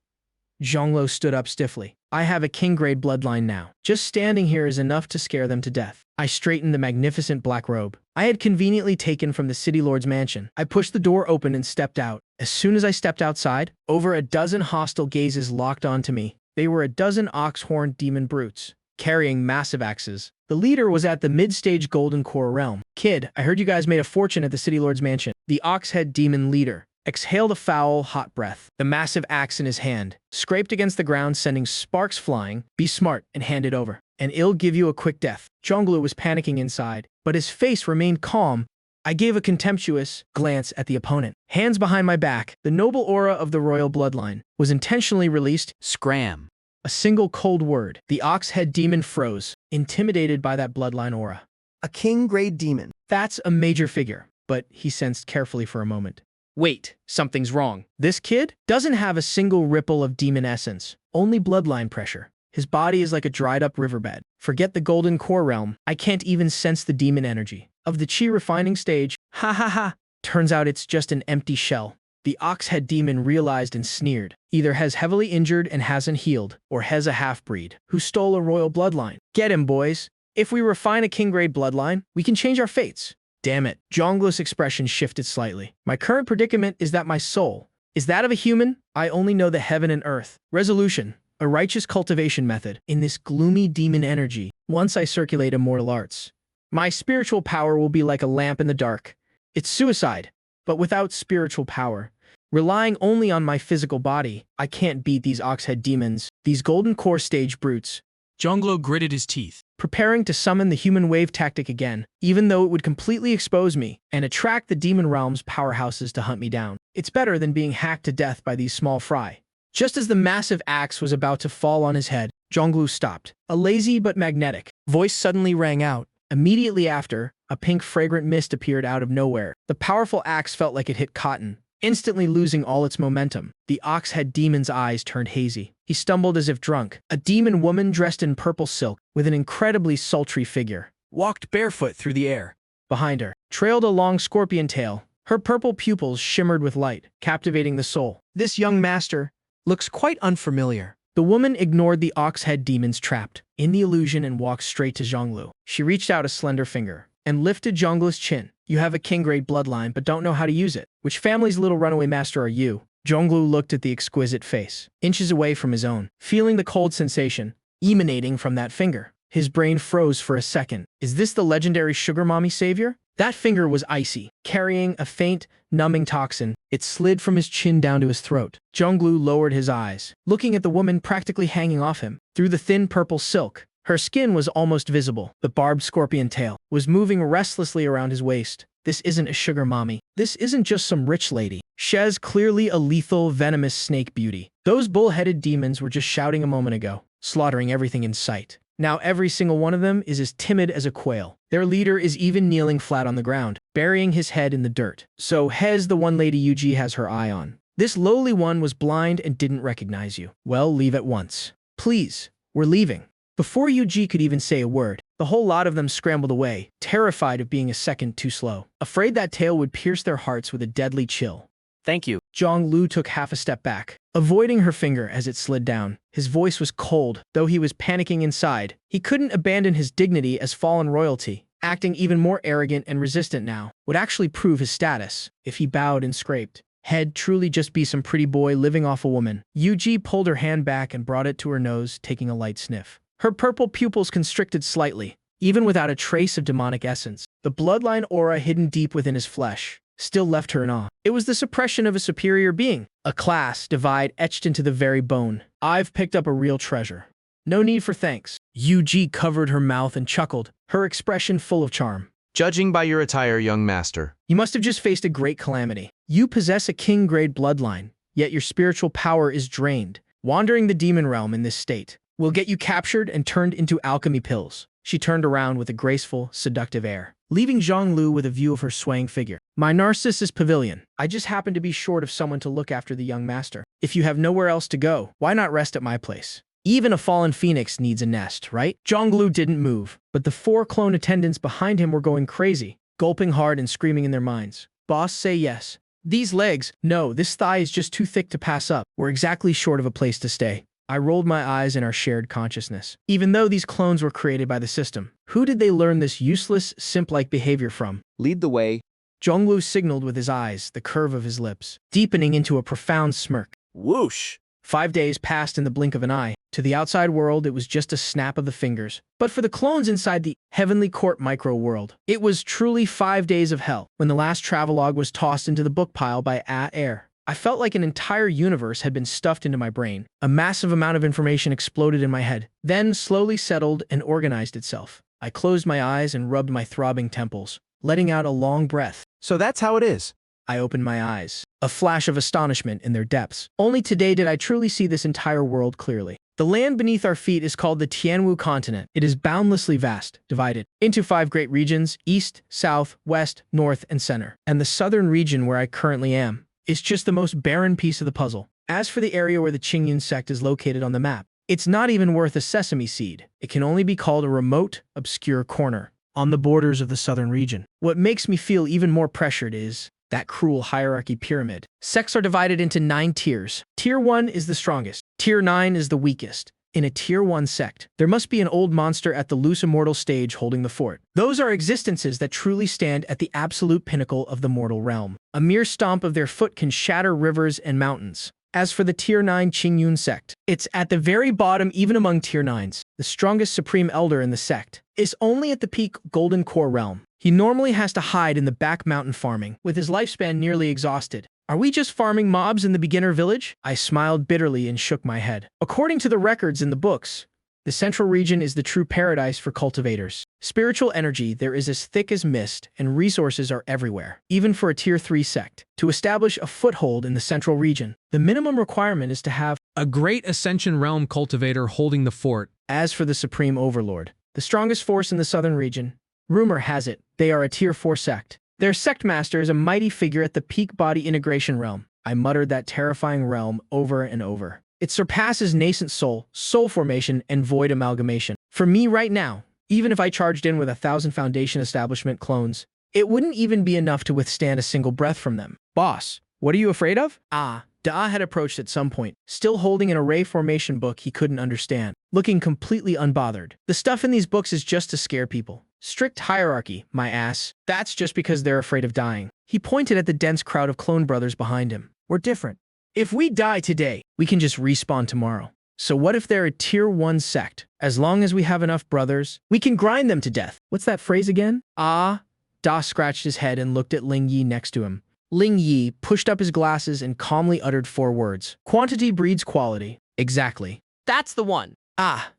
Speaker 1: Zhonglu stood up stiffly. I have a king-grade bloodline now. Just standing here is enough to scare them to death. I straightened the magnificent black robe I had conveniently taken from the city lord's mansion. I pushed the door open and stepped out. As soon as I stepped outside, over a dozen hostile gazes locked onto me. They were a dozen ox-horned demon brutes, carrying massive axes. The leader was at the mid-stage golden core realm. Kid, I heard you guys made a fortune at the city lord's mansion. The ox-head demon leader exhaled a foul, hot breath. The massive axe in his hand scraped against the ground, sending sparks flying. Be smart and hand it over, and it'll give you a quick death. Zhonglu was panicking inside, but his face remained calm. I gave a contemptuous glance at the opponent. Hands behind my back, the noble aura of the royal bloodline was intentionally released.
Speaker 5: Scram.
Speaker 1: A single cold word. The ox-head demon froze, intimidated by that bloodline aura.
Speaker 18: A king-grade demon.
Speaker 1: That's a major figure, but he sensed carefully for a moment. Wait, something's wrong. This kid doesn't have a single ripple of demon essence, only bloodline pressure. His body is like a dried-up riverbed. Forget the golden core realm. I can't even sense the demon energy of the chi refining stage. Ha ha ha. Turns out it's just an empty shell. The ox-head demon realized and sneered. Either has heavily injured and hasn't healed, or has a half-breed who stole a royal bloodline. Get him, boys. If we refine a king-grade bloodline, we can change our fates. Damn it. Zhonglu's expression shifted slightly. My current predicament is that my soul is that of a human. I only know the heaven and earth. Resolution. A righteous cultivation method in this gloomy demon energy. Once I circulate immortal arts, my spiritual power will be like a lamp in the dark. It's suicide, but without spiritual power. Relying only on my physical body, I can't beat these ox-head demons, these golden core stage brutes.
Speaker 4: Zhonglu gritted his teeth,
Speaker 1: preparing to summon the human wave tactic again, even though it would completely expose me and attract the demon realm's powerhouses to hunt me down. It's better than being hacked to death by these small fry. Just as the massive axe was about to fall on his head, Zhonglu stopped. A lazy but magnetic voice suddenly rang out. Immediately after, a pink fragrant mist appeared out of nowhere. The powerful axe felt like it hit cotton, instantly losing all its momentum. The ox-head demon's eyes turned hazy. He stumbled as if drunk. A demon woman dressed in purple silk, with an incredibly sultry figure, walked barefoot through the air. Behind her trailed a long scorpion tail. Her purple pupils shimmered with light, captivating the soul. This young master looks quite unfamiliar. The woman ignored the ox-head demons trapped in the illusion and walked straight to Zhonglu. She reached out a slender finger and lifted Zhonglu's chin. You have a king-grade bloodline but don't know how to use it. Which family's little runaway master are you? Zhonglu looked at the exquisite face, inches away from his own, feeling the cold sensation emanating from that finger. His brain froze for a second. Is this the legendary sugar mommy savior? That finger was icy, carrying a faint, numbing toxin. It slid from his chin down to his throat. Zhonglu lowered his eyes, looking at the woman practically hanging off him. Through the thin purple silk, her skin was almost visible. The barbed scorpion tail was moving restlessly around his waist. This isn't a sugar mommy. This isn't just some rich lady. She's clearly a lethal, venomous snake beauty. Those bull-headed demons were just shouting a moment ago, slaughtering everything in sight. Now every single one of them is as timid as a quail. Their leader is even kneeling flat on the ground, burying his head in the dirt. So Hez, the one lady Yuji has her eye on. This lowly one was blind and didn't recognize you. Well, leave at once. Please, we're leaving. Before Yuji could even say a word, the whole lot of them scrambled away, terrified of being a second too slow, afraid that tale would pierce their hearts with a deadly chill.
Speaker 12: Thank you.
Speaker 1: Zhonglu took half a step back, avoiding her finger as it slid down. His voice was cold, though he was panicking inside. He couldn't abandon his dignity as fallen royalty. Acting even more arrogant and resistant now would actually prove his status. If he bowed and scraped, he'd truly just be some pretty boy living off a woman. Yuji pulled her hand back and brought it to her nose, taking a light sniff. Her purple pupils constricted slightly, even without a trace of demonic essence. The bloodline aura hidden deep within his flesh still left her in awe. It was the suppression of a superior being, a class divide etched into the very bone. I've picked up a real treasure. No need for thanks. Yuji covered her mouth and chuckled, her expression full of charm.
Speaker 3: Judging by your attire, young master,
Speaker 1: You must have just faced a great calamity. You possess a king-grade bloodline, yet your spiritual power is drained. Wandering the demon realm in this state will get you captured and turned into alchemy pills. She turned around with a graceful, seductive air, leaving Zhonglu with a view of her swaying figure. My Narcissus Pavilion. I just happen to be short of someone to look after the young master. If you have nowhere else to go, why not rest at my place? Even a fallen phoenix needs a nest, right? Zhonglu didn't move, but the 4 clone attendants behind him were going crazy, gulping hard and screaming in their minds. Boss, say yes. These legs, no, this thigh is just too thick to pass up. We're exactly short of a place to stay. I rolled my eyes in our shared consciousness. Even though these clones were created by the system, who did they learn this useless, simp-like behavior from?
Speaker 5: Lead the way.
Speaker 1: Zhonglu signaled with his eyes, the curve of his lips, deepening into a profound smirk.
Speaker 5: Whoosh!
Speaker 1: 5 days passed in the blink of an eye. To the outside world, it was just a snap of the fingers. But for the clones inside the Heavenly Court micro-world, it was truly 5 days of hell. When the last travelogue was tossed into the book pile by Air, I felt like an entire universe had been stuffed into my brain. A massive amount of information exploded in my head, then slowly settled and organized itself. I closed my eyes and rubbed my throbbing temples, letting out a long breath.
Speaker 3: So that's how it is.
Speaker 1: I opened my eyes, a flash of astonishment in their depths. Only today did I truly see this entire world clearly. The land beneath our feet is called the Tianwu continent. It is boundlessly vast, divided into 5 great regions: east, south, west, north, and center. And the southern region where I currently am is just the most barren piece of the puzzle. As for the area where the Qingyun sect is located on the map, it's not even worth a sesame seed. It can only be called a remote, obscure corner on the borders of the southern region. What makes me feel even more pressured is that cruel hierarchy pyramid. Sects are divided into 9 tiers. Tier 1 is the strongest. Tier 9 is the weakest. In a Tier 1 sect, there must be an old monster at the loose immortal stage holding the fort. Those are existences that truly stand at the absolute pinnacle of the mortal realm. A mere stomp of their foot can shatter rivers and mountains. As for the Tier 9 Qingyun sect, it's at the very bottom even among Tier 9s. The strongest supreme elder in the sect is only at the peak Golden Core realm. He normally has to hide in the back mountain farming, with his lifespan nearly exhausted. Are we just farming mobs in the beginner village? I smiled bitterly and shook my head. According to the records in the books, the central region is the true paradise for cultivators. Spiritual energy there is as thick as mist, and resources are everywhere, even for a Tier 3 sect. To establish a foothold in the central region, the minimum requirement is to have
Speaker 10: a great Ascension Realm cultivator holding the fort.
Speaker 1: As for the Supreme Overlord, the strongest force in the southern region, rumor has it, they are a Tier 4 sect. Their sect master is a mighty figure at the peak body integration realm. I muttered that terrifying realm over and over. It surpasses nascent soul formation, and void amalgamation. For me right now, even if I charged in with 1,000 Foundation Establishment clones, it wouldn't even be enough to withstand a single breath from them. Boss, what are you afraid of? Da had approached at some point, still holding an array formation book he couldn't understand, looking completely unbothered. The stuff in these books is just to scare people. Strict hierarchy, my ass. That's just because they're afraid of dying. He pointed at the dense crowd of clone brothers behind him. We're different. If we die today, we can just respawn tomorrow. So what if they're a tier 1 sect? As long as we have enough brothers, we can grind them to death. What's that phrase again? Ah. Da scratched his head and looked at Ling Yi next to him. Ling Yi pushed up his glasses and calmly uttered 4 words. Quantity breeds quality. Exactly.
Speaker 11: That's the one.
Speaker 1: Ah.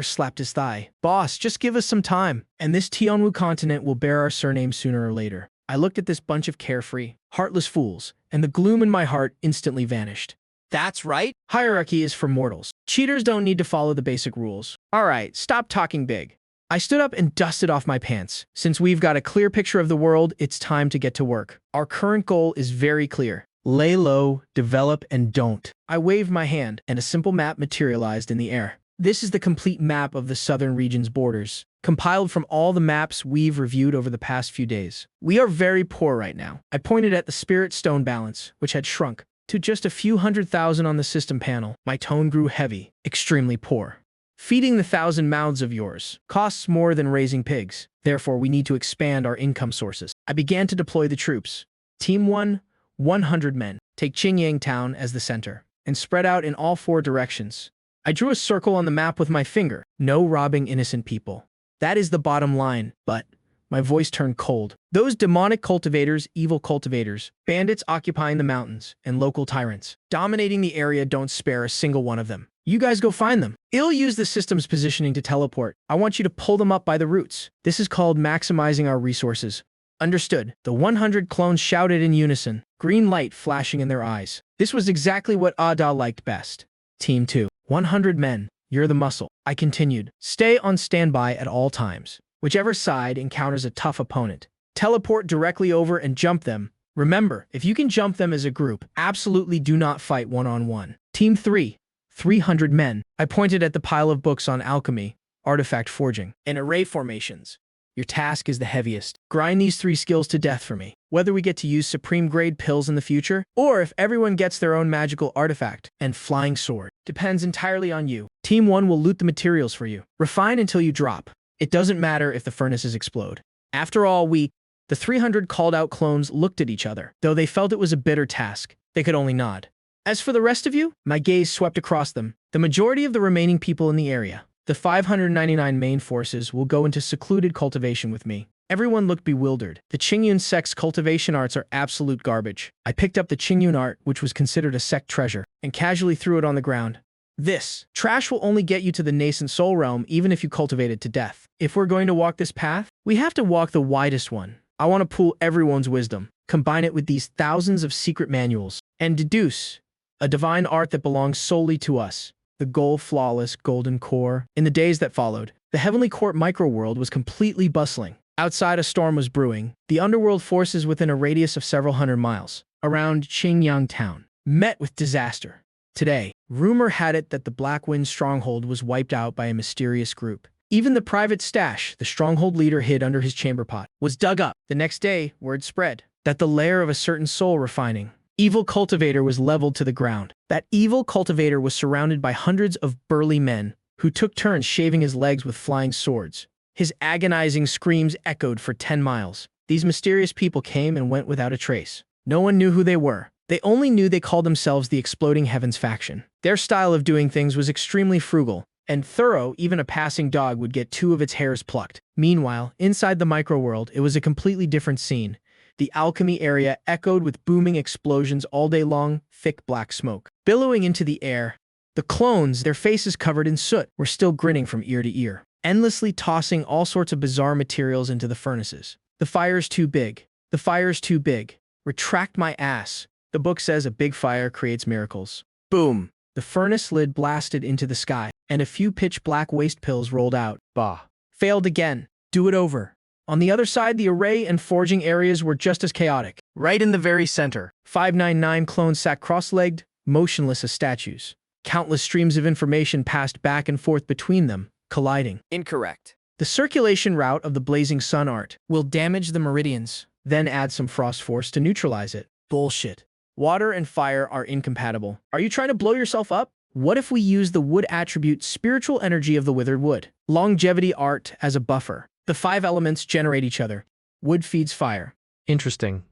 Speaker 1: Slapped his thigh. Boss, just give us some time, and this Tianwu continent will bear our surname sooner or later. I looked at this bunch of carefree, heartless fools, and the gloom in my heart instantly vanished.
Speaker 11: That's right.
Speaker 1: Hierarchy is for mortals. Cheaters don't need to follow the basic rules. All right, stop talking big. I stood up and dusted off my pants. Since we've got a clear picture of the world, it's time to get to work. Our current goal is very clear. Lay low, develop, and don't. I waved my hand, and a simple map materialized in the air. This is the complete map of the southern region's borders, compiled from all the maps we've reviewed over the past few days. We are very poor right now. I pointed at the spirit stone balance, which had shrunk to just a few 100,000 on the system panel. My tone grew heavy, extremely poor. Feeding the 1,000 mouths of yours costs more than raising pigs. Therefore, we need to expand our income sources. I began to deploy the troops. Team 1, 100 men. Take Qingyang town as the center, and spread out in all 4 directions. I drew a circle on the map with my finger. No robbing innocent people. That is the bottom line, but my voice turned cold. Those demonic cultivators, evil cultivators, bandits occupying the mountains, and local tyrants dominating the area don't spare a single one of them. You guys go find them. I'll use the system's positioning to teleport. I want you to pull them up by the roots. This is called maximizing our resources. Understood. The 100 clones shouted in unison, green light flashing in their eyes. This was exactly what Ada liked best. Team 2. 100 men. You're the muscle. I continued. Stay on standby at all times. Whichever side encounters a tough opponent, teleport directly over and jump them. Remember, if you can jump them as a group, absolutely do not fight one-on-one. Team 3. 300 men. I pointed at the pile of books on alchemy, artifact forging, and array formations. Your task is the heaviest. Grind these 3 skills to death for me. Whether we get to use supreme grade pills in the future, or if everyone gets their own magical artifact and flying sword, depends entirely on you. Team 1 will loot the materials for you. Refine until you drop. It doesn't matter if the furnaces explode. After all, the 300 called out clones looked at each other. Though they felt it was a bitter task, they could only nod. As for the rest of you, my gaze swept across them. The majority of the remaining people in the area, the 599 main forces, will go into secluded cultivation with me. Everyone looked bewildered. The Qingyun sect's cultivation arts are absolute garbage. I picked up the Qingyun art, which was considered a sect treasure, and casually threw it on the ground. This trash will only get you to the nascent soul realm even if you cultivate it to death. If we're going to walk this path, we have to walk the widest one. I want to pool everyone's wisdom, combine it with these thousands of secret manuals, and deduce a divine art that belongs solely to us. The goal flawless golden core. In the days that followed, the Heavenly Court microworld was completely bustling. Outside, a storm was brewing. The underworld forces within a radius of several hundred miles around Qingyang town met with disaster. Today, rumor had it that the Black Wind stronghold was wiped out by a mysterious group. Even the private stash the stronghold leader hid under his chamber pot was dug up. The next day, word spread that the lair of a certain soul refining evil cultivator was leveled to the ground. That evil cultivator was surrounded by hundreds of burly men who took turns shaving his legs with flying swords. His agonizing screams echoed for 10 miles. These mysterious people came and went without a trace. No one knew who they were. They only knew they called themselves the Exploding Heavens faction. Their style of doing things was extremely frugal and thorough. Even a passing dog would get 2 of its hairs plucked. Meanwhile, inside the microworld, it was a completely different scene. The alchemy area echoed with booming explosions all day long, thick black smoke billowing into the air. The clones, their faces covered in soot, were still grinning from ear to ear, endlessly tossing all sorts of bizarre materials into the furnaces. The fire's too big. The fire's too big. Retract my ass. The book says a big fire creates miracles. Boom! The furnace lid blasted into the sky, and a few pitch-black waste pills rolled out. Bah. Failed again. Do it over. On the other side, the array and forging areas were just as chaotic. Right in the very center, 599 clones sat cross-legged, motionless as statues. Countless streams of information passed back and forth between them, colliding.
Speaker 11: Incorrect.
Speaker 1: The circulation route of the blazing sun art will damage the meridians, then add some frost force to neutralize it. Bullshit. Water and fire are incompatible. Are you trying to blow yourself up? What if we use the wood attribute spiritual energy of the withered wood? Longevity art as a buffer. The 5 elements generate each other. Wood feeds fire.
Speaker 13: Interesting.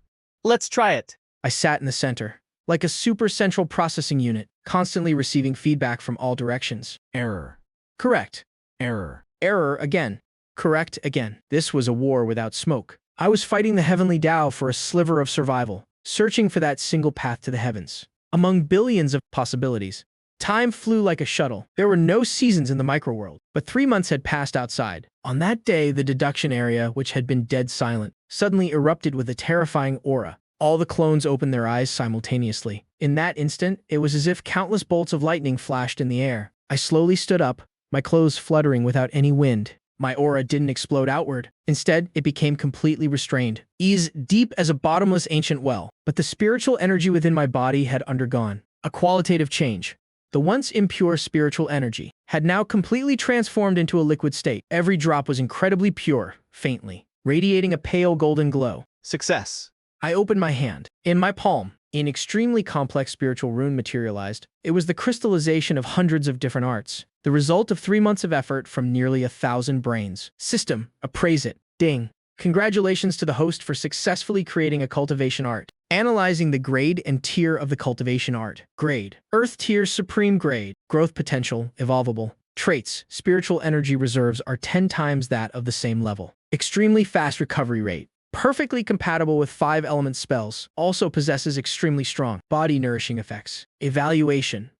Speaker 11: Let's try it.
Speaker 1: I sat in the center, like a super central processing unit, constantly receiving feedback from all directions.
Speaker 3: Error.
Speaker 1: Correct.
Speaker 3: Error.
Speaker 1: Error again. Correct again. This was a war without smoke. I was fighting the heavenly Tao for a sliver of survival, searching for that single path to the heavens. Among billions of possibilities, time flew like a shuttle. There were no seasons in the microworld, but 3 months had passed outside. On that day, the deduction area, which had been dead silent, suddenly erupted with a terrifying aura. All the clones opened their eyes simultaneously. In that instant, it was as if countless bolts of lightning flashed in the air. I slowly stood up, my clothes fluttering without any wind. My aura didn't explode outward. Instead, it became completely restrained, ease deep as a bottomless ancient well. But the spiritual energy within my body had undergone a qualitative change. The once impure spiritual energy had now completely transformed into a liquid state. Every drop was incredibly pure, faintly, radiating a pale golden glow.
Speaker 3: Success.
Speaker 1: I opened my hand. In my palm, an extremely complex spiritual rune materialized. It was the crystallization of hundreds of different arts, the result of 3 months of effort from nearly 1,000 brains. System, appraise it. Ding. Congratulations to the host for successfully creating a cultivation art. Analyzing the grade and tier of the cultivation art. Grade. Earth tier supreme grade. Growth potential, evolvable. Traits. Spiritual energy reserves are 10 times that of the same level. Extremely fast recovery rate. Perfectly compatible with 5-element spells. Also possesses extremely strong body nourishing effects. Evaluation.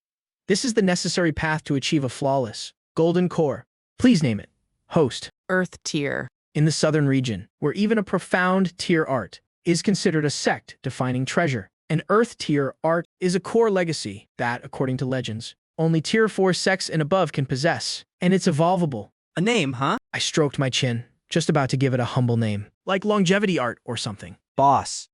Speaker 1: This is the necessary path to achieve a flawless golden core. Please name it. Host.
Speaker 15: Earth tier.
Speaker 1: In the southern region, where even a profound tier art is considered a sect-defining treasure. An Earth tier art is a core legacy that, according to legends, only tier 4 sects and above can possess, and it's evolvable.
Speaker 11: A name, huh?
Speaker 1: I stroked my chin, just about to give it a humble name, like longevity art or something.
Speaker 11: Boss.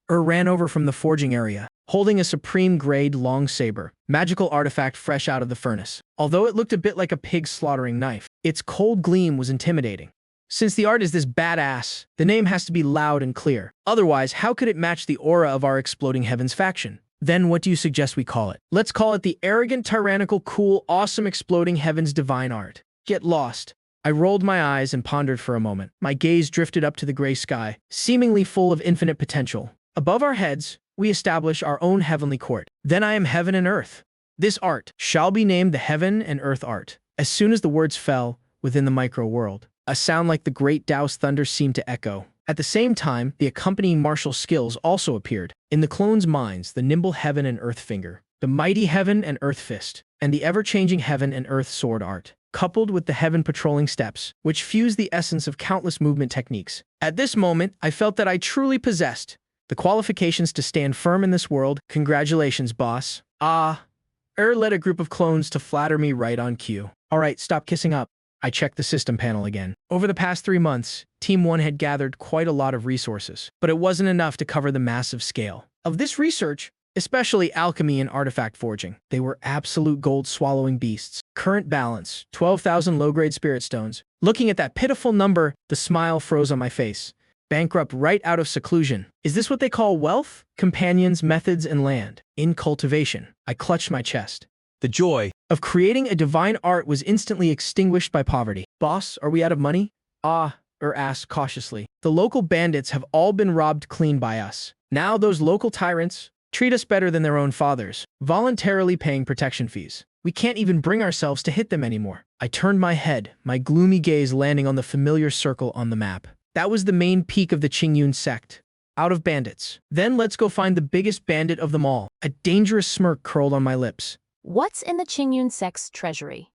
Speaker 1: Ran over from the forging area, holding a supreme grade long saber, magical artifact fresh out of the furnace. Although it looked a bit like a pig slaughtering knife, its cold gleam was intimidating. Since the art is this badass, the name has to be loud and clear. Otherwise, how could it match the aura of our exploding heavens faction? Then what do you suggest we call it? Let's call it the arrogant, tyrannical, cool, awesome, exploding heavens divine art. Get lost. I rolled my eyes and pondered for a moment. My gaze drifted up to the gray sky, seemingly full of infinite potential. Above our heads, we establish our own heavenly court. Then I am heaven and earth. This art shall be named the heaven and earth art. As soon as the words fell within the micro world, a sound like the great Tao's thunder seemed to echo. At the same time, the accompanying martial skills also appeared. In the clones' minds, the nimble heaven and earth finger, the mighty heaven and earth fist, and the ever-changing heaven and earth sword art, coupled with the heaven patrolling steps, which fused the essence of countless movement techniques. At this moment, I felt that I truly possessed the qualifications to stand firm in this world. Congratulations, boss. Led a group of clones to flatter me right on cue. All right, stop kissing up. I checked the system panel again. Over the past 3 months, Team 1 had gathered quite a lot of resources, but it wasn't enough to cover the massive scale of this research, especially alchemy and artifact forging. They were absolute gold-swallowing beasts. Current balance, 12,000 low-grade spirit stones. Looking at that pitiful number, the smile froze on my face. Bankrupt right out of seclusion. Is this what they call wealth? Companions, methods, and land. In cultivation, I clutched my chest.
Speaker 3: The joy
Speaker 1: of creating a divine art was instantly extinguished by poverty. Boss, are we out of money? Asked cautiously. The local bandits have all been robbed clean by us. Now those local tyrants treat us better than their own fathers, voluntarily paying protection fees. We can't even bring ourselves to hit them anymore. I turned my head, my gloomy gaze landing on the familiar circle on the map. That was the main peak of the Qingyun sect. Out of bandits. Then let's go find the biggest bandit of them all. A dangerous smirk curled on my lips.
Speaker 15: What's in the Qingyun sect's treasury?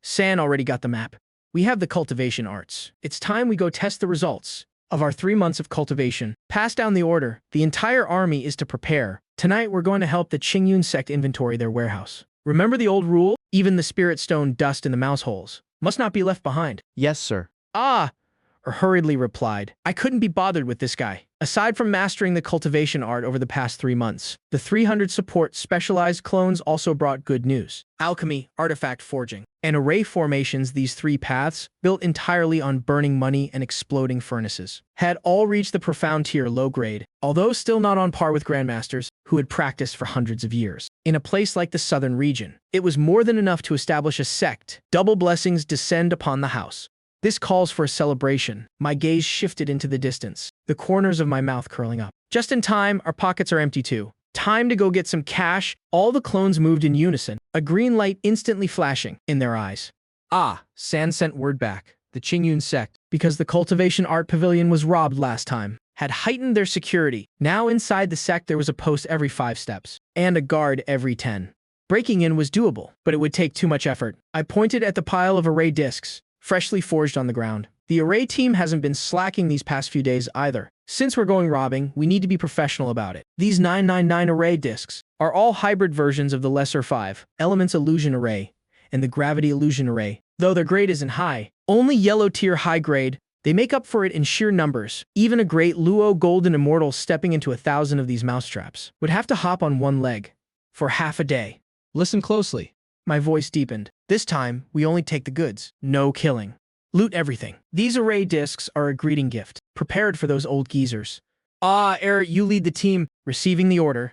Speaker 1: San already got the map. We have the cultivation arts. It's time we go test the results of our 3 months of cultivation. Pass down the order. The entire army is to prepare. Tonight we're going to help the Qingyun sect inventory their warehouse. Remember the old rule? Even the spirit stone dust in the mouse holes must not be left behind.
Speaker 3: Yes, sir.
Speaker 1: Hurriedly replied. I couldn't be bothered with this guy. Aside from mastering the cultivation art over the past 3 months, the 300 support specialized clones also brought good news. Alchemy, artifact forging, and array formations, these 3 paths, built entirely on burning money and exploding furnaces, had all reached the profound tier low grade, although still not on par with grandmasters who had practiced for hundreds of years. In a place like the southern region, it was more than enough to establish a sect. Double blessings descend upon the house. This calls for a celebration. My gaze shifted into the distance, the corners of my mouth curling up. Just in time, our pockets are empty too. Time to go get some cash. All the clones moved in unison, a green light instantly flashing in their eyes. Ah, San sent word back. The Qingyun sect, because the Cultivation Art Pavilion was robbed last time, had heightened their security. Now inside the sect there was a post every 5 steps, and a guard every 10. Breaking in was doable, but it would take too much effort. I pointed at the pile of array discs, freshly forged on the ground. The array team hasn't been slacking these past few days either. Since we're going robbing, we need to be professional about it. These 999 array discs are all hybrid versions of the lesser 5 Elements Illusion Array and the Gravity Illusion Array. Though their grade isn't high, only yellow tier high grade, they make up for it in sheer numbers. Even a great Luo Golden Immortal stepping into 1,000 of these mousetraps would have to hop on one leg for half a day.
Speaker 6: Listen closely.
Speaker 1: My voice deepened. This time, we only take the goods. No killing. Loot everything. These array discs are a greeting gift, prepared for those old geezers. Ah, you lead the team. Receiving the order.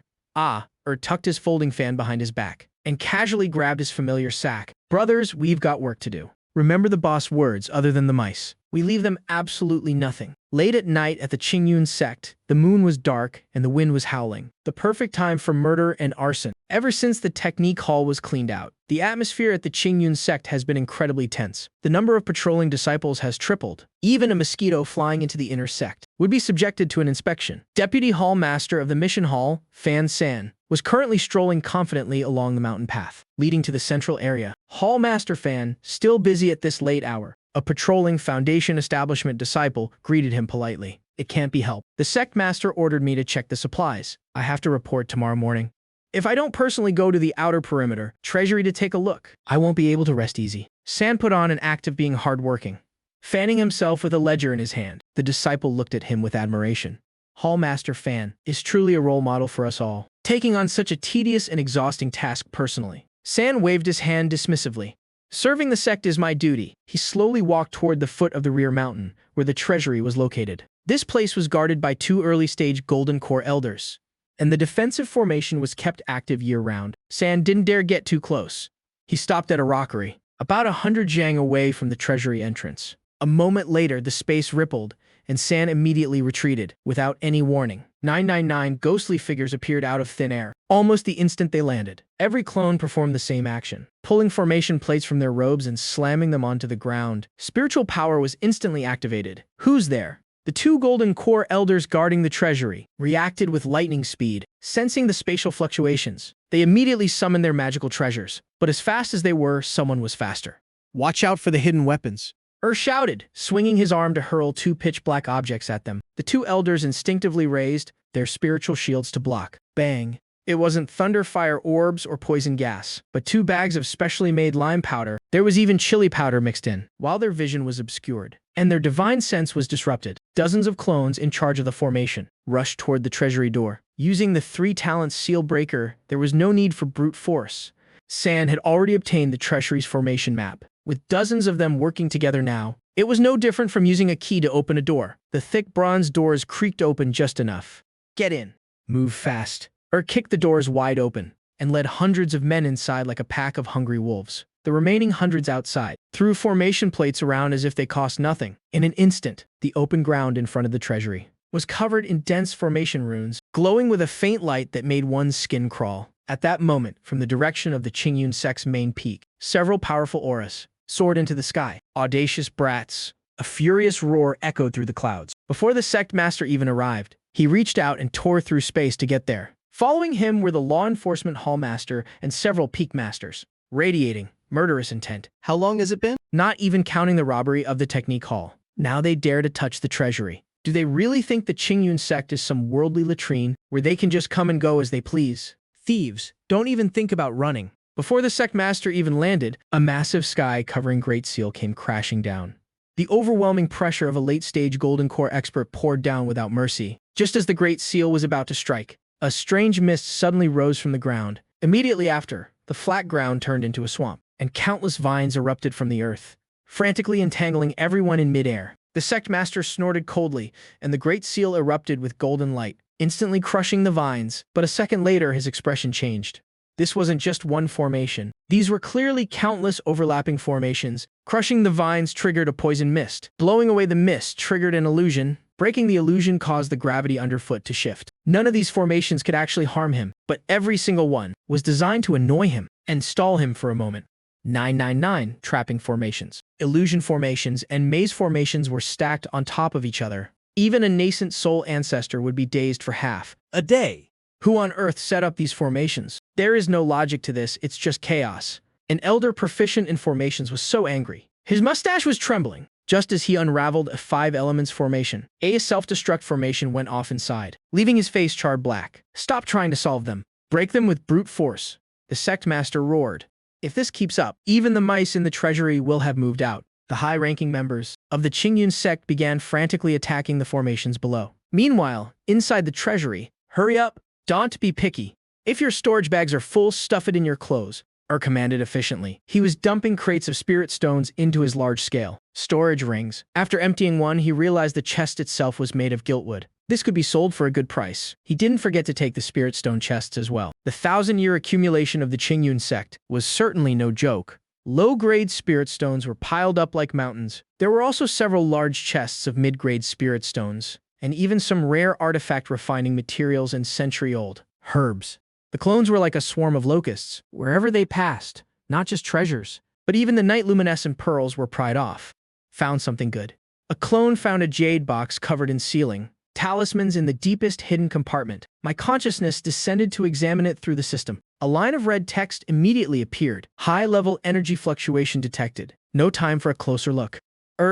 Speaker 1: Tucked his folding fan behind his back and casually grabbed his familiar sack. Brothers, we've got work to do. Remember the boss words other than the mice. We leave them absolutely nothing. Late at night at the Qingyun sect, the moon was dark and the wind was howling. The perfect time for murder and arson. Ever since the technique hall was cleaned out, the atmosphere at the Qingyun sect has been incredibly tense. The number of patrolling disciples has tripled. Even a mosquito flying into the inner sect would be subjected to an inspection. Deputy Hall Master of the Mission Hall, Fan San, was currently strolling confidently along the mountain path, leading to the central area. Hall Master Fan, still busy at this late hour. A patrolling Foundation establishment disciple greeted him politely. It can't be helped. The sect master ordered me to check the supplies. I have to report tomorrow morning. If I don't personally go to the outer perimeter, treasury to take a look, I won't be able to rest easy. San put on an act of being hardworking, fanning himself with a ledger in his hand. The disciple looked at him with admiration. Hallmaster Fan is truly a role model for us all, taking on such a tedious and exhausting task personally. San waved his hand dismissively. Serving the sect is my duty. He slowly walked toward the foot of the rear mountain, where the treasury was located. This place was guarded by 2 early-stage Golden Core Elders, and the defensive formation was kept active year-round. San didn't dare get too close. He stopped at a rockery, about 100 jang away from the treasury entrance. A moment later, the space rippled, and San immediately retreated, without any warning. 999 ghostly figures appeared out of thin air, almost the instant they landed. Every clone performed the same action, pulling formation plates from their robes and slamming them onto the ground. Spiritual power was instantly activated. Who's there? The 2 Golden Core Elders guarding the treasury reacted with lightning speed, sensing the spatial fluctuations. They immediately summoned their magical treasures, but as fast as they were, someone was faster.
Speaker 6: Watch out for the hidden weapons.
Speaker 1: Shouted, swinging his arm to hurl 2 pitch-black objects at them. The 2 elders instinctively raised their spiritual shields to block. Bang! It wasn't thunder fire orbs or poison gas, but 2 bags of specially made lime powder. There was even chili powder mixed in. While their vision was obscured, and their divine sense was disrupted, dozens of clones in charge of the formation rushed toward the treasury door. Using the 3-talent seal breaker, there was no need for brute force. San had already obtained the treasury's formation map. With dozens of them working together now, it was no different from using a key to open a door. The thick bronze doors creaked open just enough. Get in. Move fast. Kicked the doors wide open and led hundreds of men inside like a pack of hungry wolves. The remaining hundreds outside threw formation plates around as if they cost nothing. In an instant, the open ground in front of the treasury was covered in dense formation runes, glowing with a faint light that made one's skin crawl. At that moment, from the direction of the Qingyun sect's main peak, several powerful auras soared into the sky. Audacious brats. A furious roar echoed through the clouds. Before the sect master even arrived, he reached out and tore through space to get there. Following him were the law enforcement hall master and several peak masters, radiating murderous intent.
Speaker 5: How long has it been?
Speaker 1: Not even counting the robbery of the technique hall. Now they dare to touch the treasury. Do they really think the Qingyun sect is some worldly latrine where they can just come and go as they please? Thieves, don't even think about running. Before the sect master even landed, a massive sky-covering Great Seal came crashing down. The overwhelming pressure of a late-stage Golden Core expert poured down without mercy. Just as the Great Seal was about to strike, a strange mist suddenly rose from the ground. Immediately after, the flat ground turned into a swamp, and countless vines erupted from the earth, frantically entangling everyone in midair. The sect master snorted coldly, and the Great Seal erupted with golden light, instantly crushing the vines. But a second later, his expression changed. This wasn't just one formation. These were clearly countless overlapping formations. Crushing the vines triggered a poison mist. Blowing away the mist triggered an illusion. Breaking the illusion caused the gravity underfoot to shift. None of these formations could actually harm him, but every single one was designed to annoy him and stall him for a moment. 999 trapping formations, illusion formations, and maze formations were stacked on top of each other. Even a nascent soul ancestor would be dazed for half
Speaker 3: a day.
Speaker 1: Who on earth set up these formations? There is no logic to this, it's just chaos. An elder proficient in formations was so angry. His mustache was trembling, just as he unraveled a 5 elements formation. A self-destruct formation went off inside, leaving his face charred black. Stop trying to solve them. Break them with brute force. The sect master roared. If this keeps up, even the mice in the treasury will have moved out. The high-ranking members of the Qingyun sect began frantically attacking the formations below. Meanwhile, inside the treasury, hurry up, don't be picky. If your storage bags are full, stuff it in your clothes, or commanded efficiently. He was dumping crates of spirit stones into his large-scale storage rings. After emptying one, he realized the chest itself was made of giltwood. This could be sold for a good price. He didn't forget to take the spirit stone chests as well. The 1,000-year accumulation of the Qingyun sect was certainly no joke. Low-grade spirit stones were piled up like mountains. There were also several large chests of mid-grade spirit stones, and even some rare artifact refining materials and century-old herbs. The clones were like a swarm of locusts, wherever they passed, not just treasures, but even the night luminescent pearls were pried off. Found something good. A clone found a jade box covered in sealing, talismans in the deepest hidden compartment. My consciousness descended to examine it through the system. A line of red text immediately appeared. High-level energy fluctuation detected. No time for a closer look.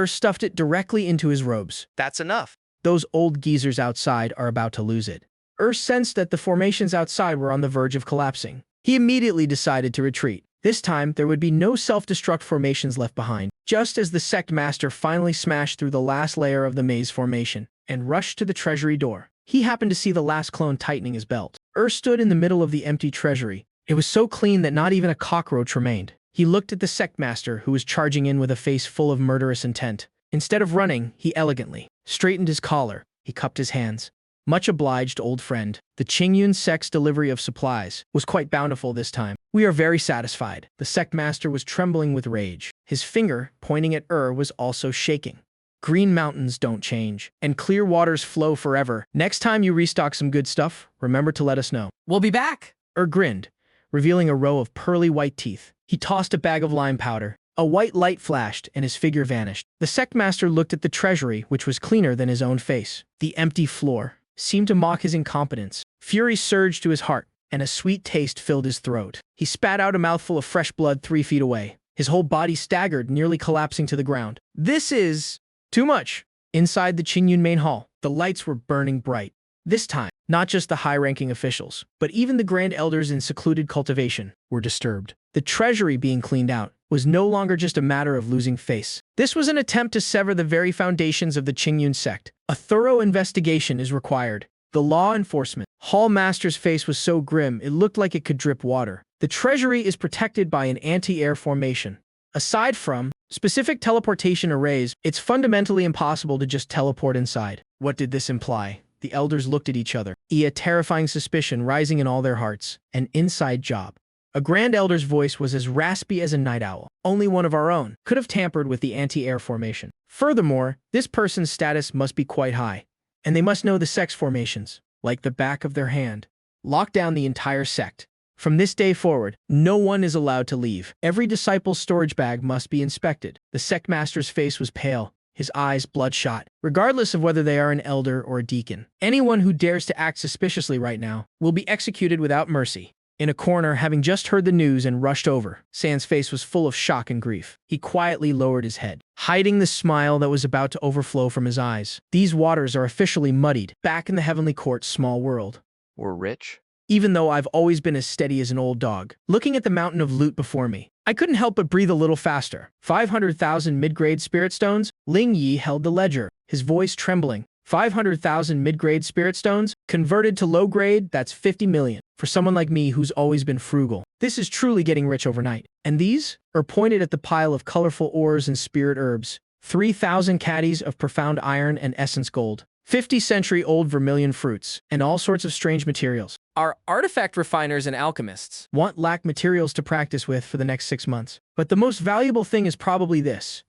Speaker 1: Stuffed it directly into his robes.
Speaker 6: That's enough.
Speaker 1: Those old geezers outside are about to lose it. Sensed that the formations outside were on the verge of collapsing. He immediately decided to retreat. This time, there would be no self-destruct formations left behind. Just as the sect master finally smashed through the last layer of the maze formation and rushed to the treasury door, he happened to see the last clone tightening his belt. Stood in the middle of the empty treasury. It was so clean that not even a cockroach remained. He looked at the sect master, who was charging in with a face full of murderous intent. Instead of running, he elegantly straightened his collar. He cupped his hands. Much obliged, old friend. The Qingyun sect's delivery of supplies was quite bountiful this time. We are very satisfied. The sect master was trembling with rage. His finger, pointing at was also shaking. Green mountains don't change, and clear waters flow forever. Next time you restock some good stuff, remember to let us know.
Speaker 11: We'll be back.
Speaker 1: Grinned, revealing a row of pearly white teeth. He tossed a bag of lime powder. A white light flashed, and his figure vanished. The sect master looked at the treasury, which was cleaner than his own face. The empty floor seemed to mock his incompetence. Fury surged to his heart, and a sweet taste filled his throat. He spat out a mouthful of fresh blood 3 feet away. His whole body staggered, nearly collapsing to the ground. This is too much. Inside the Qingyun main hall, the lights were burning bright. This time, not just the high-ranking officials, but even the grand elders in secluded cultivation were disturbed. The treasury being cleaned out was no longer just a matter of losing face. This was an attempt to sever the very foundations of the Qingyun sect. A thorough investigation is required. The law enforcement hall master's face was so grim it looked like it could drip water. The treasury is protected by an anti-air formation. Aside from specific teleportation arrays, it's fundamentally impossible to just teleport inside. What did this imply? The elders looked at each other, a terrifying suspicion rising in all their hearts. An inside job. A grand elder's voice was as raspy as a night owl. Only one of our own could have tampered with the anti-air formation. Furthermore, this person's status must be quite high, and they must know the sect's formations, like the back of their hand. Lock down the entire sect. From this day forward, no one is allowed to leave. Every disciple's storage bag must be inspected. The sect master's face was pale, his eyes bloodshot, regardless of whether they are an elder or a deacon. Anyone who dares to act suspiciously right now will be executed without mercy. In a corner, having just heard the news and rushed over, San's face was full of shock and grief. He quietly lowered his head, hiding the smile that was about to overflow from his eyes. These waters are officially muddied. Back in the heavenly court's small world.
Speaker 20: We're rich?
Speaker 1: Even though I've always been as steady as an old dog, looking at the mountain of loot before me, I couldn't help but breathe a little faster. 500,000 mid-grade spirit stones? Ling Yi held the ledger, his voice trembling. 500,000 mid-grade spirit stones? Converted to low-grade, that's 50 million. For someone like me who's always been frugal, this is truly getting rich overnight. And these are pointed at the pile of colorful ores and spirit herbs. 3,000 caddies of profound iron and essence gold. 50-century-old vermilion fruits, and all sorts of strange materials.
Speaker 11: Our artifact refiners and alchemists
Speaker 1: lack materials to practice with for the next 6 months. But the most valuable thing is probably this.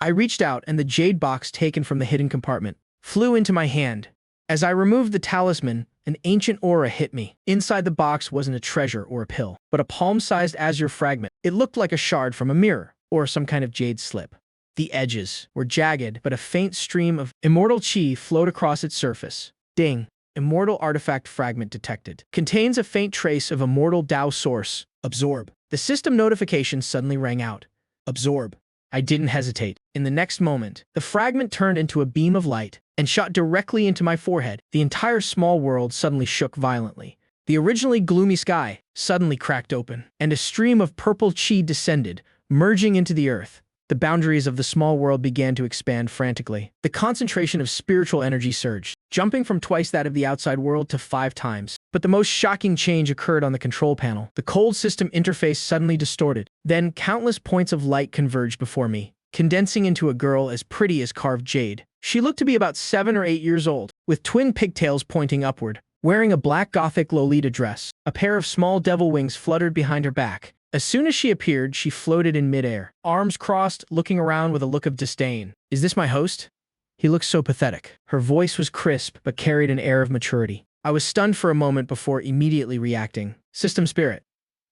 Speaker 1: I reached out, and the jade box taken from the hidden compartment flew into my hand. As I removed the talisman An ancient aura hit me. Inside the box wasn't a treasure or a pill, but a palm-sized azure fragment. It looked like a shard from a mirror, or some kind of jade slip. The edges were jagged, but a faint stream of immortal chi flowed across its surface. Ding! Immortal artifact fragment detected. Contains a faint trace of immortal Tao source. Absorb. The system notification suddenly rang out. Absorb. I didn't hesitate. In the next moment, the fragment turned into a beam of light and shot directly into my forehead. The entire small world suddenly shook violently. The originally gloomy sky suddenly cracked open, and a stream of purple chi descended, merging into the earth. The boundaries of the small world began to expand frantically. The concentration of spiritual energy surged, jumping from twice that of the outside world to 5 times. But the most shocking change occurred on the control panel. The cold system interface suddenly distorted. Then countless points of light converged before me, condensing into a girl as pretty as carved jade. She looked to be about 7 or 8 years old, with twin pigtails pointing upward, wearing a black gothic Lolita dress. A pair of small devil wings fluttered behind her back. As soon as she appeared, she floated in midair, arms crossed, looking around with a look of disdain. Is this my host? He looked so pathetic. Her voice was crisp, but carried an air of maturity. I was stunned for a moment before immediately reacting. System spirit.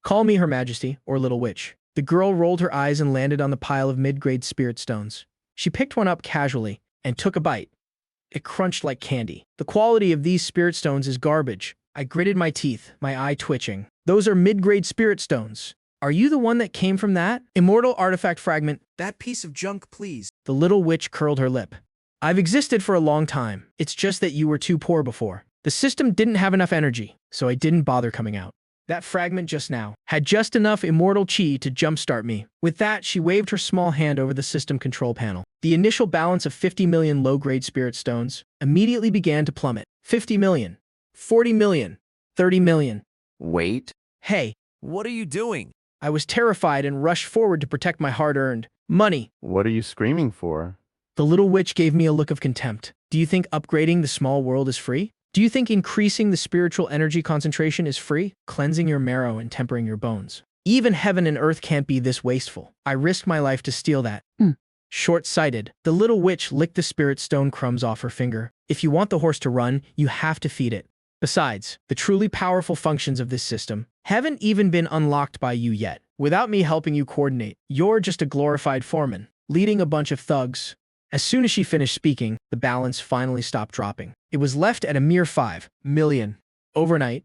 Speaker 1: Call me Her Majesty, or Little Witch. The girl rolled her eyes and landed on the pile of mid-grade spirit stones. She picked one up casually and took a bite. It crunched like candy. The quality of these spirit stones is garbage. I gritted my teeth, my eye twitching. Those are mid-grade spirit stones. Are you the one that came from that? Immortal artifact fragment.
Speaker 16: That piece of junk, please.
Speaker 1: The little witch curled her lip. I've existed for a long time. It's just that you were too poor before. The system didn't have enough energy, so I didn't bother coming out. That fragment just now had just enough immortal chi to jumpstart me. With that, she waved her small hand over the system control panel. The initial balance of 50 million low-grade spirit stones immediately began to plummet. 50 million. 40 million. 30 million.
Speaker 20: Wait.
Speaker 1: Hey.
Speaker 3: What are you doing?
Speaker 1: I was terrified and rushed forward to protect my hard-earned money.
Speaker 21: What are you screaming for?
Speaker 1: The little witch gave me a look of contempt. Do you think upgrading the small world is free? Do you think increasing the spiritual energy concentration is free? Cleansing your marrow and tempering your bones. Even heaven and earth can't be this wasteful. I risked my life to steal that. Short-sighted, the little witch licked the spirit stone crumbs off her finger. If you want the horse to run, you have to feed it. Besides, the truly powerful functions of this system haven't even been unlocked by you yet. Without me helping you coordinate, you're just a glorified foreman, leading a bunch of thugs. As soon as she finished speaking, the balance finally stopped dropping. It was left at a mere 5 million. Overnight,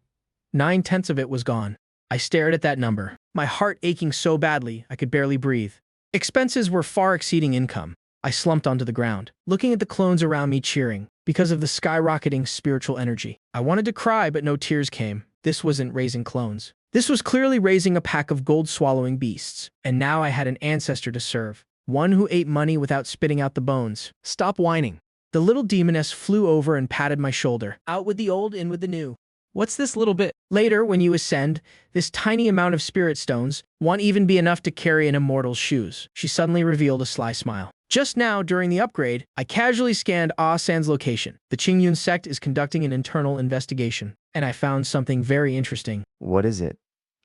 Speaker 1: 9/10 of it was gone. I stared at that number, my heart aching so badly I could barely breathe. Expenses were far exceeding income. I slumped onto the ground, looking at the clones around me cheering, because of the skyrocketing spiritual energy. I wanted to cry, but no tears came. This wasn't raising clones. This was clearly raising a pack of gold-swallowing beasts. And now I had an ancestor to serve. One who ate money without spitting out the bones. Stop whining. The little demoness flew over and patted my shoulder. Out with the old, in with the new. What's this little bit? Later, when you ascend, this tiny amount of spirit stones won't even be enough to carry an immortal's shoes. She suddenly revealed a sly smile. Just now, during the upgrade, I casually scanned Ah San's location. The Qingyun sect is conducting an internal investigation, and I found something very interesting.
Speaker 9: What is it?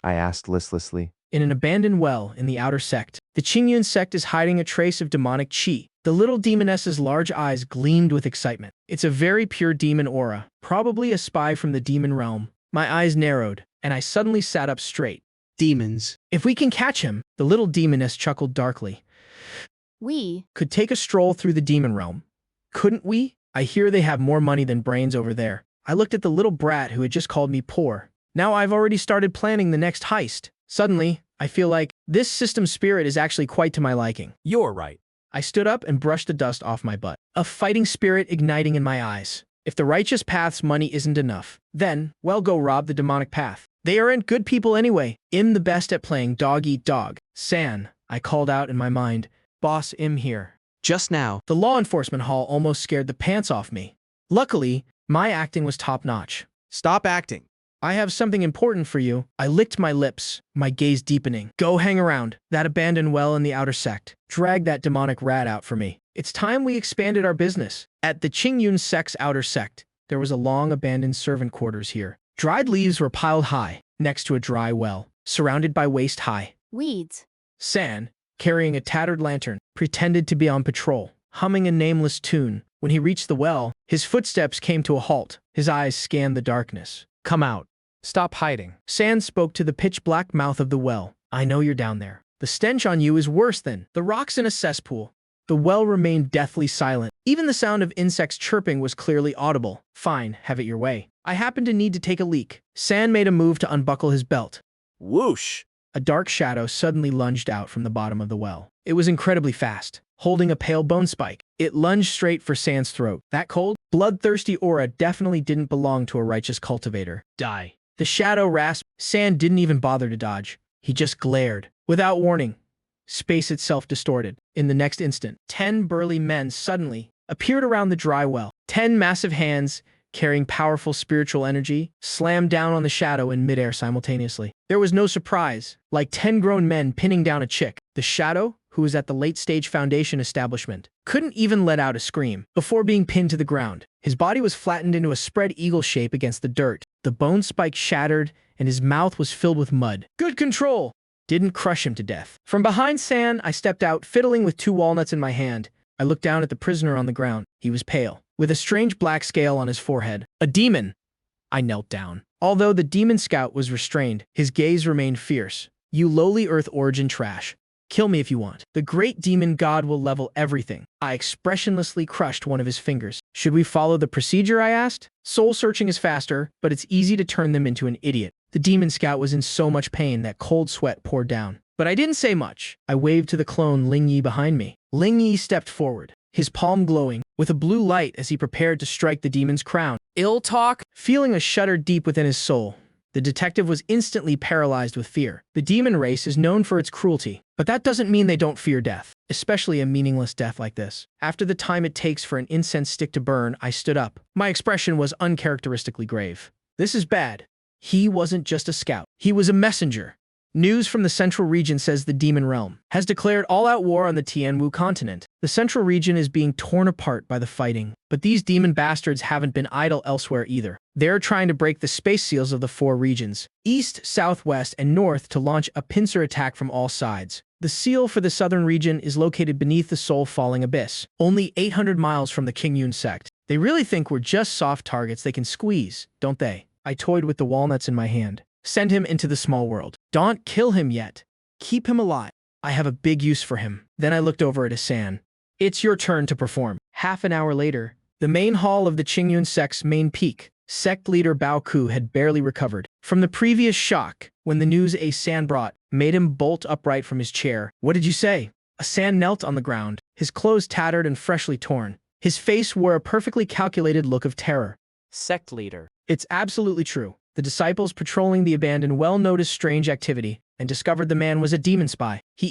Speaker 9: I asked listlessly.
Speaker 1: In an abandoned well in the outer sect, the Qingyun sect is hiding a trace of demonic chi. The little demoness's large eyes gleamed with excitement. It's a very pure demon aura, probably a spy from the demon realm. My eyes narrowed, and I suddenly sat up straight. Demons. If we can catch him, the little demoness chuckled darkly.
Speaker 15: We
Speaker 1: could take a stroll through the demon realm. Couldn't we? I hear they have more money than brains over there. I looked at the little brat who had just called me poor. Now I've already started planning the next heist. Suddenly, I feel like this system spirit is actually quite to my liking.
Speaker 3: You're right.
Speaker 1: I stood up and brushed the dust off my butt. A fighting spirit igniting in my eyes. If the righteous path's money isn't enough, then, well, go rob the demonic path. They aren't good people anyway. I'm the best at playing dog-eat-dog. San, I called out in my mind. Boss, I'm here.
Speaker 11: Just now.
Speaker 1: The law enforcement hall almost scared the pants off me. Luckily, my acting was top-notch.
Speaker 3: Stop acting.
Speaker 1: I have something important for you. I licked my lips, my gaze deepening. Go hang around that abandoned well in the outer sect. Drag that demonic rat out for me. It's time we expanded our business. At the Qingyun sect's outer sect, there was a long abandoned servant quarters here. Dried leaves were piled high, next to a dry well, surrounded by waist-high
Speaker 15: weeds.
Speaker 1: San, carrying a tattered lantern, pretended to be on patrol, humming a nameless tune. When he reached the well, His footsteps came to a halt. His eyes scanned the darkness. Come out. Stop hiding. San spoke to the pitch-black mouth of the well. I know you're down there. The stench on you is worse than the rocks in a cesspool. The well remained deathly silent. Even the sound of insects chirping was clearly audible. Fine, have it your way. I happen to need to take a leak. San made a move to unbuckle his belt.
Speaker 5: Whoosh!
Speaker 1: A dark shadow suddenly lunged out from the bottom of the well. It was incredibly fast, holding a pale bone spike. It lunged straight for San's throat. That cold, bloodthirsty aura definitely didn't belong to a righteous cultivator. Die. The shadow rasped. San didn't even bother to dodge. He just glared. Without warning, space itself distorted. In the next instant, 10 burly men suddenly appeared around the dry well. 10 massive hands, carrying powerful spiritual energy, slammed down on the shadow in midair simultaneously. There was no surprise. Like 10 grown men pinning down a chick, the shadow, who was at the late-stage foundation establishment, couldn't even let out a scream before being pinned to the ground. His body was flattened into a spread eagle shape against the dirt. The bone spike shattered, and his mouth was filled with mud. Good control! Didn't crush him to death. From behind San, I stepped out, fiddling with 2 walnuts in my hand. I looked down at the prisoner on the ground. He was pale, with a strange black scale on his forehead. A demon! I knelt down. Although the demon scout was restrained, his gaze remained fierce. You lowly Earth origin trash. Kill me if you want. The great demon god will level everything. I expressionlessly crushed one of his fingers. Should we follow the procedure, I asked? Soul searching is faster, but it's easy to turn them into an idiot. The demon scout was in so much pain that cold sweat poured down. But I didn't say much. I waved to the clone Ling Yi behind me. Ling Yi stepped forward, his palm glowing with a blue light as he prepared to strike the demon's crown.
Speaker 11: Ill talk?
Speaker 1: Feeling a shudder deep within his soul, the detective was instantly paralyzed with fear. The demon race is known for its cruelty, but that doesn't mean they don't fear death, especially a meaningless death like this. After the time it takes for an incense stick to burn, I stood up. My expression was uncharacteristically grave. This is bad. He wasn't just a scout. He was a messenger. News from the Central Region says the Demon Realm has declared all-out war on the Tianwu continent. The Central Region is being torn apart by the fighting, but these demon bastards haven't been idle elsewhere either. They're trying to break the space seals of the 4 regions, east, southwest, and north, to launch a pincer attack from all sides. The seal for the southern region is located beneath the soul-falling abyss, only 800 miles from the Qingyun sect. They really think we're just soft targets they can squeeze, don't they? I toyed with the walnuts in my hand. Send him into the small world. Don't kill him yet. Keep him alive. I have a big use for him. Then I looked over at San. It's your turn to perform. Half an hour later, the main hall of the Qingyun sect's main peak. Sect leader Bao Ku had barely recovered from the previous shock when the news San brought made him bolt upright from his chair. What did you say? San knelt on the ground, his clothes tattered and freshly torn. His face wore a perfectly calculated look of terror.
Speaker 12: Sect leader.
Speaker 1: It's absolutely true. The disciples patrolling the abandoned well noticed strange activity and discovered the man was a demon spy. He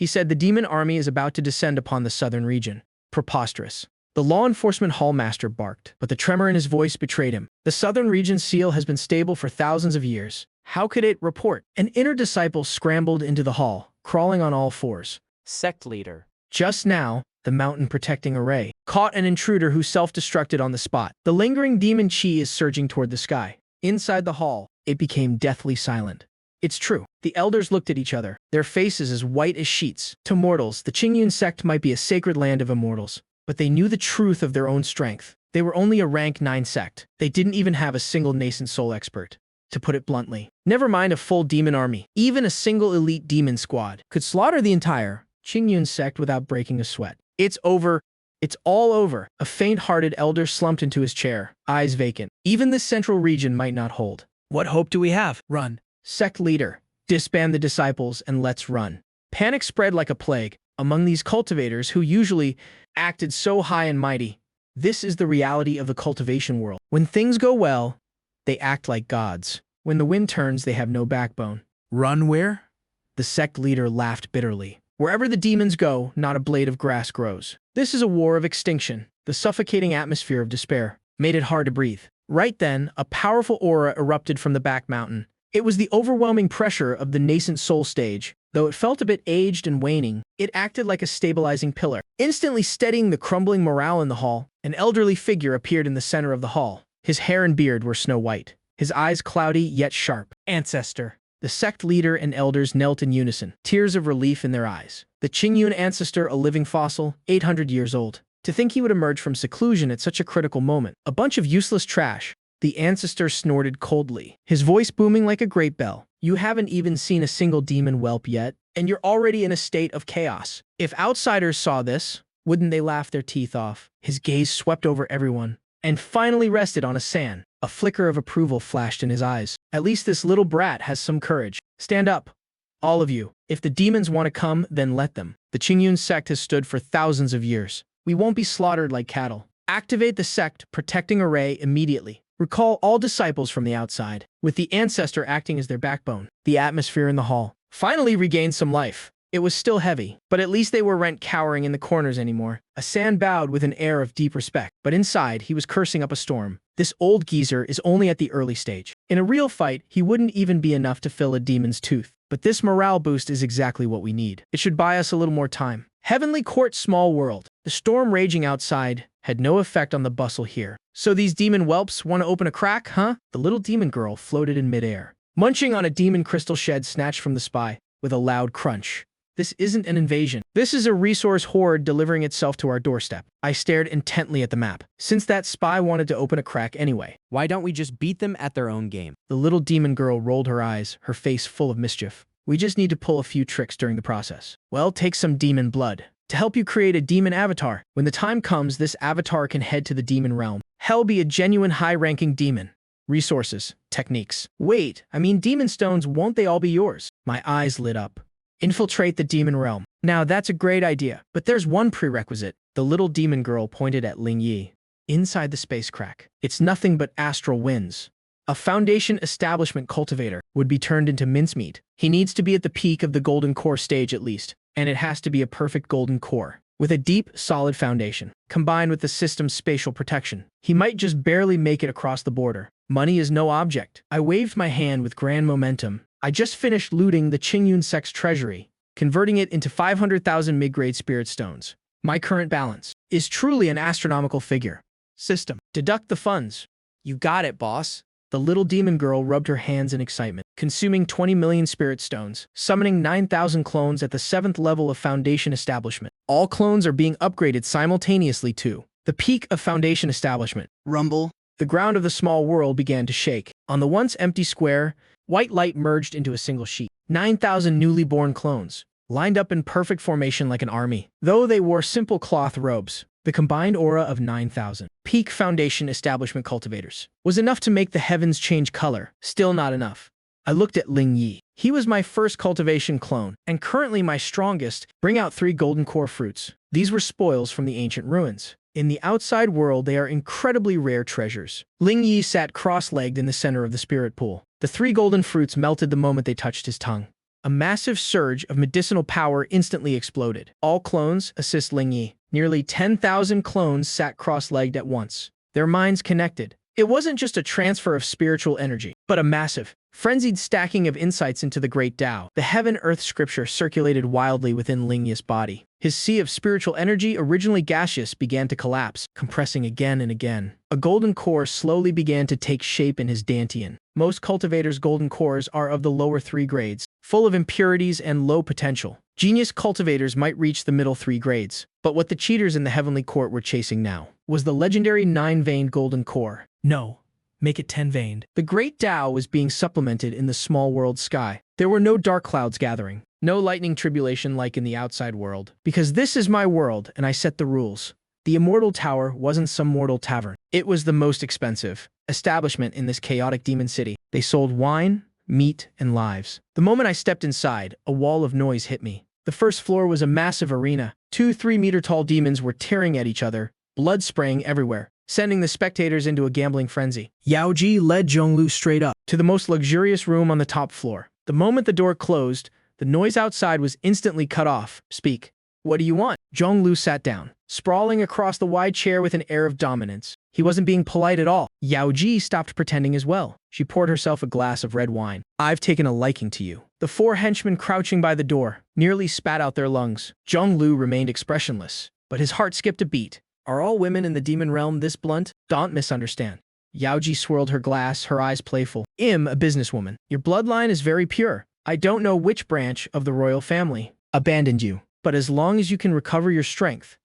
Speaker 1: said the demon army is about to descend upon the southern region. Preposterous. The law enforcement hallmaster barked, but the tremor in his voice betrayed him. The southern region's seal has been stable for thousands of years. How could it report? An inner disciple scrambled into the hall, crawling on all fours.
Speaker 12: Sect leader.
Speaker 1: Just now, the mountain protecting array caught an intruder who self-destructed on the spot. The lingering demon chi is surging toward the sky. Inside the hall, it became deathly silent. It's true. The elders looked at each other, their faces as white as sheets. To mortals, the Qingyun sect might be a sacred land of immortals, but they knew the truth of their own strength. They were only a rank 9 sect. They didn't even have a single nascent soul expert. To put it bluntly, never mind a full demon army, even a single elite demon squad could slaughter the entire Qingyun sect without breaking a sweat. It's over. It's all over. A faint-hearted elder slumped into his chair, eyes vacant. Even the central region might not hold.
Speaker 10: What hope do we have?
Speaker 1: Run. Sect leader, disband the disciples and let's run. Panic spread like a plague among these cultivators who usually acted so high and mighty. This is the reality of the cultivation world. When things go well, they act like gods. When the wind turns, they have no backbone.
Speaker 10: Run where?
Speaker 1: The sect leader laughed bitterly. Wherever the demons go, not a blade of grass grows. This is a war of extinction. The suffocating atmosphere of despair made it hard to breathe. Right then, a powerful aura erupted from the back mountain. It was the overwhelming pressure of the nascent soul stage. Though it felt a bit aged and waning, it acted like a stabilizing pillar, instantly steadying the crumbling morale in the hall. An elderly figure appeared in the center of the hall. His hair and beard were snow white, his eyes cloudy yet sharp. Ancestor. The sect leader and elders knelt in unison, tears of relief in their eyes. The Qingyun ancestor, a living fossil, 800 years old. To think he would emerge from seclusion at such a critical moment. A bunch of useless trash. The ancestor snorted coldly, his voice booming like a great bell. You haven't even seen a single demon whelp yet, and you're already in a state of chaos. If outsiders saw this, wouldn't they laugh their teeth off? His gaze swept over everyone, and finally rested on Asan. A flicker of approval flashed in his eyes. At least this little brat has some courage. Stand up, all of you. If the demons want to come, then let them. The Qingyun sect has stood for thousands of years. We won't be slaughtered like cattle. Activate the sect protecting array immediately. Recall all disciples from the outside, with the ancestor acting as their backbone. The atmosphere in the hall finally regained some life. It was still heavy, but at least they weren't cowering in the corners anymore. Asan bowed with an air of deep respect, but inside he was cursing up a storm. This old geezer is only at the early stage. In a real fight, he wouldn't even be enough to fill a demon's tooth. But this morale boost is exactly what we need. It should buy us a little more time. Heavenly Court, small world. The storm raging outside had no effect on the bustle here. So these demon whelps want to open a crack, huh? The little demon girl floated in midair, munching on a demon crystal shed snatched from the spy, with a loud crunch. This isn't an invasion. This is a resource horde delivering itself to our doorstep. I stared intently at the map. Since that spy wanted to open a crack anyway,
Speaker 14: why don't we just beat them at their own game?
Speaker 1: The little demon girl rolled her eyes, her face full of mischief. We just need to pull a few tricks during the process. Well, take some demon blood to help you create a demon avatar. When the time comes, this avatar can head to the demon realm. Hell, be a genuine high-ranking demon. Resources, techniques. Wait, I mean demon stones, won't they all be yours? My eyes lit up. Infiltrate the demon realm. Now that's a great idea, but there's one prerequisite. The little demon girl pointed at Ling Yi. Inside the space crack, it's nothing but astral winds. A Foundation establishment cultivator would be turned into mincemeat. He needs to be at the peak of the golden core stage at least, and it has to be a perfect golden core, with a deep, solid foundation, combined with the system's spatial protection. He might just barely make it across the border. Money is no object. I waved my hand with grand momentum. I just finished looting the Qingyun sect's treasury, converting it into 500,000 mid-grade spirit stones. My current balance is truly an astronomical figure. System. Deduct the funds. You got it, boss. The little demon girl rubbed her hands in excitement, consuming 20 million spirit stones, summoning 9,000 clones at the 7th level of Foundation establishment. All clones are being upgraded simultaneously to the peak of Foundation establishment.
Speaker 16: Rumble.
Speaker 1: The ground of the small world began to shake. On the once empty square, white light merged into a single sheet. 9,000 newly born clones, lined up in perfect formation like an army. Though they wore simple cloth robes, the combined aura of 9,000 peak Foundation establishment cultivators was enough to make the heavens change color. Still not enough. I looked at Ling Yi. He was my first cultivation clone, and currently my strongest. Bring out 3 golden core fruits. These were spoils from the ancient ruins. In the outside world, they are incredibly rare treasures. Ling Yi sat cross-legged in the center of the spirit pool. The 3 golden fruits melted the moment they touched his tongue. A massive surge of medicinal power instantly exploded. All clones assist Ling Yi. Nearly 10,000 clones sat cross-legged at once, their minds connected. It wasn't just a transfer of spiritual energy, but a massive, frenzied stacking of insights into the great Tao. The heaven-earth scripture circulated wildly within Ling Yi's body. His sea of spiritual energy, originally gaseous, began to collapse, compressing again and again. A golden core slowly began to take shape in his dantian. Most cultivators' golden cores are of the lower 3 grades, full of impurities and low potential. Genius cultivators might reach the middle 3 grades, but what the cheaters in the Heavenly Court were chasing now was the legendary 9-veined golden core.
Speaker 10: No, make it 10-veined.
Speaker 1: The great Tao was being supplemented in the small world sky. There were no dark clouds gathering, no lightning tribulation like in the outside world. Because this is my world, and I set the rules. The Immortal Tower wasn't some mortal tavern. It was the most expensive establishment in this chaotic demon city. They sold wine, meat, and lives. The moment I stepped inside, a wall of noise hit me. The first floor was a massive arena. 2 3-meter-tall demons were tearing at each other, blood spraying everywhere, sending the spectators into a gambling frenzy.
Speaker 10: Yao Ji led Zhonglu straight up
Speaker 1: to the most luxurious room on the top floor. The moment the door closed, the noise outside was instantly cut off. Speak. What do you want? Zhonglu sat down, sprawling across the wide chair with an air of dominance. He wasn't being polite at all. Yao Ji stopped pretending as well. She poured herself a glass of red wine. I've taken a liking to you. The 4 henchmen crouching by the door nearly spat out their lungs. Zhonglu remained expressionless, but his heart skipped a beat. Are all women in the demon realm this blunt? Don't misunderstand. Yao Ji swirled her glass, her eyes playful. I'm a businesswoman. Your bloodline is very pure. I don't know which branch of the royal family abandoned you, but as long as you can recover your strength,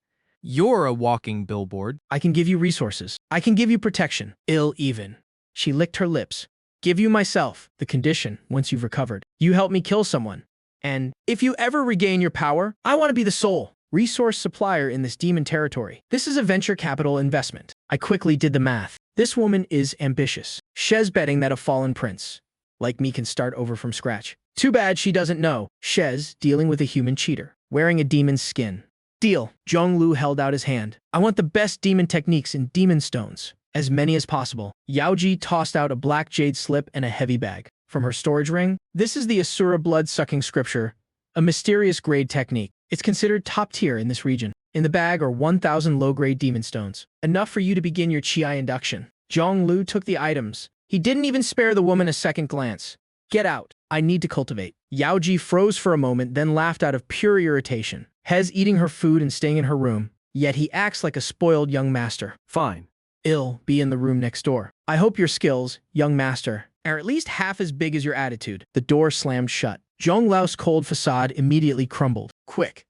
Speaker 4: You're a walking billboard.
Speaker 1: I can give you resources. I can give you protection. Ill even. She licked her lips. Give you myself, the condition, once you've recovered. You help me kill someone. And if you ever regain your power, I want to be the sole resource supplier in this demon territory. This is a venture capital investment. I quickly did the math. This woman is ambitious. She's betting that a fallen prince, like me, can start over from scratch. Too bad she doesn't know. She's dealing with a human cheater, wearing a demon's skin. Deal. Zhonglu held out his hand. I want the best demon techniques in demon stones. As many as possible. Yaoji tossed out a black jade slip and a heavy bag. From her storage ring, this is the Asura blood-sucking scripture, a mysterious grade technique. It's considered top tier in this region. In the bag are 1,000 low-grade demon stones, enough for you to begin your Qi induction. Zhonglu took the items. He didn't even spare the woman a second glance. Get out. I need to cultivate. Yaoji froze for a moment, then laughed out of pure irritation. Hez eating her food and staying in her room, yet he acts like a spoiled young master.
Speaker 3: Fine.
Speaker 1: Ill be in the room next door. I hope your skills, young master, are at least half as big as your attitude. The door slammed shut. Zhong Lao's cold facade immediately crumbled. Quick.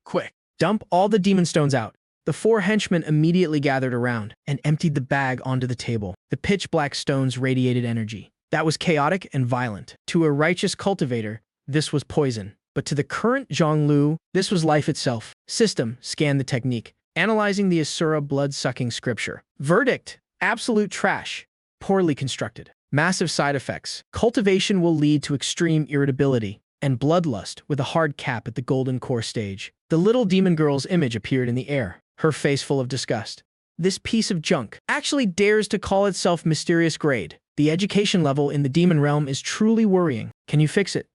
Speaker 1: Quick. Dump all the demon stones out. The 4 henchmen immediately gathered around and emptied the bag onto the table. The pitch-black stones radiated energy. That was chaotic and violent. To a righteous cultivator, this was poison. But to the current Zhonglu, this was life itself. System, scan the technique. Analyzing the Asura blood-sucking scripture. Verdict, absolute trash. Poorly constructed. Massive side effects. Cultivation will lead to extreme irritability and bloodlust with a hard cap at the golden core stage. The little demon girl's image appeared in the air, her face full of disgust. This piece of junk actually dares to call itself mysterious grade. The education level in the demon realm is truly worrying. Can you fix it?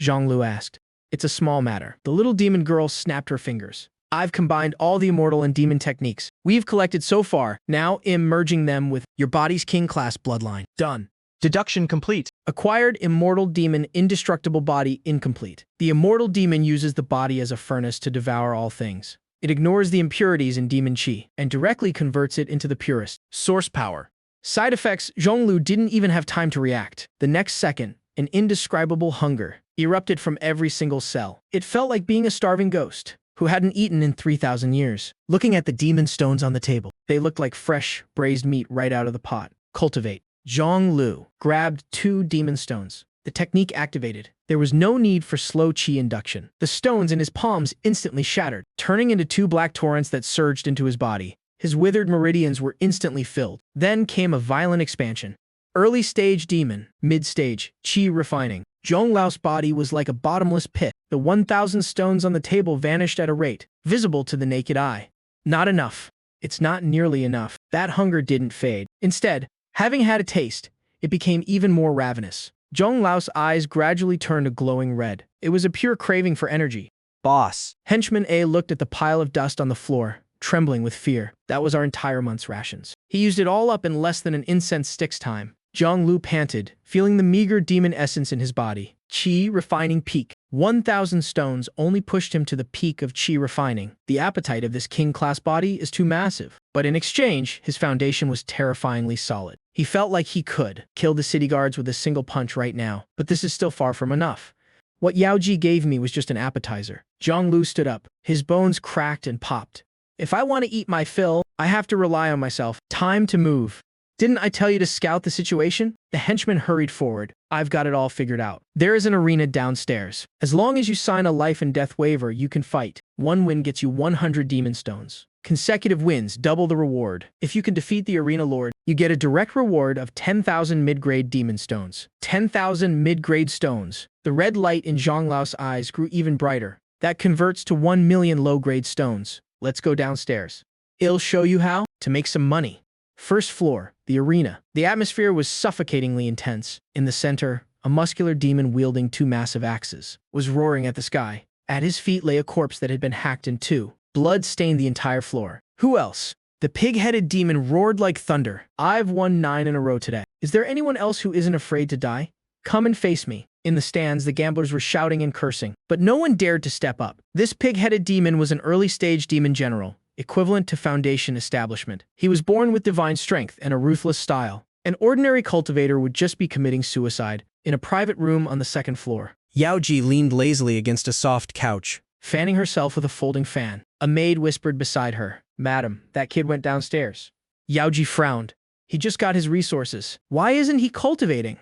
Speaker 1: Zhonglu asked. It's a small matter. The little demon girl snapped her fingers. I've combined all the immortal and demon techniques we've collected so far, now merging them with your body's king class bloodline. Done.
Speaker 10: Deduction complete.
Speaker 1: Acquired immortal demon indestructible body incomplete. The immortal demon uses the body as a furnace to devour all things. It ignores the impurities in demon chi and directly converts it into the purest source power. Side effects, Zhonglu didn't even have time to react. The next second, an indescribable hunger erupted from every single cell. It felt like being a starving ghost who hadn't eaten in 3,000 years. Looking at the demon stones on the table, they looked like fresh, braised meat right out of the pot. Cultivate. Zhonglu grabbed 2 demon stones. The technique activated. There was no need for slow chi induction. The stones in his palms instantly shattered, turning into 2 black torrents that surged into his body. His withered meridians were instantly filled. Then came a violent expansion. Early stage demon, mid stage, chi refining. Zhong Lao's body was like a bottomless pit. The 1,000 stones on the table vanished at a rate, visible to the naked eye. Not enough. It's not nearly enough. That hunger didn't fade. Instead, having had a taste, it became even more ravenous. Zhong Lao's eyes gradually turned a glowing red. It was a pure craving for energy.
Speaker 19: Boss.
Speaker 1: Henchman A looked at the pile of dust on the floor, trembling with fear. That was our entire month's rations. He used it all up in less than an incense stick's time. Zhonglu panted, feeling the meager demon essence in his body. Qi refining peak. 1,000 stones only pushed him to the peak of Qi refining. The appetite of this king-class body is too massive. But in exchange, his foundation was terrifyingly solid. He felt like he could kill the city guards with a single punch right now. But this is still far from enough. What Yaoji gave me was just an appetizer. Zhonglu stood up. His bones cracked and popped. If I want to eat my fill, I have to rely on myself. Time to move. Didn't I tell you to scout the situation? The henchman hurried forward. I've got it all figured out. There is an arena downstairs. As long as you sign a life and death waiver, you can fight. 1 win gets you 100 demon stones. Consecutive wins double the reward. If you can defeat the arena lord, you get a direct reward of 10,000 mid-grade demon stones. 10,000 mid-grade stones. The red light in Zhong Lao's eyes grew even brighter. That converts to 1 million low-grade stones. Let's go downstairs. I'll show you how to make some money. First floor, the arena. The atmosphere was suffocatingly intense. In the center, a muscular demon wielding 2 massive axes was roaring at the sky. At his feet lay a corpse that had been hacked in 2. Blood stained the entire floor. Who else? The pig-headed demon roared like thunder. I've won 9 in a row today. Is there anyone else who isn't afraid to die? Come and face me. In the stands, the gamblers were shouting and cursing, but no one dared to step up. This pig-headed demon was an early-stage demon general, equivalent to Foundation establishment. He was born with divine strength and a ruthless style. An ordinary cultivator would just be committing suicide in a private room on the 2nd floor.
Speaker 10: Yaoji leaned lazily against a soft couch,
Speaker 1: fanning herself with a folding fan. A maid whispered beside her, "Madam, that kid went downstairs." Yaoji frowned. He just got his resources. Why isn't he cultivating?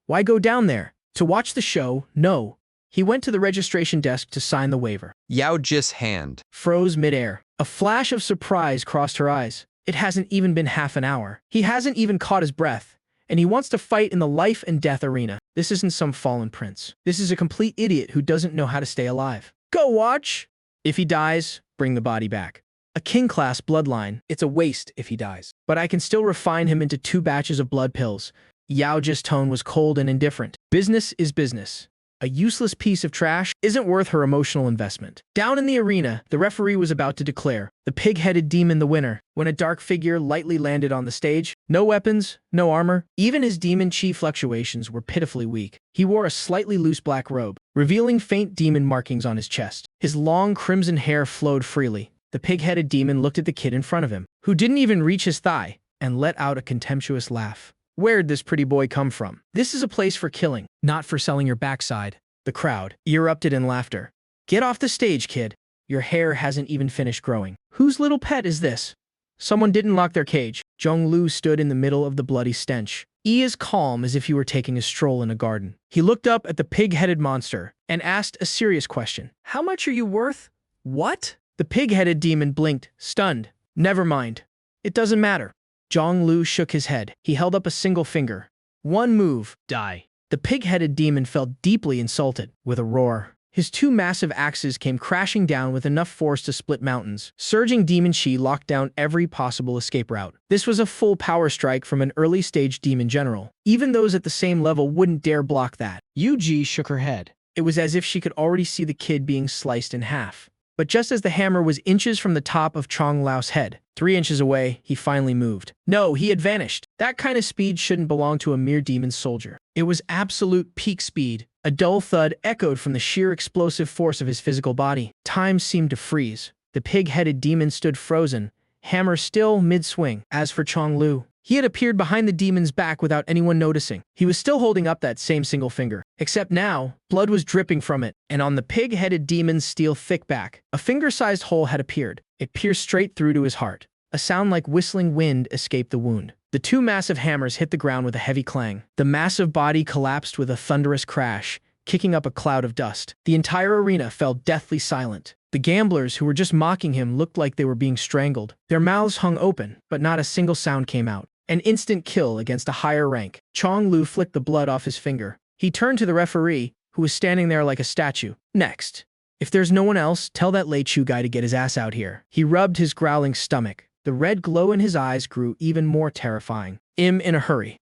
Speaker 1: Why go down there? To watch the show? No. He went to the registration desk to sign the waiver.
Speaker 5: Yaoji's hand
Speaker 1: froze midair. A flash of surprise crossed her eyes. It hasn't even been half an hour. He hasn't even caught his breath. And he wants to fight in the life and death arena. This isn't some fallen prince. This is a complete idiot who doesn't know how to stay alive. Go watch! If he dies, bring the body back. A king-class bloodline, it's a waste if he dies. But I can still refine him into 2 batches of blood pills. Yaoji's tone was cold and indifferent. Business is business. A useless piece of trash isn't worth her emotional investment. Down in the arena, the referee was about to declare the pig-headed demon the winner when a dark figure lightly landed on the stage. No weapons, no armor. Even his demon chi fluctuations were pitifully weak. He wore a slightly loose black robe, revealing faint demon markings on his chest. His long crimson hair flowed freely. The pig-headed demon looked at the kid in front of him, who didn't even reach his thigh, and let out a contemptuous laugh. Where'd this pretty boy come from? This is a place for killing, not for selling your backside. The crowd erupted in laughter. Get off the stage, kid. Your hair hasn't even finished growing. Whose little pet is this? Someone didn't lock their cage. Zhonglu stood in the middle of the bloody stench. As calm as if he were taking a stroll in a garden. He looked up at the pig-headed monster and asked a serious question. How much are you worth? What? The pig-headed demon blinked, stunned. Never mind. It doesn't matter. Zhonglu shook his head. He held up a single finger. One move, die. The pig-headed demon felt deeply insulted. With a roar, his 2 massive axes came crashing down with enough force to split mountains. Surging demon chi locked down every possible escape route. This was a full power strike from an early-stage demon general. Even those at the same level wouldn't dare block that. Yuji shook her head. It was as if she could already see the kid being sliced in half. But just as the hammer was inches from the top of Chong Lao's head, 3 inches away, he finally moved. No, he had vanished. That kind of speed shouldn't belong to a mere demon soldier. It was absolute peak speed. A dull thud echoed from the sheer explosive force of his physical body. Time seemed to freeze. The pig-headed demon stood frozen, hammer still mid-swing. As for Chong Lu, he had appeared behind the demon's back without anyone noticing. He was still holding up that same single finger. Except now, blood was dripping from it, and on the pig-headed demon's steel thick back, a finger-sized hole had appeared. It pierced straight through to his heart. A sound like whistling wind escaped the wound. The 2 massive hammers hit the ground with a heavy clang. The massive body collapsed with a thunderous crash, kicking up a cloud of dust. The entire arena fell deathly silent. The gamblers who were just mocking him looked like they were being strangled. Their mouths hung open, but not a single sound came out. An instant kill against a higher rank. Chong Lu flicked the blood off his finger. He turned to the referee, who was standing there like a statue. Next. If there's no one else, tell that Lei Chu guy to get his ass out here. He rubbed his growling stomach. The red glow in his eyes grew even more terrifying. In a hurry.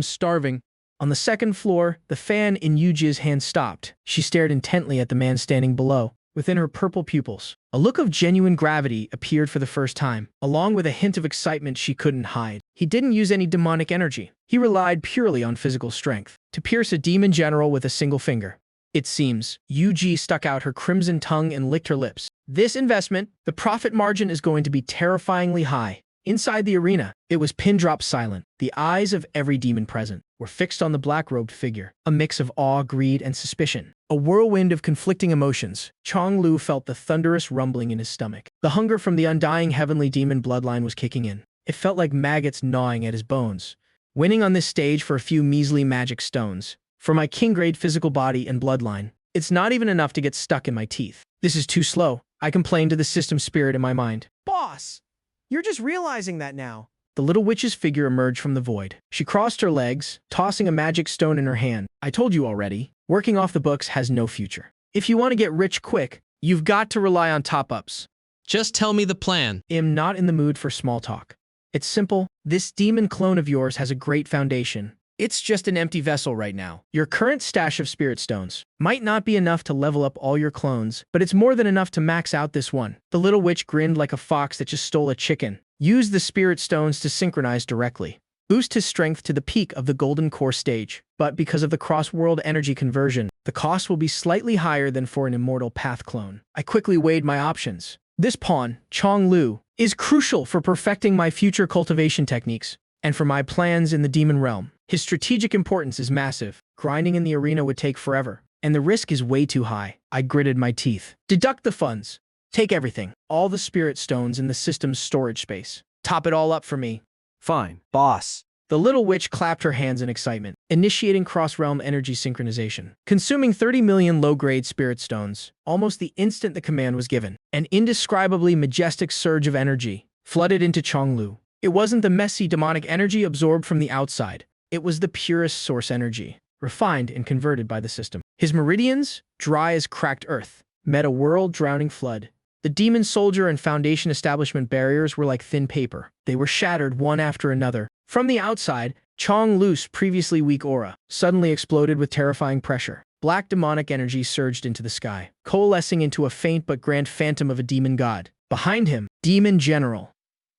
Speaker 13: Starving.
Speaker 1: On the 2nd floor, the fan in Yuji's hand stopped. She stared intently at the man standing below. Within her purple pupils, a look of genuine gravity appeared for the first time, along with a hint of excitement she couldn't hide. He didn't use any demonic energy. He relied purely on physical strength to pierce a demon general with a single finger. It seems. Yuji stuck out her crimson tongue and licked her lips. This investment, the profit margin is going to be terrifyingly high. Inside the arena, it was pin-drop silent. The eyes of every demon present were fixed on the black-robed figure, a mix of awe, greed, and suspicion. A whirlwind of conflicting emotions. Chong Lu felt the thunderous rumbling in his stomach. The hunger from the undying heavenly demon bloodline was kicking in. It felt like maggots gnawing at his bones. Winning on this stage for a few measly magic stones. For my king-grade physical body and bloodline, it's not even enough to get stuck in my teeth. This is too slow. I complained to the system spirit in my mind.
Speaker 6: Boss! You're just realizing that now.
Speaker 1: The little witch's figure emerged from the void. She crossed her legs, tossing a magic stone in her hand. I told you already, working off the books has no future. If you want to get rich quick, you've got to rely on top-ups.
Speaker 14: Just tell me the plan.
Speaker 1: I'm not in the mood for small talk. It's simple. This demon clone of yours has a great foundation. It's just an empty vessel right now. Your current stash of spirit stones might not be enough to level up all your clones, but it's more than enough to max out this one. The little witch grinned like a fox that just stole a chicken. Use the spirit stones to synchronize directly. Boost his strength to the peak of the golden core stage. But because of the cross-world energy conversion, the cost will be slightly higher than for an immortal path clone. I quickly weighed my options. This pawn, Chong Lu, is crucial for perfecting my future cultivation techniques and for my plans in the demon realm. His strategic importance is massive. Grinding in the arena would take forever, and the risk is way too high. I gritted my teeth. Deduct the funds. Take everything, all the spirit stones in the system's storage space. Top it all up for me.
Speaker 19: Fine, boss.
Speaker 1: The little witch clapped her hands in excitement, initiating cross-realm energy synchronization, consuming 30 million low-grade spirit stones. Almost the instant the command was given, an indescribably majestic surge of energy flooded into Chonglu. It wasn't the messy demonic energy absorbed from the outside. It was the purest source energy, refined and converted by the system. His meridians, dry as cracked earth, met a world-drowning flood. The demon soldier and foundation establishment barriers were like thin paper. They were shattered one after another. From the outside, Chonglu's previously weak aura suddenly exploded with terrifying pressure. Black demonic energy surged into the sky, coalescing into a faint but grand phantom of a demon god. Behind him, Demon General.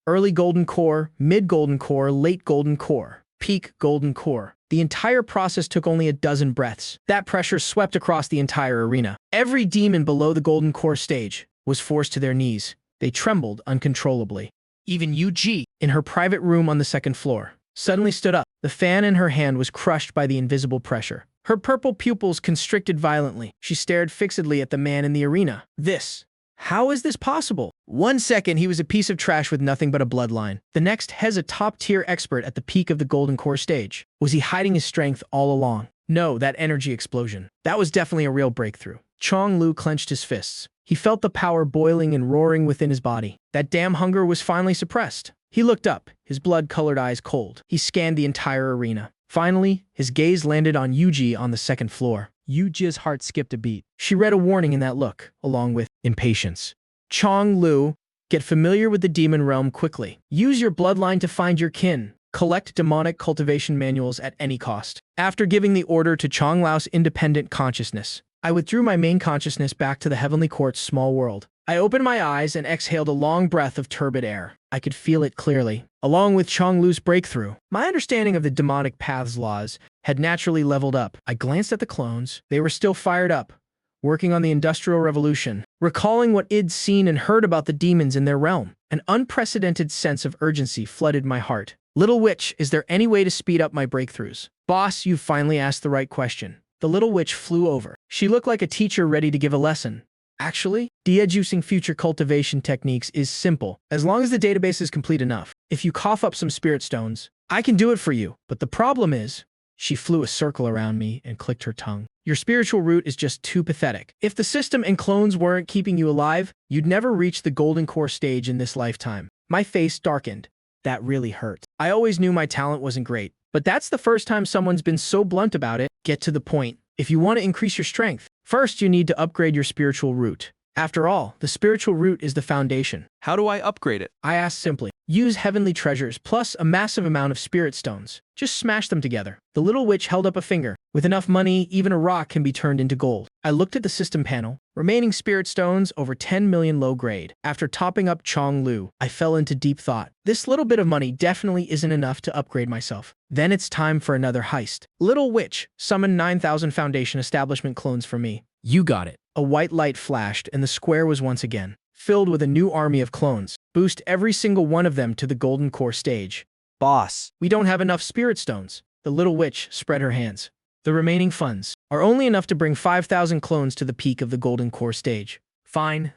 Speaker 1: Early golden core, mid-golden core, late golden core, peak golden core. The entire process took only a dozen breaths. That pressure swept across the entire arena. Every demon below the golden core stage was forced to their knees. They trembled uncontrollably. Even Yu-Ji, in her private room on the second floor, suddenly stood up. The fan in her hand was crushed by the invisible pressure. Her purple pupils constricted violently. She stared fixedly at the man in the arena. How is this possible? 1 second, he was a piece of trash with nothing but a bloodline. The next, Hez, a top-tier expert at the peak of the Golden Core stage. Was he hiding his strength all along? No, that energy explosion. That was definitely a real breakthrough. Chonglu clenched his fists. He felt the power boiling and roaring within his body. That damn hunger was finally suppressed. He looked up, his blood-colored eyes cold. He scanned the entire arena. Finally, his gaze landed on Yuji on the second floor.
Speaker 13: Yuji's heart skipped a beat.
Speaker 1: She read a warning in that look, along with impatience. Chonglu, get familiar with the demon realm quickly. Use your bloodline to find your kin. Collect demonic cultivation manuals at any cost. After giving the order to Chonglau's independent consciousness, I withdrew my main consciousness back to the Heavenly Court's small world. I opened my eyes and exhaled a long breath of turbid air. I could feel it clearly. Along with Chonglu's breakthrough, my understanding of the demonic path's laws had naturally leveled up. I glanced at the clones. They were still fired up, working on the Industrial Revolution. Recalling what I'd seen and heard about the demons in their realm, an unprecedented sense of urgency flooded my heart. Little witch, is there any way to speed up my breakthroughs? Boss, you've finally asked the right question. The little witch flew over. She looked like a teacher ready to give a lesson. Actually, de-educing future cultivation techniques is simple, as long as the database is complete enough. If you cough up some spirit stones, I can do it for you. But the problem is, she flew a circle around me and clicked her tongue. Your spiritual root is just too pathetic. If the system and clones weren't keeping you alive, you'd never reach the golden core stage in this lifetime. My face darkened. That really hurt. I always knew my talent wasn't great, but that's the first time someone's been so blunt about it. Get to the point. If you want to increase your strength, first you need to upgrade your spiritual root. After all, the spiritual root is the foundation.
Speaker 3: How do I upgrade it?
Speaker 1: I asked simply. Use heavenly treasures plus a massive amount of spirit stones. Just smash them together. The little witch held up a finger. With enough money, even a rock can be turned into gold. I looked at the system panel. Remaining spirit stones over 10 million low grade. After topping up Chonglu, I fell into deep thought. This little bit of money definitely isn't enough to upgrade myself. Then it's time for another heist. Little witch, summon 9,000 foundation establishment clones for me.
Speaker 13: You got it.
Speaker 1: A white light flashed and the square was once again filled with a new army of clones. Boost every single one of them to the golden core stage.
Speaker 19: Boss,
Speaker 1: we don't have enough spirit stones. The little witch spread her hands. The remaining funds are only enough to bring 5,000 clones to the peak of the golden core stage. Fine.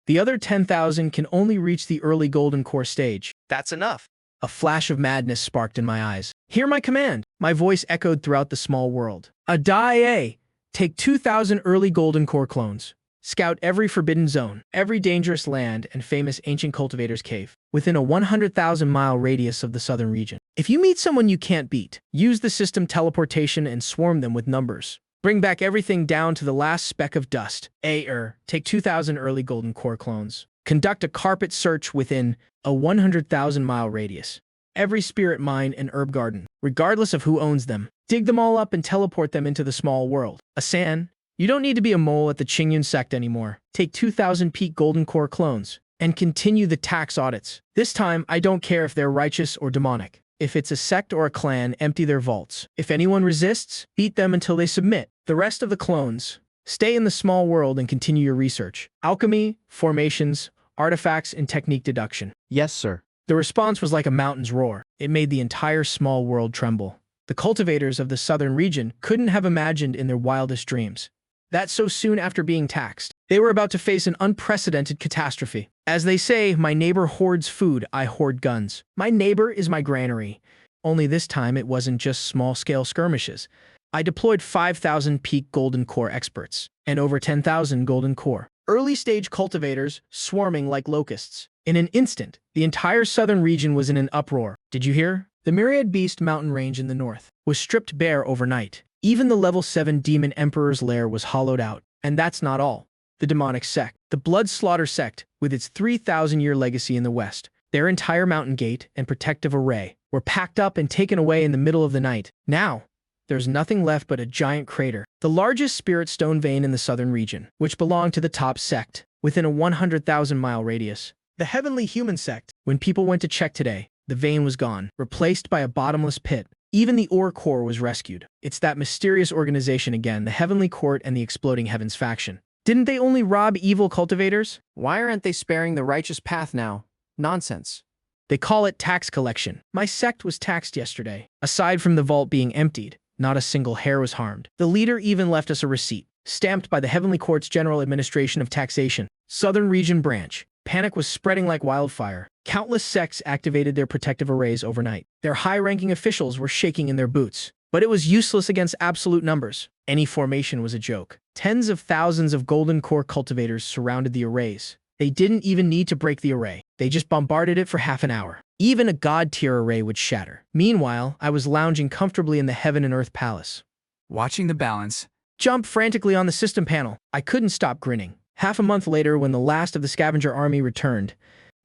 Speaker 1: The other 10,000 can only reach the early golden core stage.
Speaker 6: That's enough.
Speaker 1: A flash of madness sparked in my eyes. Hear my command. My voice echoed throughout the small world. Adae, take 2,000 early golden core clones. Scout every forbidden zone, every dangerous land and famous ancient cultivator's cave, within a 100,000-mile radius of the southern region. If you meet someone you can't beat, use the system teleportation and swarm them with numbers. Bring back everything down to the last speck of dust. Take 2,000 early golden core clones. Conduct a carpet search within a 100,000-mile radius. Every spirit mine and herb garden, regardless of who owns them. Dig them all up and teleport them into the small world. Asan, you don't need to be a mole at the Qingyun sect anymore. Take 2,000 peak golden core clones and continue the tax audits. This time, I don't care if they're righteous or demonic. If it's a sect or a clan, empty their vaults. If anyone resists, beat them until they submit. The rest of the clones, stay in the small world and continue your research. Alchemy, formations, artifacts, and technique deduction.
Speaker 6: Yes, sir.
Speaker 1: The response was like a mountain's roar. It made the entire small world tremble. The cultivators of the southern region couldn't have imagined in their wildest dreams that so soon after being taxed, They were about to face an unprecedented catastrophe. As they say, my neighbor hoards food, I hoard guns. My neighbor is my granary. Only this time it wasn't just small-scale skirmishes. I deployed 5,000 peak Golden Core experts and over 10,000 Golden Core early-stage cultivators swarming like locusts. In an instant, the entire southern region was in an uproar. Did you hear? The Myriad Beast mountain range in the north was stripped bare overnight. Even the level 7 Demon Emperor's lair was hollowed out. And that's not all. The demonic sect, the Blood Slaughter sect, with its 3,000-year legacy in the west, their entire mountain gate and protective array were packed up and taken away in the middle of the night. Now, there's nothing left but a giant crater, the largest spirit stone vein in the southern region, which belonged to the top sect, within a 100,000-mile radius. The Heavenly Human sect. When people went to check today, the vein was gone, replaced by a bottomless pit. Even the ore core was rescued. It's that mysterious organization again, the Heavenly Court and the Exploding Heavens faction. Didn't they only rob evil cultivators?
Speaker 11: Why aren't they sparing the righteous path now? Nonsense.
Speaker 1: They call it tax collection. My sect was taxed yesterday. Aside from the vault being emptied, not a single hair was harmed. The leader even left us a receipt, stamped by the Heavenly Court's General Administration of Taxation, Southern Region Branch. Panic was spreading like wildfire. Countless sects activated their protective arrays overnight. Their high-ranking officials were shaking in their boots. But it was useless against absolute numbers. Any formation was a joke. Tens of thousands of Golden Core cultivators surrounded the arrays. They didn't even need to break the array. They just bombarded it for half an hour. Even a god-tier array would shatter. Meanwhile, I was lounging comfortably in the Heaven and Earth Palace.
Speaker 7: Watching the balance.
Speaker 1: Jump frantically on the system panel. I couldn't stop grinning. Half a month later, when the last of the scavenger army returned,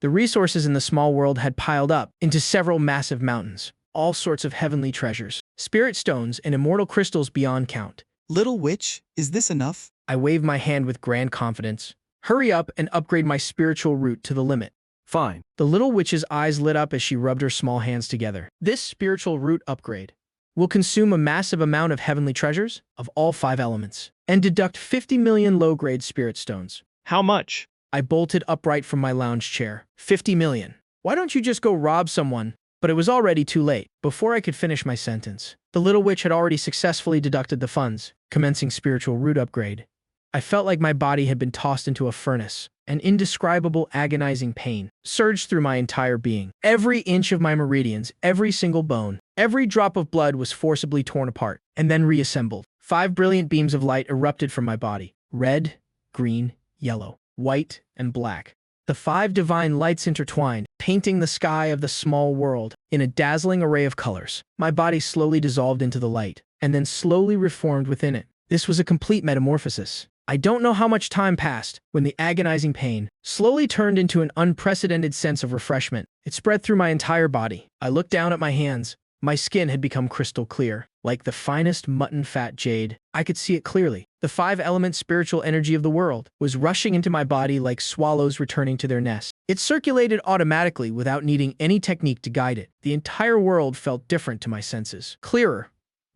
Speaker 1: the resources in the small world had piled up into several massive mountains. All sorts of heavenly treasures, spirit stones, and immortal crystals beyond count.
Speaker 16: Little witch, is this enough?
Speaker 1: I waved my hand with grand confidence. Hurry up and upgrade my spiritual root to the limit.
Speaker 19: Fine.
Speaker 1: The little witch's eyes lit up as she rubbed her small hands together. This spiritual root upgrade will consume a massive amount of heavenly treasures of all 5 elements and deduct 50 million low-grade spirit stones.
Speaker 10: How much?
Speaker 1: I bolted upright from my lounge chair. 50 million. Why don't you just go rob someone? But it was already too late. Before I could finish my sentence, the little witch had already successfully deducted the funds, commencing spiritual root upgrade. I felt like my body had been tossed into a furnace. An indescribable, agonizing pain surged through my entire being. Every inch of my meridians, every single bone, every drop of blood was forcibly torn apart and then reassembled. 5 brilliant beams of light erupted from my body. Red, green, yellow, white, and black. The 5 divine lights intertwined, painting the sky of the small world in a dazzling array of colors. My body slowly dissolved into the light, and then slowly reformed within it. This was a complete metamorphosis. I don't know how much time passed when the agonizing pain slowly turned into an unprecedented sense of refreshment. It spread through my entire body. I looked down at my hands. My skin had become crystal clear, like the finest mutton fat jade. I could see it clearly. The 5-element spiritual energy of the world was rushing into my body like swallows returning to their nest. It circulated automatically without needing any technique to guide it. The entire world felt different to my senses. Clearer,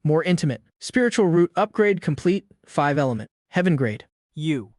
Speaker 1: more intimate. Spiritual root upgrade complete, 5-element. Heaven grade.
Speaker 12: You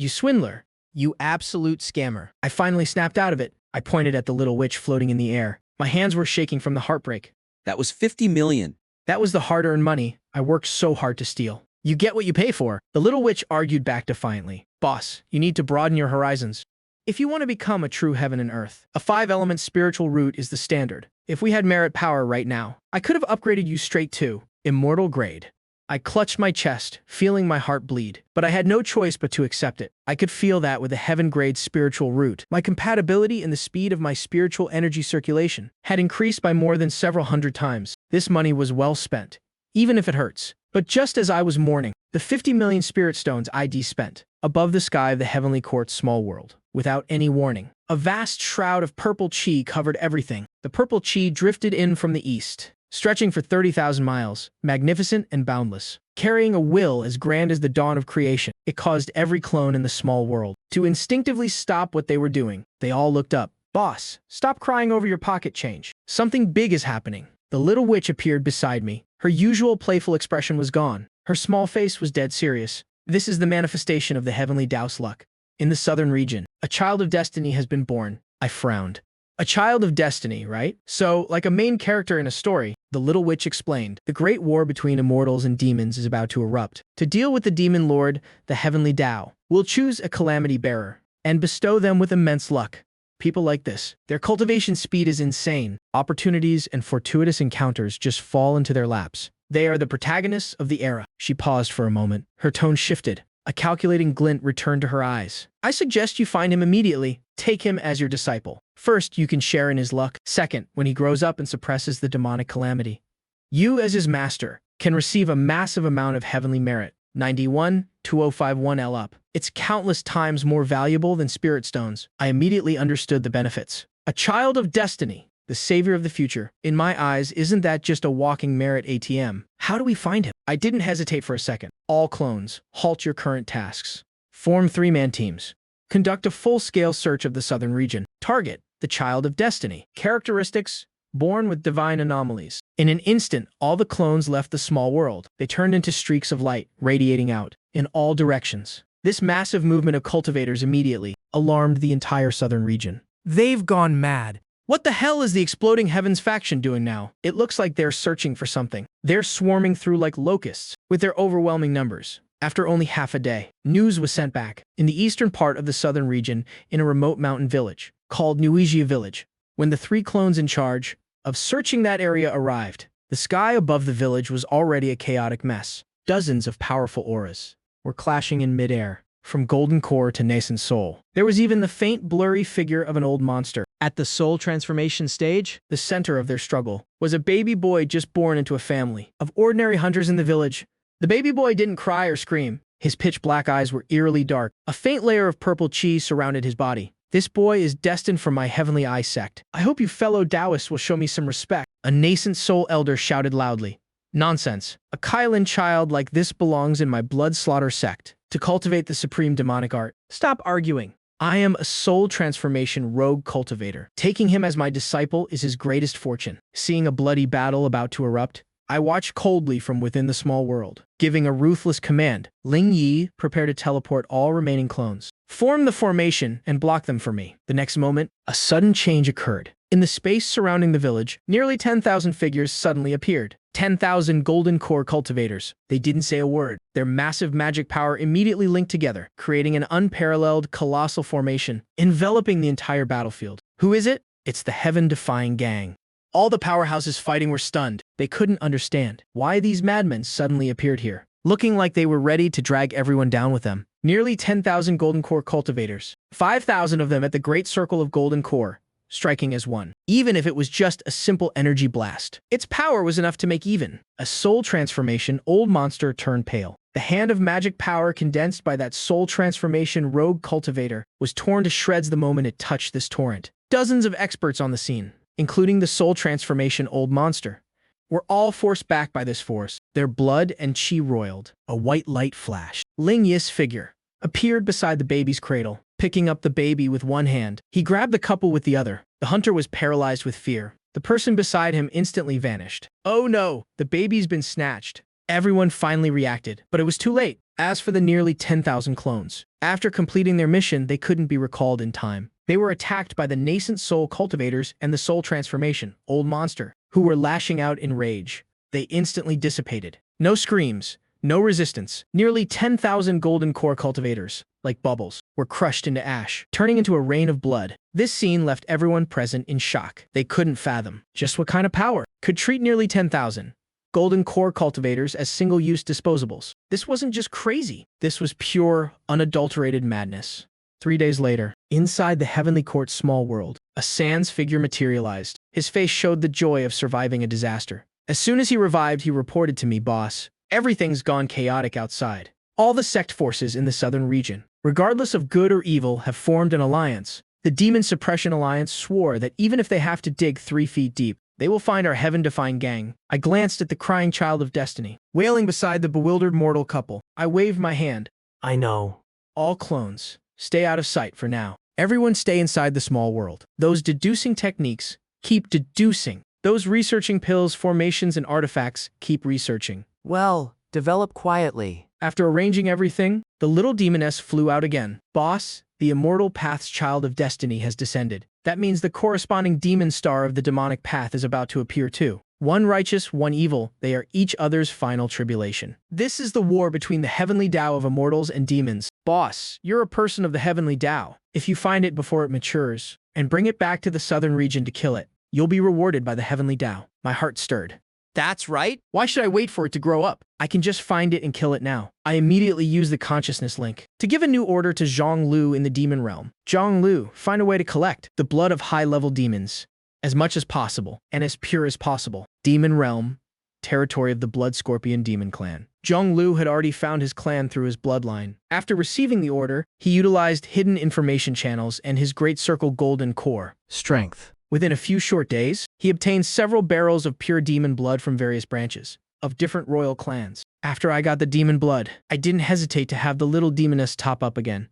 Speaker 1: swindler. You absolute scammer. I finally snapped out of it. I pointed at the little witch floating in the air. My hands were shaking from the heartbreak.
Speaker 5: That was 50 million.
Speaker 1: That was the hard-earned money I worked so hard to steal. You get what you pay for. The little witch argued back defiantly. Boss, you need to broaden your horizons. If you want to become a true heaven and earth, a 5-element spiritual root is the standard. If we had merit power right now, I could have upgraded you straight to immortal grade. I clutched my chest, feeling my heart bleed, but I had no choice but to accept it. I could feel that with a heaven-grade spiritual root, my compatibility and the speed of my spiritual energy circulation had increased by more than several hundred times. This money was well spent, even if it hurts. But just as I was mourning, the 50 million spirit stones ID spent, above the sky of the Heavenly Court's small world, without any warning. A vast shroud of purple chi covered everything. The purple chi drifted in from the east, stretching for 30,000 miles, magnificent and boundless. Carrying a will as grand as the dawn of creation, it caused every clone in the small world to instinctively stop what they were doing. They all looked up. Boss, stop crying over your pocket change. Something big is happening. The little witch appeared beside me. Her usual playful expression was gone. Her small face was dead serious. This is the manifestation of the heavenly Dao's luck. In the southern region, a child of destiny has been born. I frowned. A child of destiny, right? So, like a main character in a story, the little witch explained, the great war between immortals and demons is about to erupt. To deal with the demon lord, the heavenly Tao, we'll choose a calamity bearer and bestow them with immense luck. People like this, their cultivation speed is insane. Opportunities and fortuitous encounters just fall into their laps. They are the protagonists of the era. She paused for a moment. Her tone shifted. A calculating glint returned to her eyes. I suggest you find him immediately. Take him as your disciple. First, you can share in his luck. Second, when he grows up and suppresses the demonic calamity, you, as his master, can receive a massive amount of heavenly merit. 91-2051L up. It's countless times more valuable than spirit stones. I immediately understood the benefits. A child of destiny, the savior of the future. In my eyes, isn't that just a walking merit ATM? How do we find him? I didn't hesitate for a second. All clones, halt your current tasks. Form 3-man teams. Conduct a full-scale search of the southern region. Target, the child of destiny. Characteristics, born with divine anomalies. In an instant, all the clones left the small world. They turned into streaks of light, radiating out in all directions. This massive movement of cultivators immediately alarmed the entire southern region. They've gone mad. What the hell is the Exploding Heavens faction doing now? It looks like they're searching for something. They're swarming through like locusts, with their overwhelming numbers. After only half a day, news was sent back. In the eastern part of the southern region, in a remote mountain village, called Nuijia Village, when the 3 clones in charge of searching that area arrived, the sky above the village was already a chaotic mess. Dozens of powerful auras were clashing in midair, from golden core to nascent soul. There was even the faint, blurry figure of an old monster.
Speaker 10: At the soul transformation stage,
Speaker 1: the center of their struggle was a baby boy just born into a family of ordinary hunters in the village. The baby boy didn't cry or scream. His pitch-black eyes were eerily dark. A faint layer of purple chi surrounded his body. This boy is destined for my heavenly eye sect. I hope you fellow Taoists will show me some respect. A nascent soul elder shouted loudly. Nonsense. A Kylan child like this belongs in my blood slaughter sect to cultivate the supreme demonic art. Stop arguing. I am a soul transformation rogue cultivator. Taking him as my disciple is his greatest fortune. Seeing a bloody battle about to erupt, I watched coldly from within the small world. Giving a ruthless command, Ling Yi, prepare to teleport all remaining clones. Form the formation and block them for me. The next moment, a sudden change occurred. In the space surrounding the village, nearly 10,000 figures suddenly appeared. 10,000 golden core cultivators. They didn't say a word. Their massive magic power immediately linked together, creating an unparalleled, colossal formation, enveloping the entire battlefield. Who is it? It's the heaven-defying gang. All the powerhouses fighting were stunned. They couldn't understand why these madmen suddenly appeared here, looking like they were ready to drag everyone down with them. Nearly 10,000 golden core cultivators, 5,000 of them at the great circle of golden core, striking as one, even if it was just a simple energy blast. Its power was enough to make even a soul transformation old monster turn pale. The hand of magic power condensed by that soul transformation rogue cultivator was torn to shreds the moment it touched this torrent. Dozens of experts on the scene, including the soul transformation old monster, were all forced back by this force. Their blood and chi roiled. A white light flashed. Ling Yi's figure appeared beside the baby's cradle, picking up the baby with one hand. He grabbed the couple with the other. The hunter was paralyzed with fear. The person beside him instantly vanished. Oh no, the baby's been snatched. Everyone finally reacted, but it was too late. As for the nearly 10,000 clones, after completing their mission, they couldn't be recalled in time. They were attacked by the nascent soul cultivators and the soul transformation, old monster, who were lashing out in rage. They instantly dissipated. No screams, no resistance. Nearly 10,000 golden core cultivators, like bubbles, were crushed into ash, turning into a rain of blood. This scene left everyone present in shock. They couldn't fathom just what kind of power could treat nearly 10,000 golden core cultivators as single-use disposables. This wasn't just crazy. This was pure, unadulterated madness. 3 days later, inside the Heavenly Court's small world, a Sans figure materialized. His face showed the joy of surviving a disaster. As soon as he revived, he reported to me, "Boss, everything's gone chaotic outside. All the sect forces in the southern region, regardless of good or evil, have formed an alliance. The Demon Suppression Alliance swore that even if they have to dig 3 feet deep, they will find our heaven-defying gang." I glanced at the crying child of destiny, wailing beside the bewildered mortal couple. I waved my hand. "I know. All clones, stay out of sight for now. Everyone stay inside the small world. Those deducing techniques, keep deducing. Those researching pills, formations, and artifacts, keep researching."
Speaker 12: Well, develop quietly.
Speaker 1: After arranging everything, the little demoness flew out again. "Boss, the immortal path's child of destiny has descended. That means the corresponding demon star of the demonic path is about to appear too. One righteous, one evil, they are each other's final tribulation. This is the war between the heavenly Tao of immortals and demons. Boss, you're a person of the heavenly Tao. If you find it before it matures, and bring it back to the southern region to kill it, you'll be rewarded by the heavenly Tao. My heart stirred.
Speaker 6: That's right.
Speaker 1: Why should I wait for it to grow up? I can just find it and kill it now. I immediately use the consciousness link to give a new order to Zhang Lu in the demon realm. Zhang Lu, find a way to collect the blood of high-level demons as much as possible and as pure as possible. Demon realm, territory of the Blood Scorpion Demon Clan. Zhang Lu had already found his clan through his bloodline. After receiving the order, he utilized hidden information channels and his Great Circle Golden Core strength. Within a few short days, he obtained several barrels of pure demon blood from various branches of different royal clans. After I got the demon blood, I didn't hesitate to have the little demoness top up again,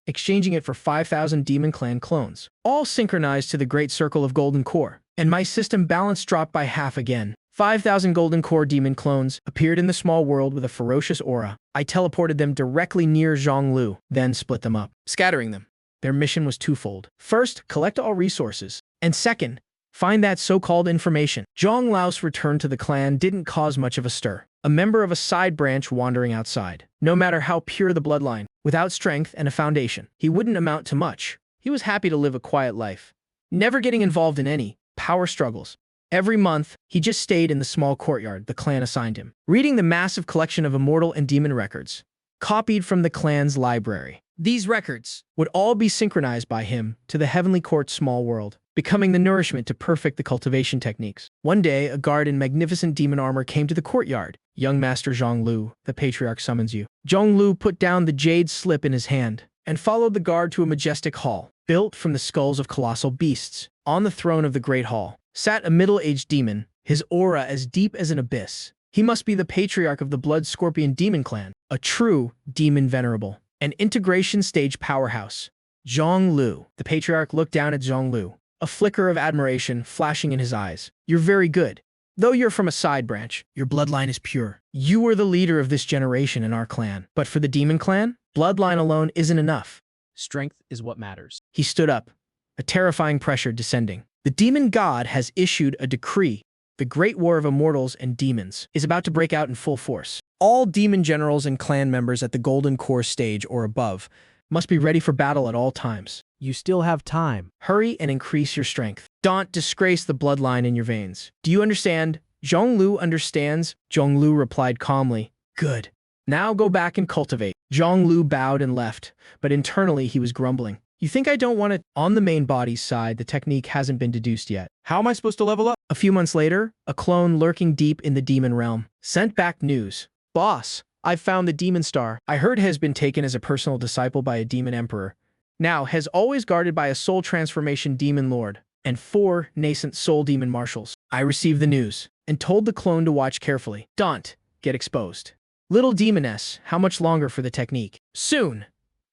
Speaker 1: exchanging it for 5,000 Demon Clan clones, all synchronized to the Great Circle of Golden Core, and my system balance dropped by half again. 5,000 Golden Core demon clones appeared in the small world with a ferocious aura. I teleported them directly near Zhang Lu, then split them up, scattering them. Their mission was twofold. First, collect all resources, and second, find that so-called information. Zhang Lao's return to the clan didn't cause much of a stir. A member of a side branch wandering outside. No matter how pure the bloodline, without strength and a foundation, he wouldn't amount to much. He was happy to live a quiet life, never getting involved in any power struggles. Every month, he just stayed in the small courtyard the clan assigned him, reading the massive collection of immortal and demon records, copied from the clan's library. These records would all be synchronized by him to the Heavenly Court's small world, becoming the nourishment to perfect the cultivation techniques. One day, a guard in magnificent demon armor came to the courtyard. Young Master Zhang Lu, the patriarch summons you. Zhang Lu put down the jade slip in his hand and followed the guard to a majestic hall, built from the skulls of colossal beasts. On the throne of the great hall sat a middle-aged demon, his aura as deep as an abyss. He must be the patriarch of the Blood Scorpion Demon Clan, a true demon venerable, an integration stage powerhouse. Zhang Lu. The patriarch looked down at Zhang Lu, a flicker of admiration flashing in his eyes. You're very good. Though you're from a side branch, your bloodline is pure. You are the leader of this generation in our clan. But for the Demon Clan, bloodline alone isn't enough.
Speaker 13: Strength is what matters.
Speaker 1: He stood up, a terrifying pressure descending. The demon god has issued a decree. The great war of immortals and demons is about to break out in full force. All demon generals and clan members at the Golden Core stage or above must be ready for battle at all times.
Speaker 13: You still have time.
Speaker 1: Hurry and increase your strength. Don't disgrace the bloodline in your veins. Do you understand? Zhang Lu understands. Zhang Lu replied calmly. Good. Now go back and cultivate. Zhang Lu bowed and left, but internally he was grumbling. You think I don't want it? On the main body's side, the technique hasn't been deduced yet.
Speaker 13: How am I supposed to level up?
Speaker 1: A few months later, a clone lurking deep in the demon realm sent back news. Boss, I've found the demon star. I heard has been taken as a personal disciple by a demon emperor. Now has always guarded by a soul transformation demon lord and 4 nascent soul demon marshals. I received the news and told the clone to watch carefully. Don't get exposed. Little demoness, how much longer for the technique? Soon.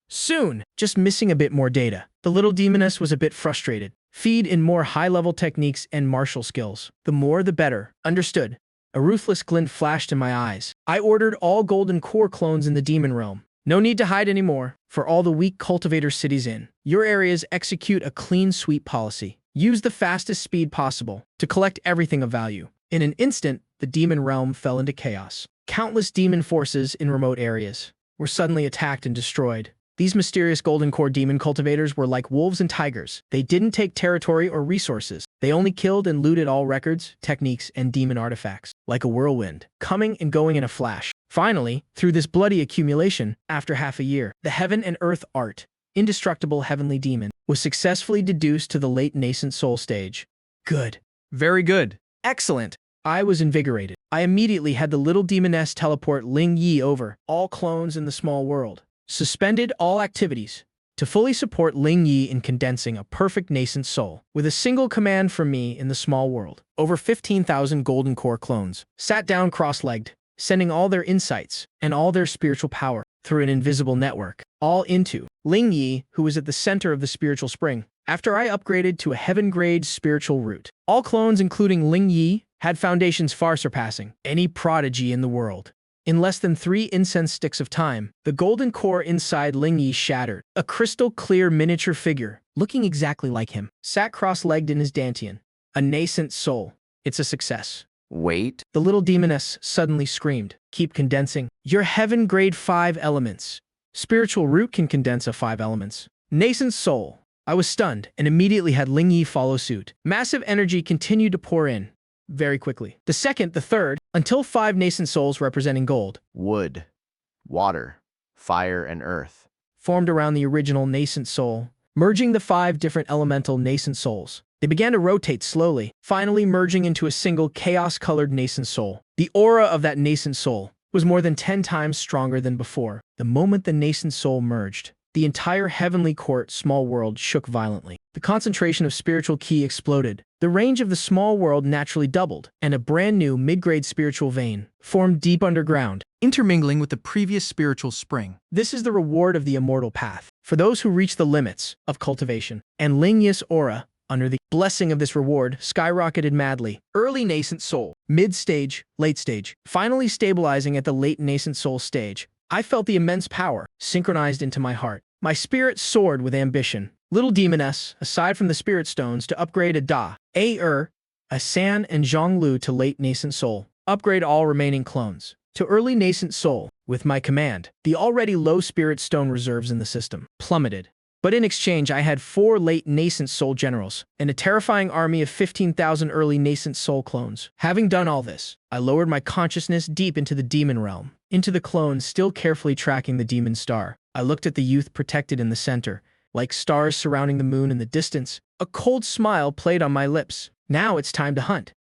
Speaker 1: Soon. Just missing a bit more data. The little demoness was a bit frustrated. Feed in more high-level techniques and martial skills. The more the better. Understood. A ruthless glint flashed in my eyes. I ordered all Golden Core clones in the demon realm. No need to hide anymore. For all the weak cultivator cities in your areas, execute a clean sweep policy. Use the fastest speed possible to collect everything of value. In an instant, the demon realm fell into chaos. Countless demon forces in remote areas were suddenly attacked and destroyed. These mysterious Golden Core demon cultivators were like wolves and tigers. They didn't take territory or resources. They only killed and looted all records, techniques, and demon artifacts, like a whirlwind, coming and going in a flash. Finally, through this bloody accumulation, after half a year, the heaven and earth art, indestructible heavenly demon, was successfully deduced to the late nascent soul stage. Good.
Speaker 13: Very good.
Speaker 1: Excellent. I was invigorated. I immediately had the little demoness teleport Ling Yi over all clones in the small world. Suspended all activities to fully support Ling Yi in condensing a perfect nascent soul. With a single command from me in the small world, over 15,000 Golden Core clones sat down cross-legged, sending all their insights and all their spiritual power through an invisible network, all into Ling Yi, who was at the center of the spiritual spring. After I upgraded to a heaven-grade spiritual root, all clones, including Ling Yi, had foundations far surpassing any prodigy in the world. In less than 3 incense sticks of time, the golden core inside Ling Yi shattered. A crystal-clear miniature figure, looking exactly like him, sat cross-legged in his dantian. A nascent soul. It's a success.
Speaker 9: Wait.
Speaker 1: The little demoness suddenly screamed. Keep condensing. Your heaven grade 5 elements. Spiritual root can condense a 5 elements. Nascent soul. I was stunned and immediately had Ling Yi follow suit. Massive energy continued to pour in. Very quickly. The second, the third, until 5 nascent souls representing gold,
Speaker 9: Wood, water, fire, and earth
Speaker 1: formed around the original nascent soul, merging the 5 different elemental nascent souls. They began to rotate slowly, finally merging into a single chaos-colored nascent soul. The aura of that nascent soul was more than 10 times stronger than before. The moment the nascent soul merged, the entire heavenly court small world shook violently. The concentration of spiritual ki exploded. The range of the small world naturally doubled, and a brand new mid-grade spiritual vein formed deep underground,
Speaker 10: intermingling with the previous spiritual spring.
Speaker 1: This is the reward of the immortal path for those who reach the limits of cultivation. And Ling Yi's aura, under the blessing of this reward, skyrocketed madly. Early nascent soul, mid-stage, late stage, finally stabilizing at the late nascent soul stage. I felt the immense power synchronized into my heart. My spirit soared with ambition. Little demoness, aside from the spirit stones, to upgrade a Da, a San, and Zhonglu to late nascent soul. Upgrade all remaining clones to early nascent soul. With my command, the already low spirit stone reserves in the system plummeted. But in exchange, I had 4 late nascent soul generals and a terrifying army of 15,000 early nascent soul clones. Having done all this, I lowered my consciousness deep into the demon realm, into the clones still carefully tracking the demon star. I looked at the youth protected in the center, like stars surrounding the moon in the distance. A cold smile played on my lips. Now it's time to hunt.